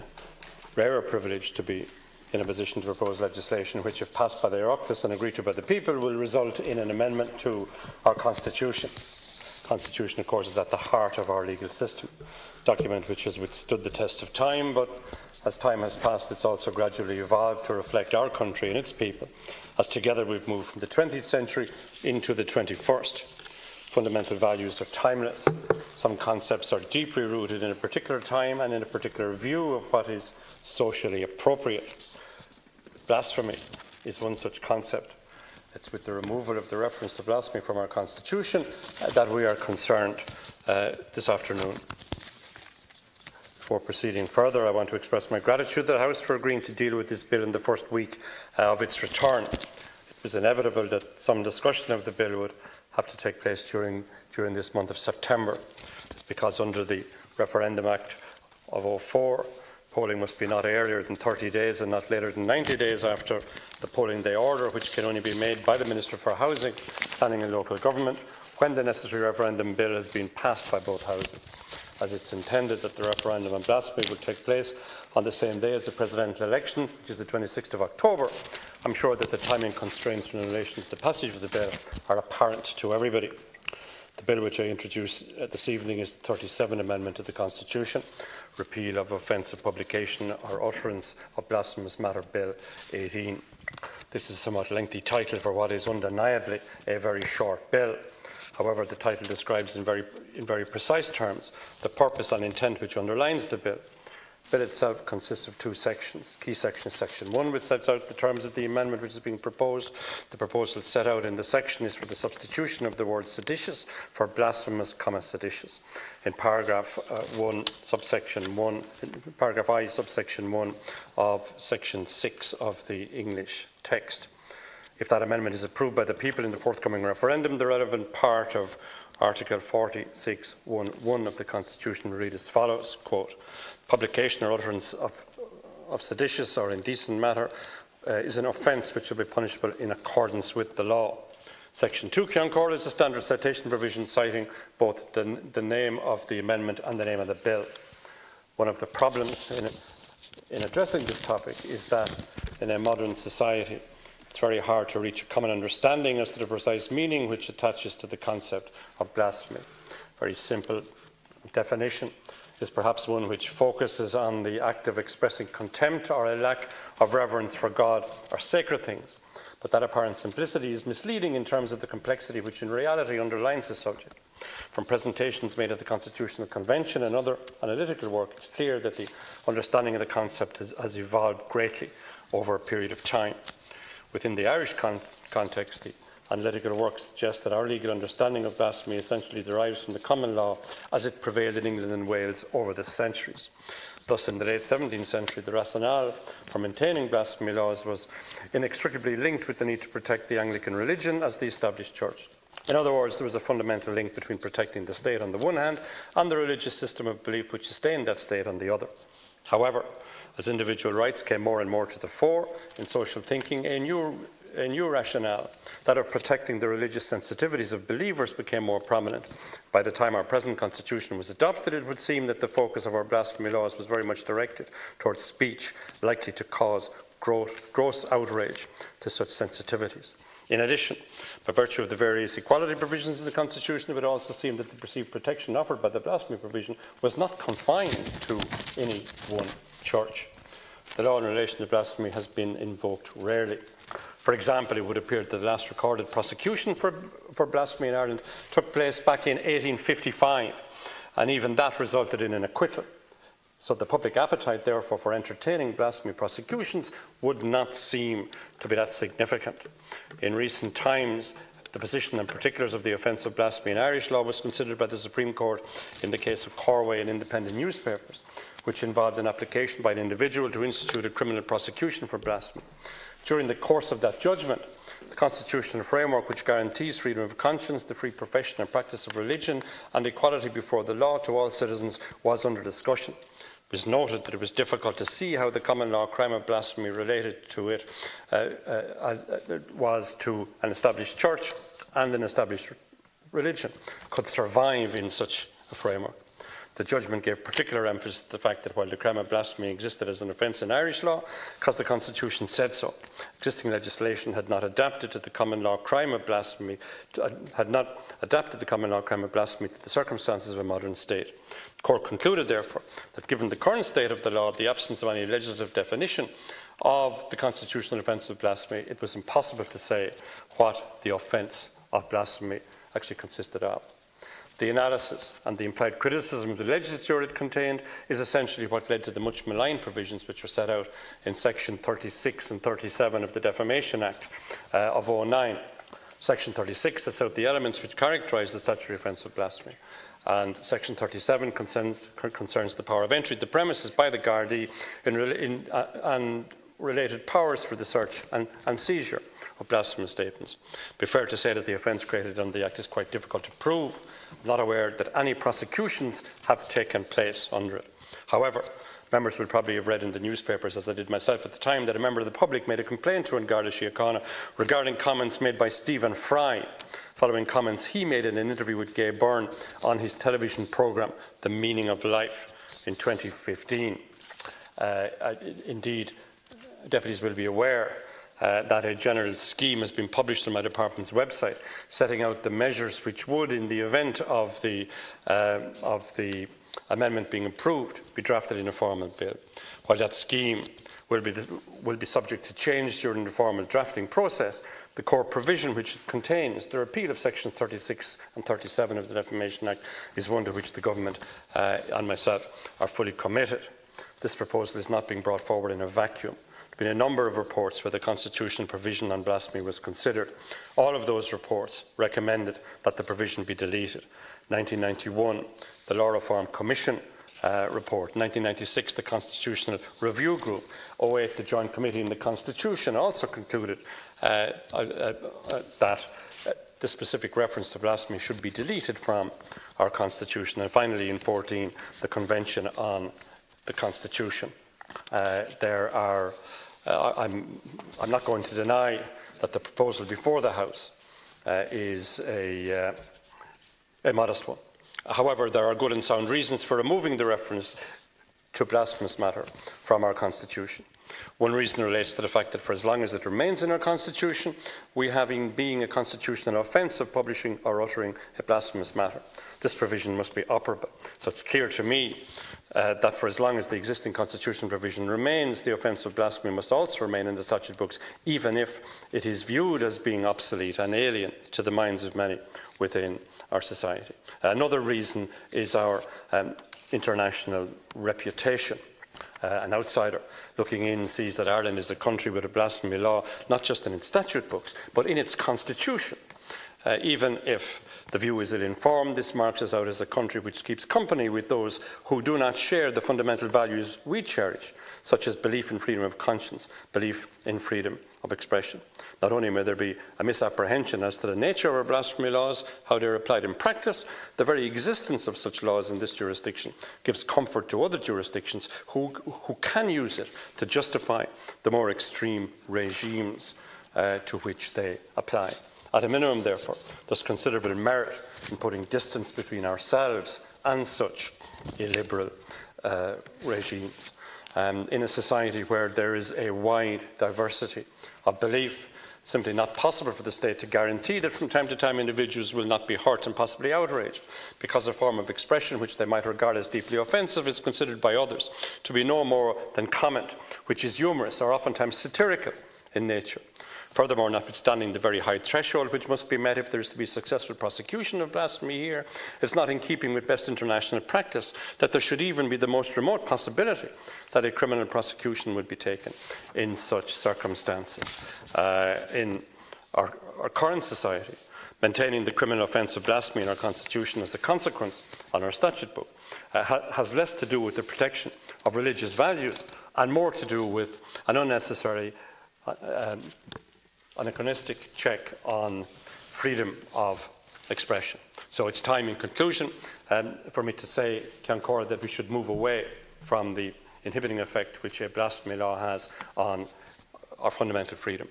rarer privilege to be in a position to propose legislation which, if passed by the Oireachtas and agreed to by the people, will result in an amendment to our Constitution. The Constitution, of course, is at the heart of our legal system, a document which has withstood the test of time, but as time has passed, it's also gradually evolved to reflect our country and its people, as together we've moved from the 20th century into the 21st. Fundamental values are timeless. Some concepts are deeply rooted in a particular time and in a particular view of what is socially appropriate. Blasphemy is one such concept. It's with the removal of the reference to blasphemy from our Constitution that we are concerned this afternoon. Before proceeding further, I want to express my gratitude to the House for agreeing to deal with this bill in the first week of its return. It was inevitable that some discussion of the bill would have to take place during this month of September. It's because under the Referendum Act of 2004, polling must be not earlier than 30 days and not later than 90 days after the polling day order, which can only be made by the Minister for Housing, Planning and Local Government when the necessary referendum bill has been passed by both houses. As it's intended that the referendum on blasphemy will take place on the same day as the presidential election, which is the 26th of October, I'm sure that the timing constraints in relation to the passage of the bill are apparent to everybody. The bill which I introduce this evening is the 37th Amendment to the Constitution, repeal of offensive publication or utterance of blasphemous matter Bill 18. This is a somewhat lengthy title for what is undeniably a very short bill. However, the title describes in very precise terms the purpose and intent which underlines the bill. The bill itself consists of two sections. Key section is Section 1, which sets out the terms of the amendment which is being proposed. The proposal set out in the section is for the substitution of the word seditious for blasphemous, seditious. In paragraph 1, subsection 1, paragraph I, subsection 1 of Section 6 of the English text. If that amendment is approved by the people in the forthcoming referendum, the relevant part of Article 46(1)(1) of the Constitution will read as follows, quote, publication or utterance of seditious or indecent matter is an offence which will be punishable in accordance with the law. Section 2, Ciancor, is a standard citation provision citing both the name of the amendment and the name of the bill. One of the problems in addressing this topic is that in a modern society, it's very hard to reach a common understanding as to the precise meaning which attaches to the concept of blasphemy. Very simple definition is perhaps one which focuses on the act of expressing contempt or a lack of reverence for God or sacred things. But that apparent simplicity is misleading in terms of the complexity which in reality underlines the subject. From presentations made at the Constitutional Convention and other analytical work, it's clear that the understanding of the concept has evolved greatly over a period of time. Within the Irish context, the analytical work suggests that our legal understanding of blasphemy essentially derives from the common law as it prevailed in England and Wales over the centuries. Thus, in the late 17th century, the rationale for maintaining blasphemy laws was inextricably linked with the need to protect the Anglican religion as the established church. In other words, there was a fundamental link between protecting the state on the one hand and the religious system of belief which sustained that state on the other. However, as individual rights came more and more to the fore in social thinking, a new rationale, that of protecting the religious sensitivities of believers, became more prominent. By the time our present constitution was adopted, it would seem that the focus of our blasphemy laws was very much directed towards speech likely to cause gross outrage to such sensitivities. In addition, by virtue of the various equality provisions of the Constitution, it would also seem that the perceived protection offered by the blasphemy provision was not confined to any one church. The law in relation to blasphemy has been invoked rarely. For example, it would appear that the last recorded prosecution for for blasphemy in Ireland took place back in 1855, and even that resulted in an acquittal. So the public appetite, therefore, for entertaining blasphemy prosecutions would not seem to be that significant. In recent times, the position and particulars of the offence of blasphemy in Irish law was considered by the Supreme Court in the case of Corway and independent newspapers, which involved an application by an individual to institute a criminal prosecution for blasphemy. During the course of that judgment, the constitutional framework which guarantees freedom of conscience, the free profession and practice of religion, and equality before the law to all citizens was under discussion. It was noted that it was difficult to see how the common law crime of blasphemy related to it was to an established church and an established religion could survive in such a framework. The judgment gave particular emphasis to the fact that while the crime of blasphemy existed as an offence in Irish law, because the Constitution said so, existing legislation had not adapted to the common law crime of blasphemy, to the circumstances of a modern state. The Court concluded, therefore, that given the current state of the law, the absence of any legislative definition of the constitutional offence of blasphemy, it was impossible to say what the offence of blasphemy actually consisted of. The analysis and the implied criticism of the legislature it contained is essentially what led to the much maligned provisions which were set out in Section 36 and 37 of the Defamation Act of 2009. Section 36 sets out the elements which characterise the statutory offence of blasphemy, and Section 37 concerns the power of entry to the premises by the Gardaí and related powers for the search and seizure of blasphemous statements. It would be fair to say that the offence created under the Act is quite difficult to prove. I'm not aware that any prosecutions have taken place under it. However, members will probably have read in the newspapers, as I did myself at the time, that a member of the public made a complaint to An Garda Síochána regarding comments made by Stephen Fry, following comments he made in an interview with Gay Byrne on his television programme, The Meaning of Life, in 2015. Indeed, deputies will be aware that a general scheme has been published on my department's website, setting out the measures which would, in the event of the amendment being approved, be drafted in a formal bill. While that scheme will be subject to change during the formal drafting process, the core provision which it contains, the repeal of Sections 36 and 37 of the Defamation Act, is one to which the Government and myself are fully committed. This proposal is not being brought forward in a vacuum. There have been a number of reports where the constitutional provision on blasphemy was considered. All of those reports recommended that the provision be deleted. 1991, the Law Reform Commission report. 1996, the Constitutional Review Group. 2008, the Joint Committee on the Constitution also concluded that the specific reference to blasphemy should be deleted from our Constitution. And finally, in 2014, the Convention on the Constitution. I'm not going to deny that the proposal before the House is a modest one. However, there are good and sound reasons for removing the reference to blasphemous matter from our Constitution. One reason relates to the fact that for as long as it remains in our Constitution, we have being a constitutional offence of publishing or uttering a blasphemous matter. This provision must be operable. So it's clear to me that for as long as the existing constitutional provision remains, the offence of blasphemy must also remain in the statute books, even if it is viewed as being obsolete and alien to the minds of many within our society. Another reason is our international reputation. An outsider looking in sees that Ireland is a country with a blasphemy law, not just in its statute books, but in its constitution. Even if the view is ill-informed, this marks us out as a country which keeps company with those who do not share the fundamental values we cherish, such as belief in freedom of conscience, belief in freedom of expression. Not only may there be a misapprehension as to the nature of our blasphemy laws, how they are applied in practice, the very existence of such laws in this jurisdiction gives comfort to other jurisdictions who can use it to justify the more extreme regimes to which they apply. At a minimum, therefore, there is considerable merit in putting distance between ourselves and such illiberal regimes. In a society where there is a wide diversity of belief, simply not possible for the state to guarantee that from time to time individuals will not be hurt and possibly outraged because a form of expression which they might regard as deeply offensive is considered by others to be no more than comment, which is humorous or oftentimes satirical in nature. Furthermore, notwithstanding the very high threshold which must be met if there is to be successful prosecution of blasphemy here, it's not in keeping with best international practice that there should even be the most remote possibility that a criminal prosecution would be taken in such circumstances. In our current society, maintaining the criminal offence of blasphemy in our Constitution as a consequence on our statute book has less to do with the protection of religious values and more to do with an unnecessary anachronistic check on freedom of expression. So it's time, in conclusion, for me to say, Ceann Comhairle, that we should move away from the inhibiting effect which a blasphemy law has on our fundamental freedom,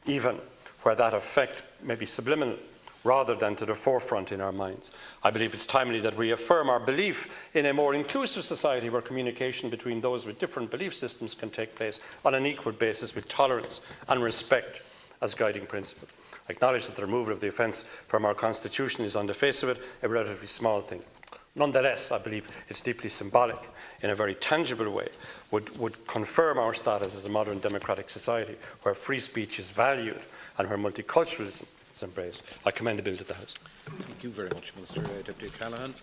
even where that effect may be subliminal rather than to the forefront in our minds. I believe it's timely that we affirm our belief in a more inclusive society where communication between those with different belief systems can take place on an equal basis with tolerance and respect as guiding principle. I acknowledge that the removal of the offence from our Constitution is, on the face of it, a relatively small thing. Nonetheless, I believe it's deeply symbolic, in a very tangible way, would confirm our status as a modern democratic society where free speech is valued and where multiculturalism is embraced. I commend the bill to the House. Thank you very much, Minister. Deputy Callahan.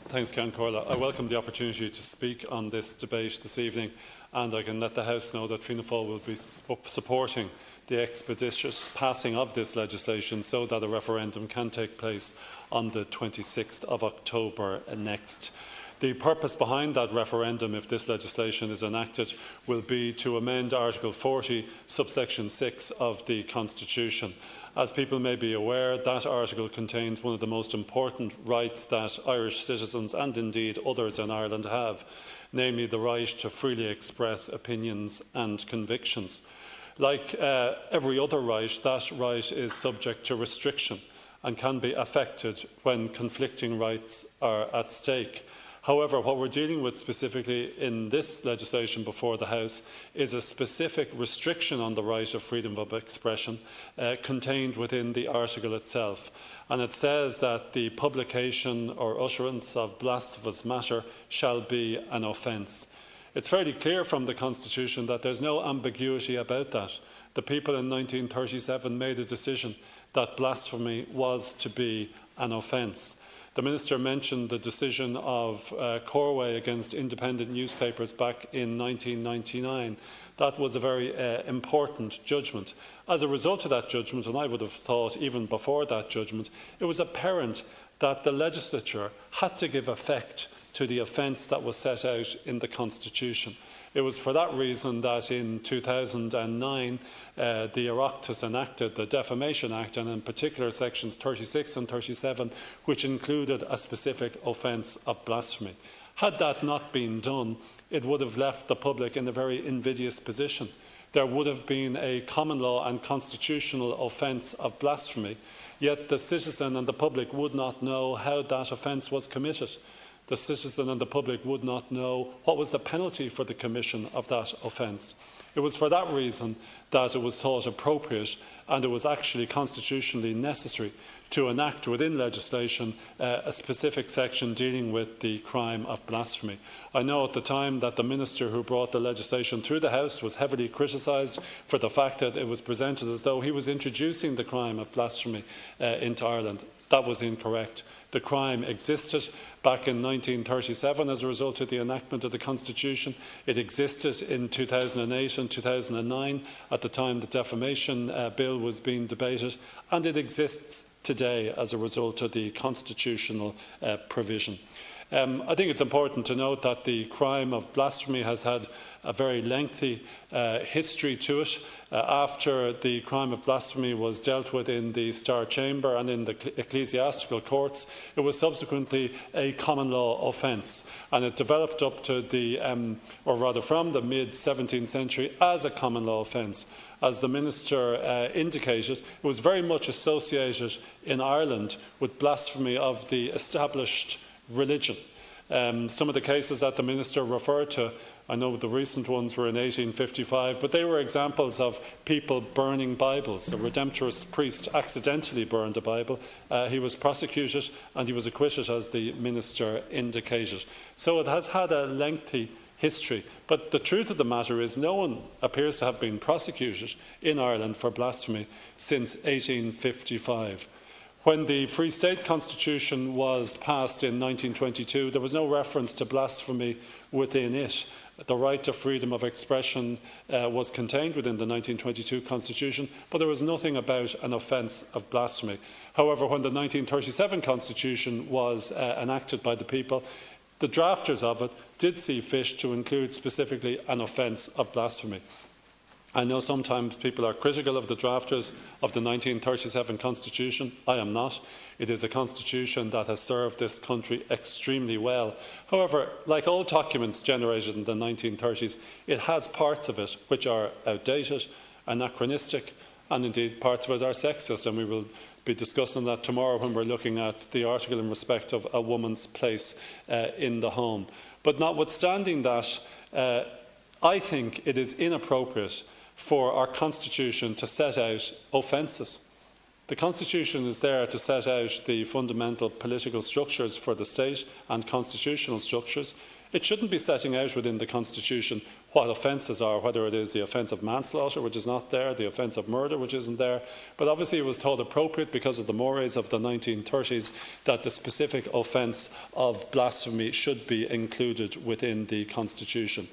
Thanks, Ceann Comhairle. I welcome the opportunity to speak on this debate this evening, and I can let the House know that Fianna Fáil will be supporting the expeditious passing of this legislation so that a referendum can take place on the 26th of October next. The purpose behind that referendum, if this legislation is enacted, will be to amend Article 40, subsection 6 of the Constitution. As people may be aware, that article contains one of the most important rights that Irish citizens and indeed others in Ireland have, namely the right to freely express opinions and convictions. Like every other right, that right is subject to restriction and can be affected when conflicting rights are at stake. However, what we're dealing with specifically in this legislation before the House is a specific restriction on the right of freedom of expression contained within the article itself. And it says that the publication or utterance of blasphemous matter shall be an offence. It's fairly clear from the Constitution that there's no ambiguity about that. The people in 1937 made a decision that blasphemy was to be an offence. The Minister mentioned the decision of Corway against independent newspapers back in 1999. That was a very important judgment. As a result of that judgment, and I would have thought even before that judgment, it was apparent that the legislature had to give effect to the offence that was set out in the Constitution. It was for that reason that in 2009 the Oireachtas enacted the Defamation Act, and in particular sections 36 and 37, which included a specific offence of blasphemy. Had that not been done, it would have left the public in a very invidious position. There would have been a common law and constitutional offence of blasphemy, yet the citizen and the public would not know how that offence was committed. The citizen and the public would not know what was the penalty for the commission of that offence. It was for that reason that it was thought appropriate, and it was actually constitutionally necessary, to enact within legislation a specific section dealing with the crime of blasphemy. I know at the time that the Minister who brought the legislation through the House was heavily criticised for the fact that it was presented as though he was introducing the crime of blasphemy into Ireland. That was incorrect. The crime existed back in 1937 as a result of the enactment of the Constitution. It existed in 2008 and 2009 at the time the Defamation Bill was being debated, and it exists today as a result of the constitutional provision. I think it's important to note that the crime of blasphemy has had a very lengthy history to it. After the crime of blasphemy was dealt with in the Star Chamber and in the ecclesiastical courts, it was subsequently a common law offence, and it developed up to the, or rather from the mid-17th century as a common law offence. As the Minister indicated, it was very much associated in Ireland with blasphemy of the established religion. Some of the cases that the Minister referred to, I know the recent ones were in 1855, but they were examples of people burning Bibles. A Redemptorist priest accidentally burned a Bible. He was prosecuted and he was acquitted, as the Minister indicated. So it has had a lengthy history. But the truth of the matter is no one appears to have been prosecuted in Ireland for blasphemy since 1855. When the Free State Constitution was passed in 1922, there was no reference to blasphemy within it. The right to freedom of expression was contained within the 1922 Constitution, but there was nothing about an offence of blasphemy. However, when the 1937 Constitution was enacted by the people, the drafters of it did see fit to include specifically an offence of blasphemy. I know sometimes people are critical of the drafters of the 1937 Constitution. I am not. It is a constitution that has served this country extremely well. However, like all documents generated in the 1930s, it has parts of it which are outdated, anachronistic, and indeed parts of it are sexist, and we will be discussing that tomorrow when we're looking at the article in respect of a woman's place in the home. But notwithstanding that, I think it is inappropriate for our Constitution to set out offences. The Constitution is there to set out the fundamental political structures for the state and constitutional structures. It shouldn't be setting out within the Constitution what offences are, whether it is the offence of manslaughter, which is not there, the offence of murder, which isn't there. But obviously it was thought appropriate because of the mores of the 1930s that the specific offence of blasphemy should be included within the Constitution.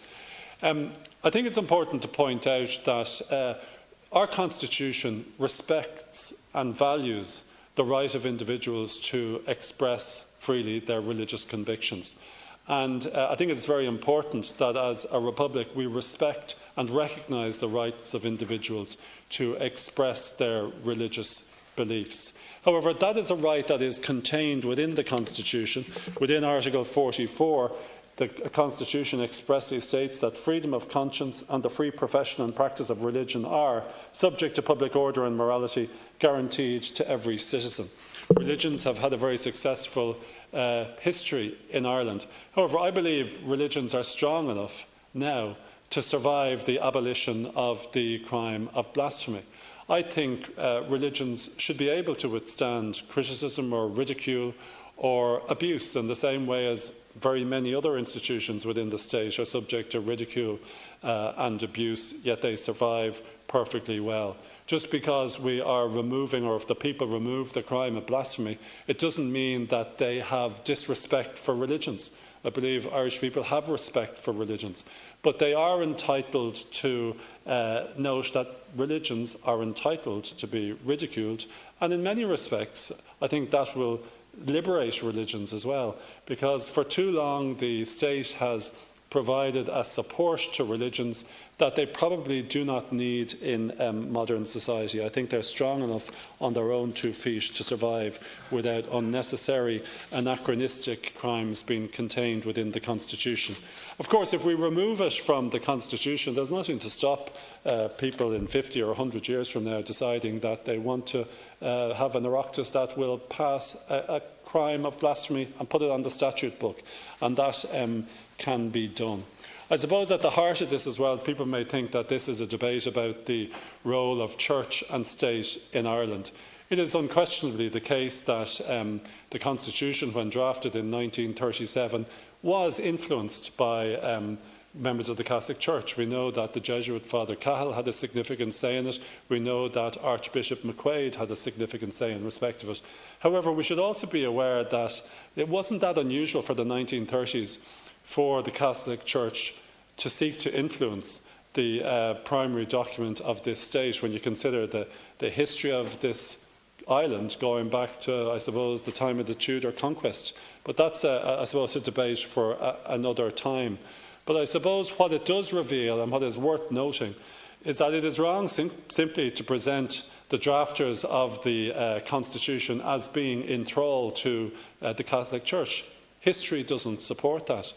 I think it's important to point out that our Constitution respects and values the right of individuals to express freely their religious convictions. And I think it's very important that as a republic we respect and recognise the rights of individuals to express their religious beliefs. However, that is a right that is contained within the Constitution. Within Article 44, the Constitution expressly states that freedom of conscience and the free profession and practice of religion are, subject to public order and morality, guaranteed to every citizen. Religions have had a very successful history in Ireland. However, I believe religions are strong enough now to survive the abolition of the crime of blasphemy. I think religions should be able to withstand criticism or ridicule or abuse in the same way as very many other institutions within the state are subject to ridicule and abuse, yet they survive perfectly well. Just because we are removing, or if the people remove the crime of blasphemy, it doesn't mean that they have disrespect for religions. I believe Irish people have respect for religions, but they are entitled to note that religions are entitled to be ridiculed, and in many respects I think that will liberate religions as well, because for too long the state has provided a support to religions that they probably do not need in modern society. I think they're strong enough on their own 2 feet to survive without unnecessary anachronistic crimes being contained within the Constitution. Of course, if we remove it from the Constitution, there's nothing to stop people in 50 or 100 years from now deciding that they want to have an Oireachtas that will pass a crime of blasphemy and put it on the statute book, and that can be done. I suppose at the heart of this as well, people may think that this is a debate about the role of church and state in Ireland. It is unquestionably the case that the Constitution, when drafted in 1937, was influenced by members of the Catholic Church. We know that the Jesuit Father Cahill had a significant say in it. We know that Archbishop McQuaid had a significant say in respect of it. However, we should also be aware that it wasn't that unusual for the 1930s for the Catholic Church to seek to influence the primary document of this state, when you consider the history of this island going back to, I suppose, the time of the Tudor conquest. But that's, I suppose, a debate for another time. But I suppose what it does reveal, and what is worth noting, is that it is wrong simply to present the drafters of the Constitution as being in thrall to the Catholic Church. History doesn't support that.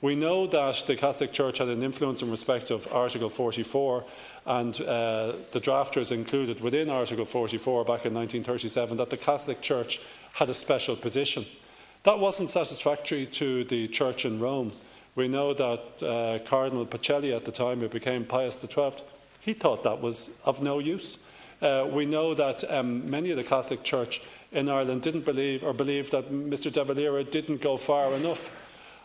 We know that the Catholic Church had an influence in respect of Article 44, and the drafters included within Article 44 back in 1937 that the Catholic Church had a special position. That wasn't satisfactory to the Church in Rome. We know that Cardinal Pacelli at the time, who became Pius XII, he thought that was of no use. We know that many of the Catholic Church in Ireland didn't believe, or believed that Mr de Valera didn't go far enough.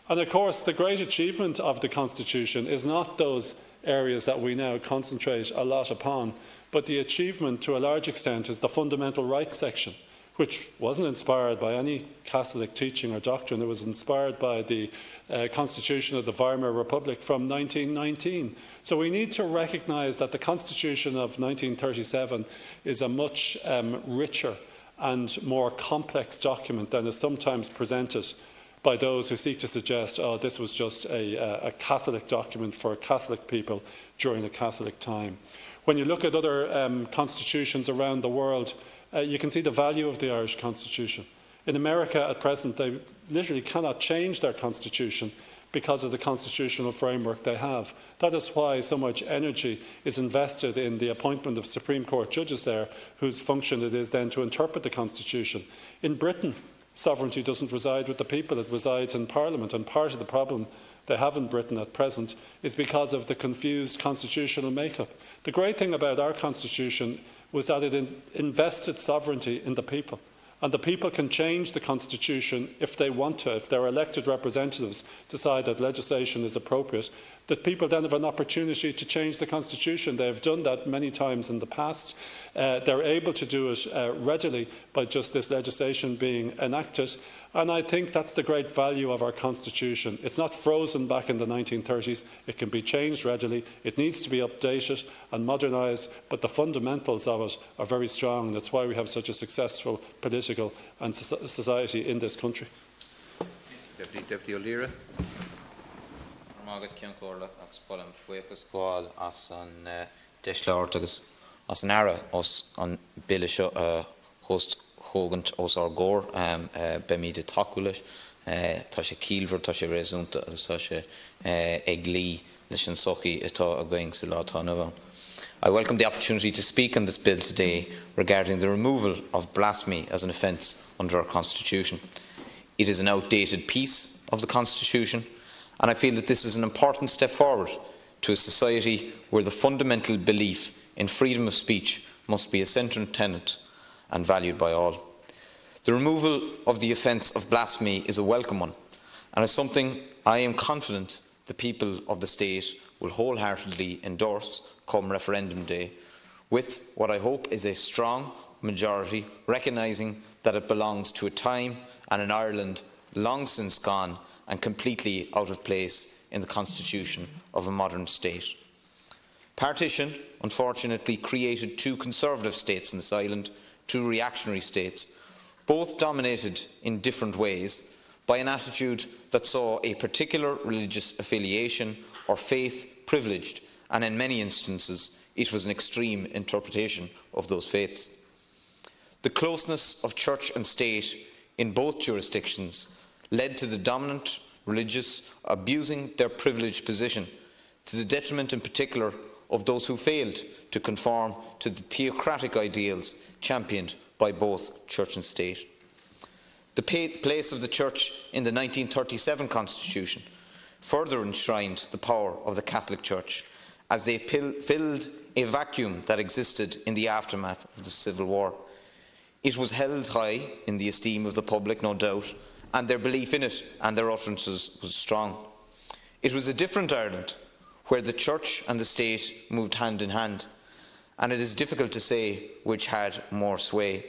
And of course, the great achievement of the Constitution is not those areas that we now concentrate a lot upon, but the achievement to a large extent is the fundamental rights section, which wasn't inspired by any Catholic teaching or doctrine. It was inspired by the Constitution of the Weimar Republic from 1919. So we need to recognise that the Constitution of 1937 is a much richer and more complex document than is sometimes presented by those who seek to suggest, oh, this was just a Catholic document for Catholic people during a Catholic time. When you look at other constitutions around the world, you can see the value of the Irish Constitution. In America at present, they literally cannot change their constitution because of the constitutional framework they have. That is why so much energy is invested in the appointment of Supreme Court judges there, whose function it is then to interpret the Constitution. In Britain, sovereignty doesn't reside with the people, it resides in Parliament, and part of the problem they have in Britain at present is because of the confused constitutional make-up. The great thing about our Constitution was that it invested sovereignty in the people. And the people can change the Constitution if they want to. If their elected representatives decide that legislation is appropriate, that people then have an opportunity to change the Constitution. They have done that many times in the past. They're able to do it readily by just this legislation being enacted. And I think that's the great value of our Constitution. It's not frozen back in the 1930s. It can be changed readily. It needs to be updated and modernised, but the fundamentals of it are very strong, and that's why we have such a successful political and society in this country. Deputy O'Leary. Margaret Kiancorla, Oxpolam, Wakeus, Gwal, as an Deschlaurtagus, as an era, us on Billish host Hogant, os our gore, Bemida Takulish, Tasha Kielver, Tasha Rezunta, Tasha Egli, Lishan Soki, Eta Agwing Silatanova. I welcome the opportunity to speak on this bill today regarding the removal of blasphemy as an offence under our Constitution. It is an outdated piece of the Constitution, and I feel that this is an important step forward to a society where the fundamental belief in freedom of speech must be a central tenet and valued by all. The removal of the offence of blasphemy is a welcome one, and is something I am confident the people of the state will wholeheartedly endorse come referendum day, with what I hope is a strong majority recognising that it belongs to a time and an Ireland long since gone and completely out of place in the constitution of a modern state. Partition, unfortunately, created two conservative states in this island, two reactionary states, both dominated in different ways by an attitude that saw a particular religious affiliation or faith privileged, and in many instances it was an extreme interpretation of those faiths. The closeness of church and state in both jurisdictions led to the dominant religious abusing their privileged position, to the detriment in particular of those who failed to conform to the theocratic ideals championed by both church and state. The place of the church in the 1937 Constitution further enshrined the power of the Catholic Church as they filled a vacuum that existed in the aftermath of the Civil War. It was held high in the esteem of the public, no doubt, and their belief in it and their utterances was strong. It was a different Ireland, where the Church and the State moved hand in hand, and it is difficult to say which had more sway.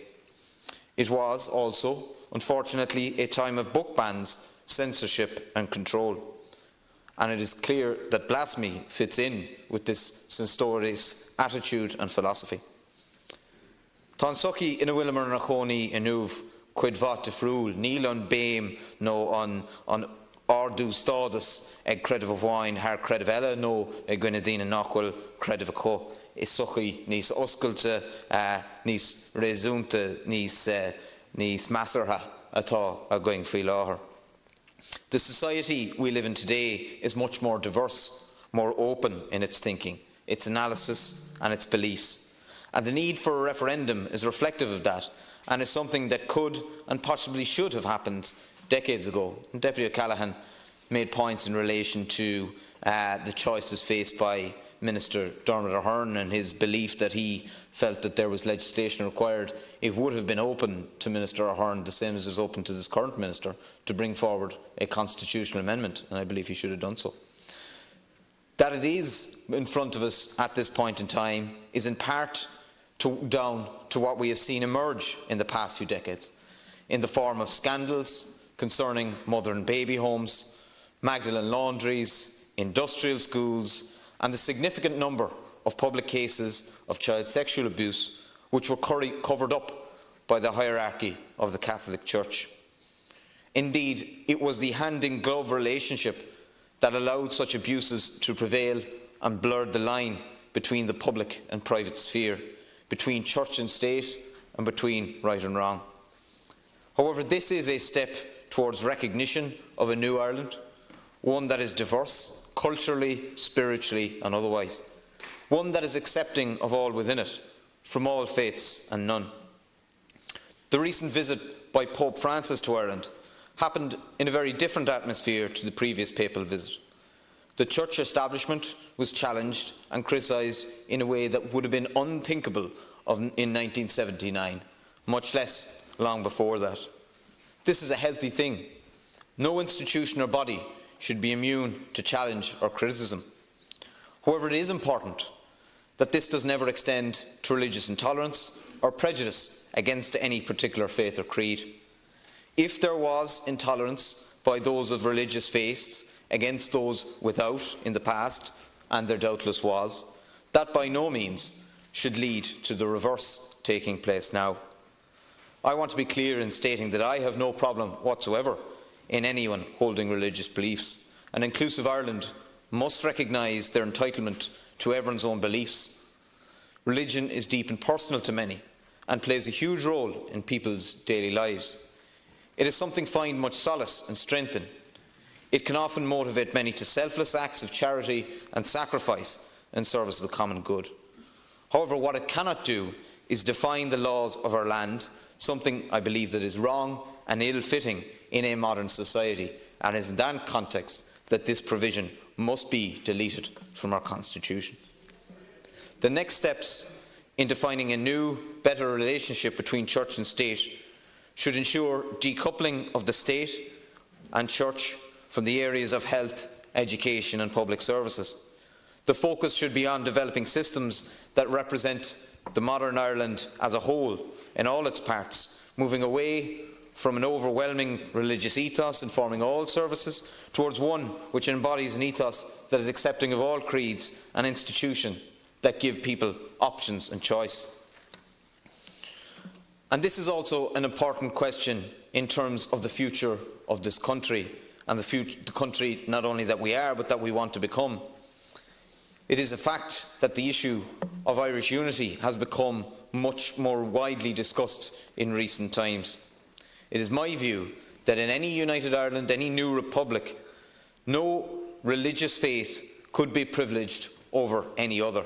It was also, unfortunately, a time of book bans, censorship and control, and it is clear that blasphemy fits in with this censorious attitude and philosophy. Tá sochi ina bhfuil na chónaí inúh cuid bhat de friúil, níl an béim nó an ardú stádas ag credh bháin thar credh eile nó ag gine daoine nachhfuil credh có. Is sochi níos oscailte, níos réasúnta, níos measartha atá a going faoi láthair. The society we live in today is much more diverse, more open in its thinking, its analysis and its beliefs. And the need for a referendum is reflective of that, and is something that could and possibly should have happened decades ago. And Deputy O'Callaghan made points in relation to the choices faced by Minister Dermot Ahern and his belief that he felt that there was legislation required, it would have been open to Minister Ahern, the same as is open to this current Minister, to bring forward a constitutional amendment, and I believe he should have done so. That it is in front of us at this point in time is in part down to what we have seen emerge in the past few decades, in the form of scandals concerning mother and baby homes, Magdalene laundries, industrial schools, and the significant number of public cases of child sexual abuse which were covered up by the hierarchy of the Catholic Church. Indeed, it was the hand-in-glove relationship that allowed such abuses to prevail and blurred the line between the public and private sphere, between church and state, and between right and wrong. However, this is a step towards recognition of a new Ireland, one that is diverse, culturally, spiritually and otherwise, one that is accepting of all within it, from all faiths and none. The recent visit by Pope Francis to Ireland happened in a very different atmosphere to the previous papal visit. The church establishment was challenged and criticised in a way that would have been unthinkable in 1979, much less long before that. This is a healthy thing. No institution or body should be immune to challenge or criticism. However, it is important that this does never extend to religious intolerance or prejudice against any particular faith or creed. If there was intolerance by those of religious faiths against those without in the past, and there doubtless was, that by no means should lead to the reverse taking place now. I want to be clear in stating that I have no problem whatsoever in anyone holding religious beliefs. An inclusive Ireland must recognise their entitlement to everyone's own beliefs. Religion is deep and personal to many and plays a huge role in people's daily lives. It is something find much solace and strength in. It can often motivate many to selfless acts of charity and sacrifice in service of the common good. However, what it cannot do is define the laws of our land, something I believe that is wrong and ill-fitting in a modern society, and it is in that context that this provision must be deleted from our Constitution. The next steps in defining a new, better relationship between church and state should ensure decoupling of the state and church from the areas of health, education and public services. The focus should be on developing systems that represent the modern Ireland as a whole in all its parts, moving away from an overwhelming religious ethos informing all services towards one which embodies an ethos that is accepting of all creeds and institutions that give people options and choice. And this is also an important question in terms of the future of this country and the country not only that we are but that we want to become. It is a fact that the issue of Irish unity has become much more widely discussed in recent times. It is my view that in any united Ireland, any new republic, no religious faith could be privileged over any other.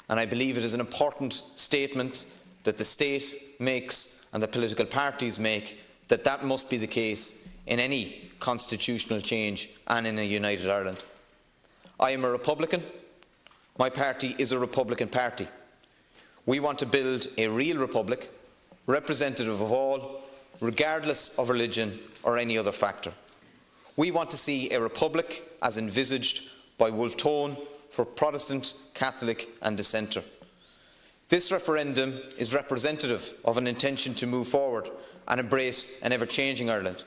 And I believe it is an important statement that the state makes and the political parties make, that that must be the case in any constitutional change and in a united Ireland. I am a Republican. My party is a Republican party. We want to build a real republic, representative of all, regardless of religion or any other factor. We want to see a republic as envisaged by Wolfe Tone for Protestant, Catholic and Dissenter. This referendum is representative of an intention to move forward and embrace an ever-changing Ireland.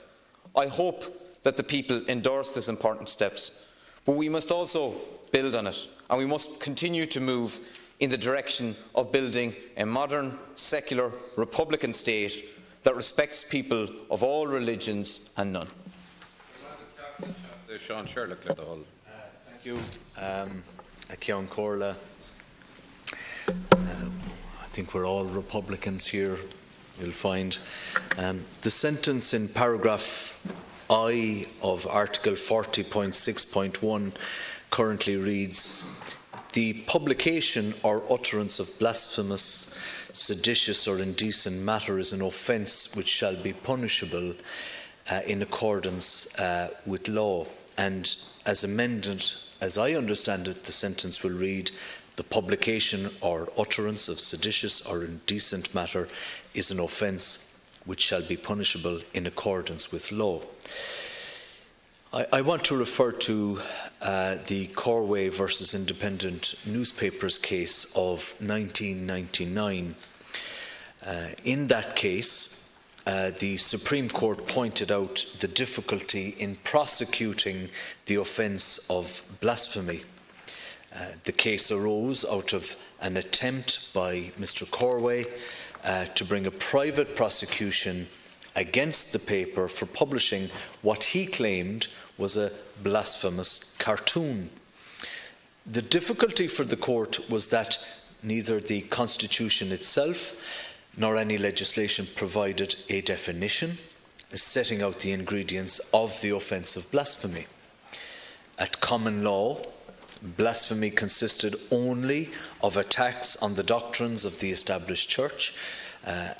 I hope that the people endorse this important steps, but we must also build on it, and we must continue to move in the direction of building a modern, secular, republican state that respects people of all religions and none. Thank you. Ceann Comhairle. I think we're all Republicans here, you'll find. The sentence in paragraph I of Article 40.6.1 currently reads, "The publication or utterance of blasphemous, seditious or indecent matter is an offence which shall be punishable in accordance with law." and as amended, as I understand it, the sentence will read, "The publication or utterance of seditious or indecent matter is an offence which shall be punishable in accordance with law." I want to refer to the Corway versus Independent Newspapers case of 1999. In that case, the Supreme Court pointed out the difficulty in prosecuting the offence of blasphemy. The case arose out of an attempt by Mr. Corway to bring a private prosecution against the paper for publishing what he claimed was a blasphemous cartoon. The difficulty for the court was that neither the Constitution itself nor any legislation provided a definition setting out the ingredients of the offence of blasphemy. At common law, blasphemy consisted only of attacks on the doctrines of the established church,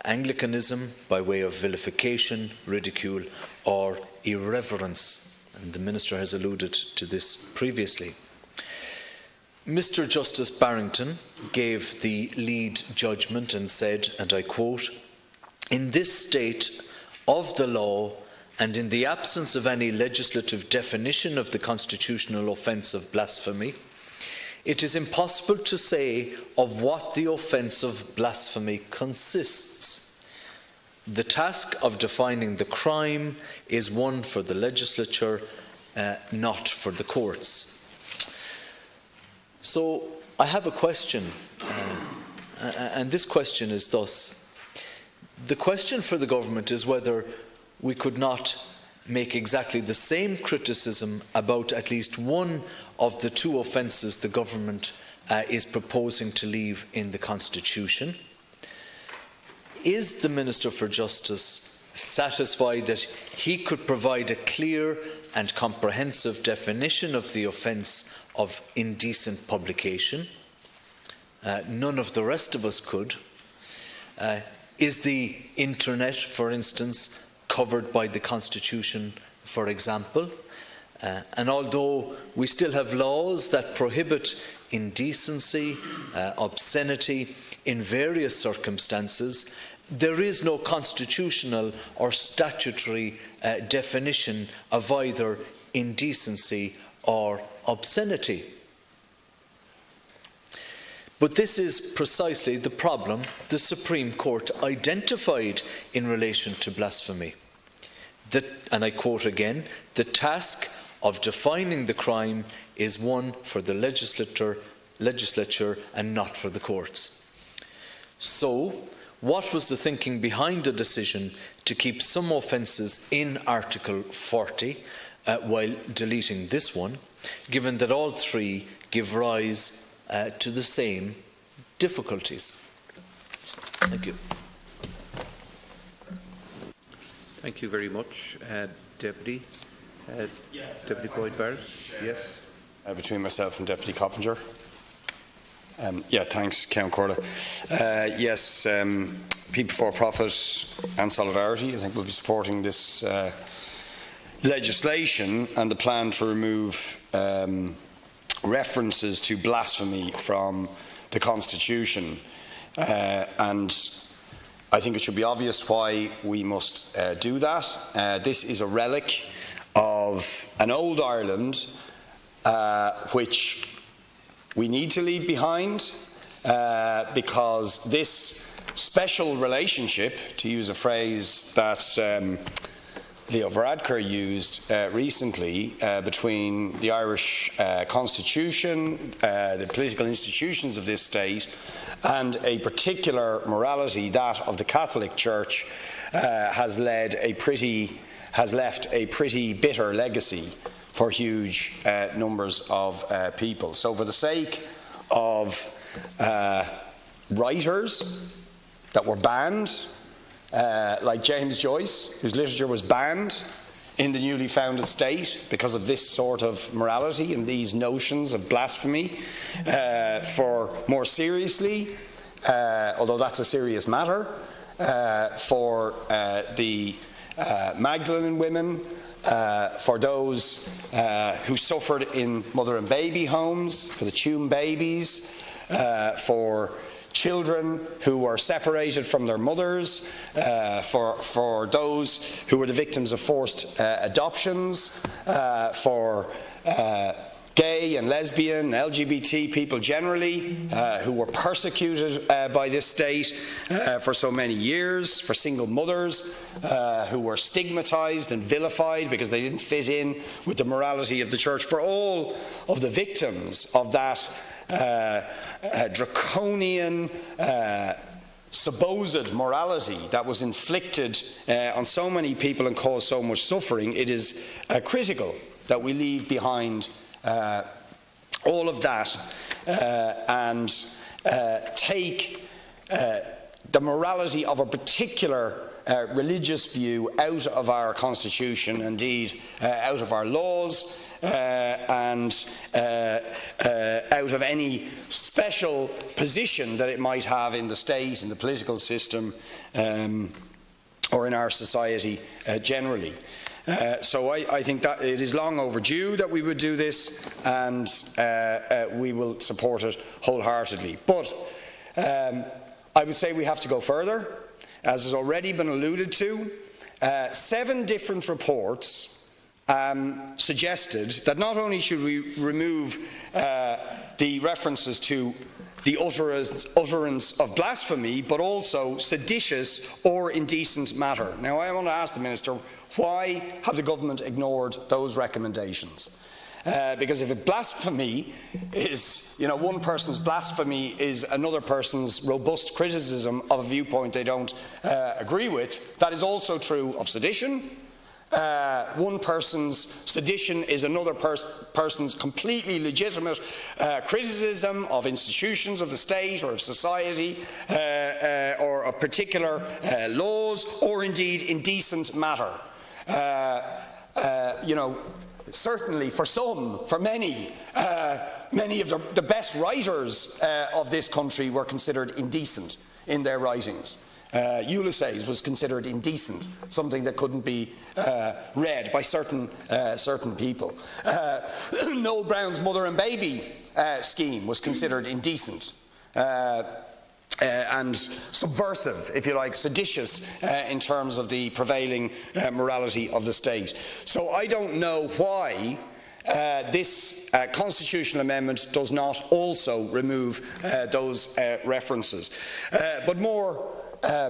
Anglicanism by way of vilification, ridicule or irreverence. And the Minister has alluded to this previously. Mr. Justice Barrington gave the lead judgment and said, and I quote, "In this state of the law and in the absence of any legislative definition of the constitutional offence of blasphemy, it is impossible to say of what the offence of blasphemy consists. The task of defining the crime is one for the legislature, not for the courts." So I have a question, and this question is thus. The question for the government is whether we could not make exactly the same criticism about at least one of the two offences the government is proposing to leave in the Constitution. Is the Minister for Justice satisfied that he could provide a clear and comprehensive definition of the offence of indecent publication? None of the rest of us could. Is the internet, for instance, covered by the Constitution, for example? And although we still have laws that prohibit indecency, obscenity in various circumstances, there is no constitutional or statutory definition of either indecency or obscenity. But this is precisely the problem the Supreme Court identified in relation to blasphemy. And I quote again, "The task of defining the crime is one for the legislature and not for the courts." So, what was the thinking behind the decision to keep some offences in Article 40 while deleting this one, given that all three give rise to the same difficulties? Thank you. Thank you very much, Deputy. Deputy Boyd-Barrett, yes. Between myself and Deputy Coppinger. Thanks, Count Corla. Yes, People for Profit and Solidarity, I think, will be supporting this legislation and the plan to remove references to blasphemy from the Constitution. And I think it should be obvious why we must do that. This is a relic of an old Ireland which we need to leave behind because this special relationship, to use a phrase that Leo Varadkar used recently, between the Irish Constitution, the political institutions of this state, and a particular morality, that of the Catholic Church, has left a pretty bitter legacy for huge numbers of people. So for the sake of writers that were banned, like James Joyce, whose literature was banned in the newly founded state because of this sort of morality and these notions of blasphemy, for more seriously, although that's a serious matter, for the Magdalene women, for those who suffered in mother and baby homes, for the Tuam babies, for children who were separated from their mothers, for those who were the victims of forced adoptions, for gay and lesbian, LGBT people generally, who were persecuted by this state for so many years, for single mothers who were stigmatised and vilified because they didn't fit in with the morality of the church, for all of the victims of that draconian supposed morality that was inflicted on so many people and caused so much suffering. It is critical that we leave behind all of that and take the morality of a particular religious view out of our constitution, indeed out of our laws, and out of any special position that it might have in the state, in the political system, or in our society generally. So I think that it is long overdue that we would do this, and we will support it wholeheartedly. But I would say we have to go further. As has already been alluded to, 7 different reports suggested that not only should we remove the references to the utterance of blasphemy, but also seditious or indecent matter. Now, I want to ask the Minister, why have the government ignored those recommendations? Because if a blasphemy is, one person's blasphemy is another person's robust criticism of a viewpoint they don't agree with, that is also true of sedition. One person's sedition is another person's completely legitimate criticism of institutions of the state or of society or of particular laws, or indeed indecent matter. Certainly for some, for many, many of the best writers of this country were considered indecent in their writings. Ulysses was considered indecent, something that couldn't be read by certain people. Noel Brown's mother and baby scheme was considered indecent. And subversive, if you like, seditious in terms of the prevailing morality of the state. So I don't know why this constitutional amendment does not also remove those references. But more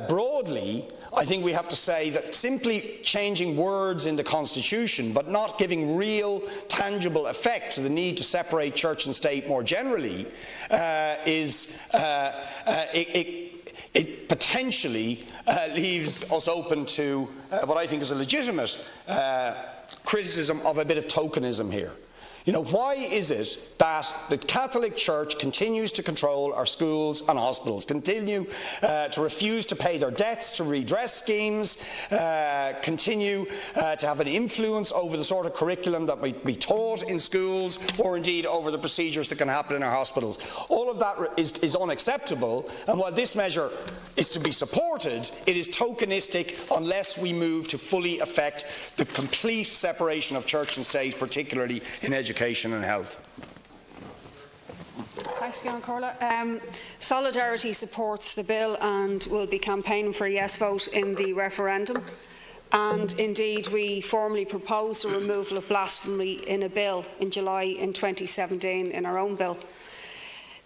broadly, I think we have to say that simply changing words in the Constitution but not giving real, tangible effect to the need to separate church and state more generally it potentially leaves us open to what I think is a legitimate criticism of a bit of tokenism here. Why is it that the Catholic Church continues to control our schools and hospitals, continue to refuse to pay their debts to redress schemes, continue to have an influence over the sort of curriculum that might be taught in schools, or indeed over the procedures that can happen in our hospitals? All of that is unacceptable, and while this measure is to be supported, it is tokenistic unless we move to fully effect the complete separation of church and state, particularly in education and health. Thanks, Ceann Comhairle. Solidarity supports the bill and will be campaigning for a yes vote in the referendum. And indeed, we formally proposed a removal of blasphemy in a bill in July in 2017 in our own bill.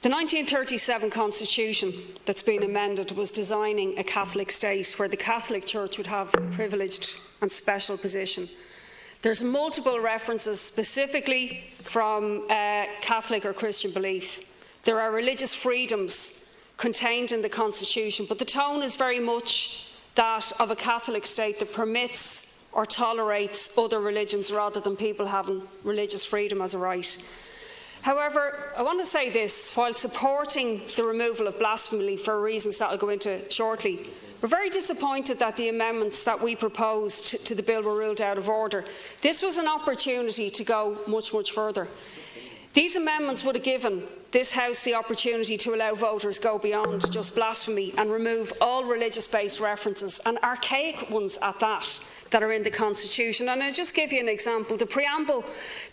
The 1937 Constitution that's been amended was designing a Catholic state where the Catholic Church would have a privileged and special position. There's multiple references specifically from Catholic or Christian belief. There are religious freedoms contained in the Constitution, but the tone is very much that of a Catholic state that permits or tolerates other religions rather than people having religious freedom as a right. However, I want to say this, while supporting the removal of blasphemy for reasons that I'll go into shortly, we're very disappointed that the amendments that we proposed to the bill were ruled out of order. This was an opportunity to go much, much further. These amendments would have given this House the opportunity to allow voters to go beyond just blasphemy and remove all religious-based references, and archaic ones at that, that are in the Constitution. And I'll just give you an example. The preamble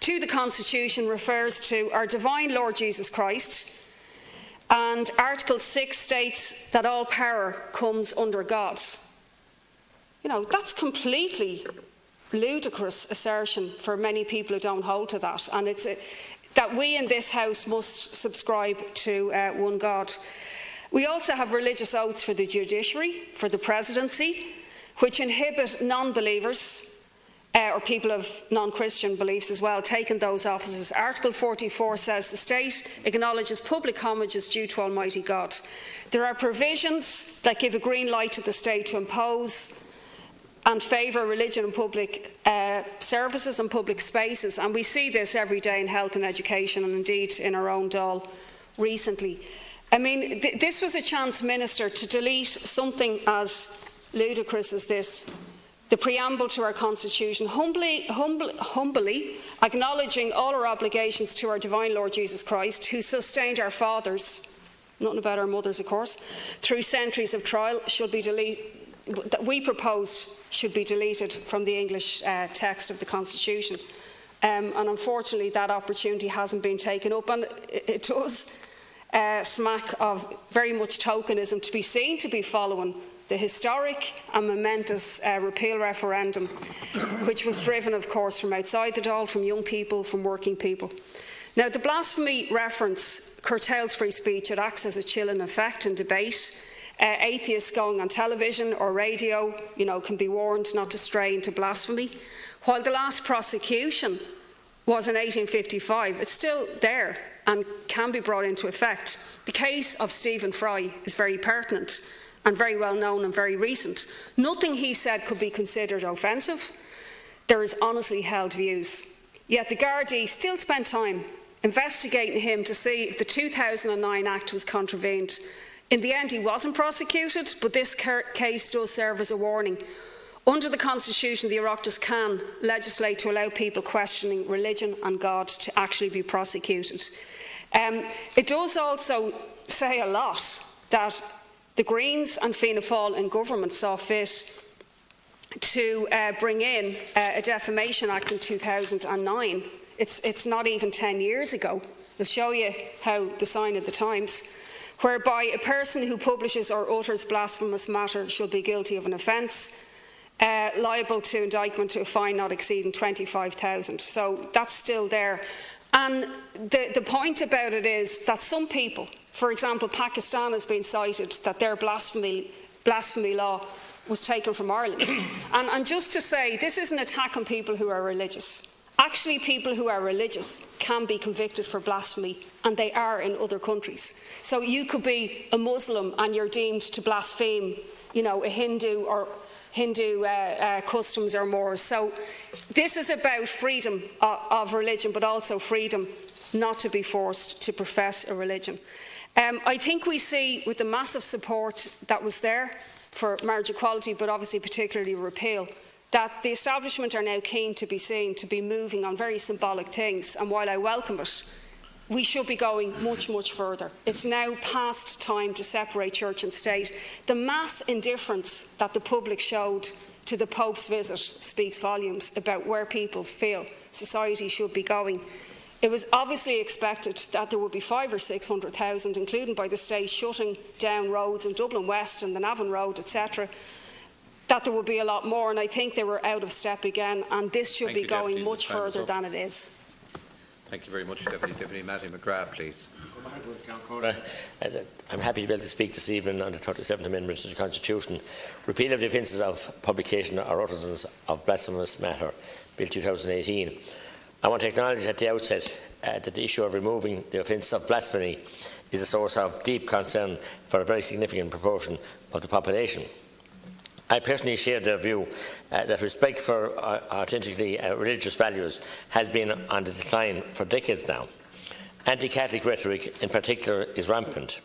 to the Constitution refers to our divine Lord Jesus Christ, and Article 6 states that all power comes under God. You know, that's completely ludicrous assertion for many people who don't hold to that, and it's that we in this House must subscribe to one God. We also have religious oaths for the judiciary, for the presidency, which inhibit non-believers or people of non-Christian beliefs as well, taking those offices. Article 44 says the state acknowledges public homage is due to Almighty God. There are provisions that give a green light to the state to impose and favour religion in public services and public spaces. And we see this every day in health and education, and indeed in our own Dáil recently. I mean, this was a chance, Minister, to delete something as ludicrous as this, the preamble to our Constitution, humbly acknowledging all our obligations to our divine Lord Jesus Christ, who sustained our fathers, nothing about our mothers, of course, through centuries of trial, should be deleted. That we propose should be deleted from the English text of the Constitution. And unfortunately, that opportunity hasn't been taken up, and it does smack of very much tokenism to be seen to be following the historic and momentous repeal referendum, which was driven, of course, from outside the Dáil, from young people, from working people. Now, the blasphemy reference curtails free speech. It acts as a chilling effect in debate. Atheists going on television or radio, can be warned not to stray into blasphemy. While the last prosecution was in 1855, it's still there and can be brought into effect. The case of Stephen Fry is very pertinent and very well known and very recent. Nothing he said could be considered offensive. There is honestly held views. Yet the Gardaí still spent time investigating him to see if the 2009 Act was contravened. In the end, he wasn't prosecuted, but this case does serve as a warning. Under the Constitution, the Oireachtas can legislate to allow people questioning religion and God to actually be prosecuted. It does also say a lot that the Greens and Fianna Fáil in government saw fit to bring in a Defamation Act in 2009. It's not even 10 years ago. I'll show you how the sign of the times, whereby a person who publishes or utters blasphemous matter shall be guilty of an offence, liable to indictment to a fine not exceeding 25,000. So that's still there. And the point about it is that some people, for example, Pakistan has been cited that their blasphemy law was taken from Ireland. And just to say, this isn't attacking people who are religious. Actually, people who are religious can be convicted for blasphemy, and they are in other countries. So you could be a Muslim and you're deemed to blaspheme, a Hindu or Hindu customs or mores. So this is about freedom of religion, but also freedom not to be forced to profess a religion. I think we see, with the massive support that was there for marriage equality, but obviously particularly repeal, that the establishment are now keen to be seen to be moving on very symbolic things. And while I welcome it, we should be going much, much further. It's now past time to separate church and state. The mass indifference that the public showed to the Pope's visit speaks volumes about where people feel society should be going. It was obviously expected that there would be 500,000 or 600,000, including by the state, shutting down roads in Dublin West and the Navan Road, etc., that there would be a lot more, and I think they were out of step again, and this should be going much further than it is. Thank you very much, Deputy Matty McGrath, please. I'm happy to be able to speak this evening on the 37th Amendment to the Constitution. Repeal of the offences of publication or utterance of blasphemous matter, Bill 2018. I want to acknowledge at the outset that the issue of removing the offence of blasphemy is a source of deep concern for a very significant proportion of the population. I personally share their view that respect for authentically religious values has been on the decline for decades now. Anti-Catholic rhetoric in particular is rampant.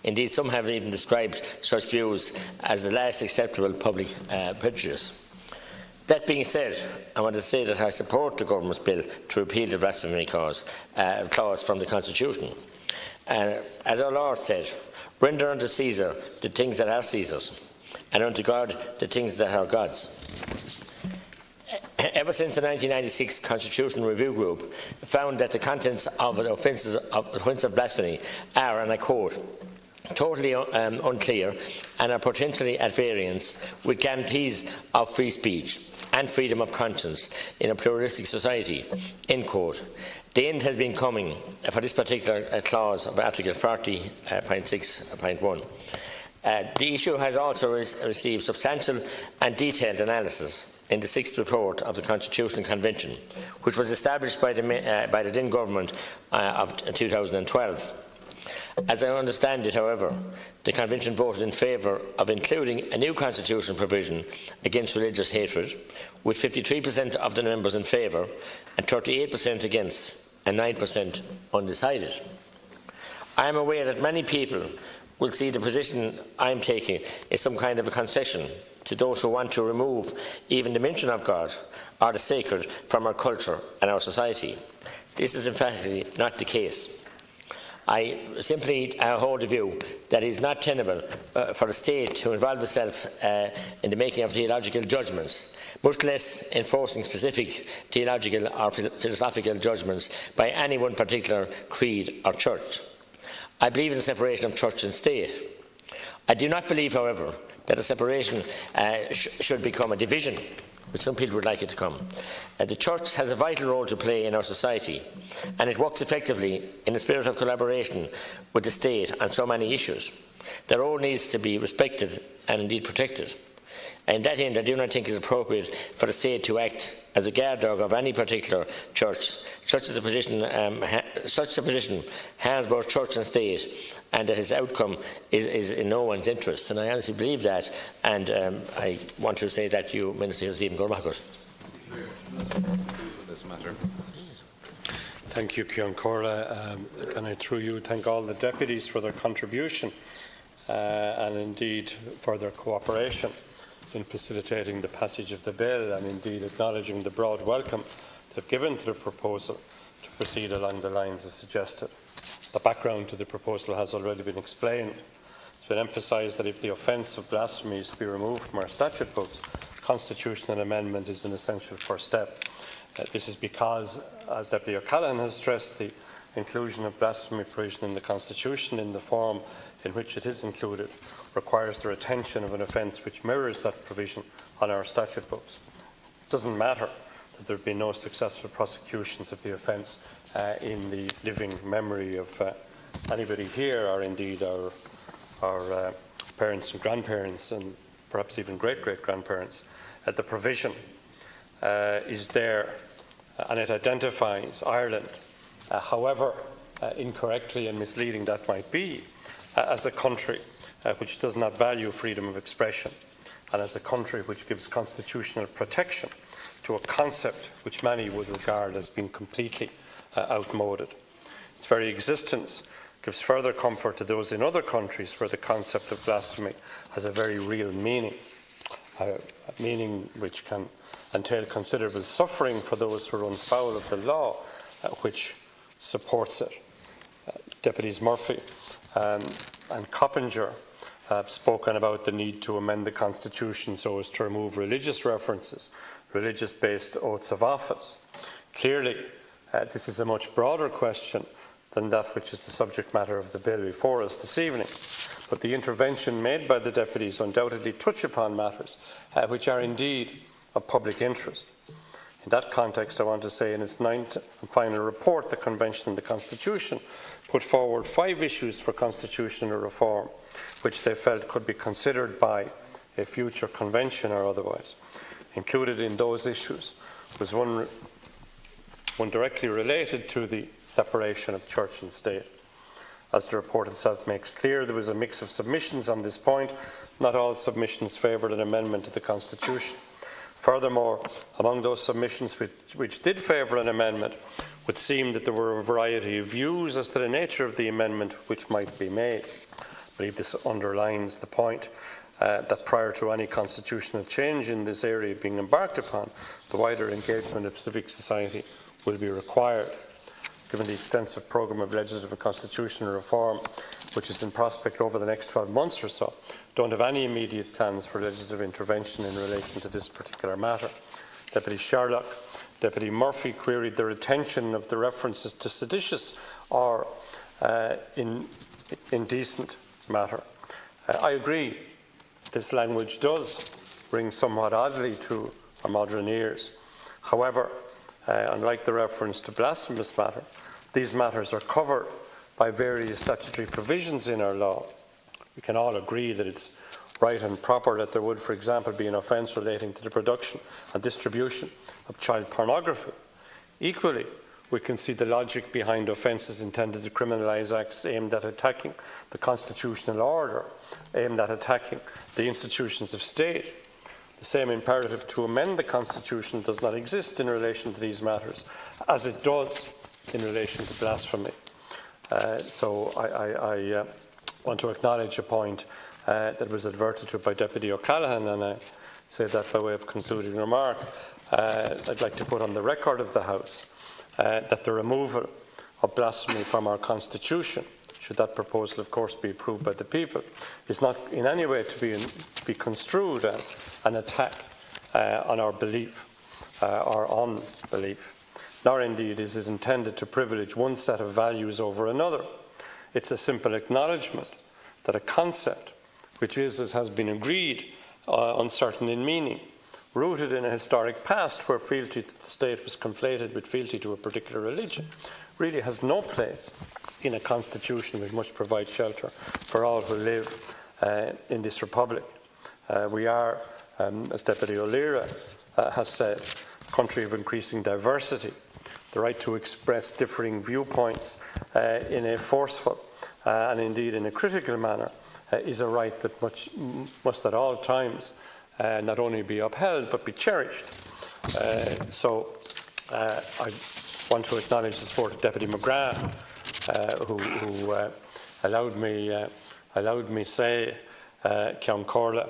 Indeed, some have even described such views as the last acceptable public prejudice. That being said, I want to say that I support the government's bill to repeal the blasphemy clause from the Constitution. As our Lord said, render unto Caesar the things that are Caesar's, and unto God the things that are God's. Ever since the 1996 Constitutional Review Group found that the contents of the offences of blasphemy are, and I quote, totally unclear and are potentially at variance with guarantees of free speech and freedom of conscience in a pluralistic society, end quote. The end has been coming for this particular clause of Article 40.6.1. The issue has also received substantial and detailed analysis in the 6th report of the Constitutional Convention, which was established by the then government of 2012. As I understand it, however, the Convention voted in favour of including a new constitutional provision against religious hatred, with 53% of the members in favour and 38% against and 9% undecided. I am aware that many people will see the position I am taking as some kind of a concession to those who want to remove even the mention of God or the sacred from our culture and our society. This is emphatically not the case. I simply hold the view that it is not tenable for the state to involve itself in the making of theological judgments, much less enforcing specific theological or philosophical judgments by any one particular creed or church. I believe in the separation of church and state. I do not believe, however, that a separation should become a division, which some people would like it to come. The church has a vital role to play in our society, and it works effectively in the spirit of collaboration with the state on so many issues. Their role needs to be respected and indeed protected. And that end, I do not think it is appropriate for the state to act as a guard dog of any particular church. Such a position has both church and state, and that its outcome is in no one's interest. And I honestly believe that, and I want to say that to you, Minister Stephen Gormackut. Thank you, Cian Corla. Can I, through you, thank all the deputies for their contribution and indeed for their cooperation in facilitating the passage of the bill, and indeed acknowledging the broad welcome they've given to the proposal to proceed along the lines as suggested. The background to the proposal has already been explained. It's been emphasised that if the offence of blasphemy is to be removed from our statute books, constitutional amendment is an essential first step. This is because, as Deputy O'Callaghan has stressed, the inclusion of blasphemy provision in the Constitution in the form in which it is included requires the retention of an offence which mirrors that provision on our statute books. It doesn't matter that there have been no successful prosecutions of the offence in the living memory of anybody here, or indeed our parents and grandparents, and perhaps even great-great-grandparents. The provision is there, and it identifies Ireland, however incorrectly and misleading that might be, as a country which does not value freedom of expression, and as a country which gives constitutional protection to a concept which many would regard as being completely outmoded. Its very existence gives further comfort to those in other countries where the concept of blasphemy has a very real meaning, a meaning which can entail considerable suffering for those who run foul of the law which supports it. Deputies Murphy and Coppinger have spoken about the need to amend the Constitution so as to remove religious references, religious-based oaths of office. Clearly, this is a much broader question than that which is the subject matter of the bill before us this evening. But the intervention made by the deputies undoubtedly touch upon matters which are indeed of public interest. In that context, I want to say in its 9th and final report, the Convention and the Constitution put forward 5 issues for constitutional reform, which they felt could be considered by a future convention or otherwise. Included in those issues was one directly related to the separation of church and state. As the report itself makes clear, there was a mix of submissions on this point. Not all submissions favoured an amendment to the Constitution. Furthermore, among those submissions which did favour an amendment, it would seem that there were a variety of views as to the nature of the amendment which might be made. I believe this underlines the point that prior to any constitutional change in this area being embarked upon, the wider engagement of civic society will be required. Given the extensive programme of legislative and constitutional reform which is in prospect over the next 12 months or so, don't have any immediate plans for legislative intervention in relation to this particular matter. Deputy Sherlock, Deputy Murphy queried the retention of the references to seditious or indecent matter. I agree, this language does ring somewhat oddly to our modern ears. However, unlike the reference to blasphemous matter, these matters are covered by various statutory provisions in our law. We can all agree that it's right and proper that there would, for example, be an offence relating to the production and distribution of child pornography. Equally, we can see the logic behind offences intended to criminalise acts aimed at attacking the constitutional order, aimed at attacking the institutions of state. The same imperative to amend the Constitution does not exist in relation to these matters, as it does in relation to blasphemy. So I want to acknowledge a point that was adverted to by Deputy O'Callaghan, and I say that by way of concluding remark. I'd like to put on the record of the House that the removal of blasphemy from our Constitution, should that proposal of course be approved by the people, is not in any way to be construed as an attack on our belief or unbelief, nor indeed is it intended to privilege one set of values over another. It's a simple acknowledgement that a concept which is, as has been agreed, uncertain in meaning, rooted in a historic past where fealty to the state was conflated with fealty to a particular religion, really has no place in a constitution which must provide shelter for all who live in this republic. We are, as Deputy O'Leary has said, a country of increasing diversity. The right to express differing viewpoints in a forceful and indeed in a critical manner is a right that must at all times not only be upheld but be cherished. So I want to acknowledge the support of Deputy McGrath, who allowed me say, Ceann Comhairle,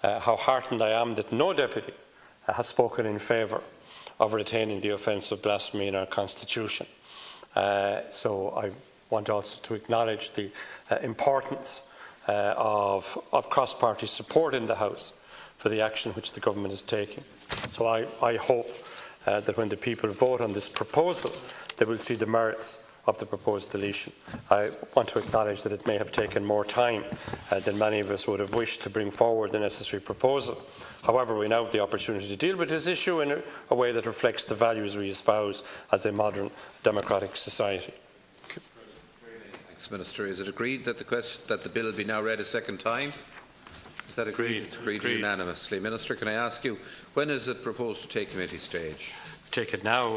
how heartened I am that no deputy has spoken in favour of retaining the offence of blasphemy in our Constitution. So I want also to acknowledge the importance of cross-party support in the House for the action which the government is taking. So I hope that when the people vote on this proposal, they will see the merits of the proposed deletion. I want to acknowledge that it may have taken more time than many of us would have wished to bring forward the necessary proposal. However, we now have the opportunity to deal with this issue in a way that reflects the values we espouse as a modern democratic society. Thanks, Minister. Is it agreed that the bill be now read a second time? Is that agreed? It's agreed unanimously. Minister, can I ask you, when is it proposed to take committee stage? Take it now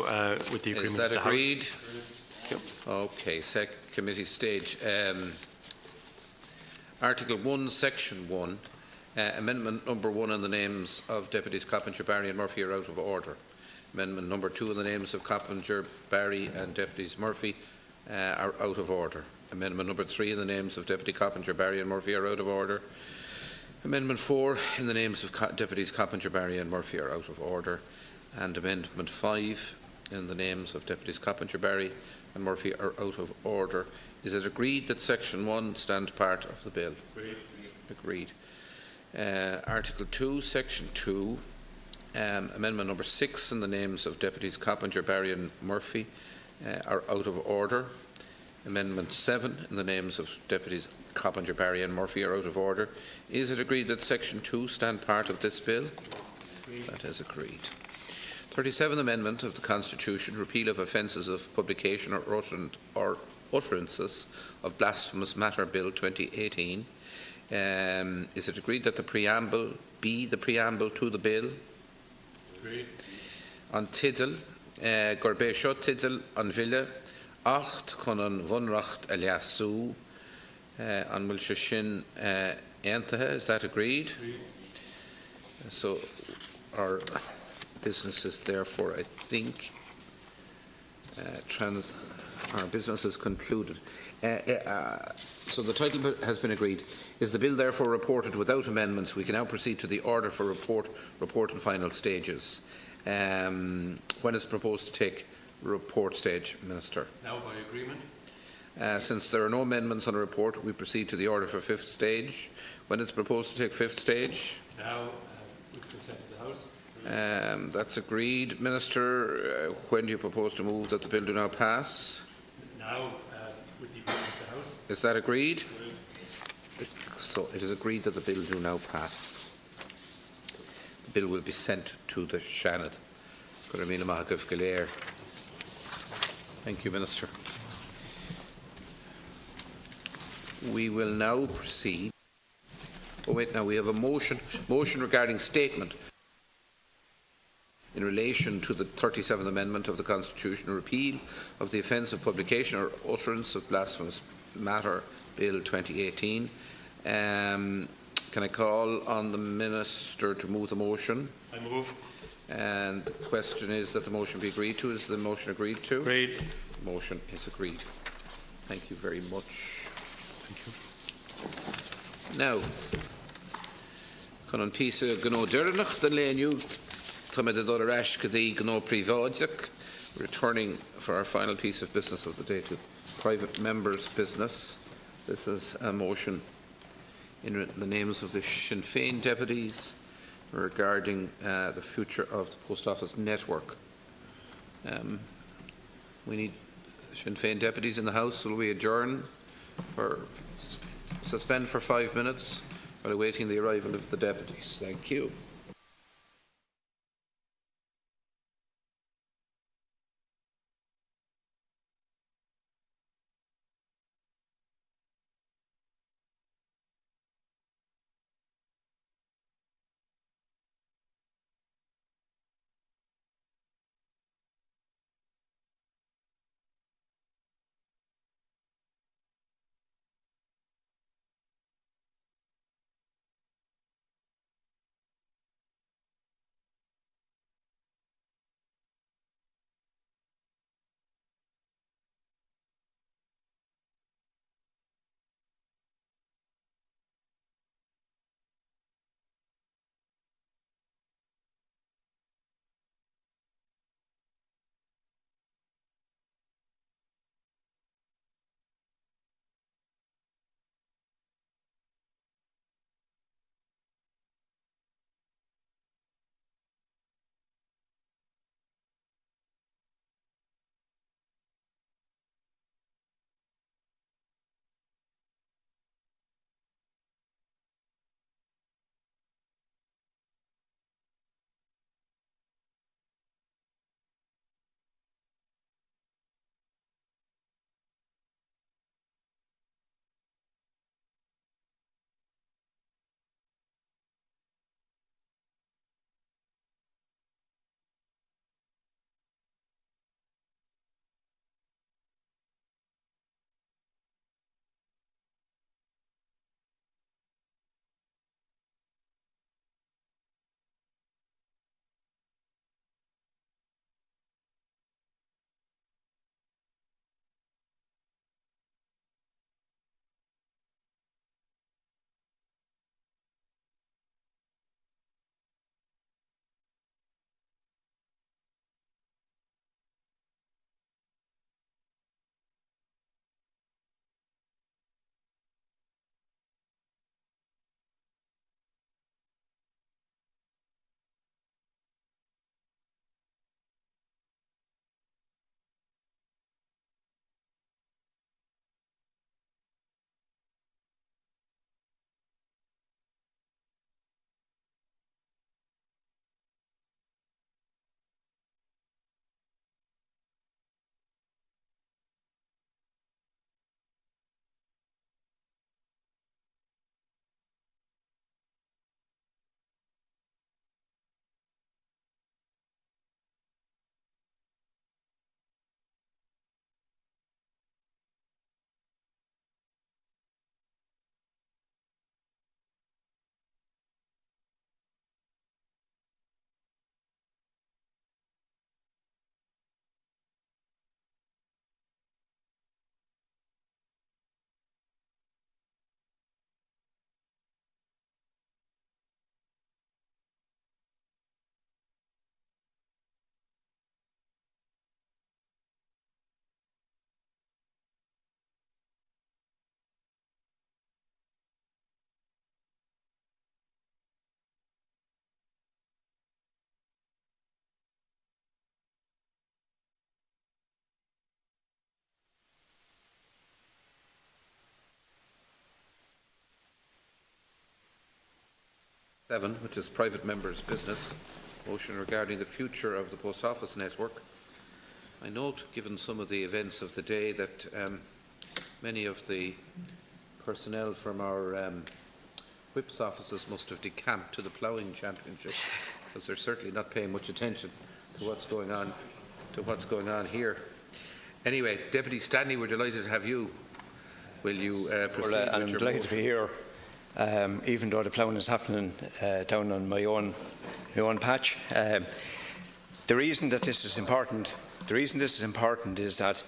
with the agreement of the House. Is that agreed? Okay, committee stage. Article 1, Section 1, Amendment number 1 in the names of Deputies Coppinger, Barry and Murphy are out of order. Amendment number 2 in the names of Coppinger, Barry and Deputies Murphy are out of order. Amendment number 3 in the names of Deputy Coppinger, Barry and Murphy are out of order. Amendment 4 in the names of Deputies Coppinger, Barry and Murphy are out of order. And Amendment 5 in the names of Deputies Coppinger, Barry and Murphy are out of order. Is it agreed that Section 1 stand part of the bill? Agreed. Article 2, Section 2, Amendment number 6 in the names of Deputies Coppinger, Barry and Murphy are out of order. Amendment 7 in the names of Deputies Coppinger, Barry and Murphy are out of order. Is it agreed that Section 2 stand part of this bill? Agreed. That is agreed. 37th Amendment of the Constitution, repeal of offences of publication or utterances of blasphemous matter, Bill 2018. Is it agreed that the preamble be the preamble to the bill? Agreed. On Tiddle, Gorbé Seo Tiddle an Ville, Acht chun an Bhunracht a Leasú, an Bhfuil sin Aontaithe. Is that agreed? Agreed. So our business is therefore, I think, our business is concluded. So the title has been agreed. Is the bill therefore reported without amendments? We can now proceed to the order for report and final stages. When is proposed to take report stage, Minister? Now by agreement. Since there are no amendments on the report, we proceed to the order for fifth stage. When is proposed to take fifth stage? Now, with consent of the House. That's agreed. Minister, when do you propose to move that the bill do now pass? Now, with the agreement of the House. Is that agreed? So it is agreed that the bill do now pass. The bill will be sent to the Shannon. Thank you, Minister. We will now proceed. Oh wait, now we have a motion regarding statement in relation to the 37th Amendment of the Constitution, a repeal of the offence of publication or utterance of blasphemous matter, Bill 2018. Can I call on the Minister to move the motion? I move. And the question is that the motion be agreed to. Is the motion agreed to? Agreed. The motion is agreed. Thank you very much. Thank you. Now, Conan Pisa Gno Dirnach, the Lenu, Tomador Ash Kadi Gno Privodic, returning for our final piece of business of the day to private members' business. This is a motion in the names of the Sinn Féin deputies regarding the future of the Post Office network. We need Sinn Féin deputies in the House. Will we adjourn or suspend for 5 minutes while awaiting the arrival of the deputies? Thank you. 7, which is private members' business. Motion regarding the future of the post office network. I note, given some of the events of the day, that many of the personnel from our whips offices must have decamped to the ploughing championship, because they're certainly not paying much attention to what's going on here. Anyway, Deputy Stanley, we're delighted to have you. Will you proceed? Well, I'm delighted to be here, even though the ploughing is happening down on my own patch. The reason that this is important, is that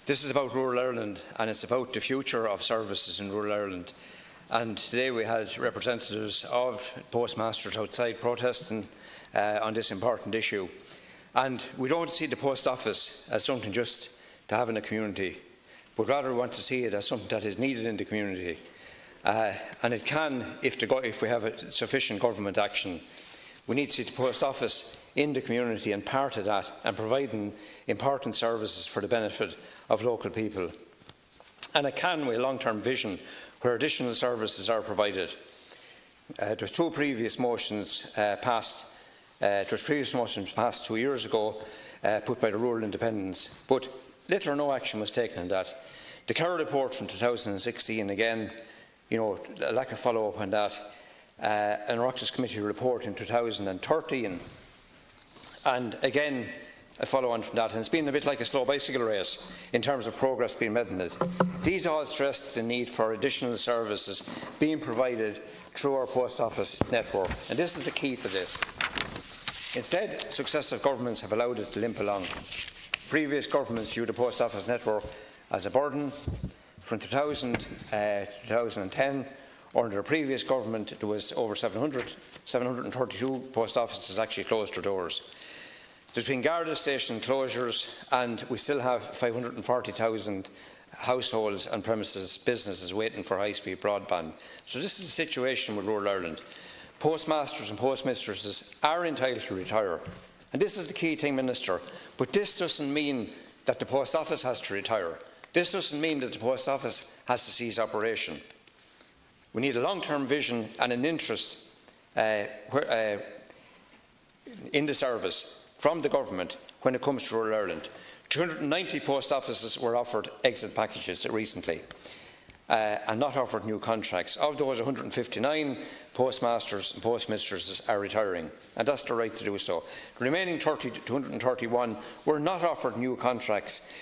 this is about rural Ireland, and it's about the future of services in rural Ireland. And today we had representatives of postmasters outside protesting on this important issue. And we don't see the post office as something just to have in a community, but rather we want to see it as something that is needed in the community. And it can, if we have sufficient government action. We need to see the post office in the community and part of that, and providing important services for the benefit of local people. And it can, with a long-term vision, where additional services are provided. There were two previous motions passed. There was previous motions passed 2 years ago, put by the Rural Independents, but little or no action was taken on that. The Kerr report from 2016, again, a lack of follow-up on that. An Oireachtas committee report in 2013, and again a follow-on from that. And it's been a bit like a slow bicycle race in terms of progress being made in it. These all stress the need for additional services being provided through our post office network, and this is the key for this. Instead, successive governments have allowed it to limp along. Previous governments viewed the post office network as a burden. From 2000 to 2010, under the previous government, there was over 732 post offices actually closed their doors. There's been Garda station closures, and we still have 540,000 households and premises businesses waiting for high-speed broadband. So this is the situation with rural Ireland. Postmasters and postmistresses are entitled to retire. And this is the key thing, Minister. But this doesn't mean that the post office has to retire. This doesn't mean that the post office has to cease operation. We need a long-term vision and an interest in the service from the government when it comes to rural Ireland. 290 post offices were offered exit packages recently and not offered new contracts. Of those, 159 postmasters and postmistresses are retiring, and that's the right to do so. The remaining 231 were not offered new contracts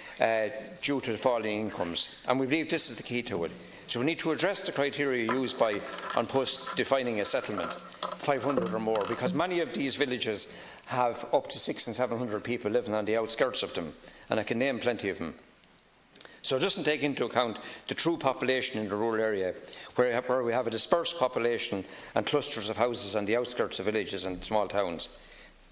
due to the falling incomes, and we believe this is the key to it. So we need to address the criteria used on post defining a settlement, 500 or more, because many of these villages have up to 600 and 700 people living on the outskirts of them, and I can name plenty of them. So it doesn't take into account the true population in the rural area, where we have a dispersed population and clusters of houses on the outskirts of villages and small towns.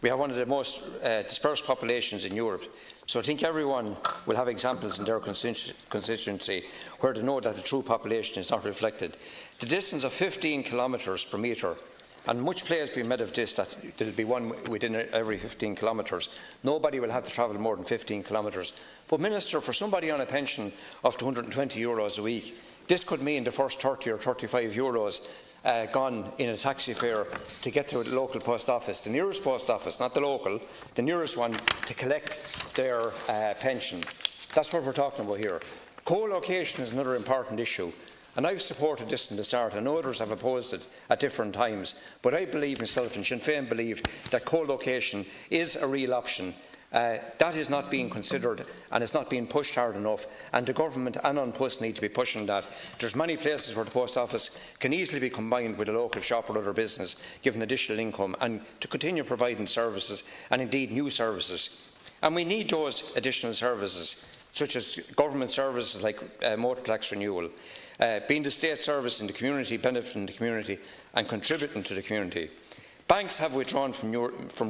We have one of the most dispersed populations in Europe. So I think everyone will have examples in their constituency where they know that the true population is not reflected. The distance of 15 kilometres per metre, and much play has been made of this, that there will be one within every 15 kilometres. Nobody will have to travel more than 15 kilometres. But, Minister, for somebody on a pension of €220 a week, this could mean the first 30 or 35 euros gone in a taxi fare to get to the local post office, the nearest post office, not the local, the nearest one, to collect their pension. That's what we're talking about here. Co-location is another important issue. And I've supported this from the start, and others have opposed it at different times. But I believe myself, and Sinn Féin believe, that co-location is a real option. That is not being considered, and it's not being pushed hard enough. And the government and An Post need to be pushing that. There's many places where the post office can easily be combined with a local shop or other business, giving additional income, and to continue providing services, and indeed new services. And we need those additional services, such as government services like motor tax renewal, being the state service in the community, benefiting the community and contributing to the community. Banks have withdrawn from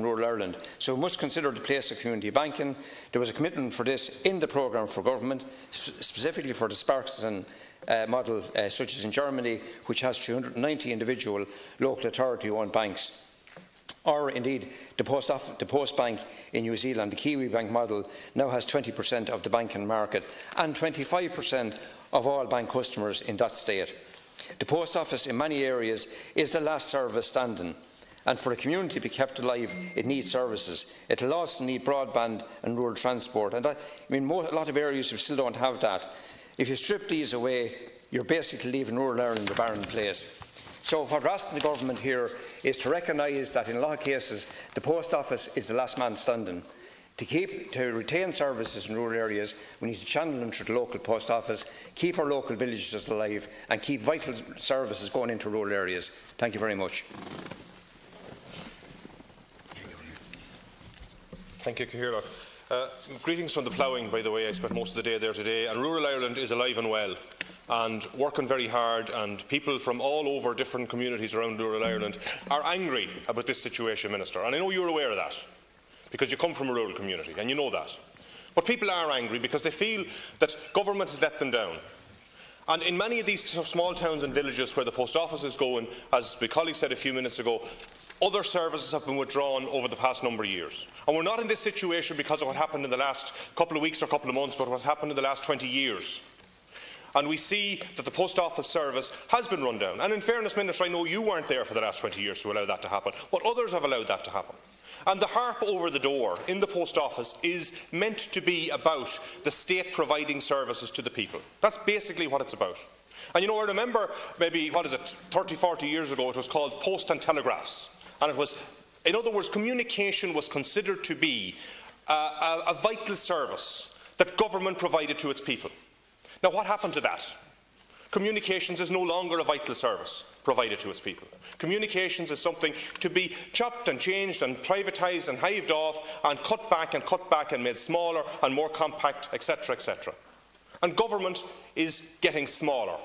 rural Ireland, so we must consider the place of community banking. There was a commitment for this in the programme for government, specifically for the Sparkston model, such as in Germany, which has 290 individual local authority-owned banks. Or indeed, the Post Bank in New Zealand, the Kiwi Bank model, now has 20% of the banking market and 25% of all bank customers in that state. The post office in many areas is the last service standing, and for a community to be kept alive, it needs services. It will also need broadband and rural transport. And a lot of areas we still don't have that. If you strip these away, you're basically leaving rural Ireland a barren place. So what we're asking the government here is to recognise that in a lot of cases the post office is the last man standing. To retain services in rural areas, we need to channel them through the local post office, keep our local villages alive and keep vital services going into rural areas. Thank you very much. Thank you, Cathaoirleach. Greetings from the ploughing, by the way. I spent most of the day there today, and rural Ireland is alive and well and working very hard, and people from all over different communities around rural Ireland are angry about this situation, Minister, and I know you're aware of that, because you come from a rural community and you know that. But people are angry because they feel that government has let them down. And in many of these small towns and villages where the post office is going, as my colleague said a few minutes ago, other services have been withdrawn over the past number of years. And we're not in this situation because of what happened in the last couple of weeks or couple of months, but what happened in the last 20 years. And we see that the post office service has been run down. And in fairness, Minister, I know you weren't there for the last 20 years to allow that to happen, but others have allowed that to happen. And the harp over the door in the post office is meant to be about the state providing services to the people. That's basically what it's about. And I remember maybe, 30, 40 years ago, it was called post and telegraphs. And it was, in other words, communication was considered to be a vital service that government provided to its people. Now, what happened to that? Communications is no longer a vital service provided to its people. Communications is something to be chopped and changed and privatised and hived off and cut back and made smaller and more compact, etc., etc. And government is getting smaller.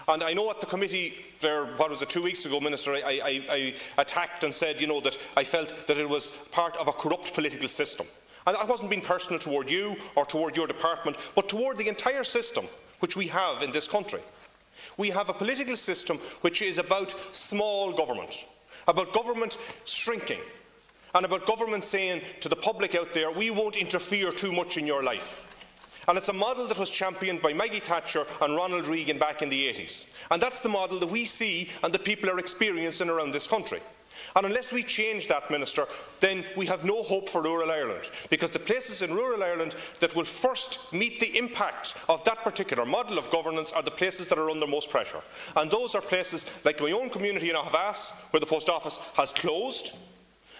And I know at the committee there, 2 weeks ago, Minister, I attacked and said, that I felt that it was part of a corrupt political system. And that wasn't being personal toward you or toward your department, but toward the entire system which we have in this country. We have a political system which is about small government, about government shrinking, and about government saying to the public out there, we won't interfere too much in your life. And it's a model that was championed by Maggie Thatcher and Ronald Reagan back in the 80s. And that's the model that we see and that people are experiencing around this country. And unless we change that, Minister, then we have no hope for rural Ireland, because the places in rural Ireland that will first meet the impact of that particular model of governance are the places that are under most pressure. And those are places like my own community in Oireachtas, where the post office has closed,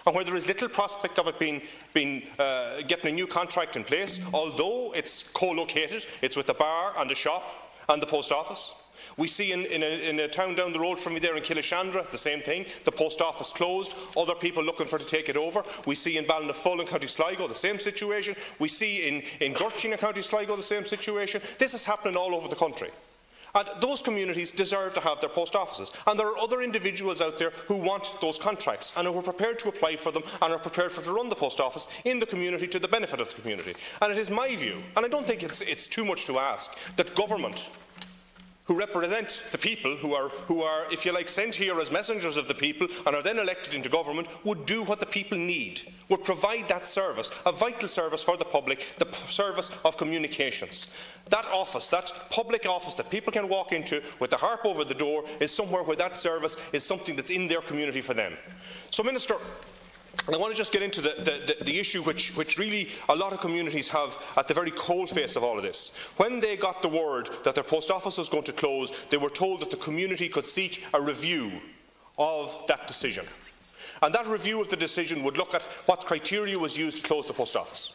and where there is little prospect of it getting a new contract in place, although it's co-located, it's with the bar and the shop and the post office. We see in a town down the road from me there in Killashandra, the same thing. The post office closed, other people looking to take it over. We see in Ballinaffull in County Sligo the same situation. We see in Gurchy in County Sligo the same situation. This is happening all over the country. And those communities deserve to have their post offices. And there are other individuals out there who want those contracts and who are prepared to apply for them and are prepared to run the post office in the community to the benefit of the community. And it is my view, and I don't think it's too much to ask, that government, who represent the people, who are, if you like, sent here as messengers of the people and are then elected into government, would do what the people need, would provide that service, a vital service for the public, the service of communications. That office, that public office that people can walk into with the harp over the door, is somewhere where that service is something that's in their community for them. So, Minister, and I want to just get into the issue which really a lot of communities have at the very coalface of all of this. When they got the word that their post office was going to close, they were told that the community could seek a review of that decision. And that review of the decision would look at what criteria was used to close the post office.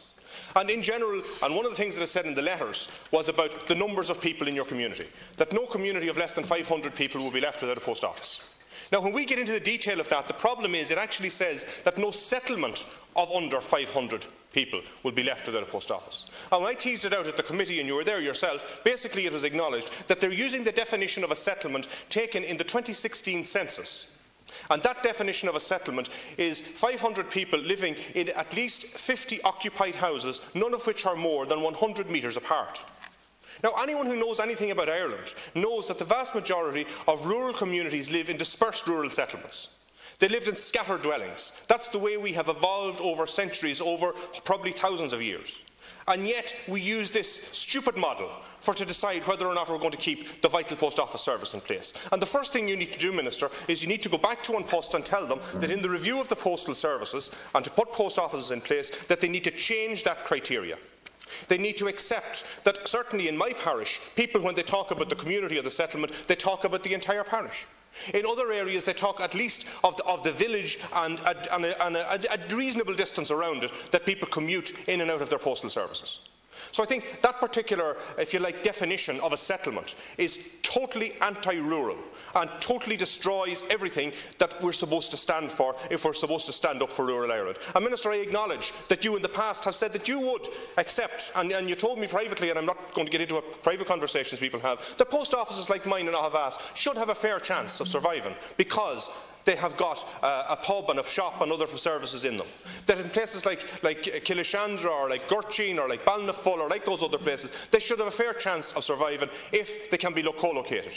And in general, and one of the things that is said in the letters was about the numbers of people in your community, that no community of less than 500 people will be left without a post office. Now, when we get into the detail of that, the problem is it actually says that no settlement of under 500 people will be left without a post office. And when I teased it out at the committee, and you were there yourself, basically it was acknowledged that they're using the definition of a settlement taken in the 2016 census. And that definition of a settlement is 500 people living in at least 50 occupied houses, none of which are more than 100 metres apart. Now, anyone who knows anything about Ireland knows that the vast majority of rural communities live in dispersed rural settlements. They lived in scattered dwellings. That's the way we have evolved over centuries, over probably thousands of years. And yet we use this stupid model to decide whether or not we're going to keep the vital post office service in place. And the first thing you need to do, Minister, is you need to go back to An Post and tell them that in the review of the postal services and to put post offices in place, that they need to change that criteria. They need to accept that, certainly in my parish, people, when they talk about the community or the settlement, they talk about the entire parish. In other areas, they talk at least of the village and a reasonable distance around it that people commute in and out of their postal services. So I think that particular, if you like, definition of a settlement is totally anti-rural and totally destroys everything that we're supposed to stand for if we're supposed to stand up for rural Ireland. And Minister, I acknowledge that you in the past have said that you would accept, and you told me privately, and I'm not going to get into private conversations people have, that post offices like mine in Oireachtas should have a fair chance of surviving because they have got a pub and a shop and other services in them. That in places like Killishandra or like Gurchin or like Balnafull or like those other places, they should have a fair chance of surviving if they can be co-located.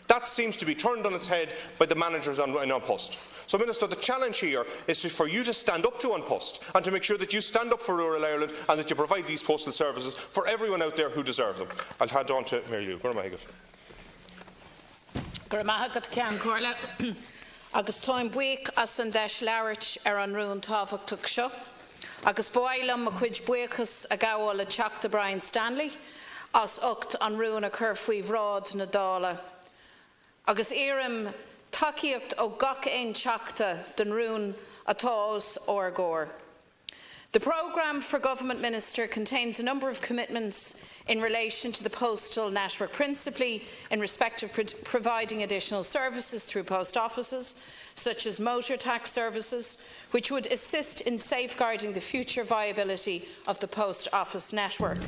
That seems to be turned on its head by the managers in An Post. So, Minister, the challenge here is for you to stand up to An Post and to make sure that you stand up for rural Ireland and that you provide these postal services for everyone out there who deserve them. I'll hand on to Mary Lou. Agus táim buíoch as an Dáil Éireann an rún tábhachtach seo, agus báilm a chuid buíochas a gabháil le teachta Brian Stanley, as ucht an rún a chur faoi bhrád na Dála. Agus éirim takeíocht ó gach éon teachta den rún atás Órgóir. The programme for Government Minister contains a number of commitments in relation to the postal network, principally in respect of providing additional services through post offices, such as motor tax services, which would assist in safeguarding the future viability of the post office network.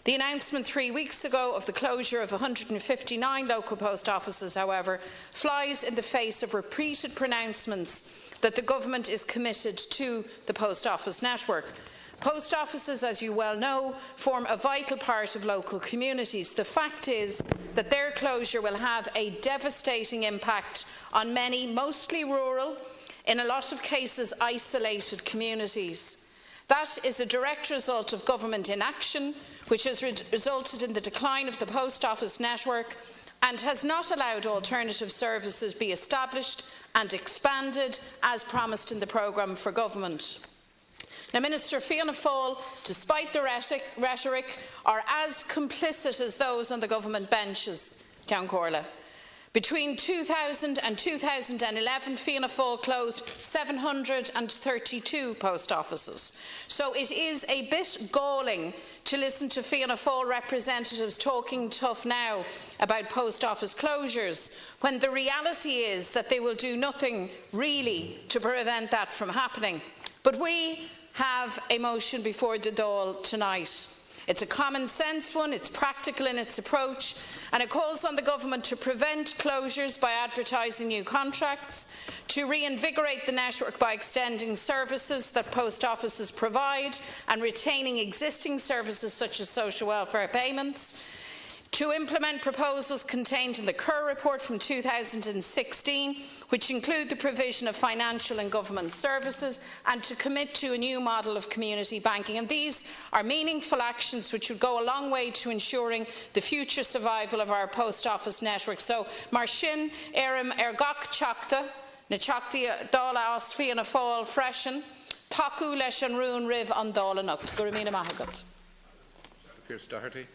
The announcement 3 weeks ago of the closure of 159 local post offices, however, flies in the face of repeated pronouncements that the Government is committed to the post office network. Post offices, as you well know, form a vital part of local communities. The fact is that their closure will have a devastating impact on many, mostly rural, in a lot of cases isolated communities. That is a direct result of government inaction, which has resulted in the decline of the post office network and has not allowed alternative services be established and expanded as promised in the programme for government. Now, Minister, Fianna Fáil, despite the rhetoric, are as complicit as those on the government benches, Ceann Comhairle. Between 2000 and 2011, Fianna Fáil closed 732 post offices. So it is a bit galling to listen to Fianna Fáil representatives talking tough now about post office closures, when the reality is that they will do nothing really to prevent that from happening. But we have a motion before the Dáil tonight. It's a common sense one, it's practical in its approach, and it calls on the Government to prevent closures by advertising new contracts, to reinvigorate the network by extending services that post offices provide and retaining existing services such as social welfare payments, to implement proposals contained in the Kerr report from 2016, which include the provision of financial and government services, and to commit to a new model of community banking. And these are meaningful actions which would go a long way to ensuring the future survival of our post office network. So, mar sin éirim gach teachta, na teachtaí Dála as Fianna Fáil freisin, takeú leis an rún ribh an Dála nocht. Go raibh míle maith agat. Pierce Doherty.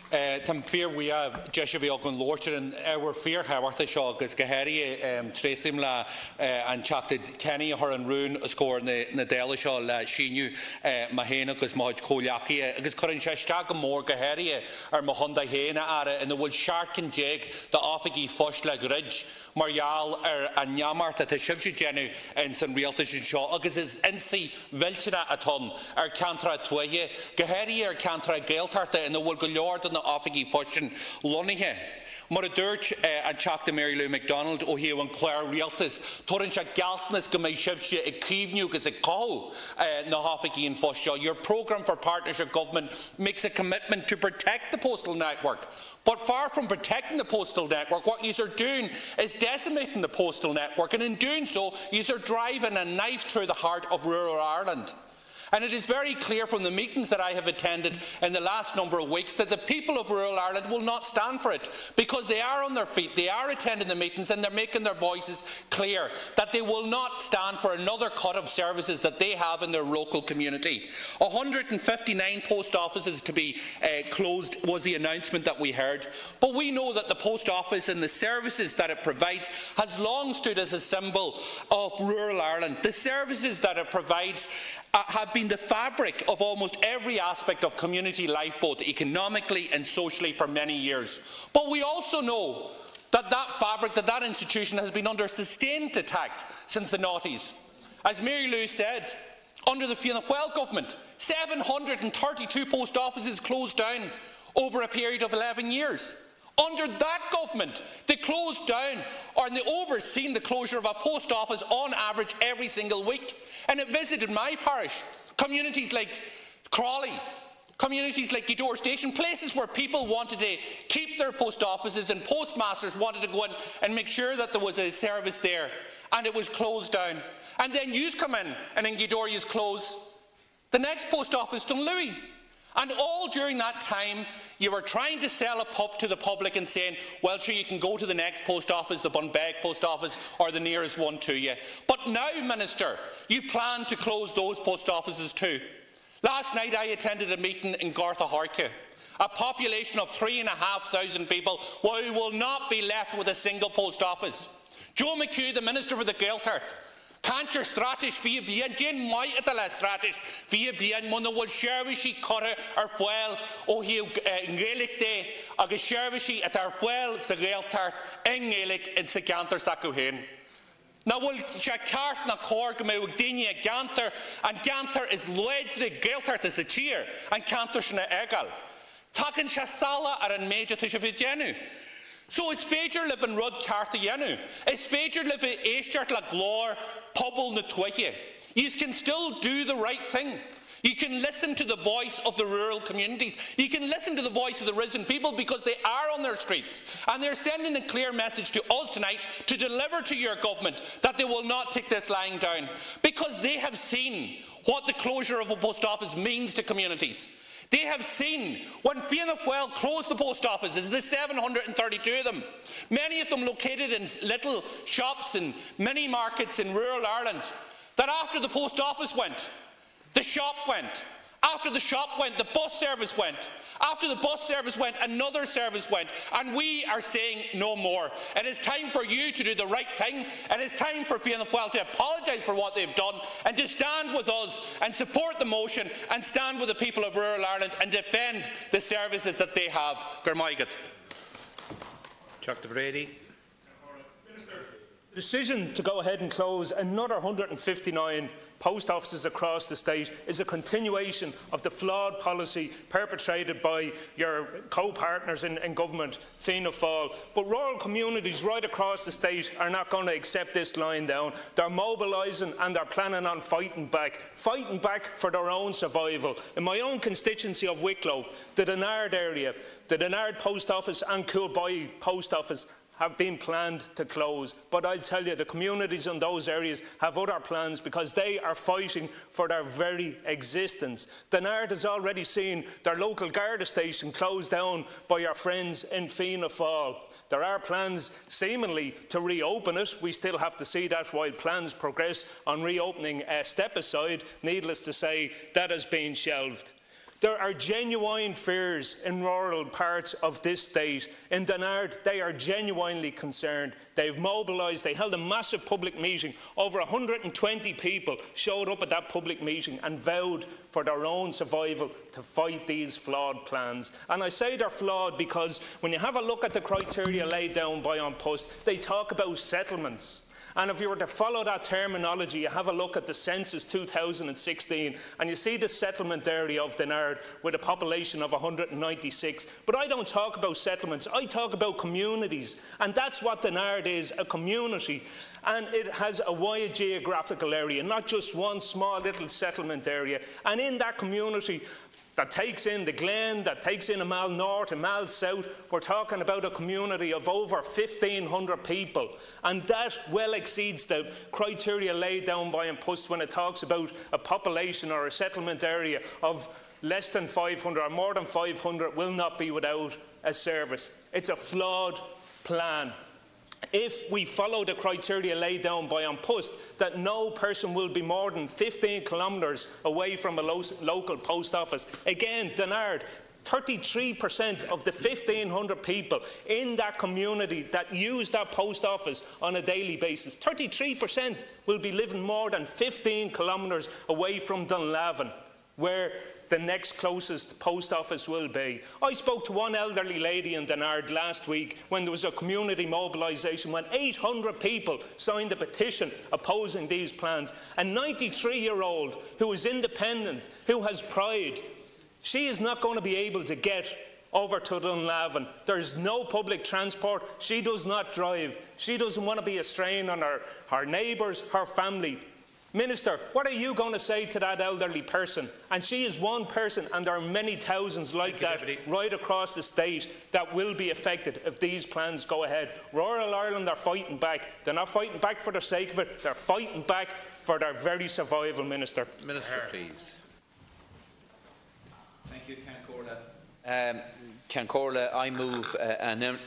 Tam fear we have Jeshua Ogun Lorcher and our fear Howard Shaw because Gahari Tracy La and chatted Kenny her and Rune a score in the Dáil Shaw la she knew Mahena because Maj Kolyaki because Corin Shastag more Gahari or Mahonda Hena are and the wood shark and jig the Offigi Fush like Ridge Marial and Yamart at the Shibshi Jenny and some realtors Shaw because is NC Vilchina at home or Cantra Twaye Gahari or Cantra Gaeltarta and the wood go Lord and the Offigi Fushin Lonihe. Mar a dúirt an teachta Mary Lou MacDonald ó hiú an Clare Rialtas turann se galtnas go méid sibse ag críbhniú agus ag cáú na Offigi an Fusha. Your programme for partnership government makes a commitment to protect the postal network. But far from protecting the postal network, what you are doing is decimating the postal network, and in doing so, you are driving a knife through the heart of rural Ireland. And it is very clear from the meetings that I have attended in the last number of weeks that the people of rural Ireland will not stand for it, because they are on their feet, they are attending the meetings, and they're making their voices clear that they will not stand for another cut of services that they have in their local community. 159 post offices to be closed was the announcement that we heard, but we know that the post office and the services that it provides has long stood as a symbol of rural Ireland. The services that it provides have been the fabric of almost every aspect of community life, both economically and socially, for many years. But we also know that that fabric, that institution has been under sustained attack since the noughties. As Mary Lou said, under the Fianna Fáil government, 732 post offices closed down over a period of 11 years. Under that government, they closed down, or they overseen the closure of a post office on average every single week. And it visited my parish, communities like Crawley, communities like Gweedore Station, places where people wanted to keep their post offices and postmasters wanted to go in and make sure that there was a service there, and it was closed down. And then yous come in, and in Gweedore yous close the next post office, Dunlewy. And all during that time, you were trying to sell a pub to the public and saying, well, sure, you can go to the next post office, the Bunbeg post office, or the nearest one to you. But now, Minister, you plan to close those post offices too. Last night, I attended a meeting in Garthaharka, a population of 3,500 people who will not be left with a single post office. Joe McHugh, the Minister for the Gaeltacht, Cancer strategy fi bien Jane mai atala strategy fi bien mona wal service corre ar fuel o hi Gaelic day agus service at ar fuel sa Gaeltacht in Gaelic in sa Gantar sacuhen. Now will cart na corg me dinia Gantar, and Gantar is loed the Gaeltacht as a cheer and Gantar shna egal. Taken shala ar an major tishavijenu. So is Fager live in Rud Cartha Yenu? Is Fager live in Eistart la Glor, Pobble na Twihye? You can still do the right thing. You can listen to the voice of the rural communities. You can listen to the voice of the risen people, because they are on their streets. And they're sending a clear message to us tonight to deliver to your government that they will not take this lying down. Because they have seen what the closure of a post office means to communities. They have seen when Fianna Fáil closed the post offices, the 732 of them, many of them located in little shops and mini markets in rural Ireland, that after the post office went, the shop went. After the shop went, the bus service went. After the bus service went, another service went. And we are saying no more. It is time for you to do the right thing. It is time for Fianna Fáil to apologise for what they've done and to stand with us and support the motion and stand with the people of rural Ireland and defend the services that they have. Germaigat. Chuck de Brady. The decision to go ahead and close another 159 post offices across the state is a continuation of the flawed policy perpetrated by your co-partners in government, Fianna Fáil. But rural communities right across the state are not going to accept this lying down. They're mobilising and they're planning on fighting back for their own survival. In my own constituency of Wicklow, the Denard area, the Denard post office and Coolboy post office have been planned to close. But I'll tell you, the communities in those areas have other plans, because they are fighting for their very existence. Denard has already seen their local Garda station closed down by our friends in Fianna Fáil. There are plans, seemingly, to reopen it. We still have to see that while plans progress on reopening Step-Aside. Needless to say, that has been shelved. There are genuine fears in rural parts of this state. In Denard, they are genuinely concerned. They've mobilised, they held a massive public meeting. Over 120 people showed up at that public meeting and vowed for their own survival to fight these flawed plans. And I say they're flawed because when you have a look at the criteria laid down by An Post, they talk about settlements. And if you were to follow that terminology, you have a look at the census 2016 and you see the settlement area of Denard with a population of 196. But I don't talk about settlements, I talk about communities. And that's what Denard is, a community. And it has a wide geographical area, not just one small little settlement area. And in that community, that takes in the Glen, that takes in Amal North and Amal South. We're talking about a community of over 1,500 people, and that well exceeds the criteria laid down by An Post when it talks about a population or a settlement area of less than 500 or more than 500 will not be without a service. It's a flawed plan. If we follow the criteria laid down by An Post, that no person will be more than 15 kilometres away from a local post office. Again, Denard, 33% of the 1,500 people in that community that use that post office on a daily basis, 33% will be living more than 15 kilometres away from Dunlavin, where the next closest post office will be. I spoke to one elderly lady in Denard last week when there was a community mobilisation when 800 people signed a petition opposing these plans. A 93-year-old who is independent, who has pride, she is not going to be able to get over to Dunlavin. There's no public transport. She does not drive. She doesn't want to be a strain on her neighbours, her family. Minister, what are you going to say to that elderly person? And she is one person, and there are many thousands like that right across the state that will be affected if these plans go ahead. Rural Ireland are fighting back. They're not fighting back for the sake of it. They're fighting back for their very survival, Minister. Minister, please. Thank you, Cancórla. I move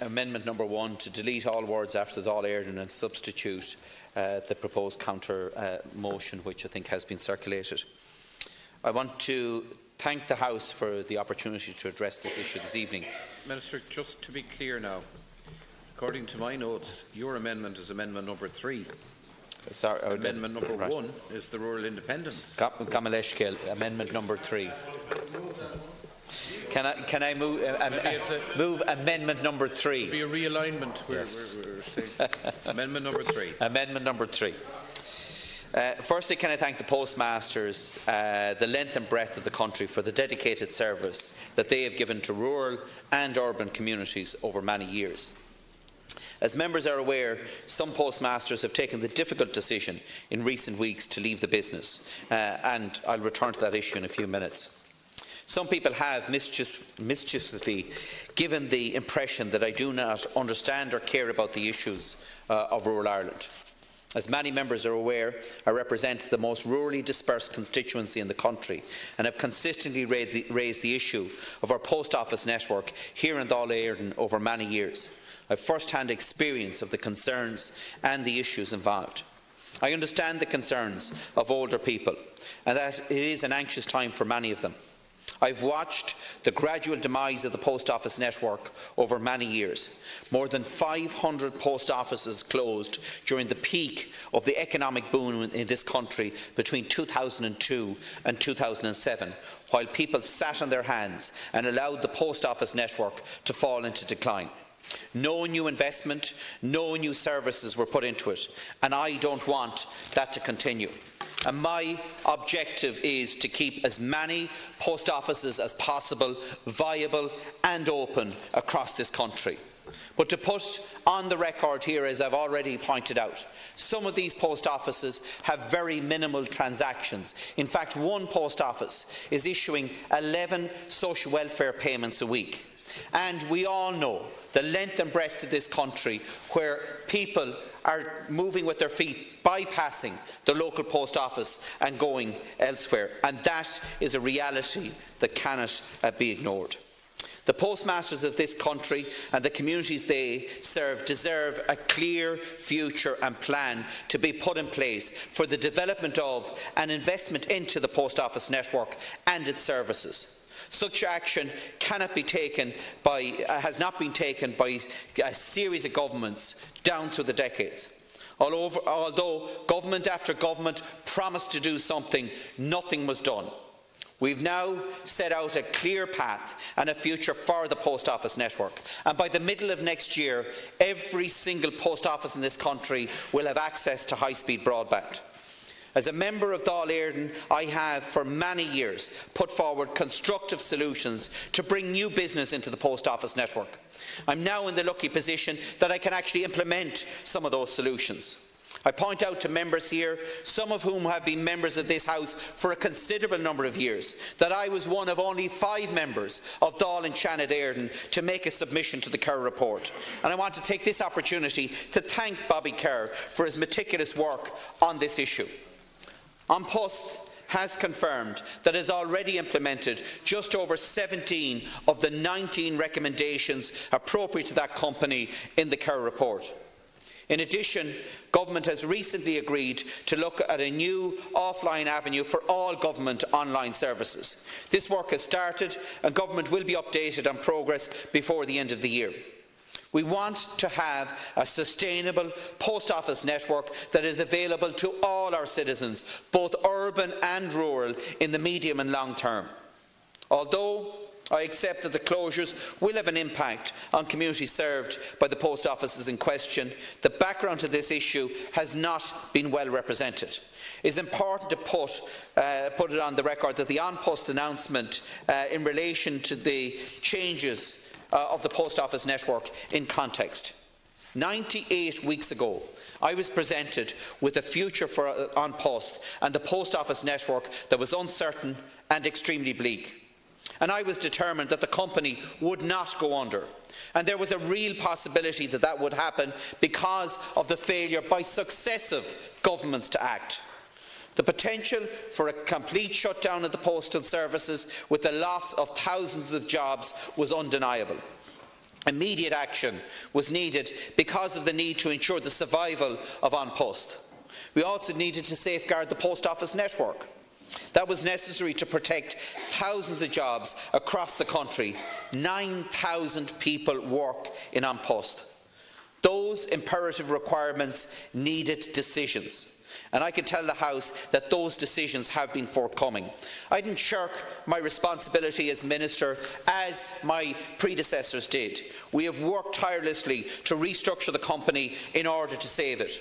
amendment number 1 to delete all words after Dáil Éireann and substitute the proposed counter motion, which I think has been circulated. I want to thank the House for the opportunity to address this issue this evening. Minister, just to be clear now, according to my notes, your amendment is amendment number 3. Sorry, amendment number 1 is the rural independence. Amendment number 3. Can I move, move amendment number 3? It will be a realignment. Yes. We're saying amendment number 3. Amendment number 3. Firstly, can I thank the postmasters, the length and breadth of the country, for the dedicated service that they have given to rural and urban communities over many years. As members are aware, some postmasters have taken the difficult decision in recent weeks to leave the business, and I'll return to that issue in a few minutes. Some people have mischievously given the impression that I do not understand or care about the issues of rural Ireland. As many members are aware, I represent the most rurally dispersed constituency in the country and have consistently raised the issue of our post office network here in Dáil Éireann over many years. I have first-hand experience of the concerns and the issues involved. I understand the concerns of older people and that it is an anxious time for many of them. I've watched the gradual demise of the post office network over many years. More than 500 post offices closed during the peak of the economic boom in this country between 2002 and 2007, while people sat on their hands and allowed the post office network to fall into decline. No new investment, no new services were put into it, and I don't want that to continue. And my objective is to keep as many post offices as possible viable and open across this country. But to put on the record here, as I've already pointed out, some of these post offices have very minimal transactions. In fact, one post office is issuing 11 social welfare payments a week. And we all know the length and breadth of this country where people are moving with their feet, bypassing the local post office and going elsewhere. And that is a reality that cannot be ignored. The postmasters of this country and the communities they serve deserve a clear future and plan to be put in place for the development of and investment into the post office network and its services. Such action cannot be taken has not been taken by a series of governments down through the decades. Although government after government promised to do something, nothing was done. We've now set out a clear path and a future for the post office network, and by the middle of next year, every single post office in this country will have access to high-speed broadband. As a member of Dáil Éireann, I have for many years put forward constructive solutions to bring new business into the post office network. I'm now in the lucky position that I can actually implement some of those solutions. I point out to members here, some of whom have been members of this House for a considerable number of years, that I was one of only 5 members of Dáil Éireann to make a submission to the Kerr report. And I want to take this opportunity to thank Bobby Kerr for his meticulous work on this issue. An Post has confirmed that it has already implemented just over 17 of the 19 recommendations appropriate to that company in the Kerr report. In addition, Government has recently agreed to look at a new offline avenue for all government online services. This work has started and Government will be updated on progress before the end of the year. We want to have a sustainable post office network that is available to all our citizens, both urban and rural, in the medium and long term. Although I accept that the closures will have an impact on communities served by the post offices in question, the background to this issue has not been well represented. It is important to put it on the record that the An Post announcement in relation to the changes of the post office network in context. 98 weeks ago, I was presented with a future for An Post and the post office network that was uncertain and extremely bleak. And I was determined that the company would not go under. And there was a real possibility that that would happen because of the failure by successive governments to act. The potential for a complete shutdown of the postal services with the loss of thousands of jobs was undeniable. Immediate action was needed because of the need to ensure the survival of An Post. We also needed to safeguard the post office network. That was necessary to protect thousands of jobs across the country. 9,000 people work in An Post. Those imperative requirements needed decisions. And I can tell the House that those decisions have been forthcoming. I didn't shirk my responsibility as Minister as my predecessors did. We have worked tirelessly to restructure the company in order to save it.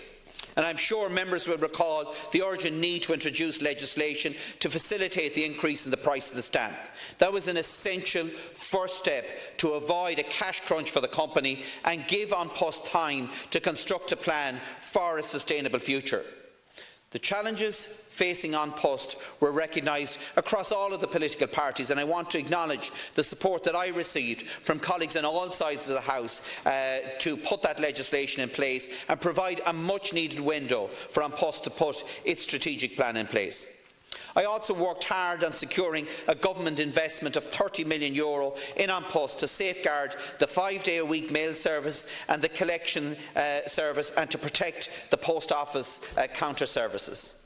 And I'm sure members will recall the urgent need to introduce legislation to facilitate the increase in the price of the stamp. That was an essential first step to avoid a cash crunch for the company and give An Post time to construct a plan for a sustainable future. The challenges facing An Post were recognised across all of the political parties, and I want to acknowledge the support that I received from colleagues on all sides of the House to put that legislation in place and provide a much-needed window for An Post to put its strategic plan in place. I also worked hard on securing a government investment of €30 million in An Post to safeguard the 5-day-a-week mail service and the collection service, and to protect the post office counter services.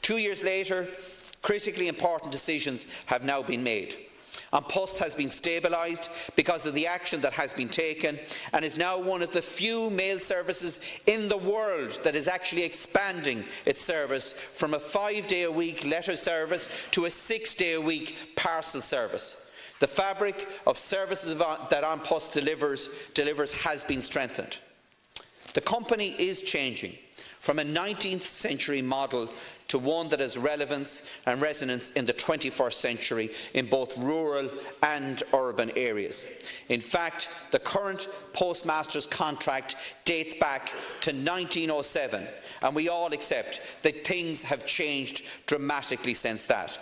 2 years later, critically important decisions have now been made. An Post has been stabilised because of the action that has been taken and is now one of the few mail services in the world that is actually expanding its service from a 5-day-a-week letter service to a 6-day-a-week parcel service. The fabric of services that An Post delivers has been strengthened. The company is changing from a 19th century model to one that has relevance and resonance in the 21st century in both rural and urban areas. In fact, the current postmaster's contract dates back to 1907, and we all accept that things have changed dramatically since that.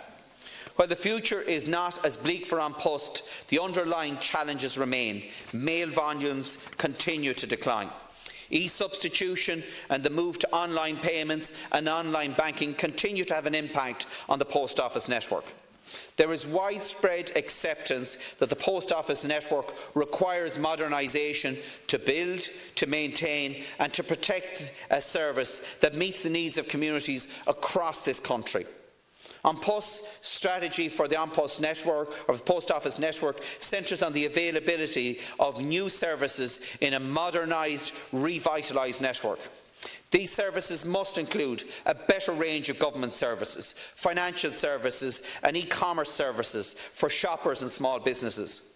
While the future is not as bleak for An Post, the underlying challenges remain. Mail volumes continue to decline. E-substitution and the move to online payments and online banking continue to have an impact on the post office network. There is widespread acceptance that the post office network requires modernisation to build, to maintain and to protect a service that meets the needs of communities across this country. An Post's strategy for the An Post network, or the post office network, centres on the availability of new services in a modernised, revitalised network. These services must include a better range of government services, financial services and e-commerce services for shoppers and small businesses.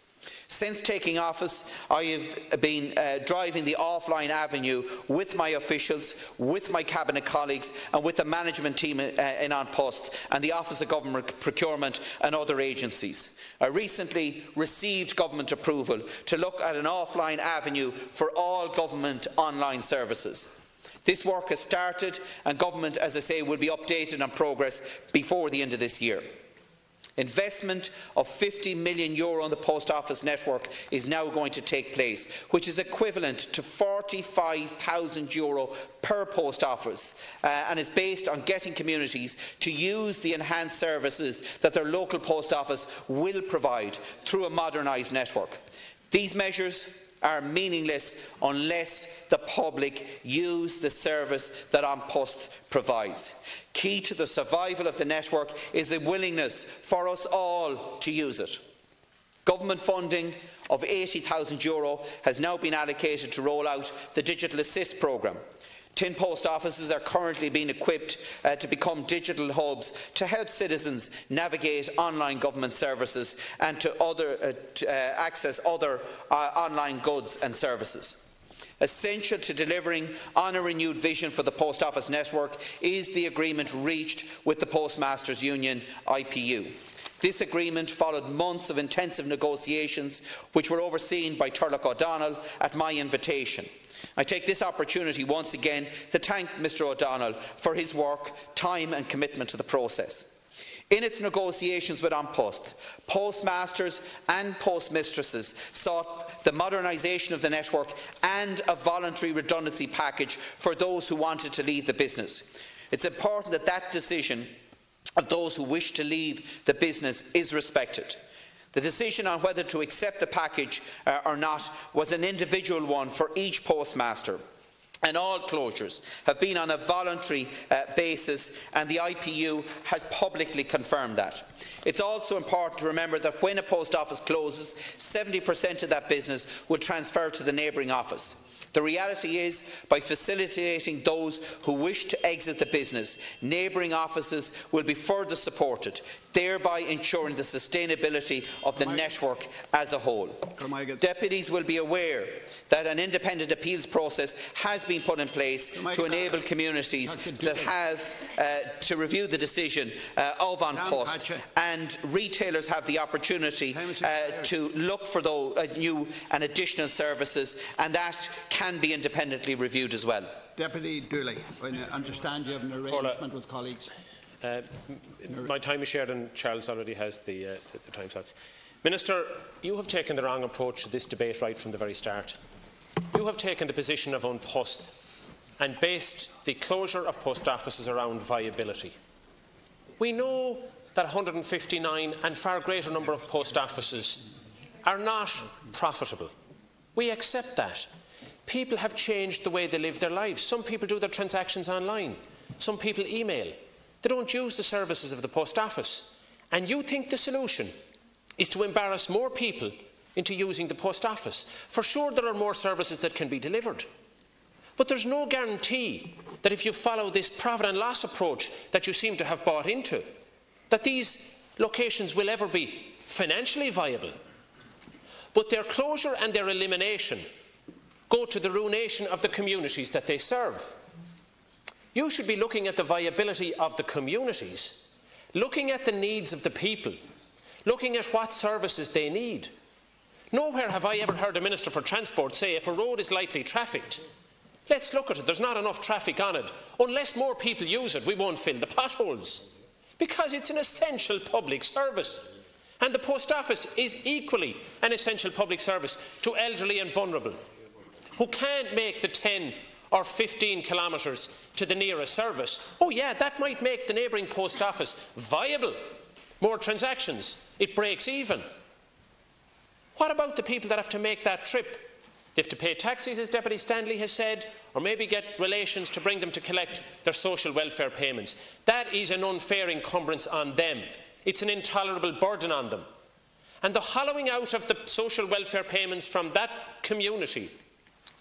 Since taking office, I have been driving the offline avenue with my officials, with my cabinet colleagues and with the management team in An Post and the Office of Government Procurement and other agencies. I recently received government approval to look at an offline avenue for all government online services. This work has started, and Government, as I say, will be updated on progress before the end of this year. Investment of €50 million on the post office network is now going to take place, which is equivalent to €45,000 per post office, and is based on getting communities to use the enhanced services that their local post office will provide through a modernised network. These measures are meaningless unless the public use the service that An Post provides. Key to the survival of the network is a willingness for us all to use it. Government funding of €80,000 has now been allocated to roll out the Digital Assist programme. 10 post offices are currently being equipped to become digital hubs to help citizens navigate online government services and to access other online goods and services. Essential to delivering on a renewed vision for the post office network is the agreement reached with the Postmasters Union IPU. This agreement followed months of intensive negotiations which were overseen by Turlough O'Donnell at my invitation. I take this opportunity once again to thank Mr O'Donnell for his work, time and commitment to the process. In its negotiations with An Post, postmasters and postmistresses sought the modernisation of the network and a voluntary redundancy package for those who wanted to leave the business. It's important that that decision of those who wish to leave the business is respected. The decision on whether to accept the package or not was an individual one for each postmaster, and all closures have been on a voluntary basis, and the IPU has publicly confirmed that. It's also important to remember that when a post office closes, 70% of that business will transfer to the neighbouring office. The reality is, by facilitating those who wish to exit the business, neighbouring offices will be further supported, thereby ensuring the sustainability of the network as a whole. Deputies will be aware that an independent appeals process has been put in place to enable communities that have to review the decision of An Post, and retailers have the opportunity to look for those new and additional services, and that can be independently reviewed as well. Deputy Dooley, I understand you have an arrangement with colleagues. My time is shared and Charles already has the time slots. Minister, you have taken the wrong approach to this debate right from the very start. You have taken the position of An Post and based the closure of post offices around viability. We know that 159 and far greater number of post offices are not profitable. We accept that. People have changed the way they live their lives. Some people do their transactions online. Some people email. They don't use the services of the post office. And you think the solution is to embarrass more people into using the post office. For sure there are more services that can be delivered. But there's no guarantee that if you follow this profit and loss approach that you seem to have bought into, that these locations will ever be financially viable. But their closure and their elimination go to the ruination of the communities that they serve. You should be looking at the viability of the communities, looking at the needs of the people, looking at what services they need. Nowhere have I ever heard a Minister for Transport say if a road is lightly trafficked, let's look at it, there's not enough traffic on it. Unless more people use it, we won't fill the potholes. Because it's an essential public service. And the post office is equally an essential public service to elderly and vulnerable, who can't make the 10 or 15 kilometres to the nearest service. Oh yeah, that might make the neighbouring post office viable. More transactions, it breaks even. What about the people that have to make that trip? They have to pay taxis, as Deputy Stanley has said, or maybe get relations to bring them to collect their social welfare payments. That is an unfair encumbrance on them. It's an intolerable burden on them. And the hollowing out of the social welfare payments from that community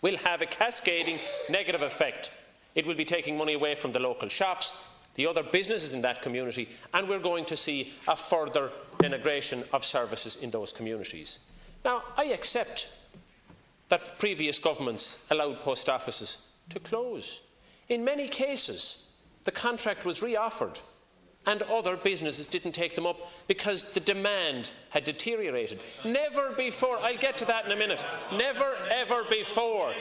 will have a cascading negative effect. It will be taking money away from the local shops, the other businesses in that community, and we're going to see a further denigration of services in those communities. Now, I accept that previous governments allowed post offices to close. In many cases, the contract was re-offered and other businesses didn't take them up because the demand had deteriorated. Never before, I'll get to that in a minute, never ever before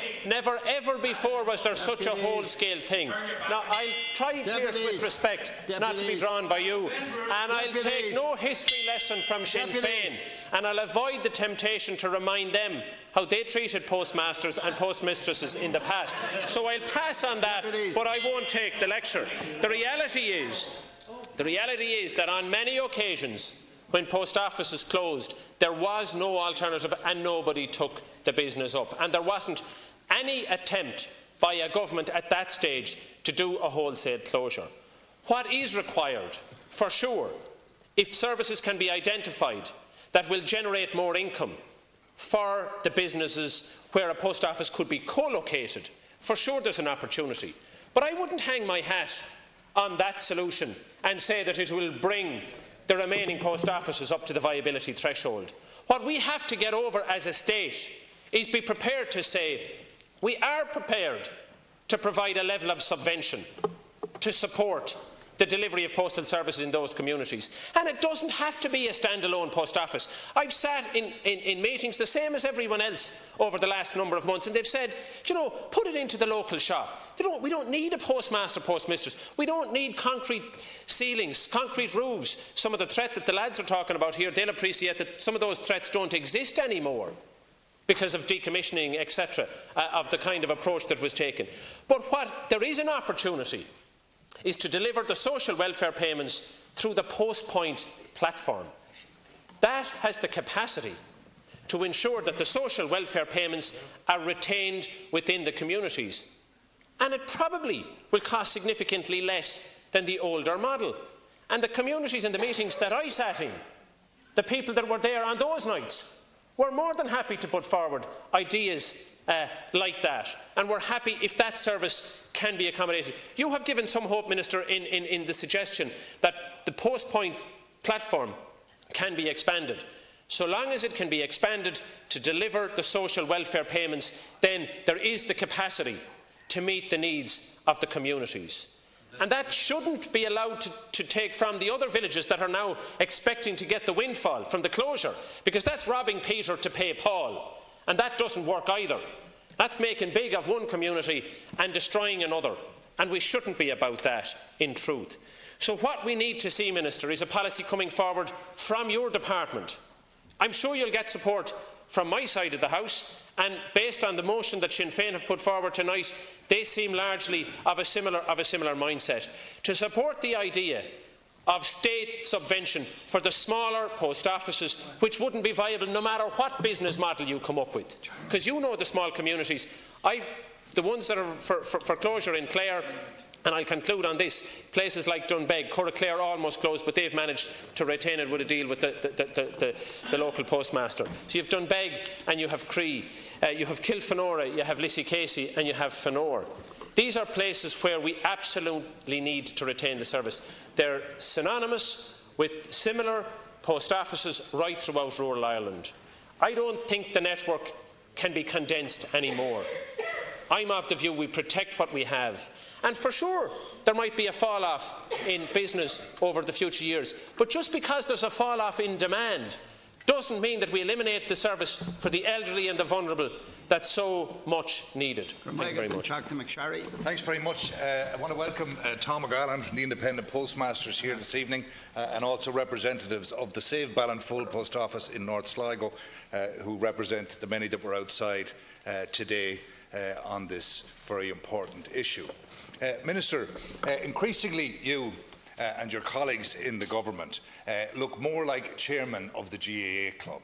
was there such a whole-scale thing. Now, I'll try, Pierce, with respect, not to be drawn by you, and I'll take no history lesson from Sinn Féin, and I'll avoid the temptation to remind them how they treated postmasters and postmistresses in the past. So I'll pass on that, but I won't take the lecture. The reality is that on many occasions when post offices closed, there was no alternative and nobody took the business up. And there wasn't any attempt by a government at that stage to do a wholesale closure. What is required, for sure, if services can be identified that will generate more income for the businesses where a post office could be co-located, for sure there's an opportunity. But I wouldn't hang my hat on that solution and say that it will bring the remaining post offices up to the viability threshold. What we have to get over as a state is be prepared to say we are prepared to provide a level of subvention to support the delivery of postal services in those communities. And it doesn't have to be a standalone post office. I've sat in meetings the same as everyone else over the last number of months, and they've said, you know, put it into the local shop. We don't need a postmaster, postmistress. We don't need concrete ceilings, concrete roofs. Some of the threat that the lads are talking about here, they'll appreciate that some of those threats don't exist anymore because of decommissioning, etc., of the kind of approach that was taken. But what there is an opportunity is to deliver the social welfare payments through the PostPoint platform. That has the capacity to ensure that the social welfare payments are retained within the communities. And it probably will cost significantly less than the older model. And the communities in the meetings that I sat in, the people that were there on those nights, were more than happy to put forward ideas like that, and we're happy if that service can be accommodated. You have given some hope, Minister, in the suggestion that the PostPoint platform can be expanded. So long as it can be expanded to deliver the social welfare payments, then there is the capacity to meet the needs of the communities. And that shouldn't be allowed to take from the other villages that are now expecting to get the windfall from the closure, because that's robbing Peter to pay Paul. And that doesn't work either. That's making big of one community and destroying another. And we shouldn't be about that, in truth. So what we need to see, Minister, is a policy coming forward from your department. I'm sure you'll get support from my side of the House, and based on the motion that Sinn Féin have put forward tonight, they seem largely of a similar mindset. To support the idea of state subvention for the smaller post offices, which wouldn't be viable no matter what business model you come up with. Because you know the small communities, the ones that are for closure in Clare, and I'll conclude on this, places like Dunbeg, Curraclare almost closed, but they've managed to retain it with a deal with the local postmaster. So you have Dunbeg and you have Cree, you have Kilfenora, you have Lissycasey and you have Fenor. These are places where we absolutely need to retain the service. They're synonymous with similar post offices right throughout rural Ireland. I don't think the network can be condensed anymore. I'm of the view we protect what we have. And for sure, there might be a fall-off in business over the future years. But just because there's a fall-off in demand doesn't mean that we eliminate the service for the elderly and the vulnerable that's so much needed. Thank you very much. Thanks very much. I want to welcome Tom O'Gallan from the Independent Postmasters here this evening, and also representatives of the Save Ballinfull Post Office in North Sligo, who represent the many that were outside today on this very important issue. Minister, increasingly you and your colleagues in the government look more like chairman of the GAA club.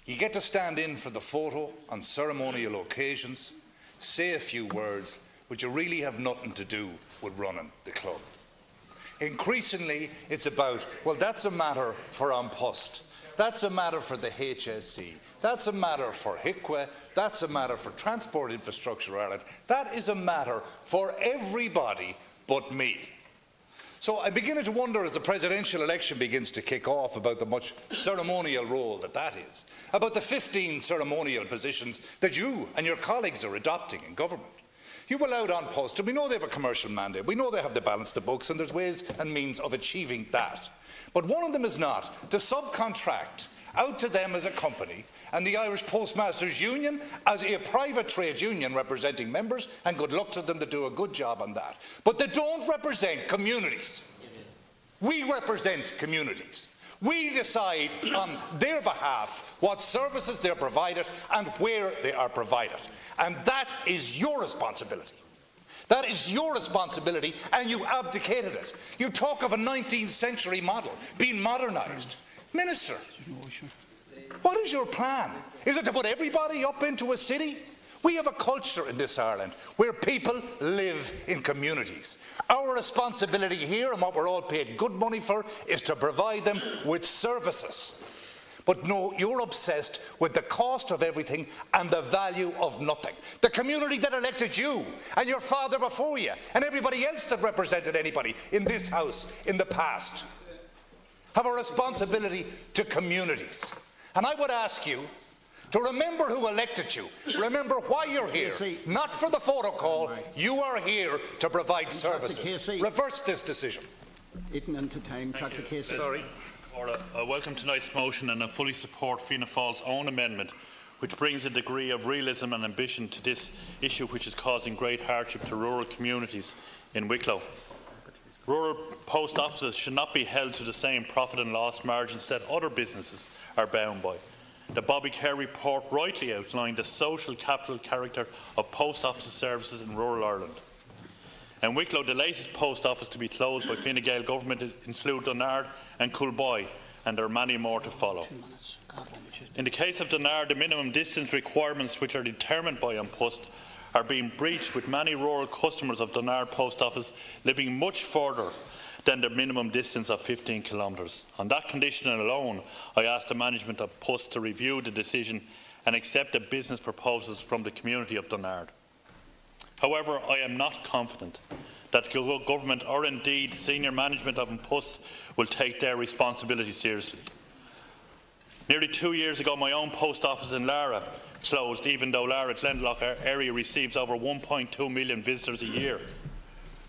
You get to stand in for the photo on ceremonial occasions, say a few words, but you really have nothing to do with running the club. Increasingly, it's about, well, that's a matter for An Post. That's a matter for the HSE. That's a matter for HICWA. That's a matter for Transport Infrastructure Ireland. That is a matter for everybody but me. So I'm beginning to wonder, as the presidential election begins to kick off, about the much ceremonial role that is, about the 15 ceremonial positions that you and your colleagues are adopting in government. You allowed on post, and we know they have a commercial mandate. We know they have to balance the books, and there's ways and means of achieving that. But one of them is not to subcontract out to them as a company, and the Irish Postmasters Union as a private trade union representing members, and good luck to them to do a good job on that. But they don't represent communities. We represent communities. We decide on their behalf what services they're provided and where they are provided. And that is your responsibility. That is your responsibility, and you abdicated it. You talk of a 19th century model being modernised. Minister, what is your plan? Is it to put everybody up into a city? We have a culture in this Ireland where people live in communities. Our responsibility here, and what we're all paid good money for, is to provide them with services. But no, you're obsessed with the cost of everything and the value of nothing. The community that elected you, and your father before you, and everybody else that represented anybody in this House in the past, have a responsibility to communities. And I would ask you to remember who elected you. Remember why you're here. Not for the photo call. You are here to provide services. Reverse this decision. Eaten into time. Sorry. I welcome tonight's motion, and I fully support Fianna Fáil's own amendment, which brings a degree of realism and ambition to this issue, which is causing great hardship to rural communities in Wicklow. Rural post offices should not be held to the same profit and loss margins that other businesses are bound by. The Bobby Kerr report rightly outlined the social capital character of post office services in rural Ireland. In Wicklow, the latest post office to be closed by Fine Gael government include Donard and Coolboy, and there are many more to follow. In the case of Donard, the minimum distance requirements, which are determined by An Post, are being breached, with many rural customers of Donard Post Office living much further than the minimum distance of 15 kilometres. On that condition alone, I asked the management of Post to review the decision and accept the business proposals from the community of Donard. However, I am not confident that the government, or indeed senior management of An Post, will take their responsibility seriously. Nearly 2 years ago, my own post office in Lara closed, even though Lara's Glendalough area receives over 1.2 million visitors a year.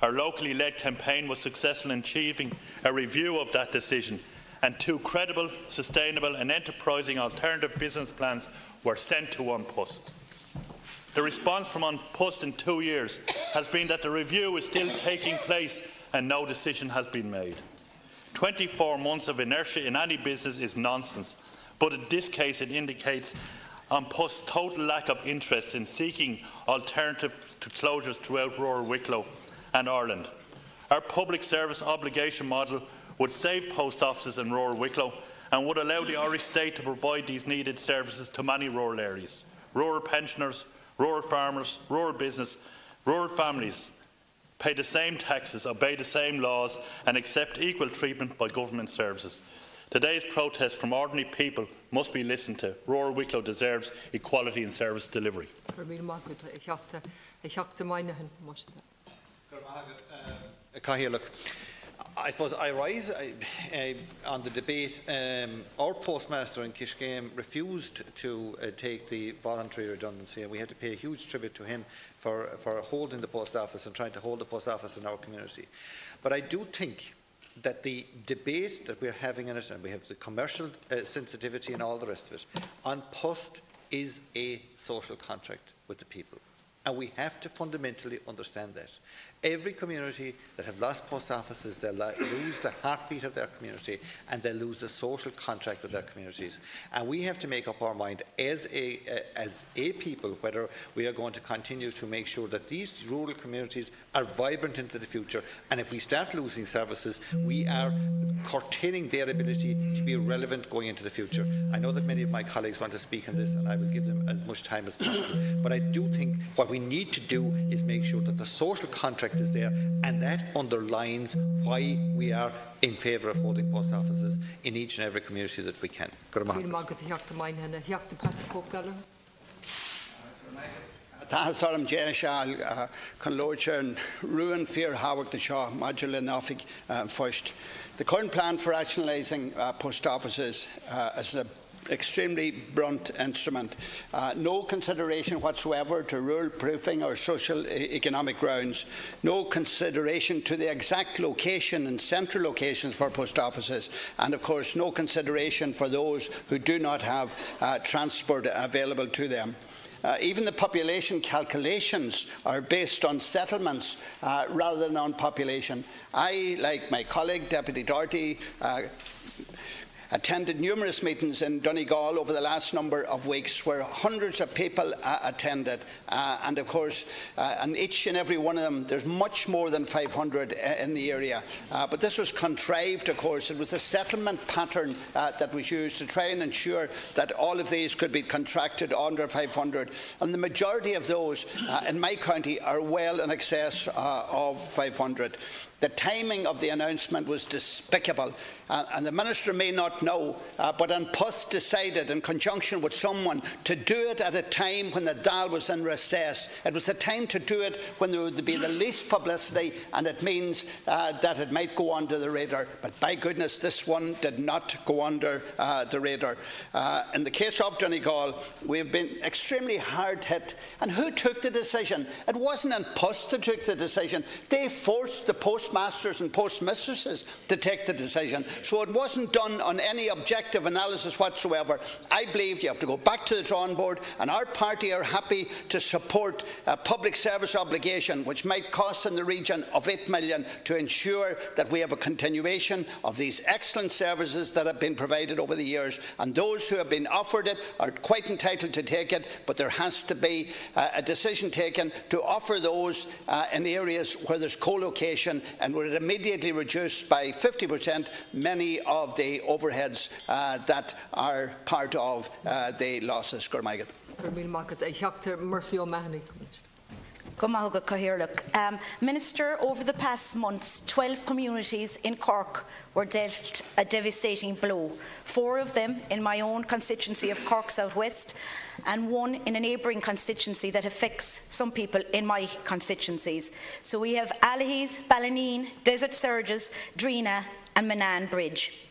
Our locally led campaign was successful in achieving a review of that decision, and 2 credible, sustainable and enterprising alternative business plans were sent to An Post. The response from An Post in 2 years has been that the review is still taking place and no decision has been made. 24 months of inertia in any business is nonsense, but in this case it indicates An Post's total lack of interest in seeking alternatives to closures throughout rural Wicklow and Ireland. Our public service obligation model would save post offices in rural Wicklow and would allow the Irish state to provide these needed services to many rural areas. Rural pensioners, rural farmers, rural business, rural families pay the same taxes, obey the same laws and accept equal treatment by government services. Today's protest from ordinary people must be listened to. Rural Wicklow deserves equality in service delivery. I suppose I rise on the debate. Our postmaster in Kishgame refused to take the voluntary redundancy, and we had to pay a huge tribute to him for holding the post office and trying to hold the post office in our community. But I do think that the debate that we're having in it, and we have the commercial sensitivity and all the rest of it, An Post is a social contract with the people. And we have to fundamentally understand that. Every community that have lost post offices, they lose the heartbeat of their community, and they lose the social contract with their communities. And we have to make up our mind as a people whether we are going to continue to make sure that these rural communities are vibrant into the future. And if we start losing services, we are curtailing their ability to be relevant going into the future. I know that many of my colleagues want to speak on this, and I will give them as much time as possible. But I do think what we need to do is make sure that the social contract is there, and that underlines why we are in favour of holding post offices in each and every community that we can. Tátham Jéanasáil chun Lordshire ruin fear Howard the Shaw modular Norfolk first. The current plan for rationalising post offices as a extremely blunt instrument. No consideration whatsoever to rural proofing or social economic grounds. No consideration to the exact location and central locations for post offices. And of course, no consideration for those who do not have transport available to them. Even the population calculations are based on settlements rather than on population. I, like my colleague Deputy Doherty, attended numerous meetings in Donegal over the last number of weeks where hundreds of people attended, and of course and each and every one of them there's much more than 500 in the area, but this was contrived. Of course, it was a settlement pattern that was used to try and ensure that all of these could be contracted under 500, and the majority of those in my county are well in excess of 500. The timing of the announcement was despicable, and the Minister may not know, but An Post decided in conjunction with someone to do it at a time when the Dáil was in recess. It was the time to do it when there would be the least publicity, and it means that it might go under the radar. But by goodness, this one did not go under the radar. In the case of Donegal, we have been extremely hard hit. And who took the decision? It wasn't An Post that took the decision. They forced the postmasters and postmistresses to take the decision. So it wasn't done on any objective analysis whatsoever. I believe you have to go back to the drawing board, and our party are happy to support a public service obligation which might cost in the region of 8 million to ensure that we have a continuation of these excellent services that have been provided over the years. And those who have been offered it are quite entitled to take it, but there has to be a decision taken to offer those in areas where there's co-location, and would immediately reduce by 50% many of the overheads that are part of the losses. Minister, over the past months, 12 communities in Cork were dealt a devastating blow. 4 of them in my own constituency of Cork South West, and 1 in a neighbouring constituency that affects some people in my constituencies. So we have Allihies, Ballineen, Desert Surges, Drina and Manan Bridge.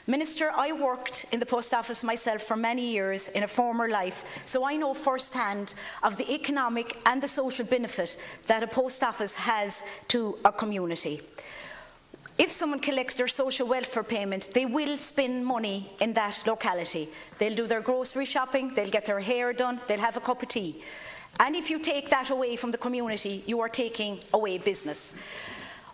Minister, I worked in the post office myself for many years in a former life, so I know firsthand of the economic and the social benefit that a post office has to a community. If someone collects their social welfare payment, they will spend money in that locality. They'll do their grocery shopping, they'll get their hair done, they'll have a cup of tea. And if you take that away from the community, you are taking away business.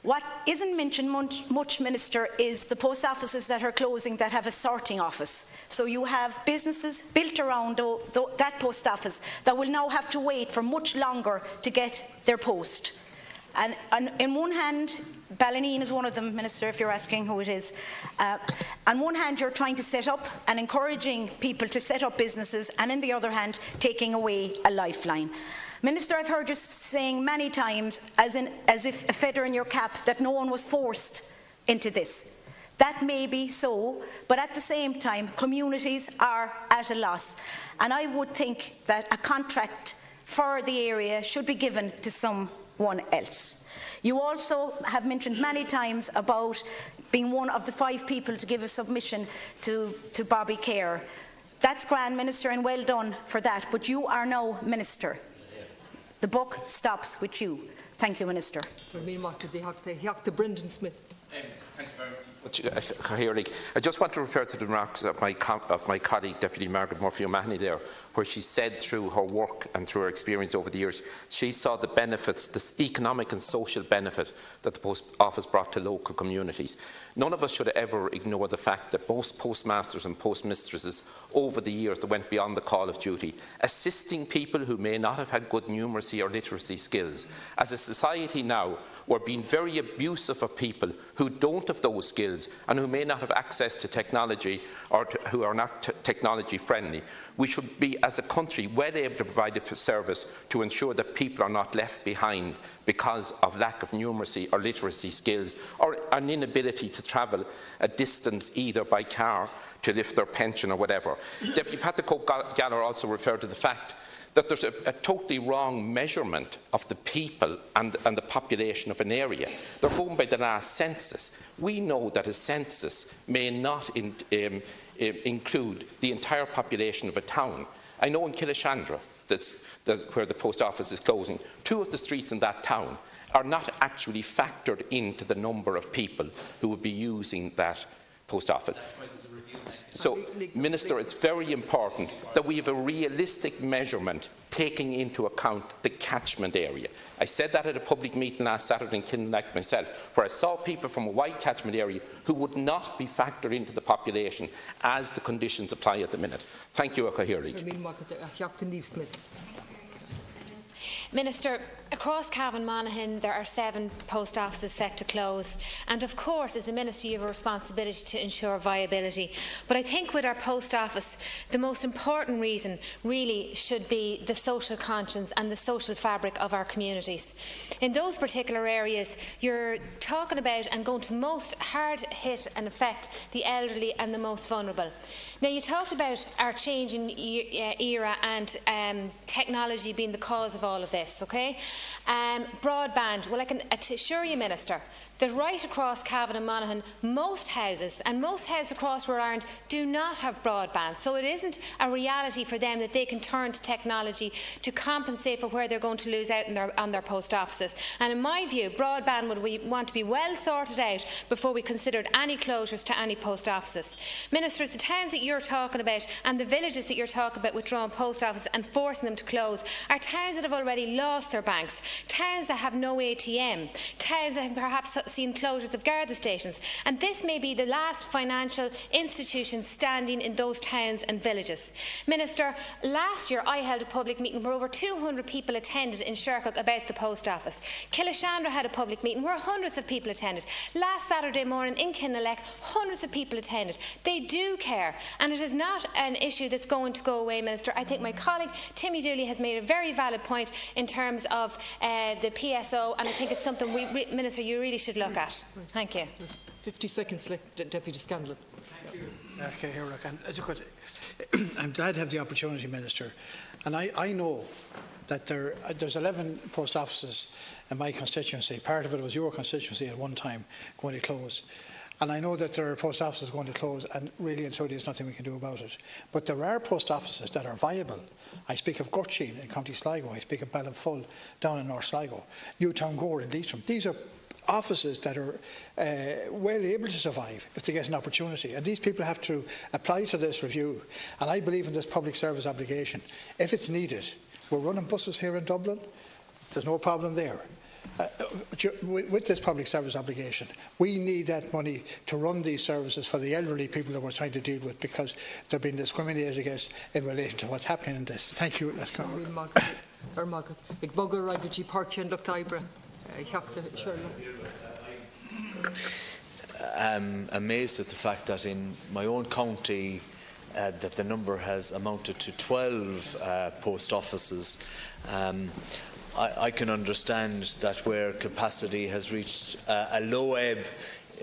What isn't mentioned much, Minister, is the post offices that are closing that have a sorting office. So you have businesses built around that post office that will now have to wait for much longer to get their post. And in one hand, Ballineen is one of them, Minister, if you're asking who it is. On one hand, you're trying to set up and encouraging people to set up businesses, and on the other hand, taking away a lifeline. Minister, I've heard you saying many times, as if a feather in your cap, that no one was forced into this. That may be so, but at the same time, communities are at a loss. And I would think that a contract for the area should be given to someone else. You also have mentioned many times about being one of the 5 people to give a submission to Bobby Kerr. That's grand, Minister, and well done for that, but you are now Minister. The buck stops with you. Thank you, Minister. Thank you very much. I just want to refer to the remarks of my colleague, Deputy Margaret Murphy O'Mahony there, where she said through her work and through her experience over the years, she saw the benefits, the economic and social benefit that the Post Office brought to local communities. None of us should ever ignore the fact that most postmasters and postmistresses over the years that went beyond the call of duty, assisting people who may not have had good numeracy or literacy skills. As a society now, we're being very abusive of people who don't have those skills and who may not have access to technology or who are not technology friendly. We should be, as a country, well able to provide a service to ensure that people are not left behind because of lack of numeracy or literacy skills or an inability to travel a distance either by car to lift their pension or whatever. Deputy Patrick Gallagher also referred to the fact that there's a totally wrong measurement of the people and the population of an area. They're going by the last census. We know that a census may not include the entire population of a town. I know in Killashandra, where the post office is closing, 2 of the streets in that town are not actually factored into the number of people who would be using that post office. So, Minister, it's very important that we have a realistic measurement taking into account the catchment area. I said that at a public meeting last Saturday in Kinloch myself, where I saw people from a wide catchment area who would not be factored into the population as the conditions apply at the minute. Thank you, Minister, across Cavan Monaghan there are 7 post offices set to close, and of course as a minister you have a responsibility to ensure viability. But I think with our post office the most important reason really should be the social conscience and the social fabric of our communities. In those particular areas you're talking about and going to most hard hit and affect the elderly and the most vulnerable. Now, you talked about our changing era and technology being the cause of all of this, okay? Broadband, well, I can assure you, Minister, that right across Cavan and Monaghan, most houses across rural Ireland do not have broadband. So it isn't a reality for them that they can turn to technology to compensate for where they're going to lose out on their post offices. And in my view, broadband would want to be well sorted out before we considered any closures to any post offices. Ministers, the towns that you're talking about and the villages that you're talking about withdrawing post offices and forcing them to close are towns that have already lost their banks, towns that have no ATM, towns that have perhaps seen closures of Garda stations, and this may be the last financial institution standing in those towns and villages. Minister, last year I held a public meeting where over 200 people attended in Shercock about the post office. Killashandra had a public meeting where hundreds of people attended. Last Saturday morning in Kinloch, hundreds of people attended. They do care, and it is not an issue that's going to go away, Minister. I think my colleague Timmy Dooley has made a very valid point in terms of the PSO, and I think it's something Minister, you really should look at. Thank you. 50 seconds left, Deputy Scanlon. Thank you. I'm glad to have the opportunity, Minister. And I know that there's 11 post offices in my constituency. Part of it was your constituency at one time going to close. And I know that there are post offices going to close, and really and so there's nothing we can do about it. But there are post offices that are viable. I speak of Gurcheen in County Sligo. I speak of Ballinfull down in North Sligo. Newtown Gore in Leitrim. These are offices that are well able to survive if they get an opportunity, and these people have to apply to this review. And I believe in this public service obligation. If it's needed, we're running buses here in Dublin, there's no problem there. With this public service obligation, we need that money to run these services for the elderly people that we're trying to deal with, because they're being discriminated against in relation to what's happening in this. Thank you. Let's go. I'm amazed at the fact that in my own county that the number has amounted to 12 post offices. I can understand that where capacity has reached a low ebb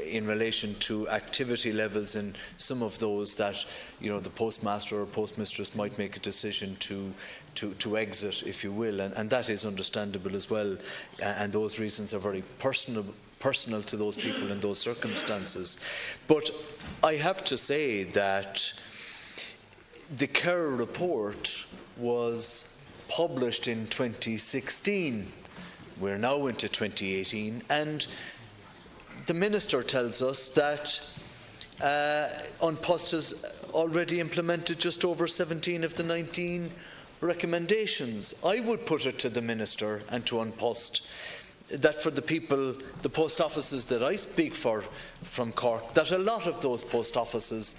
in relation to activity levels in some of those, that the postmaster or postmistress might make a decision to exit, if you will, and that is understandable as well, and those reasons are very personal to those people in those circumstances. But I have to say that the Kerr report was published in 2016. We're now into 2018, and the Minister tells us that An Post has already implemented just over 17 of the 19 recommendations. I would put it to the Minister and to An Post that for the people, the post offices that I speak for from Cork, that a lot of those post offices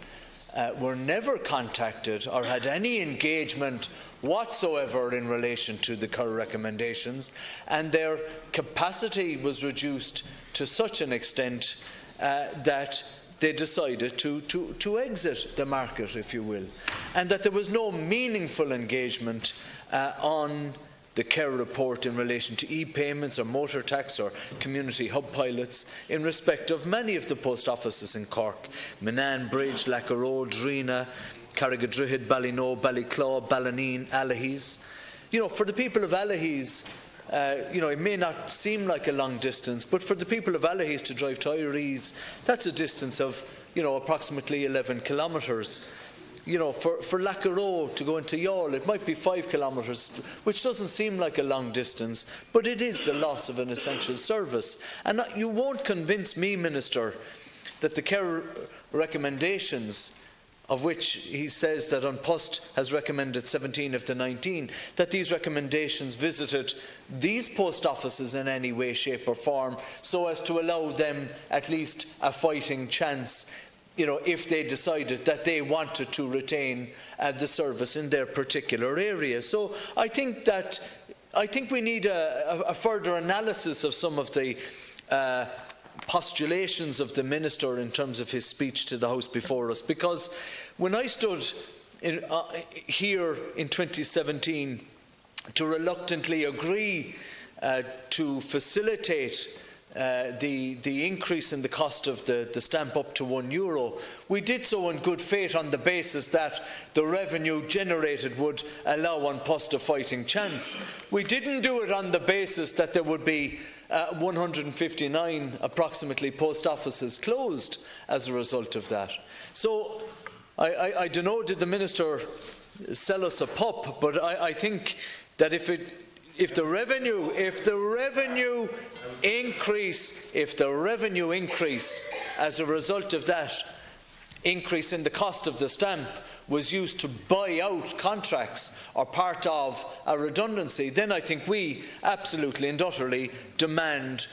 were never contacted or had any engagement whatsoever in relation to the Kerr recommendations, and their capacity was reduced to such an extent that they decided to exit the market, if you will, and that there was no meaningful engagement on the Kerr report in relation to e-payments or motor tax or community hub pilots in respect of many of the post offices in Cork: Minane, Bridge, Lackarode, Drina, Carrigadrihid, Ballino, Ballyclaw, Ballineen, Allihies. for the people of Allihies, it may not seem like a long distance, but for the people of Allihies to drive to Irees, that's a distance of, approximately 11 kilometres. For Lacaro to go into Youghal, it might be 5 kilometres, which doesn't seem like a long distance, but it is the loss of an essential service. And you won't convince me, Minister, that the care recommendations, of which he says that An Post has recommended 17 of the 19, that these recommendations visited these post offices in any way, shape or form, so as to allow them at least a fighting chance, if they decided that they wanted to retain the service in their particular area. So I think we need a further analysis of some of the postulations of the Minister in terms of his speech to the House before us, because when I stood here in 2017 to reluctantly agree to facilitate the increase in the cost of the stamp up to €1, we did so in good faith on the basis that the revenue generated would allow An Post a fighting chance. We didn't do it on the basis that there would be 159 approximately post offices closed as a result of that. So I don't know, did the Minister sell us a pup, but I think that if the revenue increase as a result of that increase in the cost of the stamp was used to buy out contracts or part of a redundancy, then I think we absolutely and utterly demand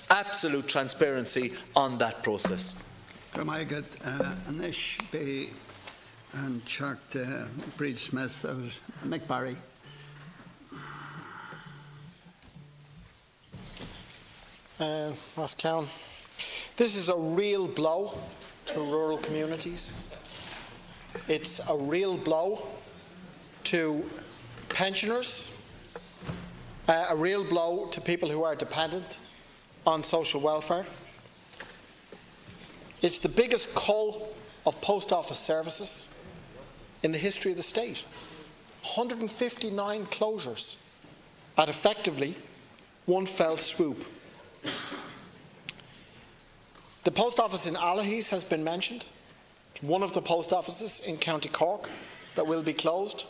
absolute transparency on that process. Anish Bay and Chuck Breed Smith, Mick Barry. Count. This is a real blow to rural communities. It's a real blow to pensioners, a real blow to people who are dependent on social welfare. It's the biggest cull of post office services in the history of the state. 159 closures at effectively one fell swoop. The post office in Allihies has been mentioned. One of the post offices in County Cork that will be closed.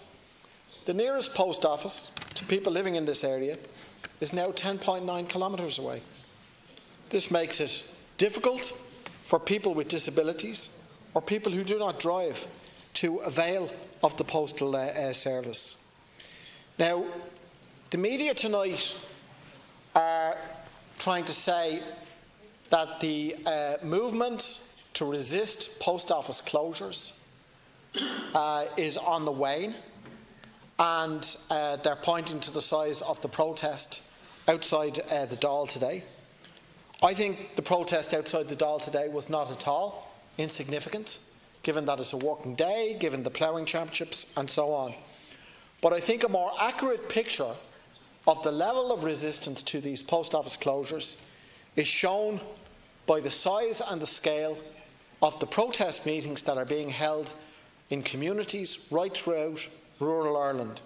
The nearest post office to people living in this area is now 10.9 kilometres away. This makes it difficult for people with disabilities or people who do not drive to avail of the postal service. Now, the media tonight are trying to say that the movement to resist post office closures is on the wane, and they're pointing to the size of the protest outside the Dáil today. I think the protest outside the Dáil today was not at all insignificant, given that it's a working day, given the ploughing championships and so on. But I think a more accurate picture of the level of resistance to these post office closures is shown by the size and the scale of the protest meetings that are being held in communities right throughout rural Ireland.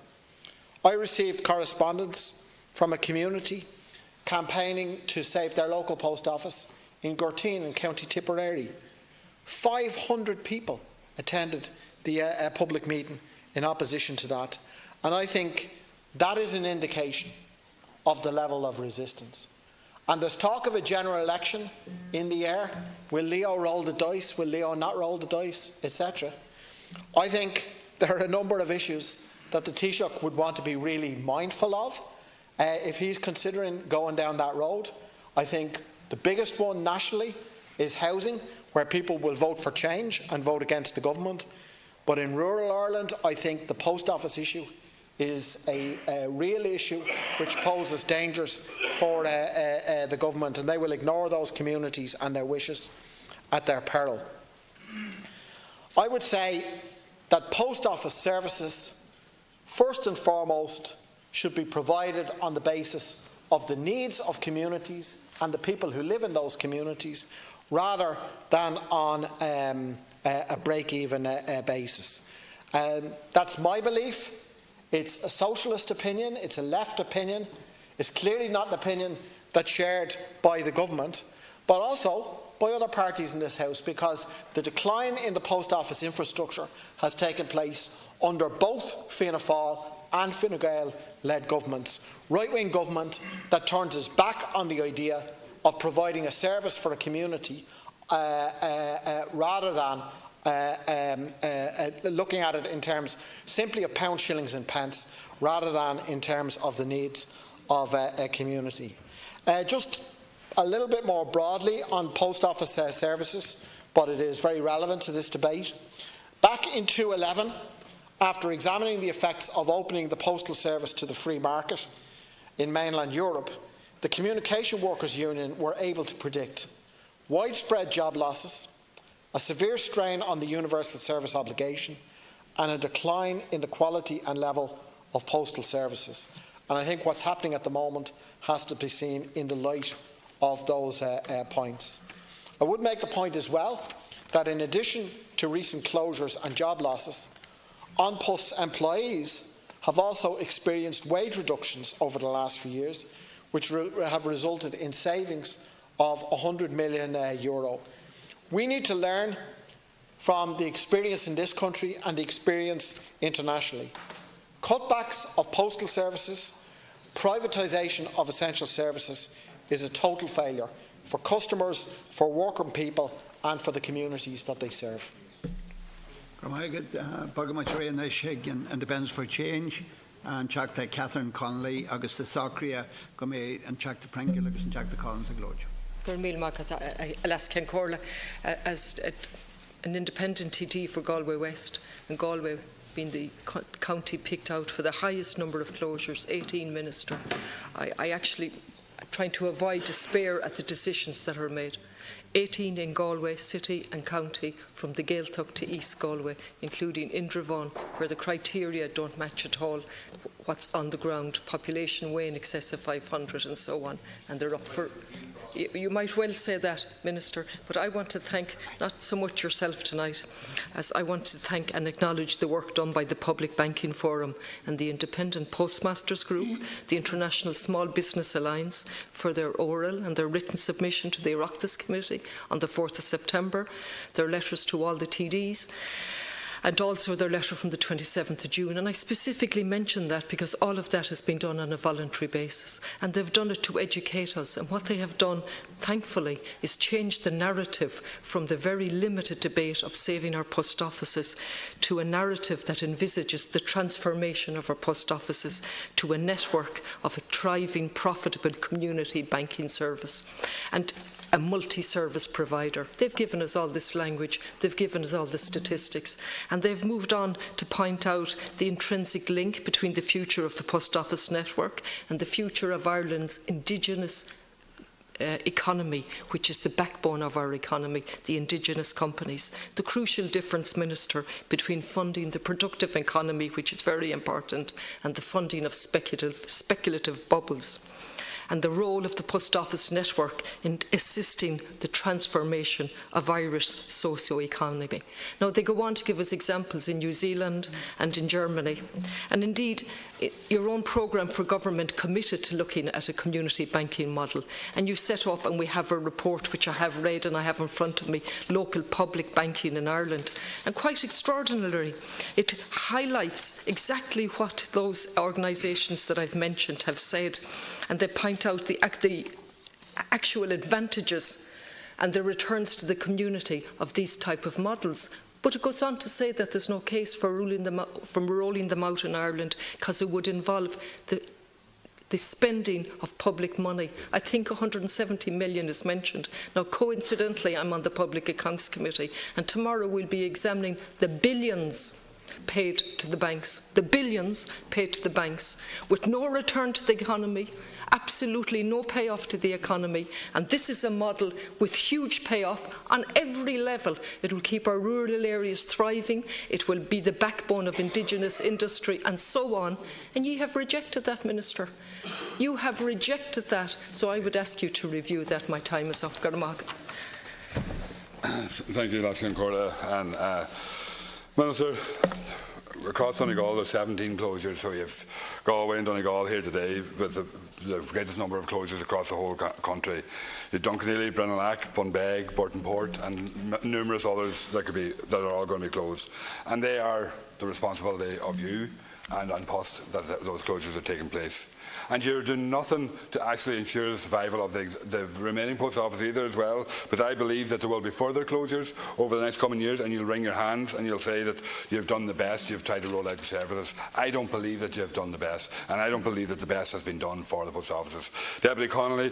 I received correspondence from a community campaigning to save their local post office in Gorteen in County Tipperary. 500 people attended the public meeting in opposition to that, and I think that is an indication of the level of resistance. And there's talk of a general election in the air. Will Leo roll the dice? Will Leo not roll the dice? Etc. I think there are a number of issues that the Taoiseach would want to be really mindful of if he's considering going down that road. I think the biggest one nationally is housing, where people will vote for change and vote against the government. But in rural Ireland, I think the post office issue is a real issue which poses dangers for the government, and they will ignore those communities and their wishes at their peril. I would say that post office services, first and foremost, should be provided on the basis of the needs of communities and the people who live in those communities, rather than on a break-even basis. That's my belief. It's a socialist opinion, it's a left opinion, it's clearly not an opinion that's shared by the government, but also by other parties in this House, because the decline in the post office infrastructure has taken place under both Fianna Fáil and Fine Gael-led governments. Right-wing government that turns its back on the idea of providing a service for a community rather than looking at it in terms simply of pounds, shillings and pence, rather than in terms of the needs of a community. Just a little bit more broadly on post office services, but it is very relevant to this debate. Back in 2011, after examining the effects of opening the postal service to the free market in mainland Europe, the Communication Workers Union were able to predict widespread job losses, a severe strain on the universal service obligation, and a decline in the quality and level of postal services. And I think what's happening at the moment has to be seen in the light of those points. I would make the point as well that in addition to recent closures and job losses, An Post's employees have also experienced wage reductions over the last few years, which have resulted in savings of €100 million. We need to learn from the experience in this country and the experience internationally. Cutbacks of postal services, privatisation of essential services is a total failure for customers, for working people and for the communities that they serve. Independence for Change and Chakta Catherine Connolly, Augusta Sacria, Gome and Chakta Prengle, and Chakta Collins and Glodge. As an independent TD for Galway West, and Galway being the county picked out for the highest number of closures, 18, Minister, I actually trying to avoid despair at the decisions that are made. 18 in Galway City and County, from the Gaeltacht to East Galway, including Indravon, where the criteria don't match at all what's on the ground, population way in excess of 500 and so on, and they're up for... You might well say that, Minister, but I want to thank not so much yourself tonight, as I want to thank and acknowledge the work done by the Public Banking Forum and the Independent Postmasters Group, the International Small Business Alliance, for their oral and their written submission to the Oireachtas Committee on the 4th of September, their letters to all the TDs, and also their letter from the 27th of June. And I specifically mention that because all of that has been done on a voluntary basis, and they've done it to educate us. And what they have done, thankfully, is change the narrative from the very limited debate of saving our post offices to a narrative that envisages the transformation of our post offices to a network of a thriving, profitable community banking service and a multi-service provider. They've given us all this language, they've given us all the statistics, and they've moved on to point out the intrinsic link between the future of the post office network and the future of Ireland's indigenous economy, which is the backbone of our economy, the indigenous companies. The crucial difference, Minister, between funding the productive economy, which is very important, and the funding of speculative bubbles, and the role of the post office network in assisting the transformation of Irish socio-economy. Now, they go on to give us examples in New Zealand and in Germany. And indeed, your own programme for government committed to looking at a community banking model. And you set up, and we have a report which I have read and I have in front of me, Local Public Banking in Ireland. And quite extraordinarily, it highlights exactly what those organisations that I've mentioned have said. And they point out the actual advantages and the returns to the community of these type of models. But it goes on to say that there's no case for rolling them out in Ireland because it would involve the spending of public money. I think 170 million is mentioned. Now, coincidentally, I'm on the Public Accounts Committee, and tomorrow we'll be examining the billions paid to the banks, with no return to the economy, absolutely no payoff to the economy. And this is a model with huge payoff on every level. It will keep our rural areas thriving, it will be the backbone of indigenous industry and so on. And you have rejected that, Minister. You have rejected that. So I would ask you to review that. My time is up. Thank you, Lachlan Corda. And Minister, across Donegal there's 17 closures, so you've Galway and Donegal here today with the greatest number of closures across the whole country. You've Duncanelly, Brennalack, Bunbeg, Burtonport and numerous others that are all going to be closed. And they are the responsibility of you and Post that those closures are taking place. And you're doing nothing to actually ensure the survival of the remaining post office either as well. But I believe that there will be further closures over the next coming years, and you'll wring your hands and you'll say that you've done the best, you've tried to roll out the services. I don't believe that you've done the best, and I don't believe that the best has been done for the post offices. Deputy Connolly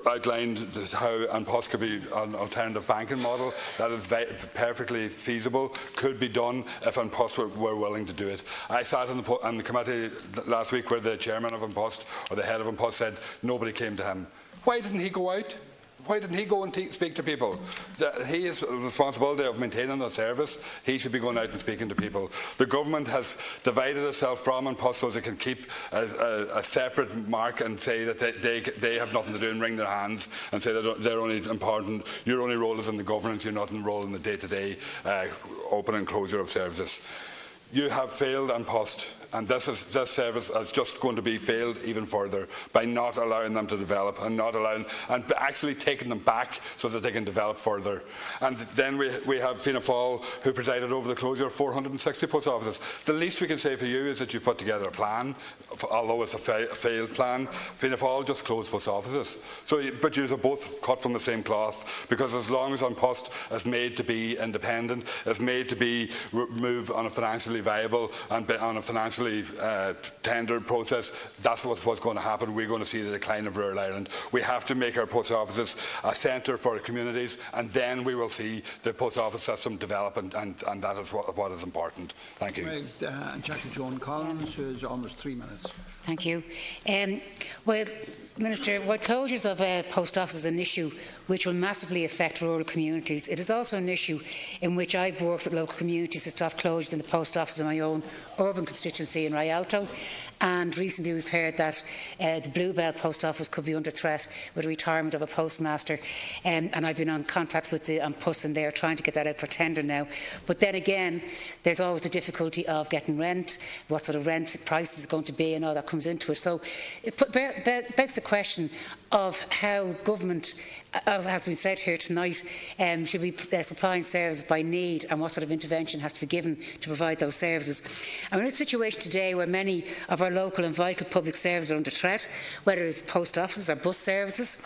outlined how An Post could be an alternative banking model. That is perfectly feasible, could be done if An Post were willing to do it. I sat on the committee last week where the chairman of An Post or the head of An Post said nobody came to him. Why didn't he go out? Why didn't he go and speak to people? He has the responsibility of maintaining the service. He should be going out and speaking to people. The government has divided itself from An Post so they can keep a separate mark and say that they have nothing to do and wring their hands and say that they're only important. Your only role is in the governance. You're not enrolled in the day-to-day open and closure of services. You have failed An Post, and this service is just going to be failed even further by not allowing them to develop and actually taking them back so that they can develop further. And then we have Fianna Fáil, who presided over the closure of 460 post offices. The least we can say for you is that you've put together a plan, although it's a failed plan. Fianna Fáil just closed post offices. But you are both cut from the same cloth, because as long as An Post is made to be independent, is made to be moved on a financially viable and on a financially tendered process, that's what's going to happen. We're going to see the decline of rural Ireland. We have to make our post offices a centre for communities, and then we will see the post office system develop, and that is what is important. Thank you. Right, Jackie Joan Collins, who is almost 3 minutes. Thank you. Well, Minister, while closures of post offices is an issue which will massively affect rural communities, it is also an issue in which I've worked with local communities to stop closures in the post office in my own urban constituency in Rialto. And recently we've heard that the Bluebell post office could be under threat with the retirement of a postmaster. And I've been in contact with the An Post, and they're trying to get that out for tender now. But then again, there's always the difficulty of getting rent, what sort of rent price is going to be, and all that comes into it. So it begs the question of how government, as we said here tonight, should be supplying services by need, and what sort of intervention has to be given to provide those services. And we're in a situation today where many of our local and vital public services are under threat, whether it's post offices or bus services,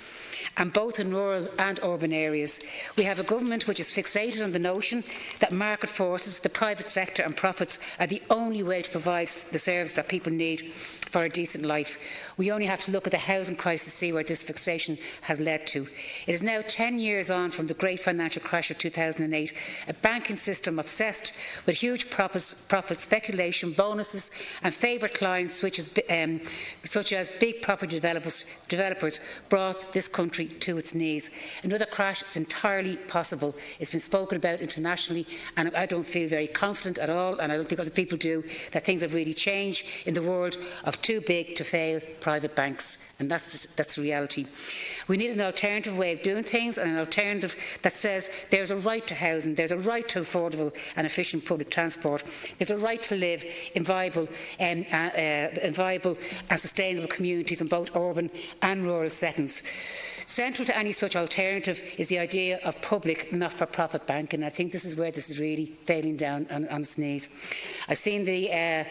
and both in rural and urban areas. We have a government which is fixated on the notion that market forces, the private sector and profits are the only way to provide the service that people need for a decent life. We only have to look at the housing crisis to see where this fixation has led to. It is now 10 years on from the great financial crash of 2008, a banking system obsessed with huge profit speculation, bonuses and favoured clients such as big property developers brought this country to its knees. Another crash is entirely possible. It's been spoken about internationally, and I don't feel very confident at all, and I don't think other people do, that things have really changed in the world of too big to fail private banks. And that's the reality. We need an alternative way of doing things, and an alternative that says there's a right to housing, there's a right to affordable and efficient public transport, there's a right to live in viable and sustainable communities in both urban and rural settings. Central to any such alternative is the idea of public, not-for-profit banking. I think this is where this is really failing down on its knees. I've seen the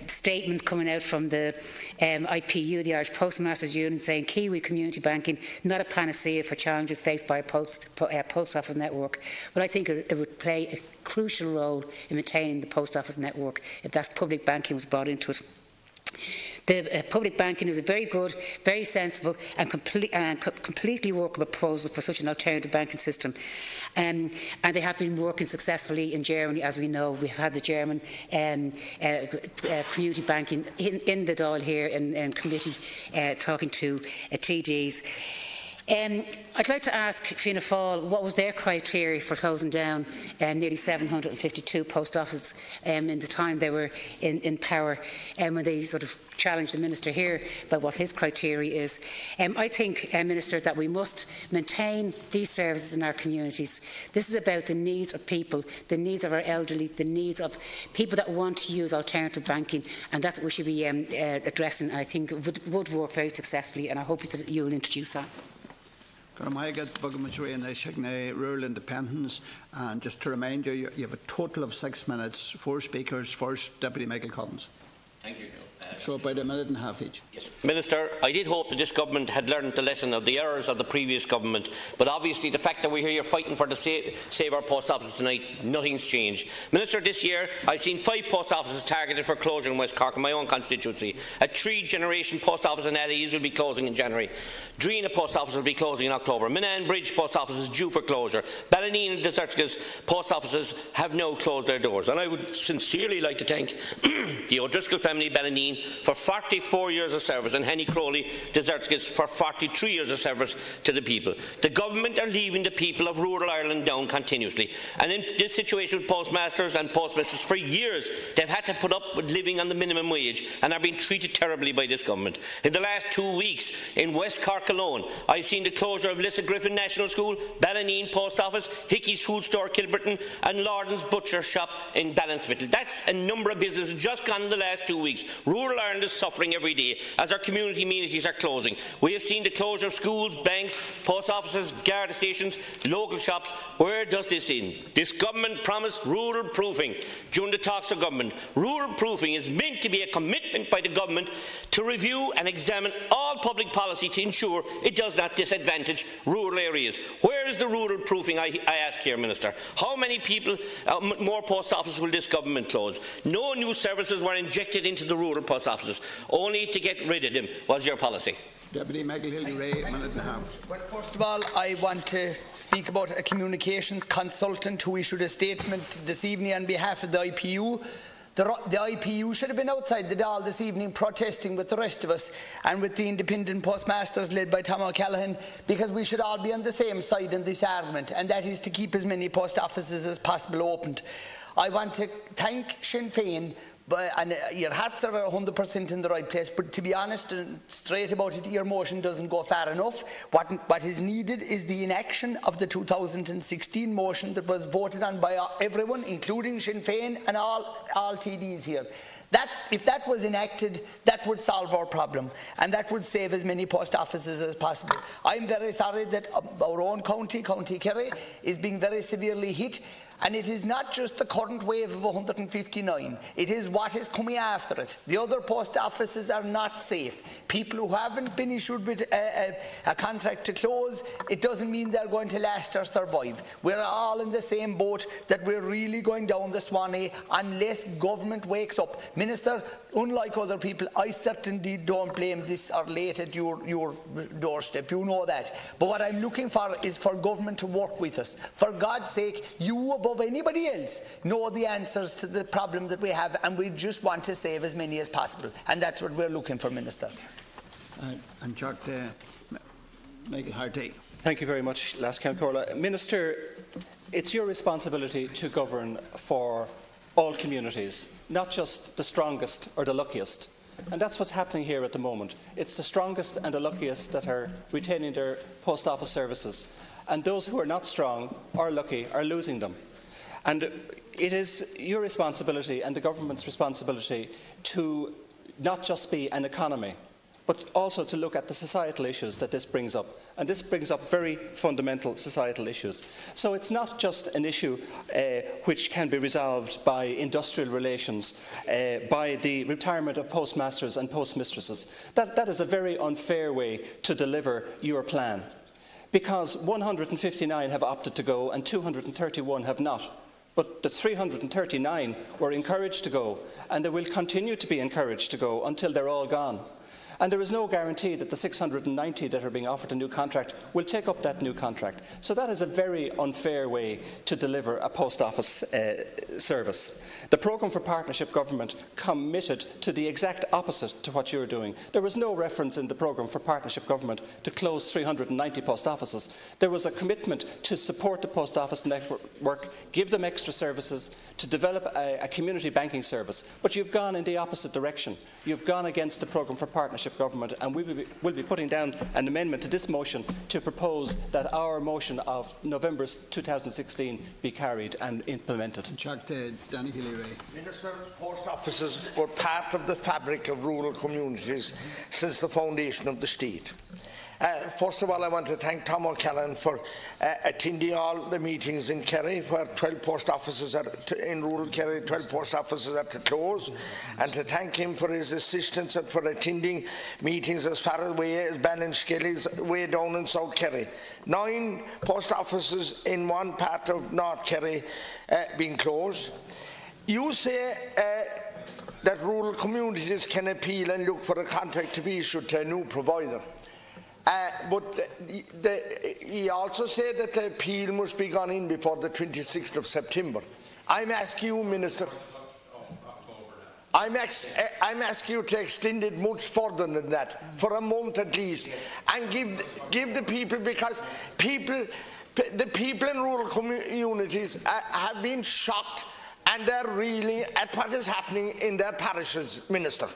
statement coming out from the IPU, the Irish Postmasters Union, saying Kiwi community banking not a panacea for challenges faced by a post office network. Well, I think it would play a crucial role in maintaining the post office network if that public banking was brought into it. The public banking is a very good, very sensible and completely workable proposal for such an alternative banking system. And they have been working successfully in Germany, as we know. We have had the German community banking in the Dáil here in committee talking to TDs. I'd like to ask Fianna Fáil what was their criteria for closing down nearly 752 post offices in the time they were in power, when they sort of challenged the Minister here about what his criteria is. I think, Minister, that we must maintain these services in our communities. This is about the needs of people, the needs of our elderly, the needs of people that want to use alternative banking, and that's what we should be addressing. I think it would work very successfully, and I hope that you will introduce that. Rural independence, and just to remind you, you have a total of 6 minutes. 4 speakers. First, Deputy Michael Collins. Thank you. So about a minute and a half each. Yes. Minister, I did hope that this government had learned the lesson of the errors of the previous government, but obviously the fact that we're here fighting for the save our post offices tonight, nothing's changed. Minister, this year I've seen 5 post offices targeted for closure in West Cork, in my own constituency. A 3-generation post office in Eddie's will be closing in January. Dreena post office will be closing in October. Minnan Bridge post office is due for closure. Ballyneen and Deserticus post offices have now closed their doors. And I would sincerely like to thank the O'Driscoll family, Ballyneen, for 44 years of service, and Henny Crowley Deserticus for 43 years of service to the people. The government are leaving the people of rural Ireland down continuously, and in this situation with postmasters and postmistresses for years they've had to put up with living on the minimum wage and are being treated terribly by this government. In the last 2 weeks in West Cork alone, I've seen the closure of Lissa Griffin National School, Ballyneen Post Office, Hickey's Food Store Kilburton and Lorden's Butcher Shop in Ballinsmittle. That's a number of businesses just gone in the last 2 weeks. Rural Ireland is suffering every day as our communities are closing. We have seen the closure of schools, banks, post offices, Garda stations, local shops. Where does this end? This government promised rural proofing during the talks of government. Rural proofing is meant to be a commitment by the government to review and examine all public policy to ensure it does not disadvantage rural areas. Where is the rural proofing, I ask here, Minister? How many people, more post offices will this government close? No new services were injected into the rural post offices, only to get rid of them was your policy. Deputy Michael Hilary, a minute and a half. Well, first of all, I want to speak about a communications consultant who issued a statement this evening on behalf of the IPU. The IPU should have been outside the Dáil this evening protesting with the rest of us and with the independent postmasters led by Tom O'Callaghan, because we should all be on the same side in this argument, and that is to keep as many post offices as possible opened. I want to thank Sinn Féin. And your hats are 100% in the right place, but to be honest and straight about it, your motion doesn't go far enough. What is needed is the inaction of the 2016 motion that was voted on by everyone, including Sinn Féin and all TDs here. If that was enacted, that would solve our problem, and that would save as many post offices as possible. I'm very sorry that our own county, County Kerry, is being very severely hit. And it is not just the current wave of 159, it is what is coming after it. The other post offices are not safe. People who haven't been issued with a contract to close, it doesn't mean they're going to last or survive. We're all in the same boat, that we're really going down the Swanee unless government wakes up. Minister, unlike other people, I certainly don't blame this or late at your doorstep, you know that. But what I'm looking for is for government to work with us. For God's sake, you above anybody else know the answers to the problem that we have, and we just want to save as many as possible, and that's what we're looking for, Minister. I'm Chuck Michael Harty. Thank you very much, Lascan Corla. Minister, it's your responsibility to govern for all communities, not just the strongest or the luckiest. And that's what's happening here at the moment. It's the strongest and the luckiest that are retaining their post office services, and those who are not strong or lucky are losing them. And it is your responsibility and the government's responsibility to not just be an economy, but also to look at the societal issues that this brings up. And this brings up very fundamental societal issues. So it's not just an issue which can be resolved by industrial relations, by the retirement of postmasters and postmistresses. That is a very unfair way to deliver your plan, because 159 have opted to go and 231 have not. But the 339 were encouraged to go, and they will continue to be encouraged to go until they're all gone. And there is no guarantee that the 690 that are being offered a new contract will take up that new contract. So that is a very unfair way to deliver a post office service. The Programme for Partnership Government committed to the exact opposite to what you're doing. There was no reference in the Programme for Partnership Government to close 390 post offices. There was a commitment to support the post office network, give them extra services, to develop a community banking service. But you've gone in the opposite direction. You've gone against the Programme for Partnership Government, and we will be putting down an amendment to this motion to propose that our motion of November 2016 be carried and implemented. Minister, post offices were part of the fabric of rural communities since the foundation of the state. First of all, I want to thank Tom O'Callaghan for attending all the meetings in Kerry, where 12 post offices in rural Kerry, 12 post offices had to close, and to thank him for his assistance and for attending meetings as far away as Ballinskelly's way down in South Kerry. 9 post offices in one part of North Kerry being closed. You say that rural communities can appeal and look for a contract to be issued to a new provider. But he also said that the appeal must be gone in before the 26th of September. I'm asking you, Minister, I'm asking you to extend it much further than that, for a month at least, and give the people, because the people in rural communities have been shocked and they're reeling at what is happening in their parishes, Minister.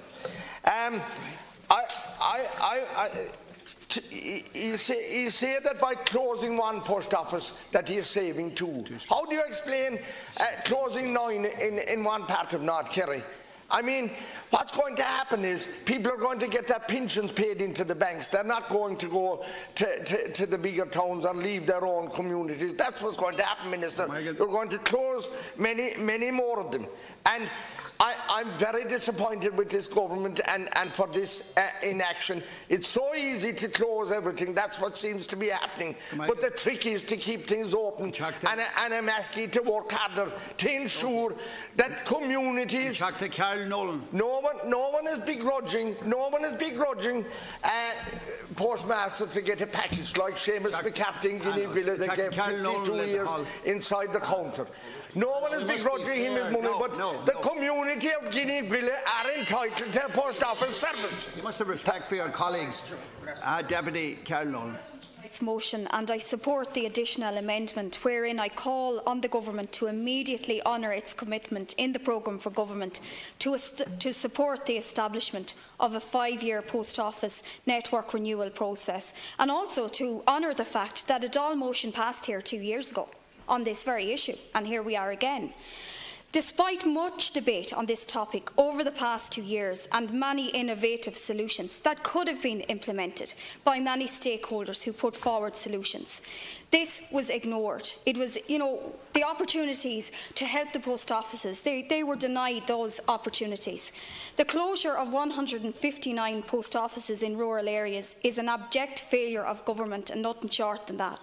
He said that by closing one post office that he is saving 2. How do you explain closing 9 in one part of North Kerry? I mean, what's going to happen is people are going to get their pensions paid into the banks. They're not going to go to the bigger towns and leave their own communities. That's what's going to happen, Minister. You're going to close many more of them. And I'm very disappointed with this government and for this inaction. It's so easy to close everything. That's what seems to be happening. But the trick is to keep things open. And I'm asking you to work harder to ensure that communities. No one is begrudging. No one is begrudging postmasters to get a package like Seamus McCarthy in Guinea that gave 52 years inside the counter. No one is begrudging him his money, but the community of Guinea-Gwille are entitled to a post office service. You must have respect for your colleagues. Deputy Carol Nolan. Its motion, and I support the additional amendment wherein I call on the Government to immediately honour its commitment in the programme for government to support the establishment of a 5-year post office network renewal process, and also to honour the fact that a Dáil motion passed here 2 years ago on this very issue, and here we are again. Despite much debate on this topic over the past 2 years and many innovative solutions that could have been implemented by many stakeholders who put forward solutions, this was ignored. It was, the opportunities to help the post offices, they were denied those opportunities. The closure of 159 post offices in rural areas is an abject failure of government and nothing short than that.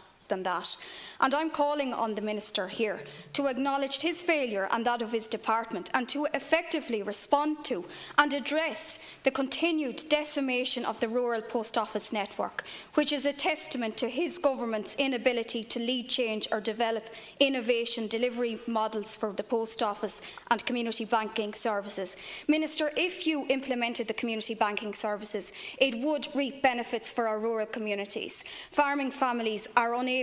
And I'm calling on the Minister here to acknowledge his failure and that of his department, and to effectively respond to and address the continued decimation of the rural post office network, which is a testament to his government's inability to lead change or develop innovation delivery models for the post office and community banking services. Minister, if you implemented the community banking services, it would reap benefits for our rural communities. Farming families are unable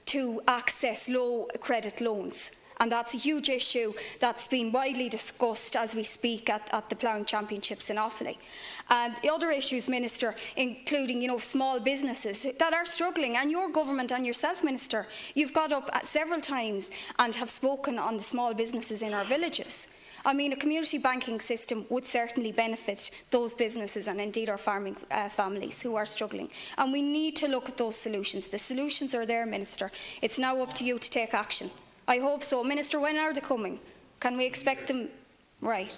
to access low credit loans, and that's a huge issue that's been widely discussed as we speak at the ploughing championships in Offaly. The other issues, Minister, including small businesses that are struggling, and your government and yourself, Minister, you've got up several times and have spoken on the small businesses in our villages. I mean, a community banking system would certainly benefit those businesses and indeed our farming families who are struggling. And we need to look at those solutions. The solutions are there, Minister. It's now up to you to take action. I hope so. Minister, when are they coming? Can we expect them? Right.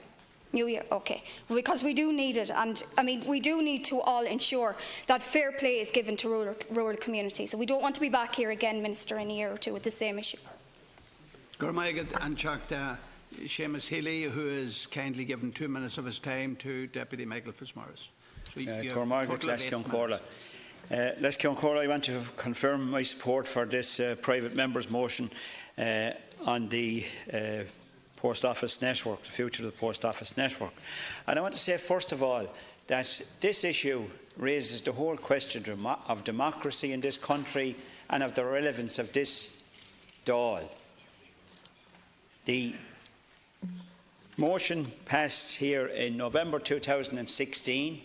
New Year, okay. Because we do need it, and I mean, we do need to all ensure that fair play is given to rural communities. So we don't want to be back here again, Minister, in a year or two with the same issue. Seamus Healy, who has kindly given 2 minutes of his time to Deputy Michael Fitzmaurice. So I want to confirm my support for this private member's motion on the post office network, the future of the post office network. And I want to say, first of all, that this issue raises the whole question of democracy in this country and of the relevance of this Dáil. The motion passed here in November 2016,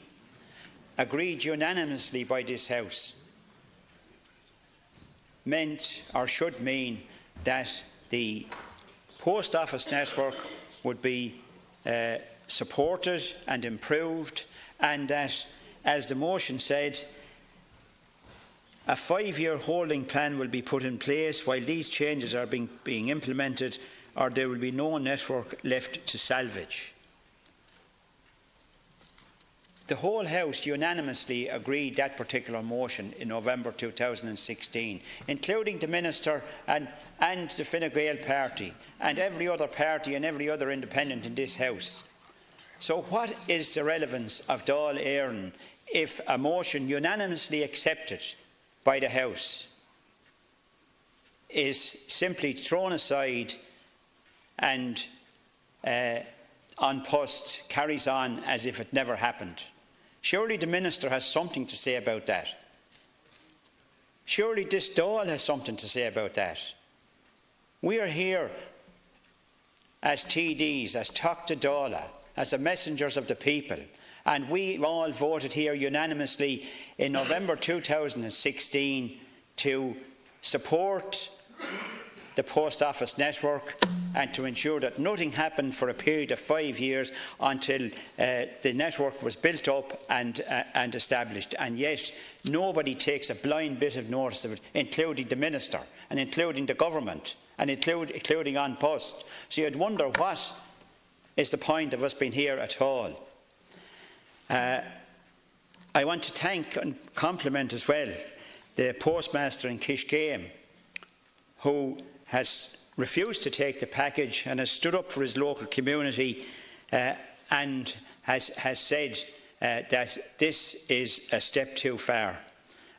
agreed unanimously by this House, meant or should mean that the post office network would be supported and improved, and that, as the motion said, a 5-year holding plan will be put in place while these changes are being implemented, or there will be no network left to salvage. The whole House unanimously agreed that particular motion in November 2016, including the Minister and the Fine Gael party and every other party and every other independent in this House. So what is the relevance of Dáil Éireann if a motion unanimously accepted by the House is simply thrown aside and An Post carries on as if it never happened? Surely the Minister has something to say about that. Surely this Dáil has something to say about that. We are here as TDs, as Táchta Dála, as the messengers of the people, and we all voted here unanimously in November 2016 to support the post office network and to ensure that nothing happened for a period of 5 years until the network was built up and established. And yet nobody takes a blind bit of notice of it, including the Minister and including the government and including An Post. So you'd wonder what is the point of us being here at all. I want to thank and compliment as well the postmaster in Kishgame, who has refused to take the package and has stood up for his local community and has said that this is a step too far.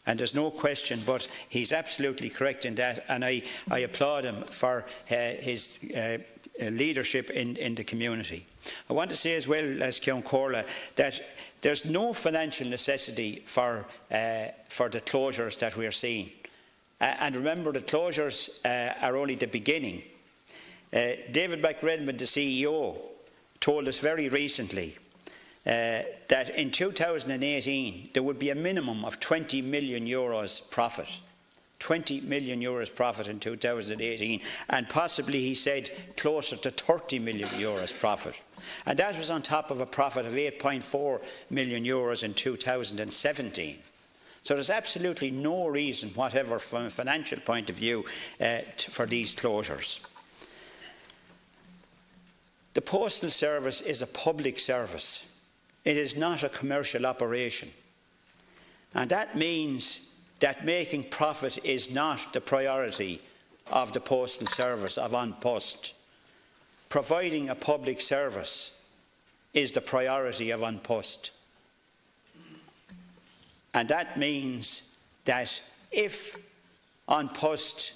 And there's no question, but he's absolutely correct in that, and I applaud him for his leadership in the community. I want to say as well as Ceann Comhairle that there's no financial necessity for the closures that we are seeing. And remember, the closures are only the beginning. David McRedmond, the CEO, told us very recently that in 2018 there would be a minimum of €20 million profit. €20 million profit in 2018, and possibly, he said, closer to €30 million profit. And that was on top of a profit of €8.4 million in 2017. So there's absolutely no reason whatever from a financial point of view for these closures. The postal service is a public service. It is not a commercial operation. And that means that making profit is not the priority of the postal service, of An Post. Providing a public service is the priority of An Post. And that means that if An Post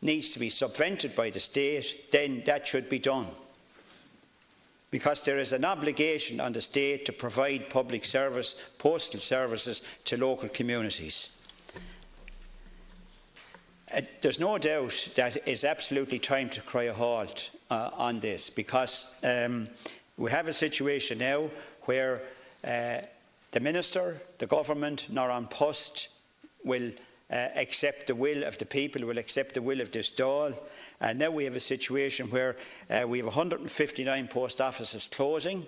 needs to be subvented by the state, then that should be done. Because there is an obligation on the state to provide public service, postal services to local communities. There's no doubt that it's absolutely time to cry a halt on this, because we have a situation now where the Minister, the government, nor An Post will accept the will of the people, will accept the will of this Dáil. And now we have a situation where we have 159 post offices closing.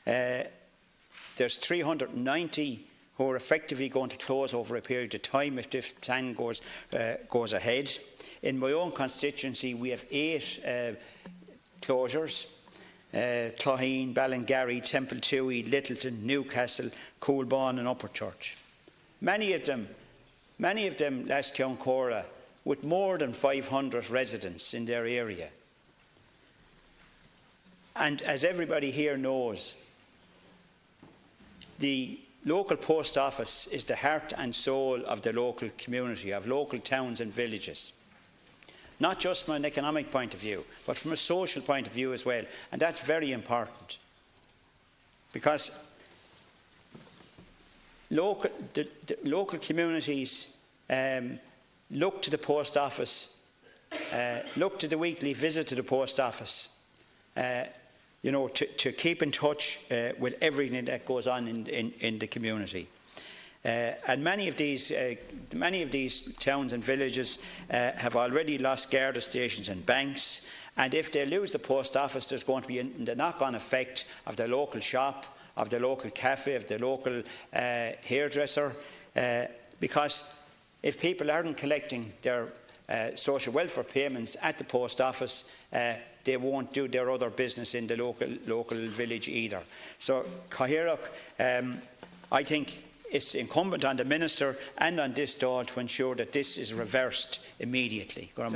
There's 390 who are effectively going to close over a period of time if this plan goes ahead. In my own constituency, we have 8 closures. Clogheen, Ballingarry, Templetewey, Littleton, Newcastle, Coolbawn and Upperchurch. Many of them, last Ceann Comhairle, with more than 500 residents in their area. And as everybody here knows, the local post office is the heart and soul of the local community, of local towns and villages. Not just from an economic point of view, but from a social point of view as well. And that's very important. Because the local communities look to the post office, look to the weekly visit to the post office, you know, to keep in touch with everything that goes on in the community. And many of these towns and villages have already lost Garda stations and banks, and if they lose the post office, there's going to be the knock-on effect of the local shop, of the local cafe, of the local hairdresser, because if people aren't collecting their social welfare payments at the post office, they won't do their other business in the local village either. So, Cathaoirleach, I think it's incumbent on the Minister and on this Dáil to ensure that this is reversed immediately. First of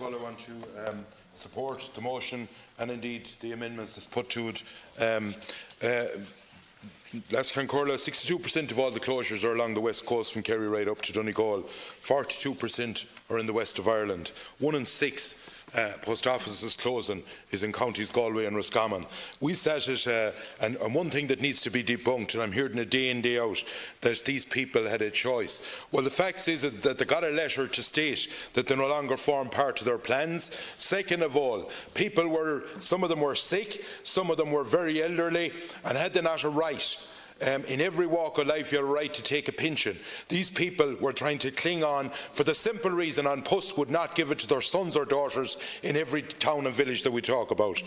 all, I want to support the motion and indeed the amendments that's put to it. Last Concorla, 62% of all the closures are along the west coast from Kerry right up to Donegal. 42% are in the west of Ireland. 1 in 6 post offices closing is in counties Galway and Roscommon. We sat it, and one thing that needs to be debunked, and I'm hearing it day in, day out, that these people had a choice. Well, the fact is that they got a letter to state that they no longer form part of their plans. Second of all, some of them were sick, some of them were very elderly, and had they not a right, in every walk of life you have a right to take a pension. These people were trying to cling on for the simple reason An Post would not give it to their sons or daughters in every town and village that we talk about.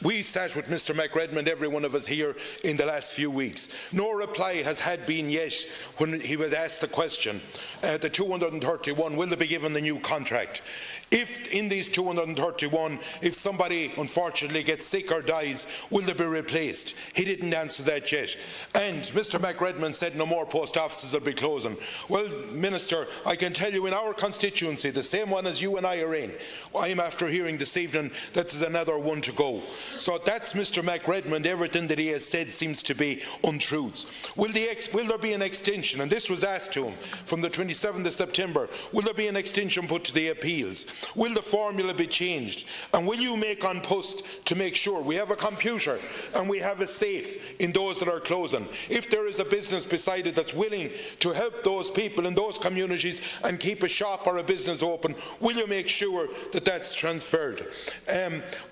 We sat with Mr McRedmond, every one of us here, in the last few weeks. No reply has been yet when he was asked the question, the 231, will they be given the new contract? If in these 231, if somebody unfortunately gets sick or dies, will they be replaced? He didn't answer that yet. And Mr McRedmond said no more post offices will be closing. Well, Minister, I can tell you in our constituency, the same one as you and I are in, I'm after hearing this evening that there's another one to go. So that's Mr McRedmond. Everything that he has said seems to be untruths. Will there be an extension? And this was asked to him from the 27th of September. Will there be an extension put to the appeals? Will the formula be changed? And will you make An Post to make sure we have a computer and we have a safe in those that are closing? If there is a business beside it that's willing to help those people in those communities and keep a shop or a business open, will you make sure that that's transferred?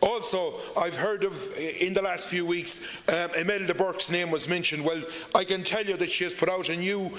Also, I've heard of, in the last few weeks, Imelda Burke's name was mentioned. Well, I can tell you that she has put out a new,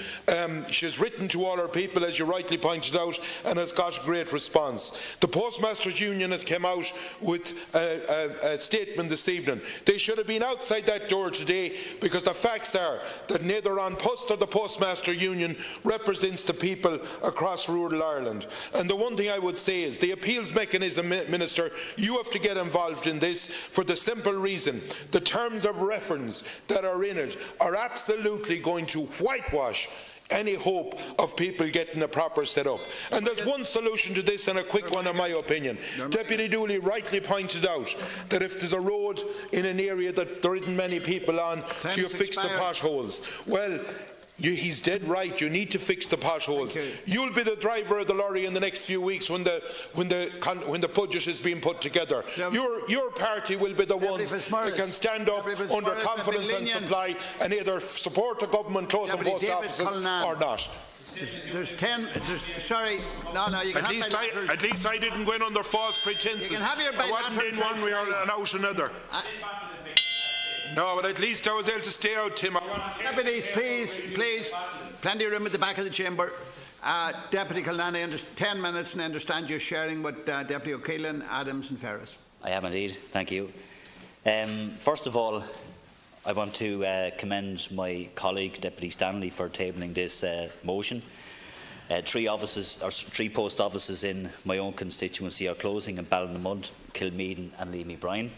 she has written to all her people, as you rightly pointed out, and has got great response. The Postmasters Union has come out with a statement this evening. They should have been outside that door today, because the facts are that neither An Post or the Postmaster Union represents the people across rural Ireland. And the one thing I would say is the appeals mechanism, Minister, you have to get involved in this for the simple reason the terms of reference that are in it are absolutely going to whitewash any hope of people getting a proper set-up. And there's one solution to this, and a quick one in my opinion. Deputy Dooley rightly pointed out that if there's a road in an area that there isn't many people on, do you fix the potholes? Well, he's dead right. You need to fix the potholes. You'll be the driver of the lorry in the next few weeks when the budget is being put together. Your party will be the ones that can stand up under confidence and supply and either support the government closing post offices or not. Sorry, no, you can at least I didn't go in under false pretences. You can have your I wasn't in one way and out another. No, but at least I was able to stay out, Tim. Deputies, please. Plenty of room at the back of the chamber. Deputy Kilnany, 10 minutes, and I understand you're sharing with Deputy O'Keelan, Adams and Ferris. I am indeed. Thank you. First of all, I want to commend my colleague, Deputy Stanley, for tabling this motion. 3 post offices in my own constituency are closing in Ballinamud, Kilmeaden and Leamy Bryan.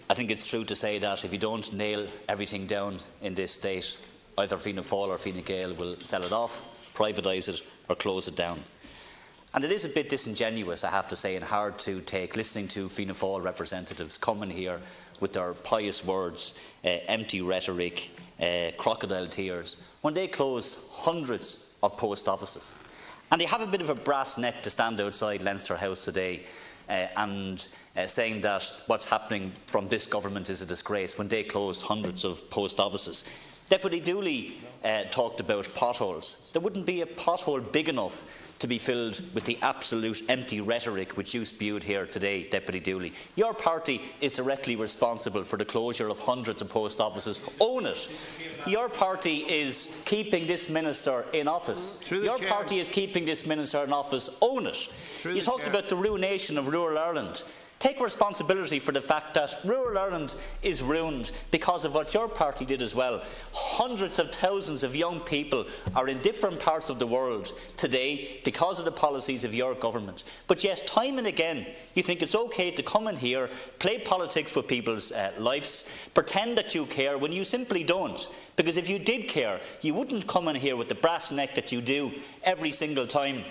I think it's true to say that if you don't nail everything down in this state, either Fianna Fáil or Fine Gael will sell it off, privatise it or close it down. And it is a bit disingenuous, I have to say, and hard to take, listening to Fianna Fáil representatives coming here with their pious words, empty rhetoric, crocodile tears, when they close hundreds of post offices. And they have a bit of a brass neck to stand outside Leinster House today and saying that what's happening from this government is a disgrace when they closed hundreds of post offices. Deputy Dooley talked about potholes. There wouldn't be a pothole big enough to be filled with the absolute empty rhetoric which you spewed here today, Deputy Dooley. Your party is directly responsible for the closure of hundreds of post offices. Own it. Your party is keeping this minister in office. Your party is keeping this minister in office. Own it. You talked about the ruination of rural Ireland. Take responsibility for the fact that rural Ireland is ruined because of what your party did as well. Hundreds of thousands of young people are in different parts of the world today because of the policies of your government. But yet, time and again, you think it's okay to come in here, play politics with people's lives, pretend that you care when you simply don't. Because if you did care, you wouldn't come in here with the brass neck that you do every single time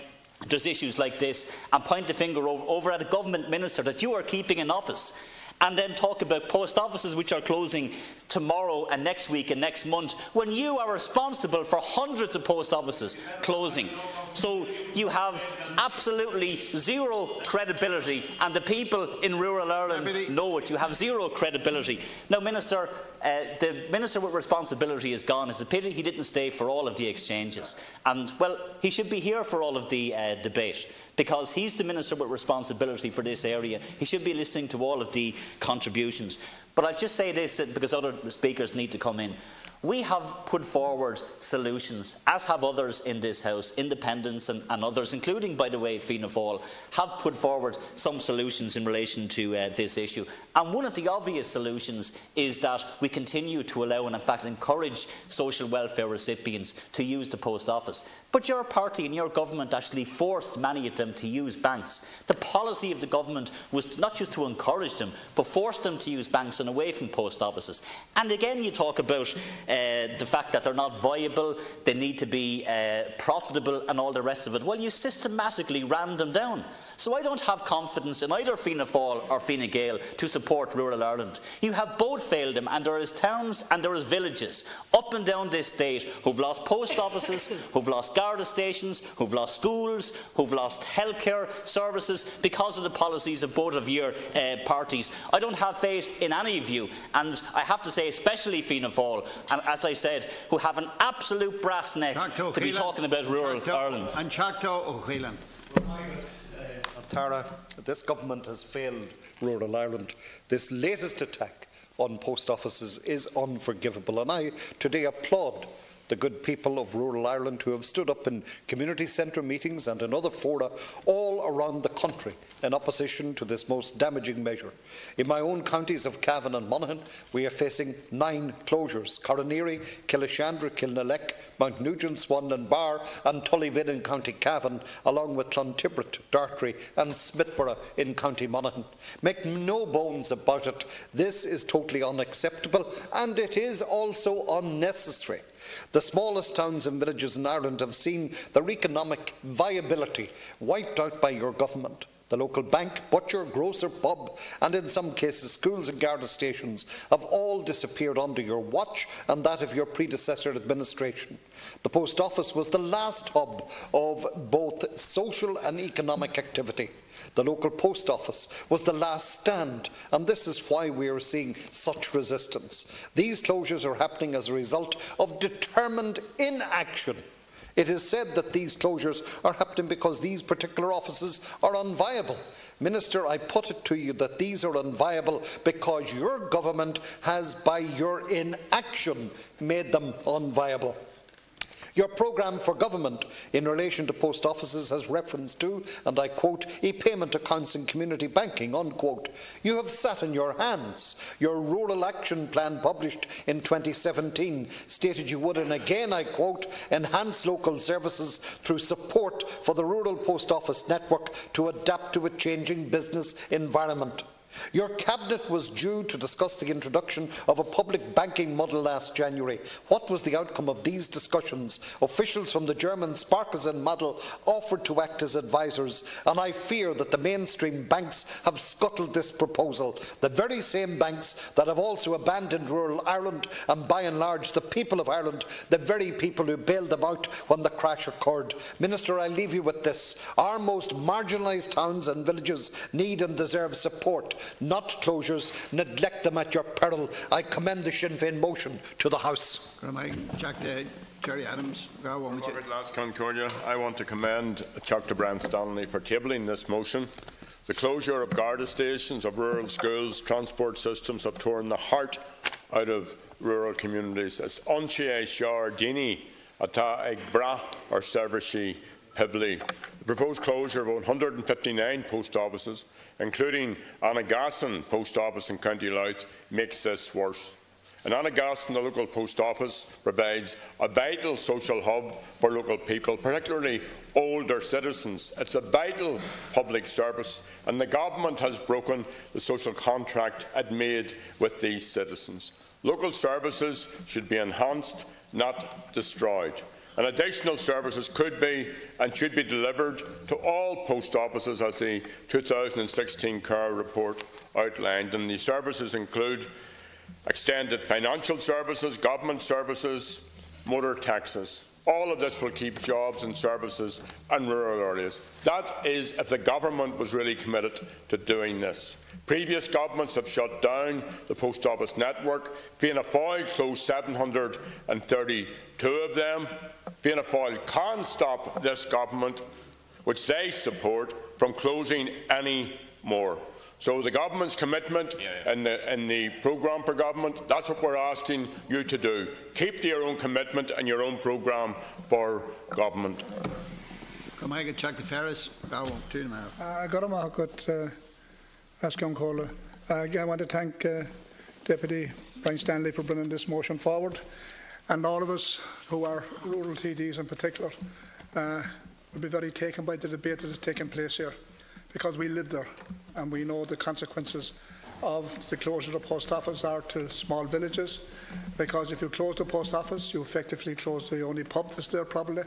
there's issues like this and point the finger over at a government minister that you are keeping in office, and then talk about post offices which are closing tomorrow and next week and next month when you are responsible for hundreds of post offices closing. So you have absolutely zero credibility, and the people in rural Ireland know it. You have zero credibility. Now, Minister, the Minister with responsibility is gone. It's a pity he didn't stay for all of the exchanges. And, well, he should be here for all of the debate, because he's the Minister with responsibility for this area. He should be listening to all of the contributions. But I'll just say this, because other speakers need to come in. We have put forward solutions, as have others in this House, independents and others, including, by the way, Fianna Fáil, have put forward some solutions in relation to this issue. And one of the obvious solutions is that we continue to allow and, in fact, encourage social welfare recipients to use the post office. But your party and your government actually forced many of them to use banks. The policy of the government was not just to encourage them, but force them to use banks and away from post offices. And again, you talk about the fact that they're not viable, they need to be profitable and all the rest of it. Well, you systematically ran them down. So I don't have confidence in either Fianna Fáil or Fine Gael to support rural Ireland. You have both failed them, and there is towns and there is villages up and down this state who've lost post offices, who've lost Garda stations, who've lost schools, who've lost healthcare services because of the policies of both of your parties. I don't have faith in any of you, and I have to say especially Fianna Fáil, and as I said, who have an absolute brass neck to be talking about rural Ireland. And Choctaw O'Whelan. Tara, this government has failed rural Ireland. This latest attack on post offices is unforgivable, and I today applaud the good people of rural Ireland who have stood up in community centre meetings and in other fora all around the country in opposition to this most damaging measure. In my own counties of Cavan and Monaghan, we are facing 9 closures: Coroneary, Killashandra, Kilnalek, Mount Nugent, Swan and Bar and Tullyvin in County Cavan, along with Clontibret, Dartry and Smithborough in County Monaghan. Make no bones about it, this is totally unacceptable, and it is also unnecessary. The smallest towns and villages in Ireland have seen their economic viability wiped out by your government. The local bank, butcher, grocer, pub and in some cases schools and Garda stations have all disappeared under your watch and that of your predecessor administration. The post office was the last hub of both social and economic activity. The local post office was the last stand, and this is why we are seeing such resistance. These closures are happening as a result of determined inaction. It is said that these closures are happening because these particular offices are unviable. Minister, I put it to you that these are unviable because your government has, by your inaction, made them unviable. Your programme for government in relation to post offices has reference to, and I quote, e-payment accounts and community banking, unquote. You have sat in your hands. Your rural action plan published in 2017 stated you would, and again I quote, enhance local services through support for the rural post office network to adapt to a changing business environment. Your Cabinet was due to discuss the introduction of a public banking model last January. What was the outcome of these discussions? Officials from the German Sparkassen model offered to act as advisors, and I fear that the mainstream banks have scuttled this proposal. The very same banks that have also abandoned rural Ireland and, by and large, the people of Ireland, the very people who bailed them out when the crash occurred. Minister, I leave you with this. Our most marginalised towns and villages need and deserve support, not closures. Neglect them at your peril. I commend the Sinn Féin motion to the House. Jerry Adams. I want to commend Dr. Brand Stanley for tabling this motion. The closure of Garda stations, of rural schools, transport systems have torn the heart out of rural communities. As Anche Shar Dini Ata Ag Bra or Servishi Pivley. The proposed closure of 159 post offices, including Annagassan Post Office in County Louth, makes this worse. In Annagassan, the local post office provides a vital social hub for local people, particularly older citizens. It's a vital public service, and the government has broken the social contract it made with these citizens. Local services should be enhanced, not destroyed. And additional services could be and should be delivered to all post offices, as the 2016 CAR report outlined. And these services include extended financial services, government services, motor taxes. All of this will keep jobs and services in rural areas. That is if the government was really committed to doing this. Previous governments have shut down the post office network. Fianna Fáil closed 732 of them. Fianna Fáil can stop this government, which they support, from closing any more. So the government's commitment in the programme for government, that's what we're asking you to do. Keep to your own commitment and your own programme for government. I want to thank Deputy Brian Stanley for bringing this motion forward, and all of us who are rural TDs in particular will be very taken by the debate that is taking place here, because we live there and we know the consequences of the closure of the post office are to small villages, because if you close the post office, you effectively close the only pub that's there probably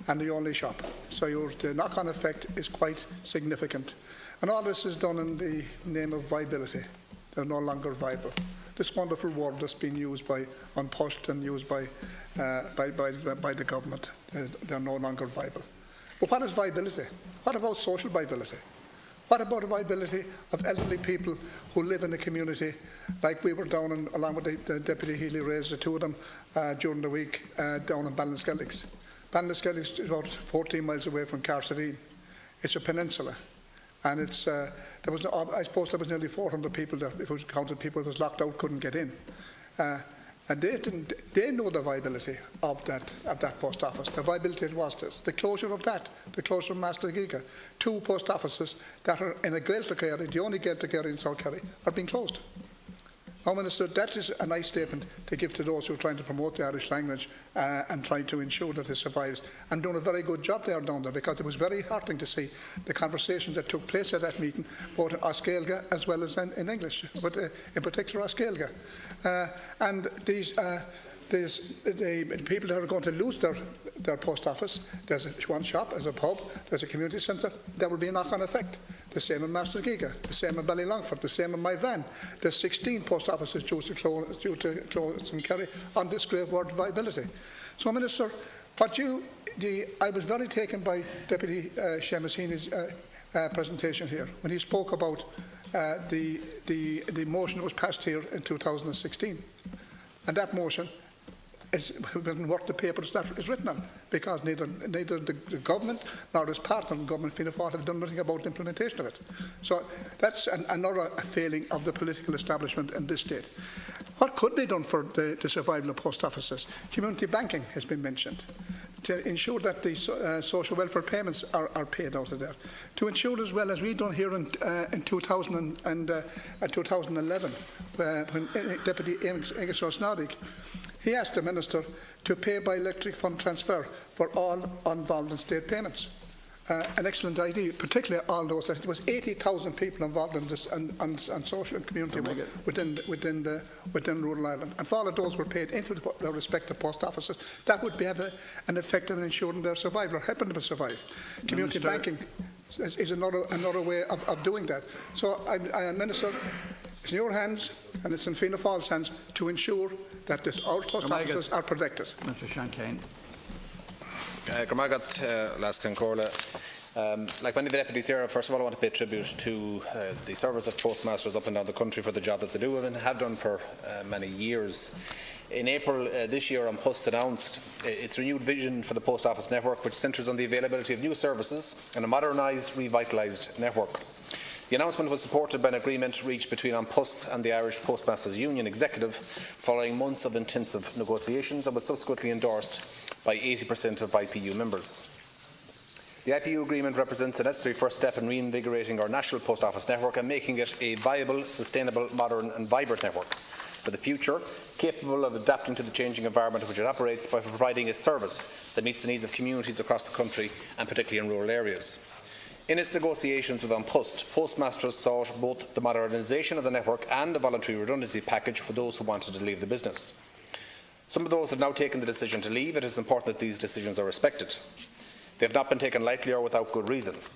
and the only shop. So the knock-on effect is quite significant. And all this is done in the name of viability. They're no longer viable. This wonderful word that's been used by unpushed and used by the government. They're no longer viable. But what is viability? What about social viability? What about the viability of elderly people who live in the community, like we were down along with the Deputy Healy raised the two of them during the week down in Ballinskelligs. Ballinskelligs is about 14 miles away from Carsavine. It's a peninsula. And I suppose there was nearly 400 people there. If it counted people who was locked out, couldn't get in. And they know the viability of that post office. The viability was this. The closure of that, the closure of Mastergiga. Two post offices that are in a Gaeltacht area, the only Gaeltacht area in South Kerry, are being closed. Now, Minister, that is a nice statement to give to those who are trying to promote the Irish language and trying to ensure that it survives, and doing a very good job there down there, because it was very heartening to see the conversations that took place at that meeting, both in Oscailga as well as in English, but in particular Oscailga. And the people that are going to lose their post office, there's one shop, there's a pub, there's a community centre, there will be a knock-on effect. The same in Mastergiga, the same in Ballylongford, the same in my van. There's 16 post offices due to close in Kerry on this great word viability. So, Minister, I was very taken by Deputy Seamus Heaney's presentation here when he spoke about the motion that was passed here in 2016, and that motion doesn't work the papers that it's written on, because neither the government nor its partner in government, Fianna Fáil, have done nothing about the implementation of it. So that's another failing of the political establishment in this state. What could be done for the survival of post offices? Community banking has been mentioned, to ensure that the social welfare payments are paid out of there. To ensure, as well as we've done here in 2011, when Deputy Angus O'Snadig, he asked the Minister to pay by electric fund transfer for all involved in state payments. an excellent idea, particularly all those. There was 80,000 people involved in this and social and community work within rural Ireland. And if all of those were paid into the respective post offices, that would have an effect on ensuring their survival or helping them to survive. Community banking is another way of doing that. So, Minister, it's in your hands and it's in Fianna Fáil's hands to ensure that our post offices are protected. Mr. Shancain. Like many of the deputies here, first of all I want to pay tribute to the service of postmasters up and down the country for the job that they do and have done for many years. In April this year, Post announced its renewed vision for the post office network, which centres on the availability of new services and a modernised, revitalised network. The announcement was supported by an agreement reached between Post and the Irish Postmasters Union Executive following months of intensive negotiations and was subsequently endorsed by 80% of IPU members. The IPU agreement represents a necessary first step in reinvigorating our national post office network and making it a viable, sustainable, modern and vibrant network for the future, capable of adapting to the changing environment in which it operates by providing a service that meets the needs of communities across the country and particularly in rural areas. In its negotiations with Post, postmasters sought both the modernisation of the network and a voluntary redundancy package for those who wanted to leave the business. Some of those have now taken the decision to leave. It is important that these decisions are respected. They have not been taken lightly or without good reasons.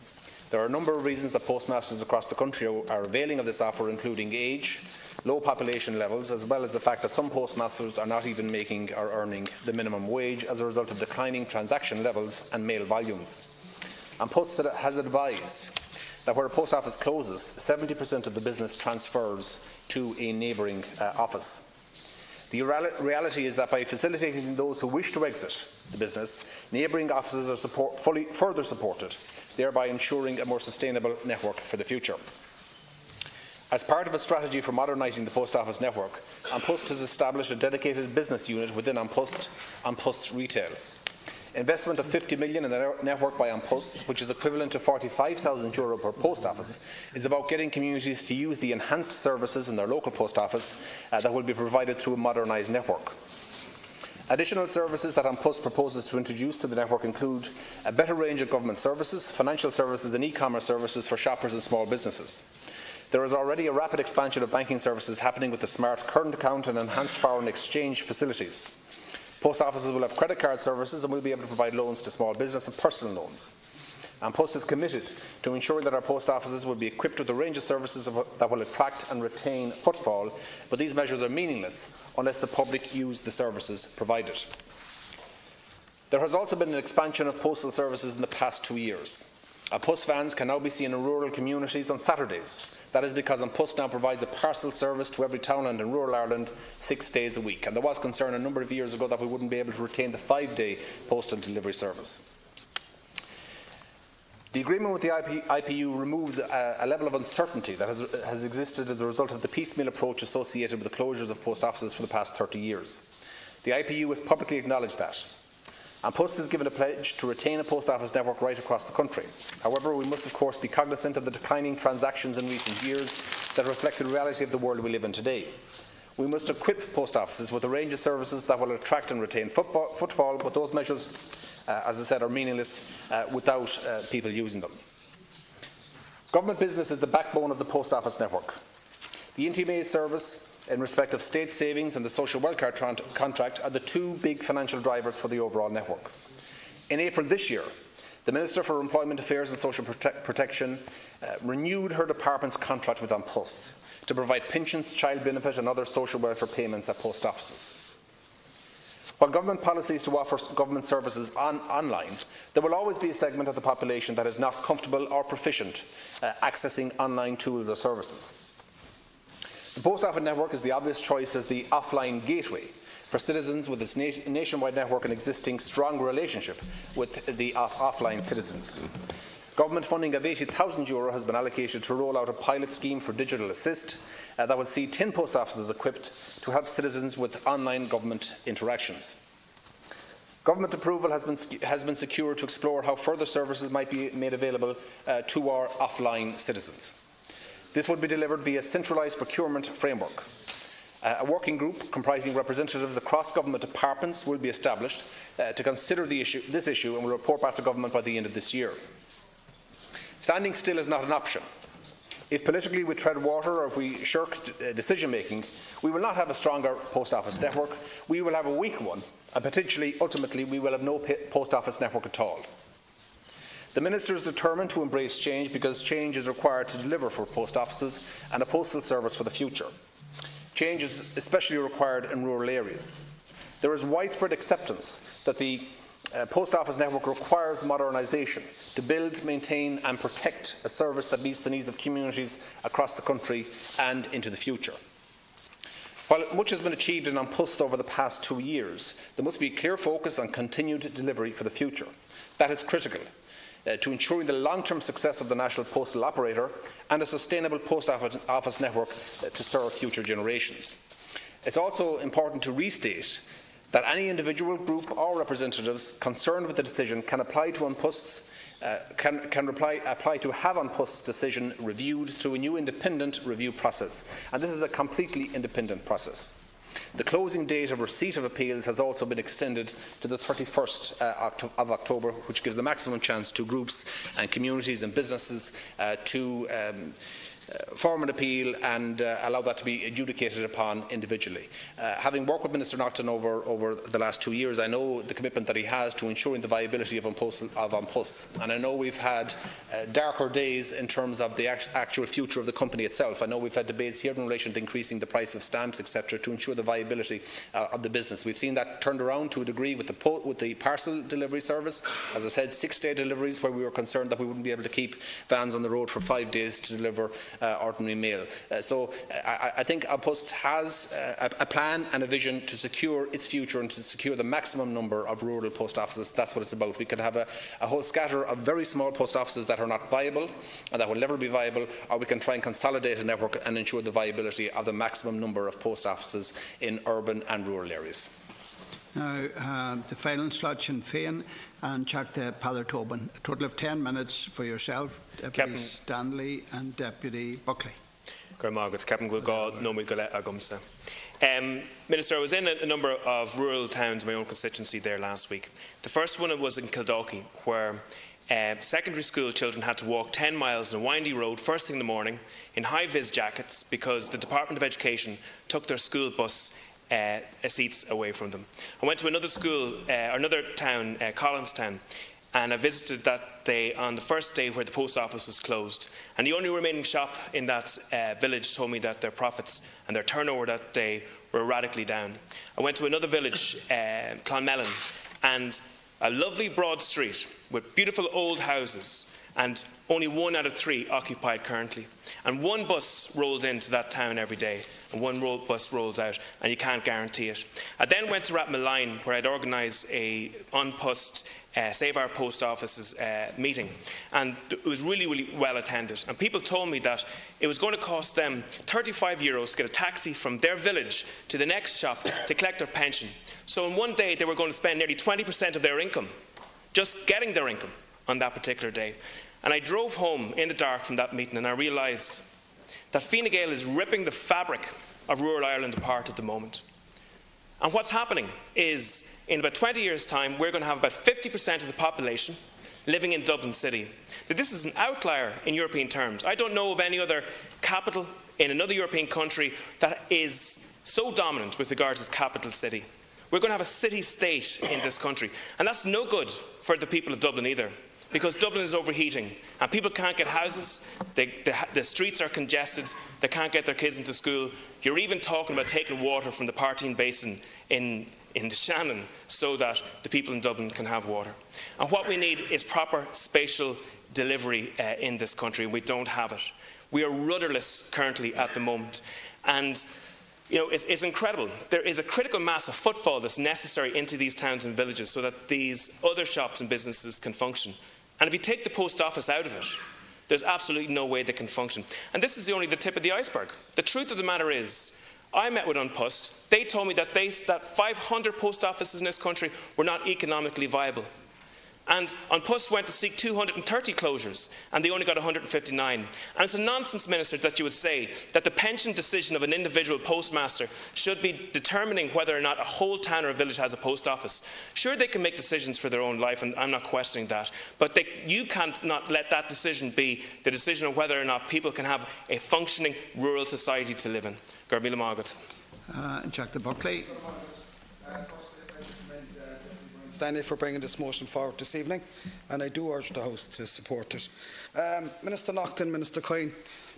There are a number of reasons that postmasters across the country are availing of this offer, including age, low population levels, as well as the fact that some postmasters are not even making or earning the minimum wage as a result of declining transaction levels and mail volumes. Post has advised that where a post office closes, 70% of the business transfers to a neighbouring office. The reality is that by facilitating those who wish to exit the business, neighbouring offices are further supported, thereby ensuring a more sustainable network for the future. As part of a strategy for modernising the post office network, Post has established a dedicated business unit within Post Retail. Investment of €50 million in the network by Post, which is equivalent to €45,000 per post office, is about getting communities to use the enhanced services in their local post office that will be provided through a modernised network. Additional services that Post proposes to introduce to the network include a better range of government services, financial services and e-commerce services for shoppers and small businesses. There is already a rapid expansion of banking services happening with the smart current account and enhanced foreign exchange facilities. Post offices will have credit card services and will be able to provide loans to small business and personal loans. Post is committed to ensuring that our post offices will be equipped with a range of services that will attract and retain footfall, but these measures are meaningless unless the public use the services provided. There has also been an expansion of postal services in the past 2 years. Post vans can now be seen in rural communities on Saturdays. That is because Post now provides a parcel service to every townland in rural Ireland 6 days a week. And there was concern a number of years ago that we wouldn't be able to retain the 5-day postal delivery service. The agreement with the IPU removes a level of uncertainty that has existed as a result of the piecemeal approach associated with the closures of post offices for the past 30 years. The IPU has publicly acknowledged that. Post has given a pledge to retain a post office network right across the country. However, we must of course be cognizant of the declining transactions in recent years that reflect the reality of the world we live in today. We must equip post offices with a range of services that will attract and retain footfall, but those measures, as I said, are meaningless without people using them. Government business is the backbone of the post office network. The intimate service in respect of state savings and the social welfare contract are the two big financial drivers for the overall network. In April this year, the Minister for Employment Affairs and Social Protection renewed her department's contract with Post to provide pensions, child benefit and other social welfare payments at post offices. While government policies to offer government services online, there will always be a segment of the population that is not comfortable or proficient accessing online tools or services. The Post Office network is the obvious choice as the offline gateway for citizens, with its nationwide network and existing strong relationship with the offline citizens. Government funding of €80,000 has been allocated to roll out a pilot scheme for digital assist that will see 10 post offices equipped to help citizens with online government interactions. Government approval has been secured to explore how further services might be made available to our offline citizens. This would be delivered via a centralised procurement framework. A working group comprising representatives across government departments will be established to consider this issue and will report back to government by the end of this year. Standing still is not an option. If politically we tread water or if we shirk decision making, we will not have a stronger post office network, we will have a weak one, and potentially, ultimately, we will have no post office network at all. The Minister is determined to embrace change because change is required to deliver for post offices and a postal service for the future. Change is especially required in rural areas. There is widespread acceptance that the post office network requires modernisation to build, maintain and protect a service that meets the needs of communities across the country and into the future. While much has been achieved in An Post over the past 2 years, there must be a clear focus on continued delivery for the future. That is critical to ensuring the long-term success of the national postal operator and a sustainable post office network to serve future generations. It's also important to restate that any individual, group or representatives concerned with the decision can apply to apply to have An Post's decision reviewed through a new independent review process, and this is a completely independent process. The closing date of receipt of appeals has also been extended to the 31st of October, which gives the maximum chance to groups and communities and businesses to form an appeal and allow that to be adjudicated upon individually. Having worked with Minister Naughton over the last 2 years, I know the commitment that he has to ensuring the viability of An Post, and I know we've had darker days in terms of the actual future of the company itself. I know we've had debates here in relation to increasing the price of stamps, etc., to ensure the viability of the business. We've seen that turned around to a degree with the parcel delivery service. As I said, 6-day deliveries where we were concerned that we wouldn't be able to keep vans on the road for 5 days to deliver ordinary mail. So I think An Post has a plan and a vision to secure its future and to secure the maximum number of rural post offices. That's what it's about. We could have a whole scatter of very small post offices that are not viable and that will never be viable, or we can try and consolidate a network and ensure the viability of the maximum number of post offices in urban and rural areas. Now, the final slot Sinn Féin and Teachta Peadar Tobin. A total of 10 minutes for yourself, Deputy Stanley and Deputy Buckley. Minister, I was in a number of rural towns in my own constituency there last week. The first one was in Kildalkey, where secondary school children had to walk 10 miles on a windy road first thing in the morning in high-vis jackets because the Department of Education took their school bus seats away from them. I went to another school, another town, Collinstown, and I visited that day on the first day where the post office was closed. And the only remaining shop in that village told me that their profits and their turnover that day were radically down. I went to another village, Clonmelon, and a lovely broad street with beautiful old houses, and only 1 out of 3 occupied currently. And one bus rolled into that town every day, and one bus rolls out, and you can't guarantee it. I then went to Rathmaline, where I'd organised a An Post Save Our Post Offices meeting, and it was really, really well attended. And people told me that it was going to cost them €35 to get a taxi from their village to the next shop to collect their pension. So in one day, they were going to spend nearly 20% of their income just getting their income on that particular day. And I drove home in the dark from that meeting, and I realised that Fine Gael is ripping the fabric of rural Ireland apart at the moment. And what's happening is, in about 20 years' time, we're going to have about 50% of the population living in Dublin City. Now, this is an outlier in European terms. I don't know of any other capital in another European country that is so dominant with regard to its capital city. We're going to have a city-state in this country, and that's no good for the people of Dublin either, because Dublin is overheating and people can't get houses, the streets are congested, they can't get their kids into school. You're even talking about taking water from the Partine Basin in the Shannon so that the people in Dublin can have water. And what we need is proper spatial delivery in this country, and we don't have it. We are rudderless currently at the moment. And you know, it's incredible. There is a critical mass of footfall that's necessary into these towns and villages so that these other shops and businesses can function. And if you take the post office out of it, there's absolutely no way they can function. And this is only the tip of the iceberg. The truth of the matter is, I met with An Post. They told me that 500 post offices in this country were not economically viable. And An Post went to seek 230 closures, and they only got 159. And it's a nonsense, Minister, that you would say that the pension decision of an individual postmaster should be determining whether or not a whole town or a village has a post office. Sure, they can make decisions for their own life, and I'm not questioning that, but you can't not let that decision be the decision of whether or not people can have a functioning rural society to live in. Garmila Margaret. Jack de Buckley. Stanley for bringing this motion forward this evening, and I do urge the House to support it. Minister Naughton, Minister Coyne,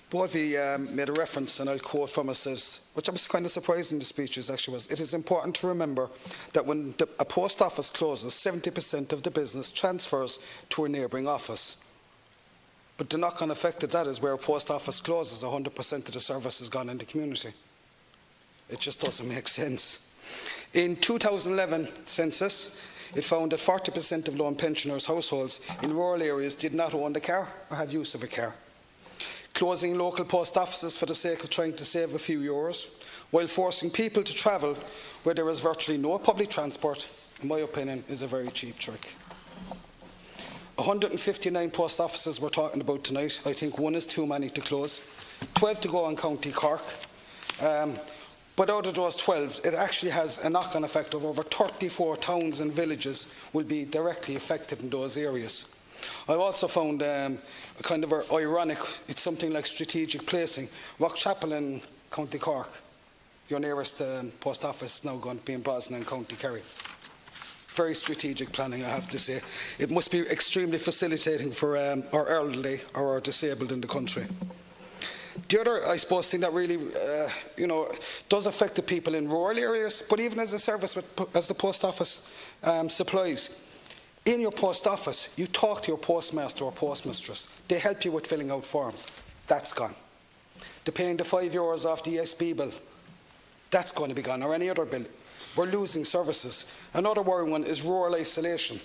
both of you made a reference, and I'll quote from it, says, which I was kind of surprised in the speeches actually was, "It is important to remember that when a post office closes, 70% of the business transfers to a neighbouring office. But the knock-on effect of that is where a post office closes, 100% of the service is gone in the community." It just doesn't make sense. In 2011 census, it found that 40% of lone pensioners' households in rural areas did not own a car or have use of a car. Closing local post offices for the sake of trying to save a few euros, while forcing people to travel where there is virtually no public transport, in my opinion, is a very cheap trick. 159 post offices we're talking about tonight. I think one is too many to close. 12 to go in County Cork. But out of those 12, it actually has a knock-on effect of over 34 towns and villages will be directly affected in those areas. I also found a kind of ironic, it's something like strategic placing. Rockchapel in County Cork, your nearest post office is now going to be in Brosnan in County Kerry. Very strategic planning, I have to say. It must be extremely facilitating for our elderly or our disabled in the country. The other, I suppose, thing that really, does affect the people in rural areas, but even as a service as the post office supplies. In your post office, you talk to your postmaster or postmistress. They help you with filling out forms. That's gone. They're paying the €5 off the ESB bill. That's going to be gone, or any other bill. We're losing services. Another worrying one is rural isolation.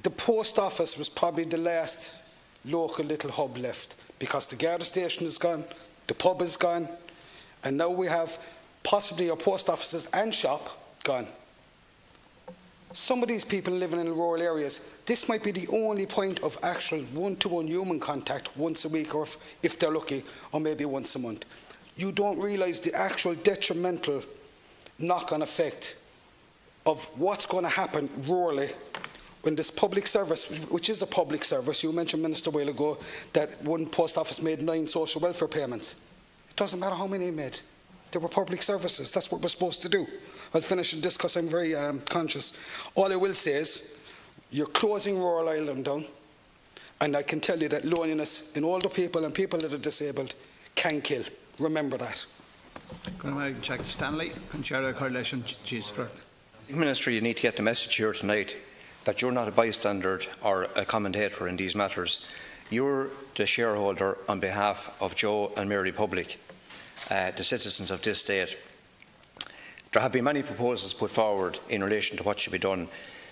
The post office was probably the last local little hub left, because the Garda station is gone, the pub is gone, and now we have possibly our post offices and shop gone. Some of these people living in rural areas, this might be the only point of actual one-to-one human contact once a week, or if they're lucky, or maybe once a month. You don't realise the actual detrimental knock-on effect of what's going to happen rurally when this public service, which is a public service. You mentioned, Minister, a while ago that one post office made 9 social welfare payments. It doesn't matter how many it made. They were public services. That's what we're supposed to do. I'll finish in this because I'm very conscious. All I will say is you're closing rural Ireland down, and I can tell you that loneliness in older people and people that are disabled can kill. Remember that. Jack Stanley, Coalition, Minister, you need to get the message here tonight that you're not a bystander or a commentator in these matters. You're the shareholder on behalf of Joe and Mary Public, the citizens of this state. There have been many proposals put forward in relation to what should be done.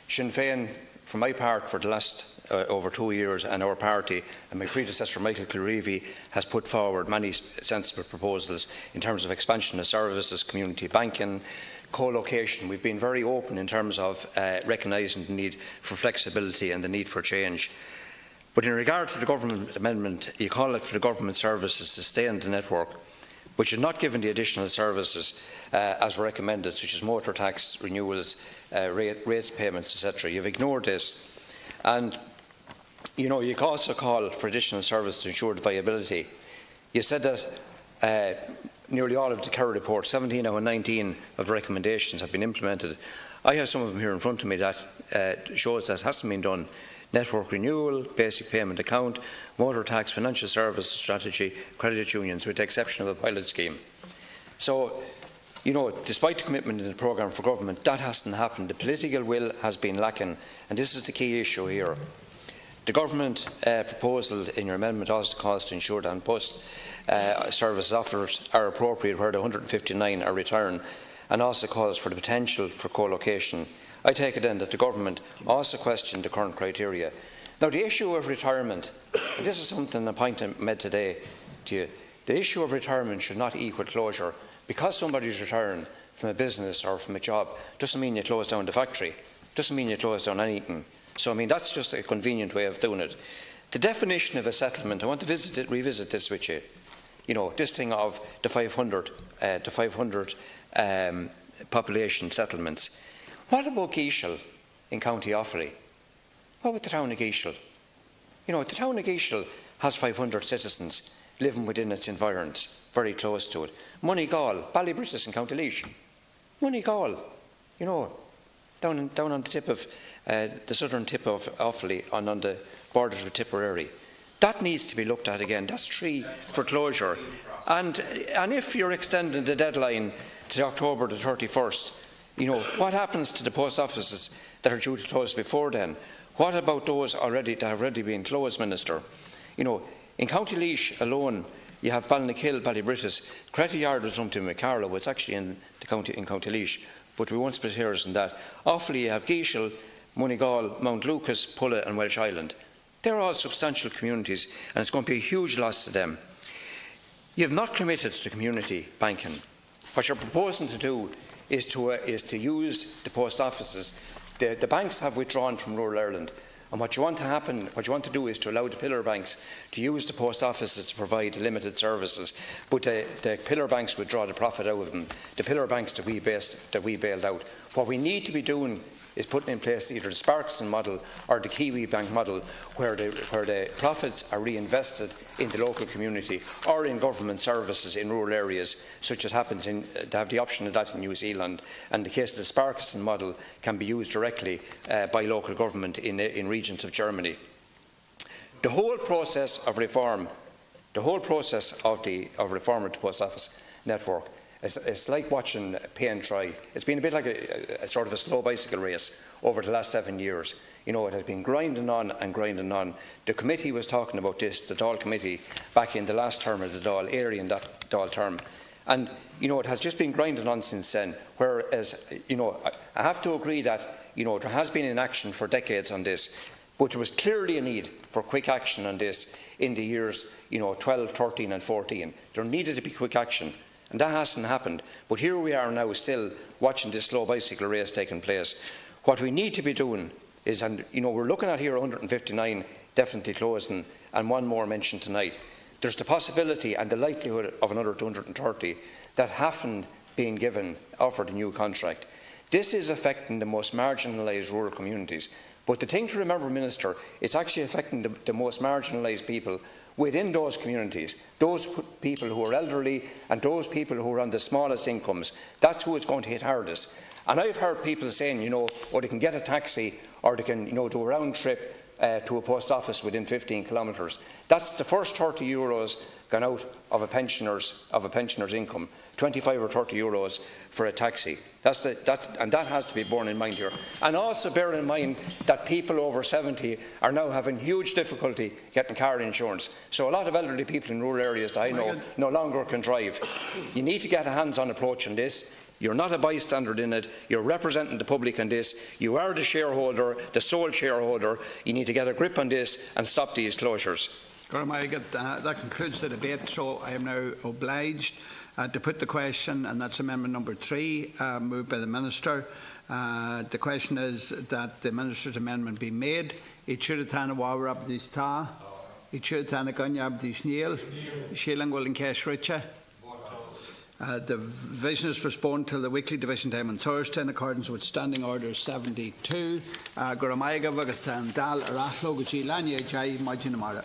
Sinn Féin, for my part, for the last over 2 years, and our party and my predecessor Michael Kilreevy has put forward many sensible proposals in terms of expansion of services, community banking, co-location. We've been very open in terms of recognising the need for flexibility and the need for change. But in regard to the government amendment, you call it for the government services to stay in the network, but you're not given the additional services as recommended, such as motor tax renewals, rates payments, etc. You've ignored this. And you also call for additional service to ensure the viability. You said that nearly all of the Kerry report, 17 out of 19 of the recommendations have been implemented. I have some of them here in front of me that shows that hasn't been done. Network renewal, basic payment account, motor tax, financial services strategy, credit unions, with the exception of a pilot scheme. So, despite the commitment in the programme for government, that hasn't happened. The political will has been lacking, and this is the key issue here. The government proposal in your amendment also calls to ensure that post service offers are appropriate where the 159 are returned, and also calls for the potential for co-location. I take it then that the government also questioned the current criteria. Now, the issue of retirement, and this is something a point I made today to you, the issue of retirement should not equal closure. Because somebody is retiring from a business or from a job doesn't mean you close down the factory. Doesn't mean you close down anything. So, I mean, that's just a convenient way of doing it. The definition of a settlement, I want to revisit this with you. You know, this thing of the 500 population settlements. What about Geishel in County Offaly? What about the town of Geishel? You know, the town of Geishel has 500 citizens living within its environs, very close to it. Moneygall, Ballybrittis in County Laois. Moneygall, you know, down on the tip of the southern tip of Offaly, on the borders with Tipperary. That needs to be looked at again. That's 3 for closure. And if you're extending the deadline to October the 31st, you know, what happens to the post offices that are due to close before then? What about those that have already been closed, Minister? You know, in County Laois alone, you have Ballinackill, Ballybrittis, Cretty Yard was up to Macarlow. It's actually in County Laois, but we won't split hairs in that. Offaly, you have Geishel, Moneygall, Mount Lucas, Pulla and Welsh Island. They're all substantial communities, and it's going to be a huge loss to them. You have not committed to community banking. What you're proposing to do is to use the post offices. The banks have withdrawn from rural Ireland, and what you want to do is to allow the pillar banks to use the post offices to provide limited services, but the pillar banks withdraw the profit out of them. The pillar banks that we bailed out. What we need to be doing is putting in place either the Sparkson model or the Kiwi Bank model, where the profits are reinvested in the local community or in government services in rural areas, such as happens they have the option of that in New Zealand. And the case of the Sparkson model can be used directly by local government in regions of Germany. The whole process of reform, of reform of the post office network, it's like watching pay and try. It's been a bit like a sort of a slow bicycle race over the last 7 years. You know, it has been grinding on and grinding on. The committee was talking about this, the Dáil committee, back in the last term of the Dáil Éireann, that Dáil term. And, you know, it has just been grinding on since then, whereas, you know, I have to agree that, you know, there has been inaction for decades on this, but there was clearly a need for quick action on this in the years, you know, 12, 13 and 14. There needed to be quick action. And that hasn't happened. But here we are now still watching this slow bicycle race taking place. What we need to be doing is, and you know, we're looking at here 159 definitely closing and one more mentioned tonight. There's the possibility and the likelihood of another 230 that haven't been offered a new contract. This is affecting the most marginalised rural communities. But the thing to remember, Minister, it's actually affecting the most marginalised people within those communities, those people who are elderly and those people who are on the smallest incomes. That's who it's going to hit hardest. And I've heard people saying, you know, they can get a taxi or they can, you know, do a round trip to a post office within 15 kilometres. That's the first €30 gone out of a pensioner's income, 25 or 30 euros for a taxi. And that has to be borne in mind here. And also bear in mind that people over 70 are now having huge difficulty getting car insurance. So a lot of elderly people in rural areas that I know no longer can drive. You need to get a hands-on approach on this. You're not a bystander in it. You're representing the public on this. You are the shareholder, the sole shareholder. You need to get a grip on this and stop these closures. That concludes the debate, so I am now obliged to put the question, and that's amendment number 3, moved by the Minister. The question is that the Minister's amendment be made. It should have done a war up this ta. It should have done a gun up this Neil. Shilling will in cash richer. The division is postponed till the weekly division time on Thursday in accordance with Standing Order 72. Dáil Éireann Majinamara.